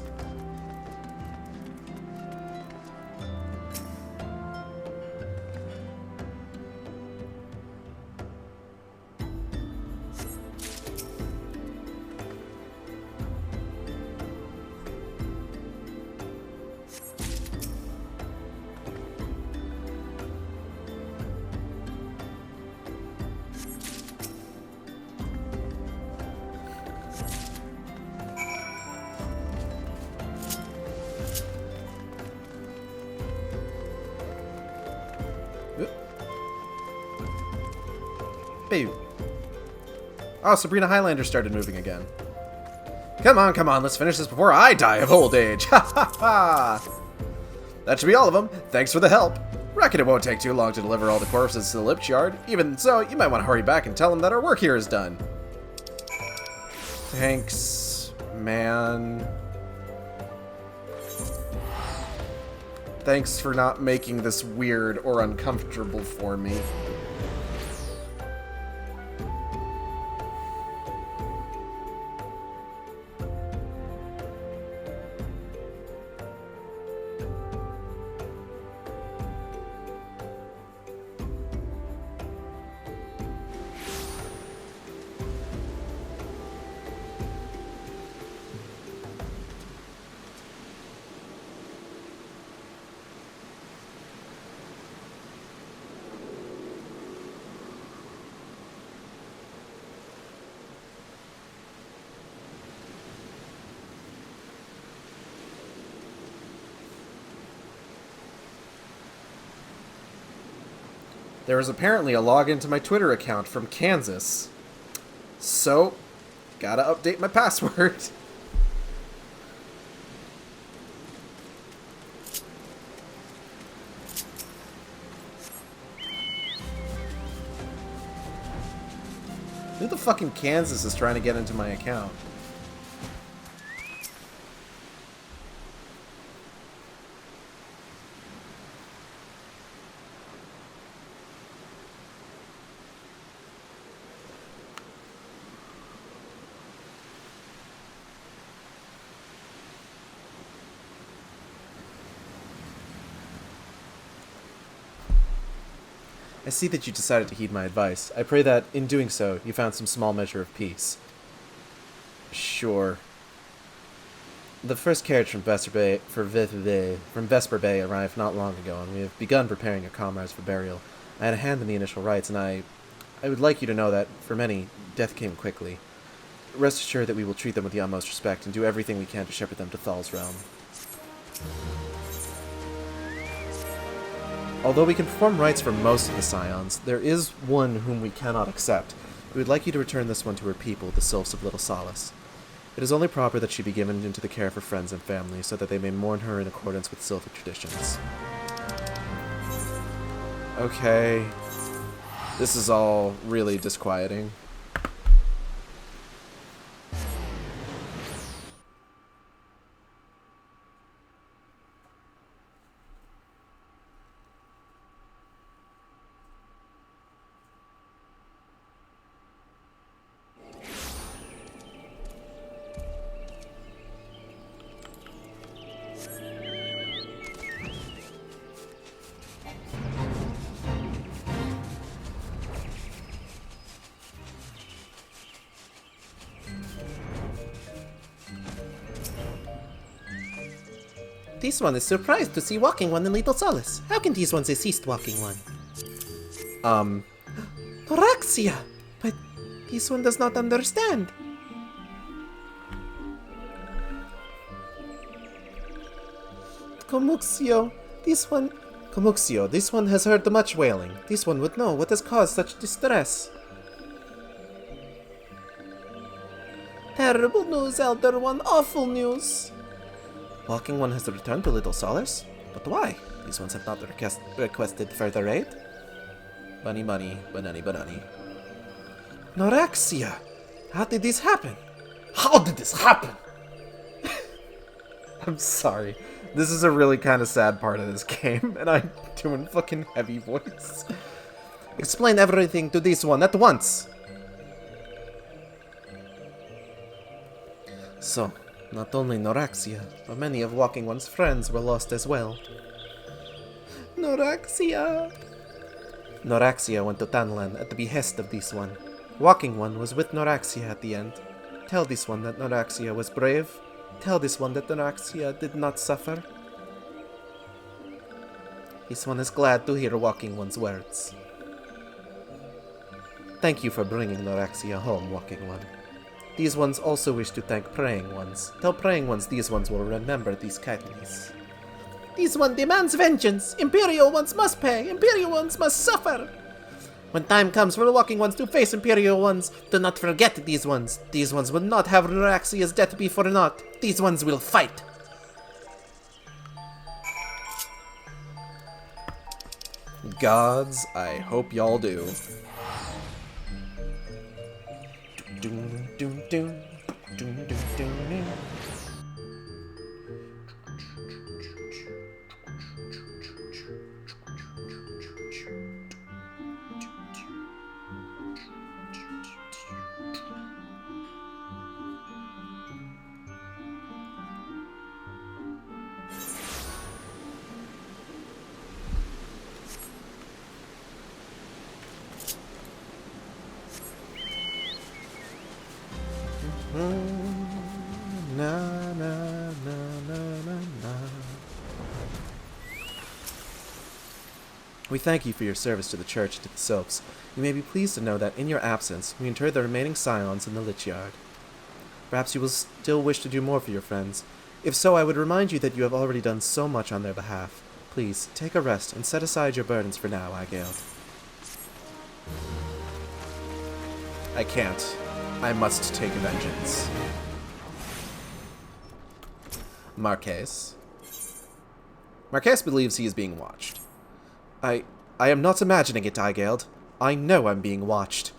Babe. Oh, Sabrina Highlander started moving again. Come on, let's finish this before I die of old age. Ha ha ha! That should be all of them. Thanks for the help. Reckon it won't take too long to deliver all the corpses to the lich yard. Even so, you might want to hurry back and tell them that our work here is done. Thanks, man. Thanks for not making this weird or uncomfortable for me. There was apparently a login to my Twitter account from Kansas. So, gotta update my password. Who the fucking Kansas is trying to get into my account? I see that you decided to heed my advice. I pray that, in doing so, you found some small measure of peace. Sure. The first carriage from Vesper Bay arrived not long ago, and we have begun preparing your comrades for burial. I had a hand in the initial rites, and I would like you to know that, for many, death came quickly. Rest assured that we will treat them with the utmost respect and do everything we can to shepherd them to Thal's realm. Although we can perform rites for most of the Scions, there is one whom we cannot accept. We would like you to return this one to her people, the Sylphs of Little Solace. It is only proper that she be given into the care of her friends and family, so that they may mourn her in accordance with Sylphic traditions. Okay. This is all really disquieting. This one is surprised to see Walking One in Little Solace. How can these ones assist Walking One? Noraxia! But this one does not understand. Comuxio, this one has heard much wailing. This one would know what has caused such distress. Terrible news, Elder One, awful news. Walking One has returned to Little Solace? But why? These ones have not requested further aid. Bunny, banani. Noraxia! How did this happen? How did this happen? I'm sorry. This is a really kind of sad part of this game, and I'm doing fucking heavy voice. Explain everything to this one at once! So, not only Noraxia, but many of Walking One's friends were lost as well. Noraxia went to Tanlan at the behest of this one. Walking One was with Noraxia at the end. Tell this one that Noraxia was brave. Tell this one that Noraxia did not suffer. This one is glad to hear Walking One's words. Thank you for bringing Noraxia home, Walking One. These ones also wish to thank Praying Ones. Tell Praying Ones these ones will remember these kindness. This one demands vengeance. Imperial Ones must pay. Imperial Ones must suffer. When time comes for the Walking Ones to face Imperial Ones, do not forget these ones. These ones will not have Noraxia's death be for naught. These ones will fight. Gods, I hope y'all do. We thank you for your service to the church and to the Sylphs. You may be pleased to know that in your absence, we interred the remaining Scions in the Lich Yard. Perhaps you will still wish to do more for your friends. If so, I would remind you that you have already done so much on their behalf. Please, take a rest and set aside your burdens for now, Aigeld. I can't. I must take vengeance. Marquez. Marquez believes he is being watched. I am not imagining it, Aigeld. I know I'm being watched.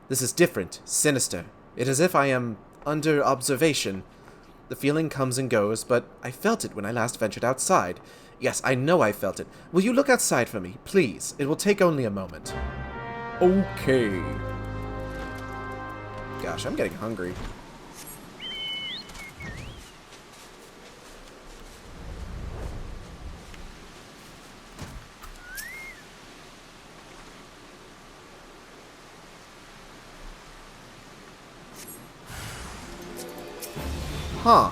This is different, sinister. It is as if I am under observation. The feeling comes and goes, but I felt it when I last ventured outside. Yes, I know I felt it. Will you look outside for me, please? It will take only a moment. Okay. Gosh, I'm getting hungry. Huh.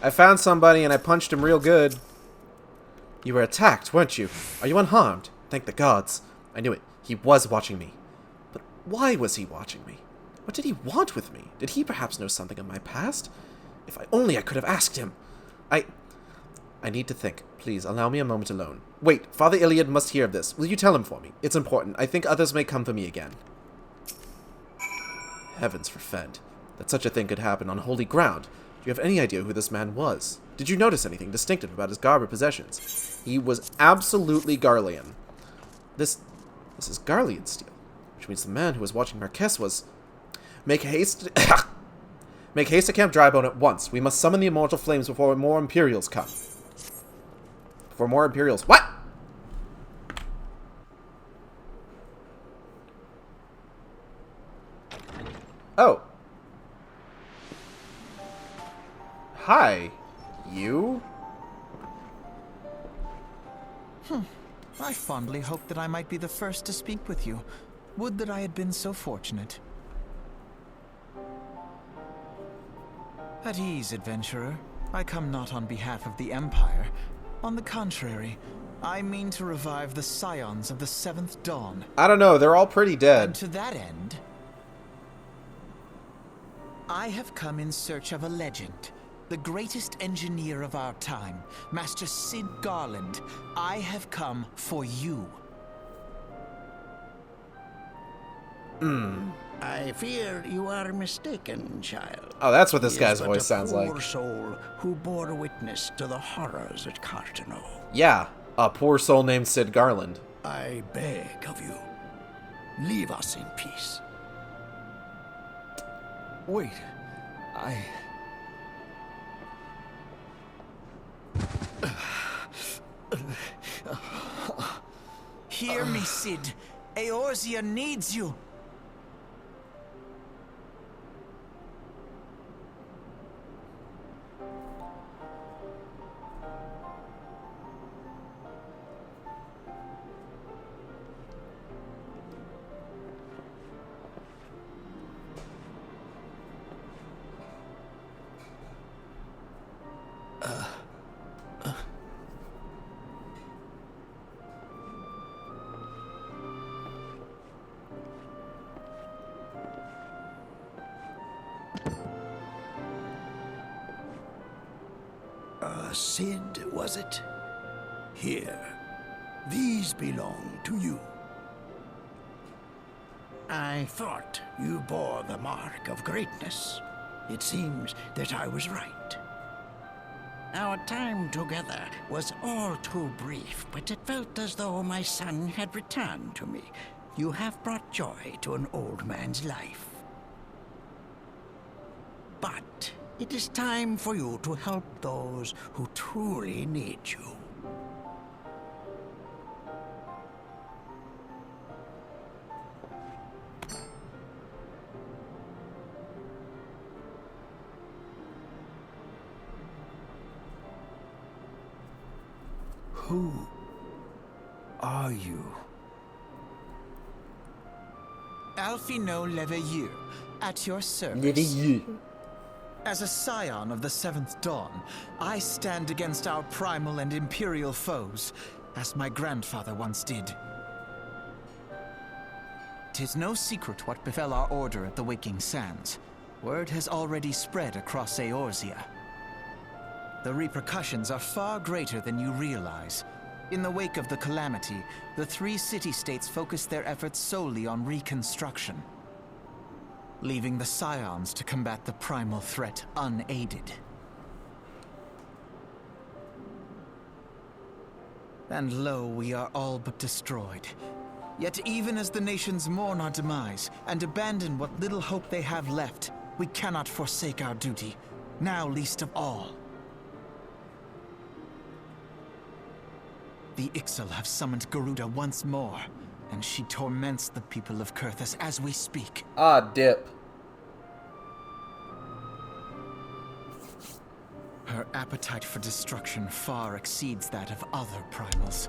I found somebody and I punched him real good. You were attacked, weren't you? Are you unharmed? Thank the gods. I knew it. He was watching me. But why was he watching me? What did he want with me? Did he perhaps know something of my past? If I could have asked him. I need to think. Please, allow me a moment alone. Wait, Father Iliad must hear of this. Will you tell him for me? It's important. I think others may come for me again. Heavens forfend. That such a thing could happen on holy ground. Do you have any idea who this man was? Did you notice anything distinctive about his garb or possessions? He was absolutely Garlean. This is Garlean steel, which means the man who was watching Marquess was... Make haste... Make haste to Camp Drybone at once. We must summon the immortal flames before more Imperials come. Before more Imperials... What?! Oh. Hi. You? I fondly hoped that I might be the first to speak with you. Would that I had been so fortunate. At ease, adventurer. I come not on behalf of the Empire. On the contrary, I mean to revive the scions of the 7th Dawn. I don't know, they're all pretty dead. And to that end, I have come in search of a legend. The greatest engineer of our time, Master Sid Garland. I have come for you. I fear you are mistaken, child. Oh, that's what this He guy's is but voice sounds like. a poor soul who bore witness to the horrors at Cartano. Yeah, a poor soul named Sid Garland. I beg of you, leave us in peace. Wait, Hear me, Sid. Eorzea needs you. Sid, was it? Here. These belong to you. I thought you bore the mark of greatness. It seems that I was right. Our time together was all too brief, but it felt as though my son had returned to me. You have brought joy to an old man's life. But it is time for you to help those who truly need you. Who are you? Alfino Leveilleur, at your service. As a scion of the 7th Dawn, I stand against our primal and imperial foes, as my grandfather once did. 'Tis no secret what befell our order at the Waking Sands. Word has already spread across Eorzea. The repercussions are far greater than you realize. In the wake of the calamity, the 3 city-states focused their efforts solely on reconstruction, leaving the scions to combat the primal threat unaided. And lo, we are all but destroyed. Yet even as the nations mourn our demise and abandon what little hope they have left, we cannot forsake our duty, now least of all. The Ixal have summoned Garuda once more, and she torments the people of Kurthus as we speak. Ah, dip. Her appetite for destruction far exceeds that of other primals.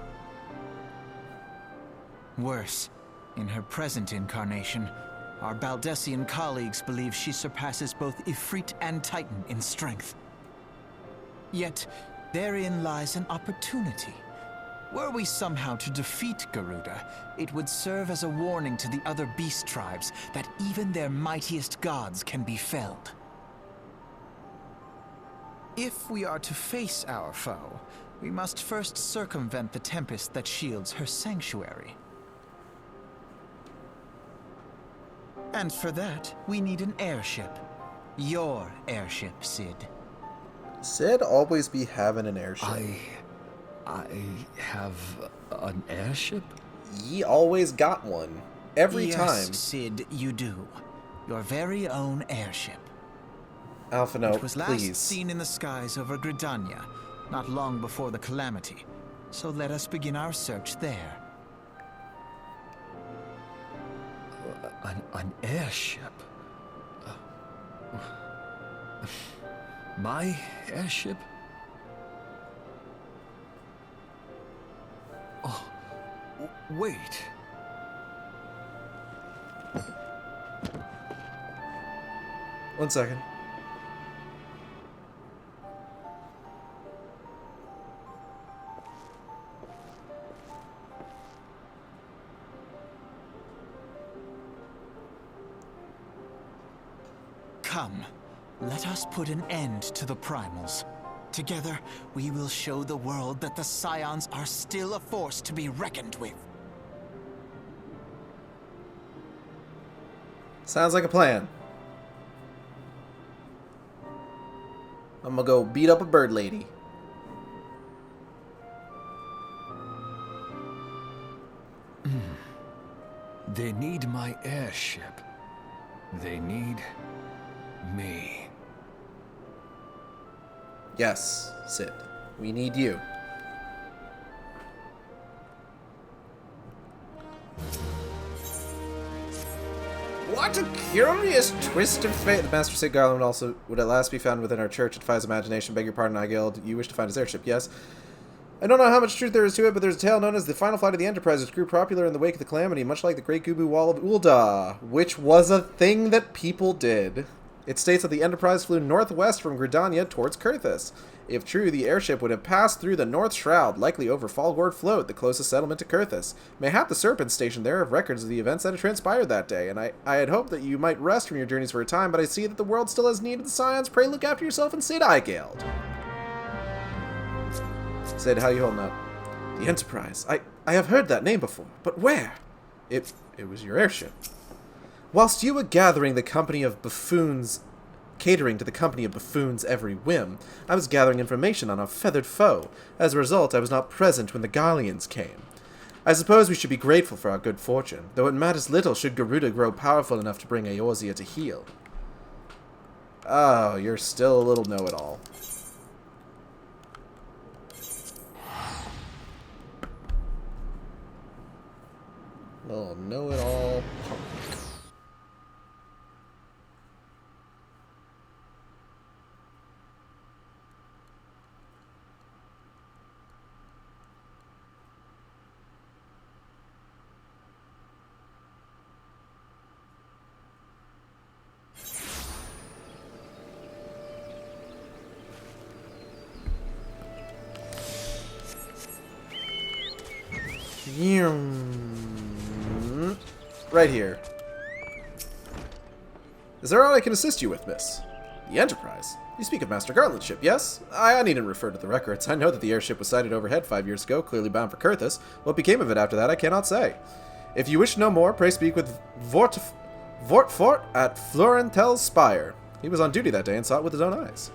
Worse, in her present incarnation, our Baldessian colleagues believe she surpasses both Ifrit and Titan in strength. Yet, therein lies an opportunity. Were we somehow to defeat Garuda, it would serve as a warning to the other beast tribes that even their mightiest gods can be felled. If we are to face our foe, we must first circumvent the tempest that shields her sanctuary. And for that, we need an airship. Your airship, Sid. Sid always be having an airship. I have an airship? Ye always got one. Every time. Yes, Sid, you do. Your very own airship. Alphino, It was last please. seen in the skies over Gridania, not long before the calamity. So let us begin our search there. An airship? My airship? Oh, wait. One second. Come, let us put an end to the Primals. Together, we will show the world that the Scions are still a force to be reckoned with. Sounds like a plan. I'm gonna go beat up a bird lady. They need my airship. They need me. Yes, Sid. We need you. What a curious twist of fate. The Master Sid Garland would at last be found within our church. It defies imagination. Beg your pardon, I Guild. You wish to find his airship, yes? I don't know how much truth there is to it, but there's a tale known as the final flight of the Enterprise, which grew popular in the wake of the Calamity, much like the Great Gubu Wall of Ulda, which was a thing that people did. It states that the Enterprise flew northwest from Gridania towards Kurthus. If true, the airship would have passed through the North Shroud, likely over Falgord Float, the closest settlement to Kurthus. Mayhap the Serpents stationed there have records of the events that had transpired that day, and I had hoped that you might rest from your journeys for a time, but I see that the world still has need of the Scions. Pray look after yourself and Sid Igeld. Sid, how you holding up? The Enterprise. I have heard that name before, but where? It was your airship. Whilst you were gathering the company of buffoons, catering to the company of buffoons' every whim, I was gathering information on our feathered foe. As a result, I was not present when the Garleans came. I suppose we should be grateful for our good fortune, though it matters little should Garuda grow powerful enough to bring Eorzea to heel. Oh, you're still a little know-it-all. Little know-it-all punk. Right here. Is there aught I can assist you with, miss? The Enterprise? You speak of Master Garland's ship, yes? I needn't refer to the records. I know that the airship was sighted overhead 5 years ago, clearly bound for Kurthus. What became of it after that, I cannot say. If you wish to know more, pray speak with Vortfort at Florentel's Spire. He was on duty that day and saw it with his own eyes.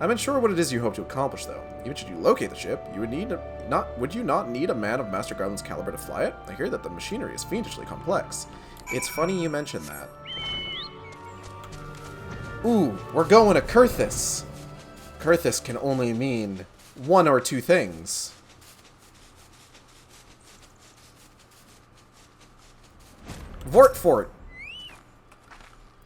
I'm unsure what it is you hope to accomplish, though. Even should you locate the ship, you would you not need a man of Master Garland's caliber to fly it? I hear that the machinery is fiendishly complex. It's funny you mention that. Ooh, we're going to Kurthus. Kurthus can only mean one or two things. Vortfort.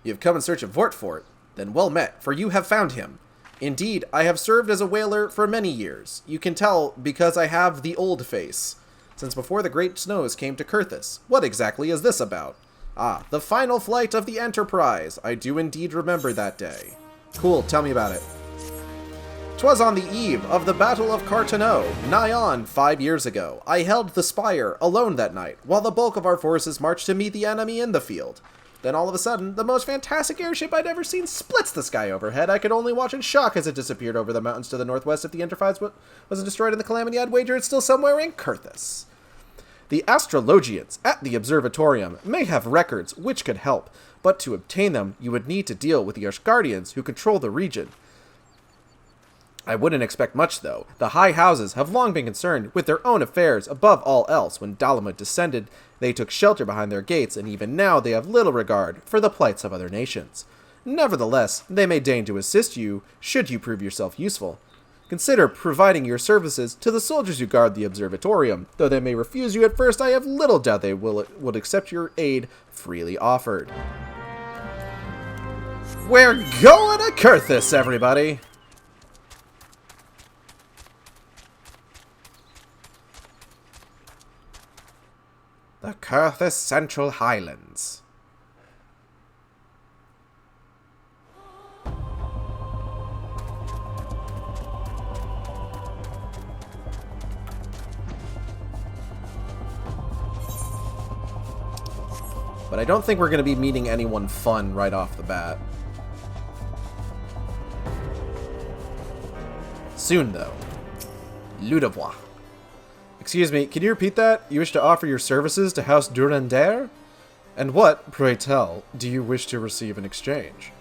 You have come in search of Vortfort. Then well met, for you have found him. Indeed, I have served as a whaler for many years. You can tell because I have the old face. Since before the great snows came to Kurthus. What exactly is this about? Ah, the final flight of the Enterprise. I do indeed remember that day. Cool, tell me about it. 'Twas on the eve of the Battle of Carteneau, nigh on 5 years ago. I held the spire alone that night, while the bulk of our forces marched to meet the enemy in the field. Then all of a sudden, the most fantastic airship I'd ever seen splits the sky overhead. I could only watch in shock as it disappeared over the mountains to the northwest. If the Enterprise wasn't destroyed in the calamity, I'd wager it's still somewhere in Kurthus. The astrologians at the observatorium may have records which could help, but to obtain them, you would need to deal with the Ashgardians who control the region. I wouldn't expect much, though. The high houses have long been concerned with their own affairs above all else. When Dalamud descended, they took shelter behind their gates, and even now they have little regard for the plights of other nations. Nevertheless, they may deign to assist you, should you prove yourself useful. Consider providing your services to the soldiers who guard the observatorium. Though they may refuse you at first, I have little doubt they would accept your aid freely offered. We're going to Kurthus, everybody! The Kurthus Central Highlands. But I don't think we're going to be meeting anyone fun right off the bat. Soon, though. Ludevois. Excuse me, can you repeat that? You wish to offer your services to House Durandare? And what, pray tell, do you wish to receive in exchange?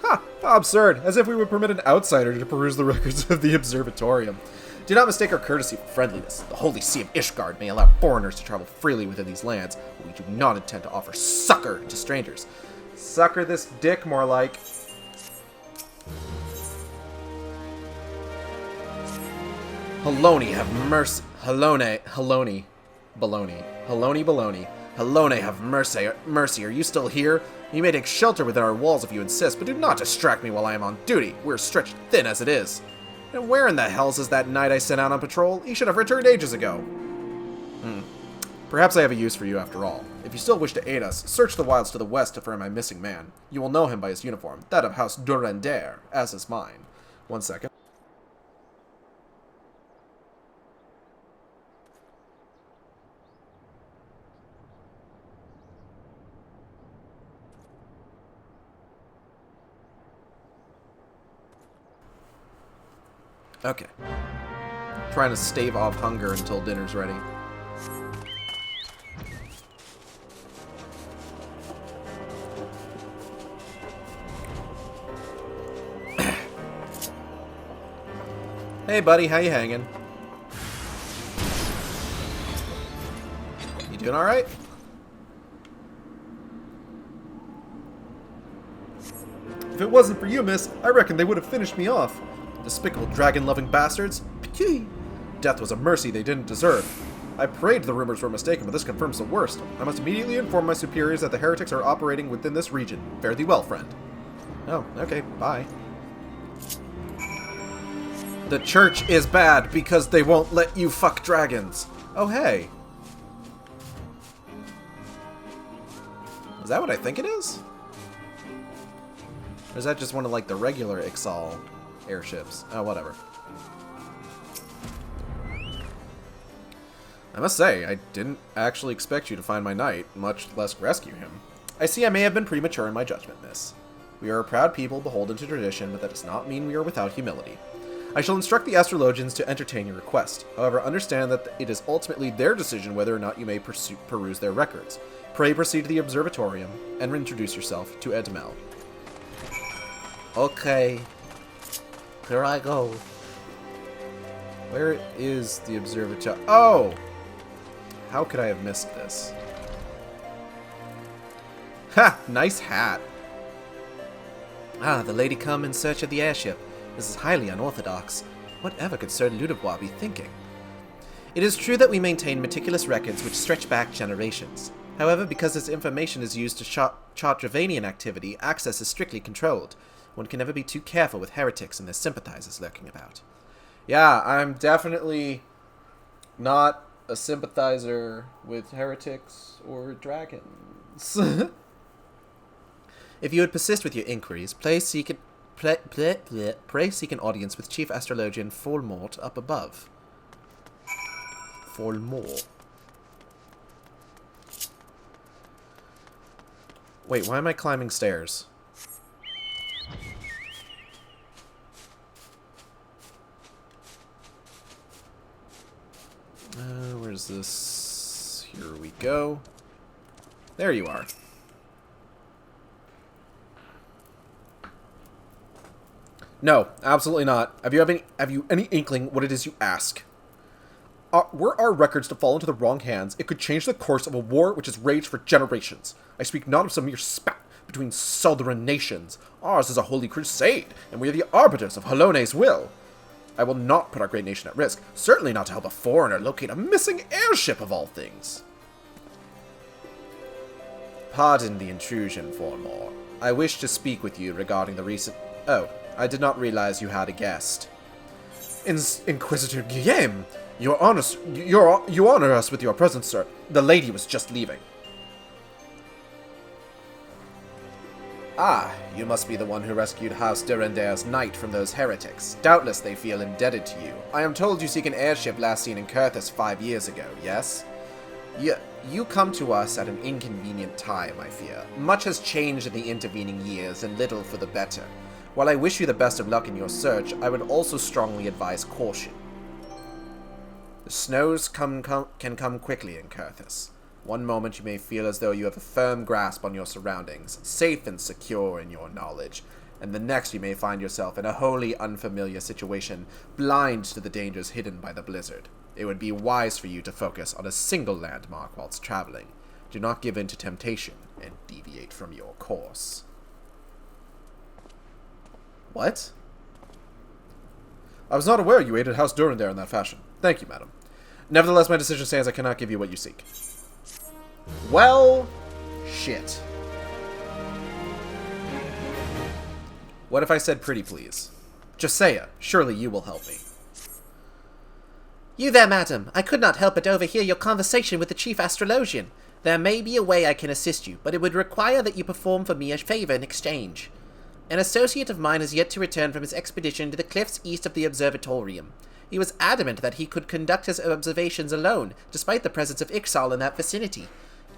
Ha! How absurd! As if we would permit an outsider to peruse the records of the observatorium. Do not mistake our courtesy for friendliness. The Holy See of Ishgard may allow foreigners to travel freely within these lands, but we do not intend to offer succor to strangers. Succor this dick, more like. Haloni have mercy. Halone, baloney. Haloni, baloney. Halone have mercy. Are you still here? You may take shelter within our walls if you insist, but do not distract me while I am on duty. We're stretched thin as it is. And where in the hells is that knight I sent out on patrol? He should have returned ages ago. Perhaps I have a use for you after all. If you still wish to aid us, search the wilds to the west to find my missing man. You will know him by his uniform, that of House Durandare, as is mine. 1 second. Okay. Trying to stave off hunger until dinner's ready. Hey buddy, how you hanging? You doing alright? If it wasn't for you, miss, I reckon they would have finished me off. Despicable dragon-loving bastards. P'tee! Death was a mercy they didn't deserve. I prayed the rumors were mistaken, but this confirms the worst. I must immediately inform my superiors that the heretics are operating within this region. Fare thee well, friend. Oh, okay, bye. The church is bad because they won't let you fuck dragons. Oh, hey. Is that what I think it is? Or is that just one of, like, the regular Ixal airships? Oh, whatever. I must say, I didn't actually expect you to find my knight, much less rescue him. I see I may have been premature in my judgment, miss. We are a proud people beholden to tradition, but that does not mean we are without humility. I shall instruct the astrologians to entertain your request. However, understand that it is ultimately their decision whether or not you may peruse their records. Pray proceed to the observatorium, and introduce yourself to Edmel. Okay. Here I go. Where is the observatory? Oh! How could I have missed this? Ha! Nice hat. Ah, the lady come in search of the airship. This is highly unorthodox. Whatever could Sir Ludevois be thinking? It is true that we maintain meticulous records which stretch back generations. However, because this information is used to chart Dravanian activity, access is strictly controlled. One can never be too careful with heretics and their sympathizers lurking about. Yeah, I'm definitely not a sympathizer with heretics or dragons. If you would persist with your inquiries, please Pray seek an audience with Chief Astrologian Folmort up above. Folmort. Wait, why am I climbing stairs? Where's this? Here we go. There you are. No, absolutely not. Have you any inkling what it is you ask? Were our records to fall into the wrong hands, it could change the course of a war which has raged for generations. I speak not of some mere spat between southern nations. Ours is a holy crusade, and we are the arbiters of Halone's will. I will not put our great nation at risk, certainly not to help a foreigner locate a missing airship of all things. Pardon the intrusion, Folmort. I wish to speak with you regarding the recent... Oh, I did not realize you had a guest. Inquisitor Guillaume! You honor us with your presence, sir. The lady was just leaving. Ah, you must be the one who rescued House Durendair's knight from those heretics. Doubtless they feel indebted to you. I am told you seek an airship last seen in Kurthus 5 years ago, yes? You come to us at an inconvenient time, I fear. Much has changed in the intervening years, and little for the better. While I wish you the best of luck in your search, I would also strongly advise caution. The snows can come quickly in Kurthus. One moment you may feel as though you have a firm grasp on your surroundings, safe and secure in your knowledge, and the next you may find yourself in a wholly unfamiliar situation, blind to the dangers hidden by the blizzard. It would be wise for you to focus on a single landmark whilst traveling. Do not give in to temptation and deviate from your course. What? I was not aware you aided House Durendair in that fashion. Thank you, madam. Nevertheless, my decision stands. I cannot give you what you seek. Well, shit. What if I said pretty please? Josiah, surely you will help me. You there, madam. I could not help but overhear your conversation with the Chief Astrologian. There may be a way I can assist you, but it would require that you perform for me a favor in exchange. An associate of mine has yet to return from his expedition to the cliffs east of the observatorium. He was adamant that he could conduct his observations alone, despite the presence of Ixal in that vicinity.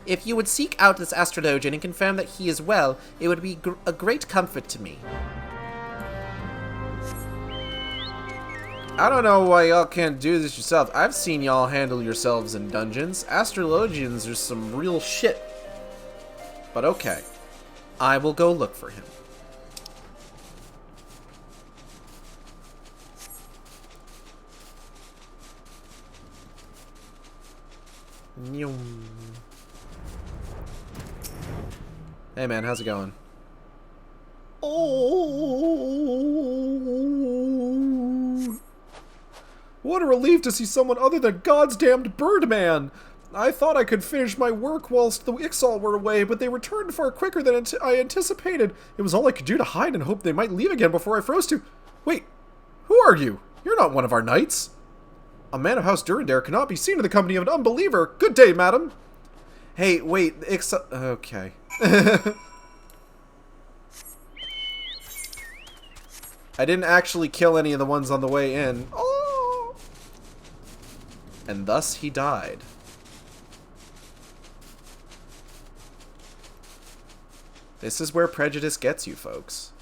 If you would seek out this astrologian and confirm that he is well, it would be a great comfort to me. I don't know why y'all can't do this yourself. I've seen y'all handle yourselves in dungeons. Astrologians are some real shit. But okay. I will go look for him. Hey man, how's it going? Oh, what a relief to see someone other than God's damned Birdman! I thought I could finish my work whilst the Ixal were away, but they returned far quicker than I anticipated. It was all I could do to hide and hope they might leave again before I froze to... Wait, who are you? You're not one of our knights. A man of House Durendair cannot be seen in the company of an unbeliever. Good day, madam. Hey, wait, okay. I didn't actually kill any of the ones on the way in. Oh! And thus he died. This is where prejudice gets you, folks.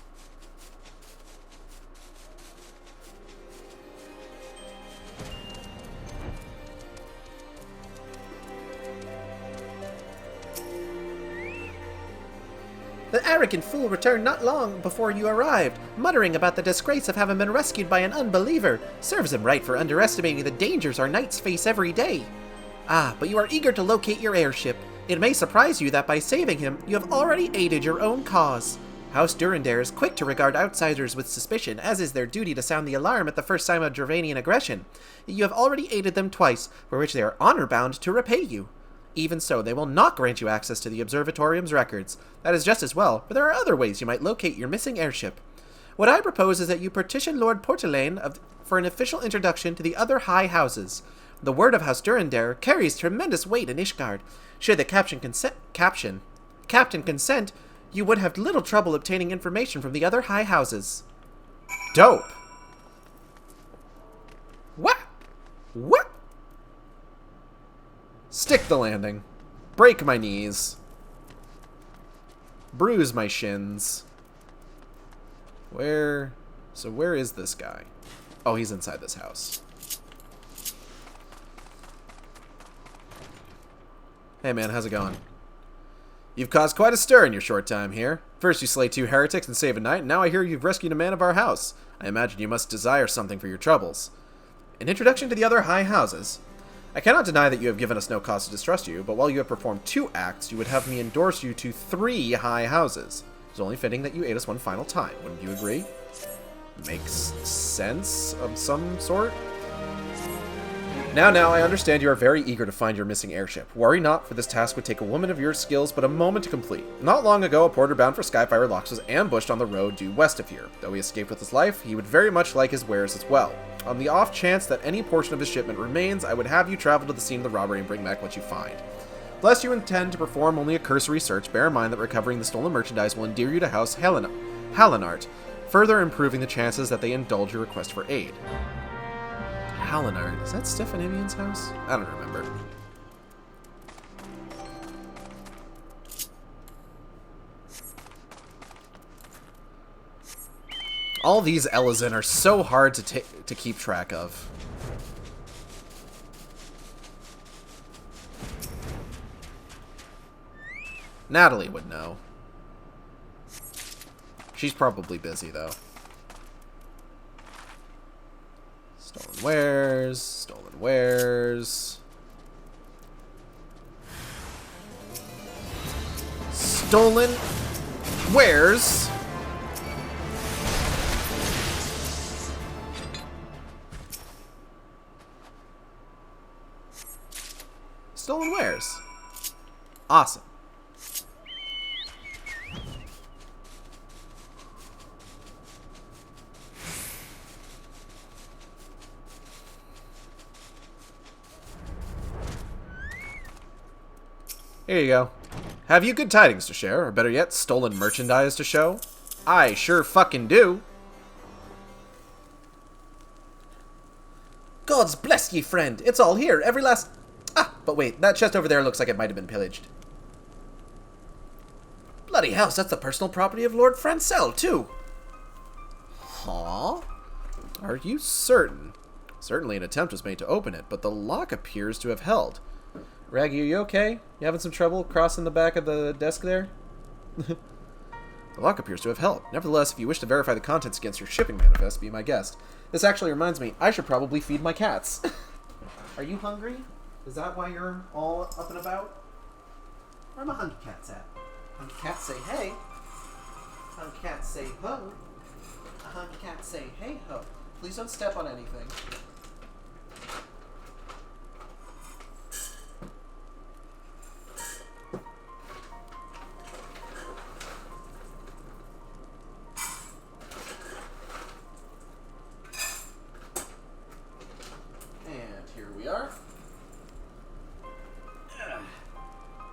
The arrogant fool returned not long before you arrived, muttering about the disgrace of having been rescued by an unbeliever. Serves him right for underestimating the dangers our knights face every day. Ah, but you are eager to locate your airship. It may surprise you that by saving him, you have already aided your own cause. House Durendair is quick to regard outsiders with suspicion, as is their duty to sound the alarm at the first sign of Dravanian aggression. You have already aided them twice, for which they are honor-bound to repay you. Even so, they will not grant you access to the observatorium's records. That is just as well, for there are other ways you might locate your missing airship. What I propose is that you petition Lord Portelaine for an official introduction to the other high houses. The word of House Durendair carries tremendous weight in Ishgard. Should the captain consent, you would have little trouble obtaining information from the other high houses. Dope. What? What? Stick the landing. Break my knees. Bruise my shins. Where is this guy? Oh, he's inside this house. Hey man, how's it going? You've caused quite a stir in your short time here. First you slay 2 heretics and save a knight, and now I hear you've rescued a man of our house. I imagine you must desire something for your troubles. An introduction to the other high houses. I cannot deny that you have given us no cause to distrust you, but while you have performed 2 acts, you would have me endorse you to 3 high houses. It's only fitting that you aid us one final time, wouldn't you agree? Makes sense of some sort? Now, I understand you are very eager to find your missing airship. Worry not, for this task would take a woman of your skills but a moment to complete. Not long ago, a porter bound for Skyfire Locks was ambushed on the road due west of here. Though he escaped with his life, he would very much like his wares as well. On the off chance that any portion of his shipment remains, I would have you travel to the scene of the robbery and bring back what you find. Lest you intend to perform only a cursory search, bear in mind that recovering the stolen merchandise will endear you to House Hallinart, further improving the chances that they indulge your request for aid. Hallinart. Is that Stefanimian's house? I don't remember. All these Elizin are so hard to keep track of. Natalie would know. She's probably busy, though. Stolen wares, stolen wares. Stolen wares. Stolen wares. Awesome. Here you go. Have you good tidings to share, or better yet, stolen merchandise to show? I sure fucking do. Gods bless ye, friend. It's all here, every last... Ah, but wait, that chest over there looks like it might have been pillaged. Bloody house, that's the personal property of Lord Francel, too. Huh? Are you certain? Certainly an attempt was made to open it, but the lock appears to have held. Raggy, are you okay? You having some trouble crossing the back of the desk there? The lock appears to have held. Nevertheless, if you wish to verify the contents against your shipping manifest, be my guest. This actually reminds me, I should probably feed my cats. Are you hungry? Is that why you're all up and about? Where are my hungry cats at? Hungry cats say hey. Hungry cats say ho. A hungry cat say hey ho. Please don't step on anything.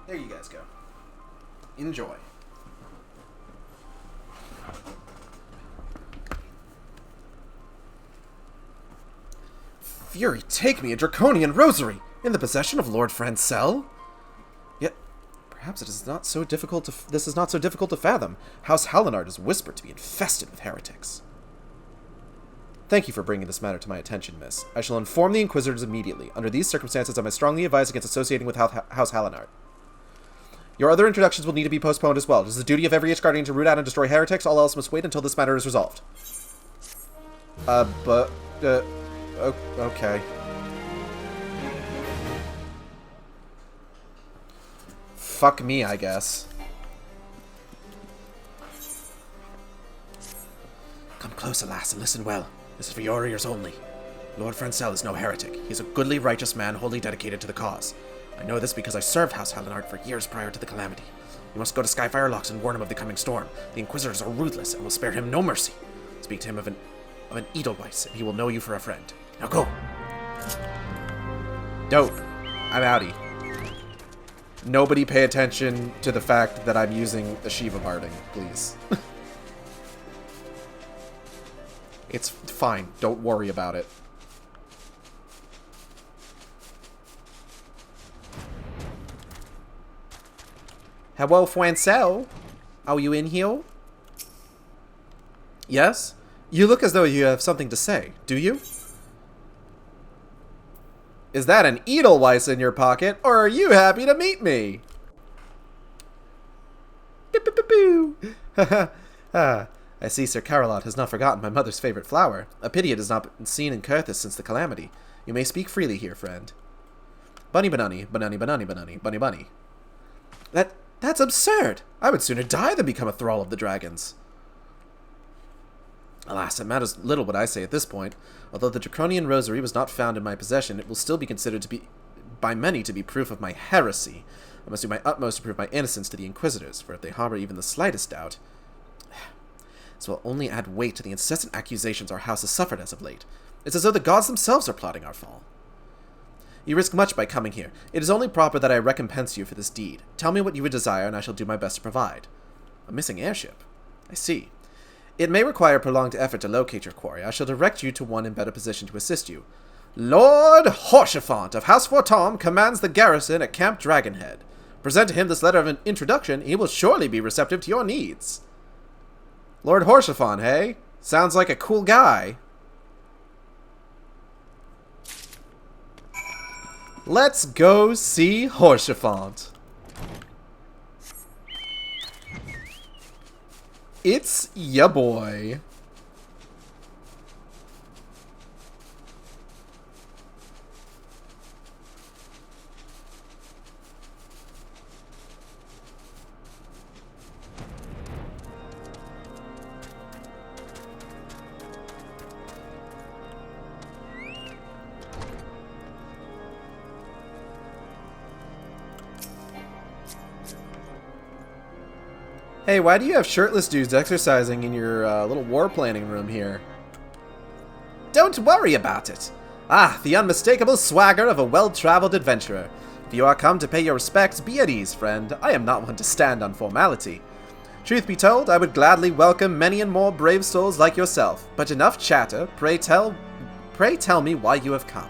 There you guys go. Enjoy. Fury, take me, a draconian rosary, in the possession of Lord Francel? Yet, perhaps it is not so difficult to. This is not so difficult to fathom. House Hallinart is whispered to be infested with heretics. Thank you for bringing this matter to my attention, miss. I shall inform the Inquisitors immediately. Under these circumstances, I must strongly advise against associating with House Hallinart. Your other introductions will need to be postponed as well. It is the duty of every H-Guardian to root out and destroy heretics. All else must wait until this matter is resolved. Okay. Fuck me, I guess. Come closer, lass, and listen well. This is for your ears only. Lord Francel is no heretic. He is a goodly, righteous man, wholly dedicated to the cause. I know this because I served House Hallinart for years prior to the calamity. You must go to Skyfire Locks and warn him of the coming storm. The Inquisitors are ruthless and will spare him no mercy. Speak to him of an Edelweiss, and he will know you for a friend. Now go! Dope. I'm outie. Nobody pay attention to the fact that I'm using the Shiva barding, please. It's fine. Don't worry about it. Hello, Francel. Are you in here? Yes? You look as though you have something to say. Do you? Is that an Edelweiss in your pocket, or are you happy to meet me? I see Sir Carolot has not forgotten my mother's favorite flower. A pity it has not been seen in Kurthis since the calamity. You may speak freely here, friend. Bunny banani, banani banani banani, bunny bunny. That's absurd! I would sooner die than become a thrall of the dragons. Alas, it matters little what I say at this point. Although the Draconian Rosary was not found in my possession, it will still be considered to be, by many, to be proof of my heresy. I must do my utmost to prove my innocence to the Inquisitors, for if they harbor even the slightest doubt, this will only add weight to the incessant accusations our house has suffered as of late. It's as though the gods themselves are plotting our fall. You risk much by coming here. It is only proper that I recompense you for this deed. Tell me what you would desire, and I shall do my best to provide. A missing airship? I see. It may require prolonged effort to locate your quarry. I shall direct you to one in better position to assist you. Lord Horsefant of House Fortom commands the garrison at Camp Dragonhead. Present to him this letter of introduction. He will surely be receptive to your needs. Lord Horsefant, hey? Sounds like a cool guy. Let's go see Horsefant. It's ya boy. Hey, why do you have shirtless dudes exercising in your little war planning room here? Don't worry about it. Ah, the unmistakable swagger of a well-traveled adventurer. If you are come to pay your respects, be at ease, friend. I am not one to stand on formality. Truth be told, I would gladly welcome many and more brave souls like yourself. But enough chatter. Pray tell me why you have come.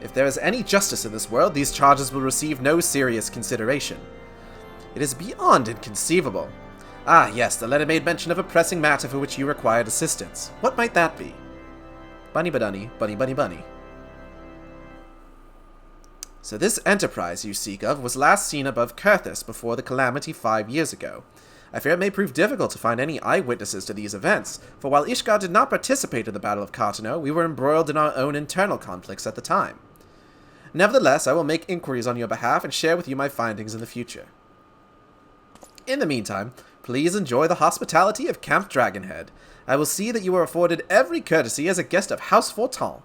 If there is any justice in this world, these charges will receive no serious consideration. It is beyond inconceivable. Ah, yes, the letter made mention of a pressing matter for which you required assistance. What might that be? Bunny badunny, bunny bunny bunny. So this enterprise you speak of was last seen above Kurthis before the calamity 5 years ago. I fear it may prove difficult to find any eyewitnesses to these events, for while Ishgar did not participate in the Battle of Cartano, we were embroiled in our own internal conflicts at the time. Nevertheless, I will make inquiries on your behalf and share with you my findings in the future. In the meantime, please enjoy the hospitality of Camp Dragonhead. I will see that you are afforded every courtesy as a guest of House Forton.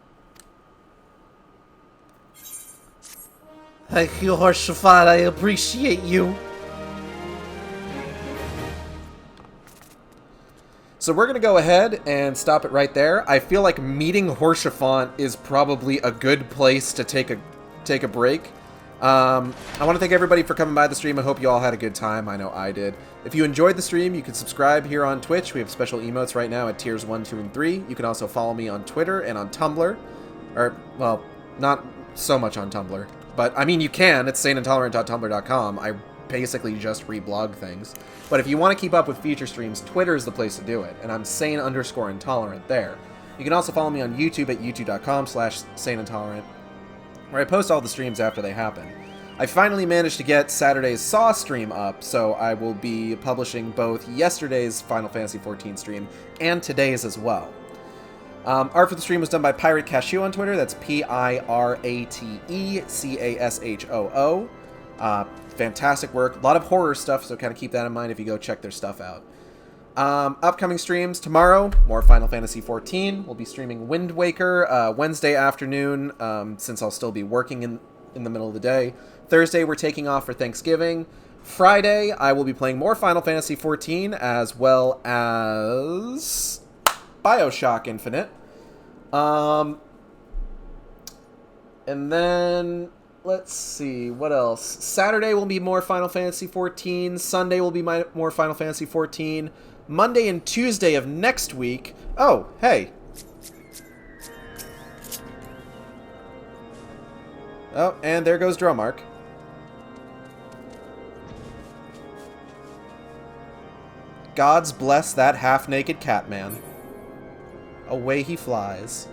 Thank you, Horsefant. I appreciate you. So we're going to go ahead and stop it right there. I feel like meeting Horsefant is probably a good place to take a break. I want to thank everybody for coming by the stream. I hope you all had a good time. I know I did. If you enjoyed the stream, you can subscribe here on Twitch. We have special emotes right now at tiers 1, 2, and 3. You can also follow me on Twitter and on Tumblr. Or, well, not so much on Tumblr. But, I mean, you can. It's saneintolerant.tumblr.com. I basically just reblog things. But if you want to keep up with future streams, Twitter is the place to do it. And I'm sane_intolerant there. You can also follow me on YouTube at youtube.com/saneintolerant, where I post all the streams after they happen. I finally managed to get Saturday's Saw stream up, so I will be publishing both yesterday's Final Fantasy XIV stream and today's as well. Art for the stream was done by Pirate Cashew on Twitter. That's PIRATECASHOO. Fantastic work. A lot of horror stuff, so kind of keep that in mind if you go check their stuff out. Upcoming streams tomorrow, more Final Fantasy XIV. We'll be streaming Wind Waker Wednesday afternoon, since I'll still be working in the middle of the day. Thursday, we're taking off for Thanksgiving. Friday, I will be playing more Final Fantasy XIV, as well as BioShock Infinite. And then, let's see, what else? Saturday will be more Final Fantasy XIV. Sunday will be more Final Fantasy XIV. Monday and Tuesday of next week... Oh, hey. Oh, and there goes Dromark. Gods bless that half-naked Catman. Away he flies.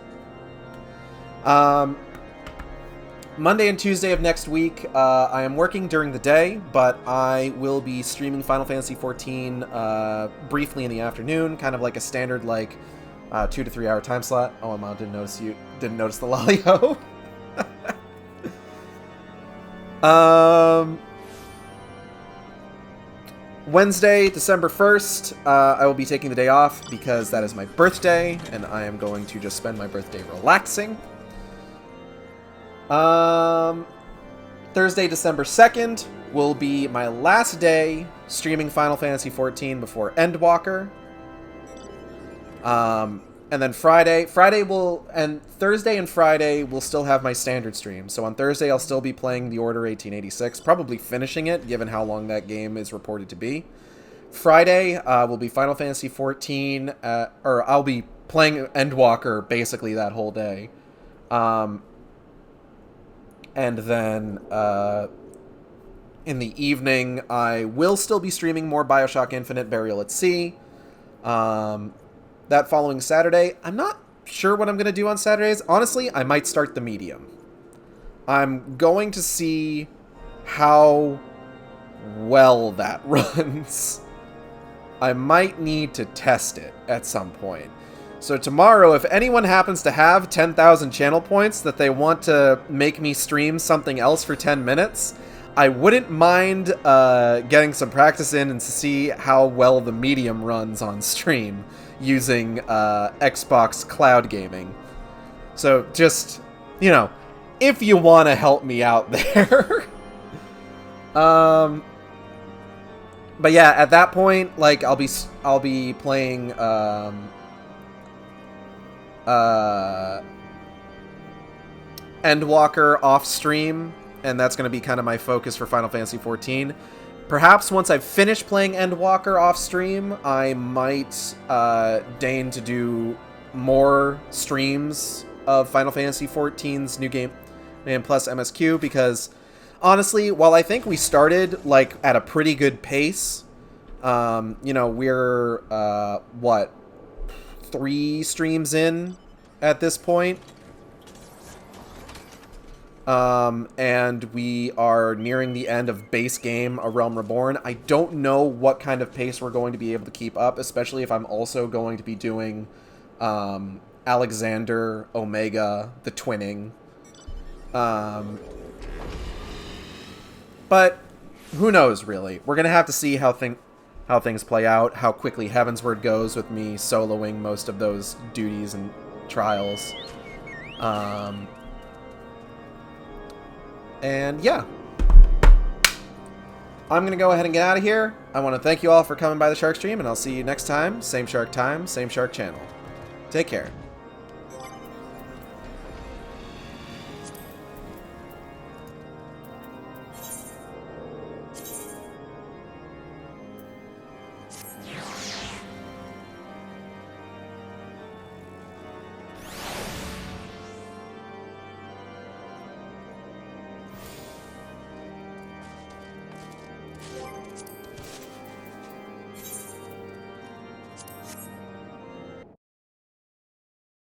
Monday and Tuesday of next week, I am working during the day, but I will be streaming Final Fantasy XIV briefly in the afternoon, kind of like a standard, like, 2 to 3 hour time slot. Oh, Mom, didn't notice the lolly-ho. Wednesday, December 1st, I will be taking the day off because that is my birthday, and I am going to just spend my birthday relaxing. Thursday, December 2nd will be my last day streaming Final Fantasy XIV before Endwalker. And then Thursday and Friday will still have my standard stream. So on Thursday, I'll still be playing The Order 1886, probably finishing it, given how long that game is reported to be. Friday will be Final Fantasy XIV, or I'll be playing Endwalker basically that whole day. And then in the evening, I will still be streaming more BioShock Infinite Burial at Sea. That following Saturday, I'm not sure what I'm going to do on Saturdays. Honestly, I might start the medium. I'm going to see how well that runs. I might need to test it at some point. So tomorrow, if anyone happens to have 10,000 channel points that they want to make me stream something else for 10 minutes, I wouldn't mind getting some practice in and to see how well the medium runs on stream using Xbox Cloud Gaming. So just, you know, if you want to help me out there. But yeah, at that point, like, I'll be playing Endwalker off stream, and that's going to be kind of my focus for Final Fantasy XIV. Perhaps once I've finished playing Endwalker off stream, I might deign to do more streams of Final Fantasy XIV's new game and plus MSQ, because honestly, while I think we started like at a pretty good pace, you know, we're what, 3 streams in at this point. And we are nearing the end of base game A Realm Reborn. I don't know what kind of pace we're going to be able to keep up, especially if I'm also going to be doing Alexander, Omega, the twinning. But who knows, really? We're going to have to see how things play out, how quickly Heavensward goes with me soloing most of those duties and trials. And yeah, I'm going to go ahead and get out of here. I want to thank you all for coming by the Shark Stream, and I'll see you next time. Same Shark channel. Take care.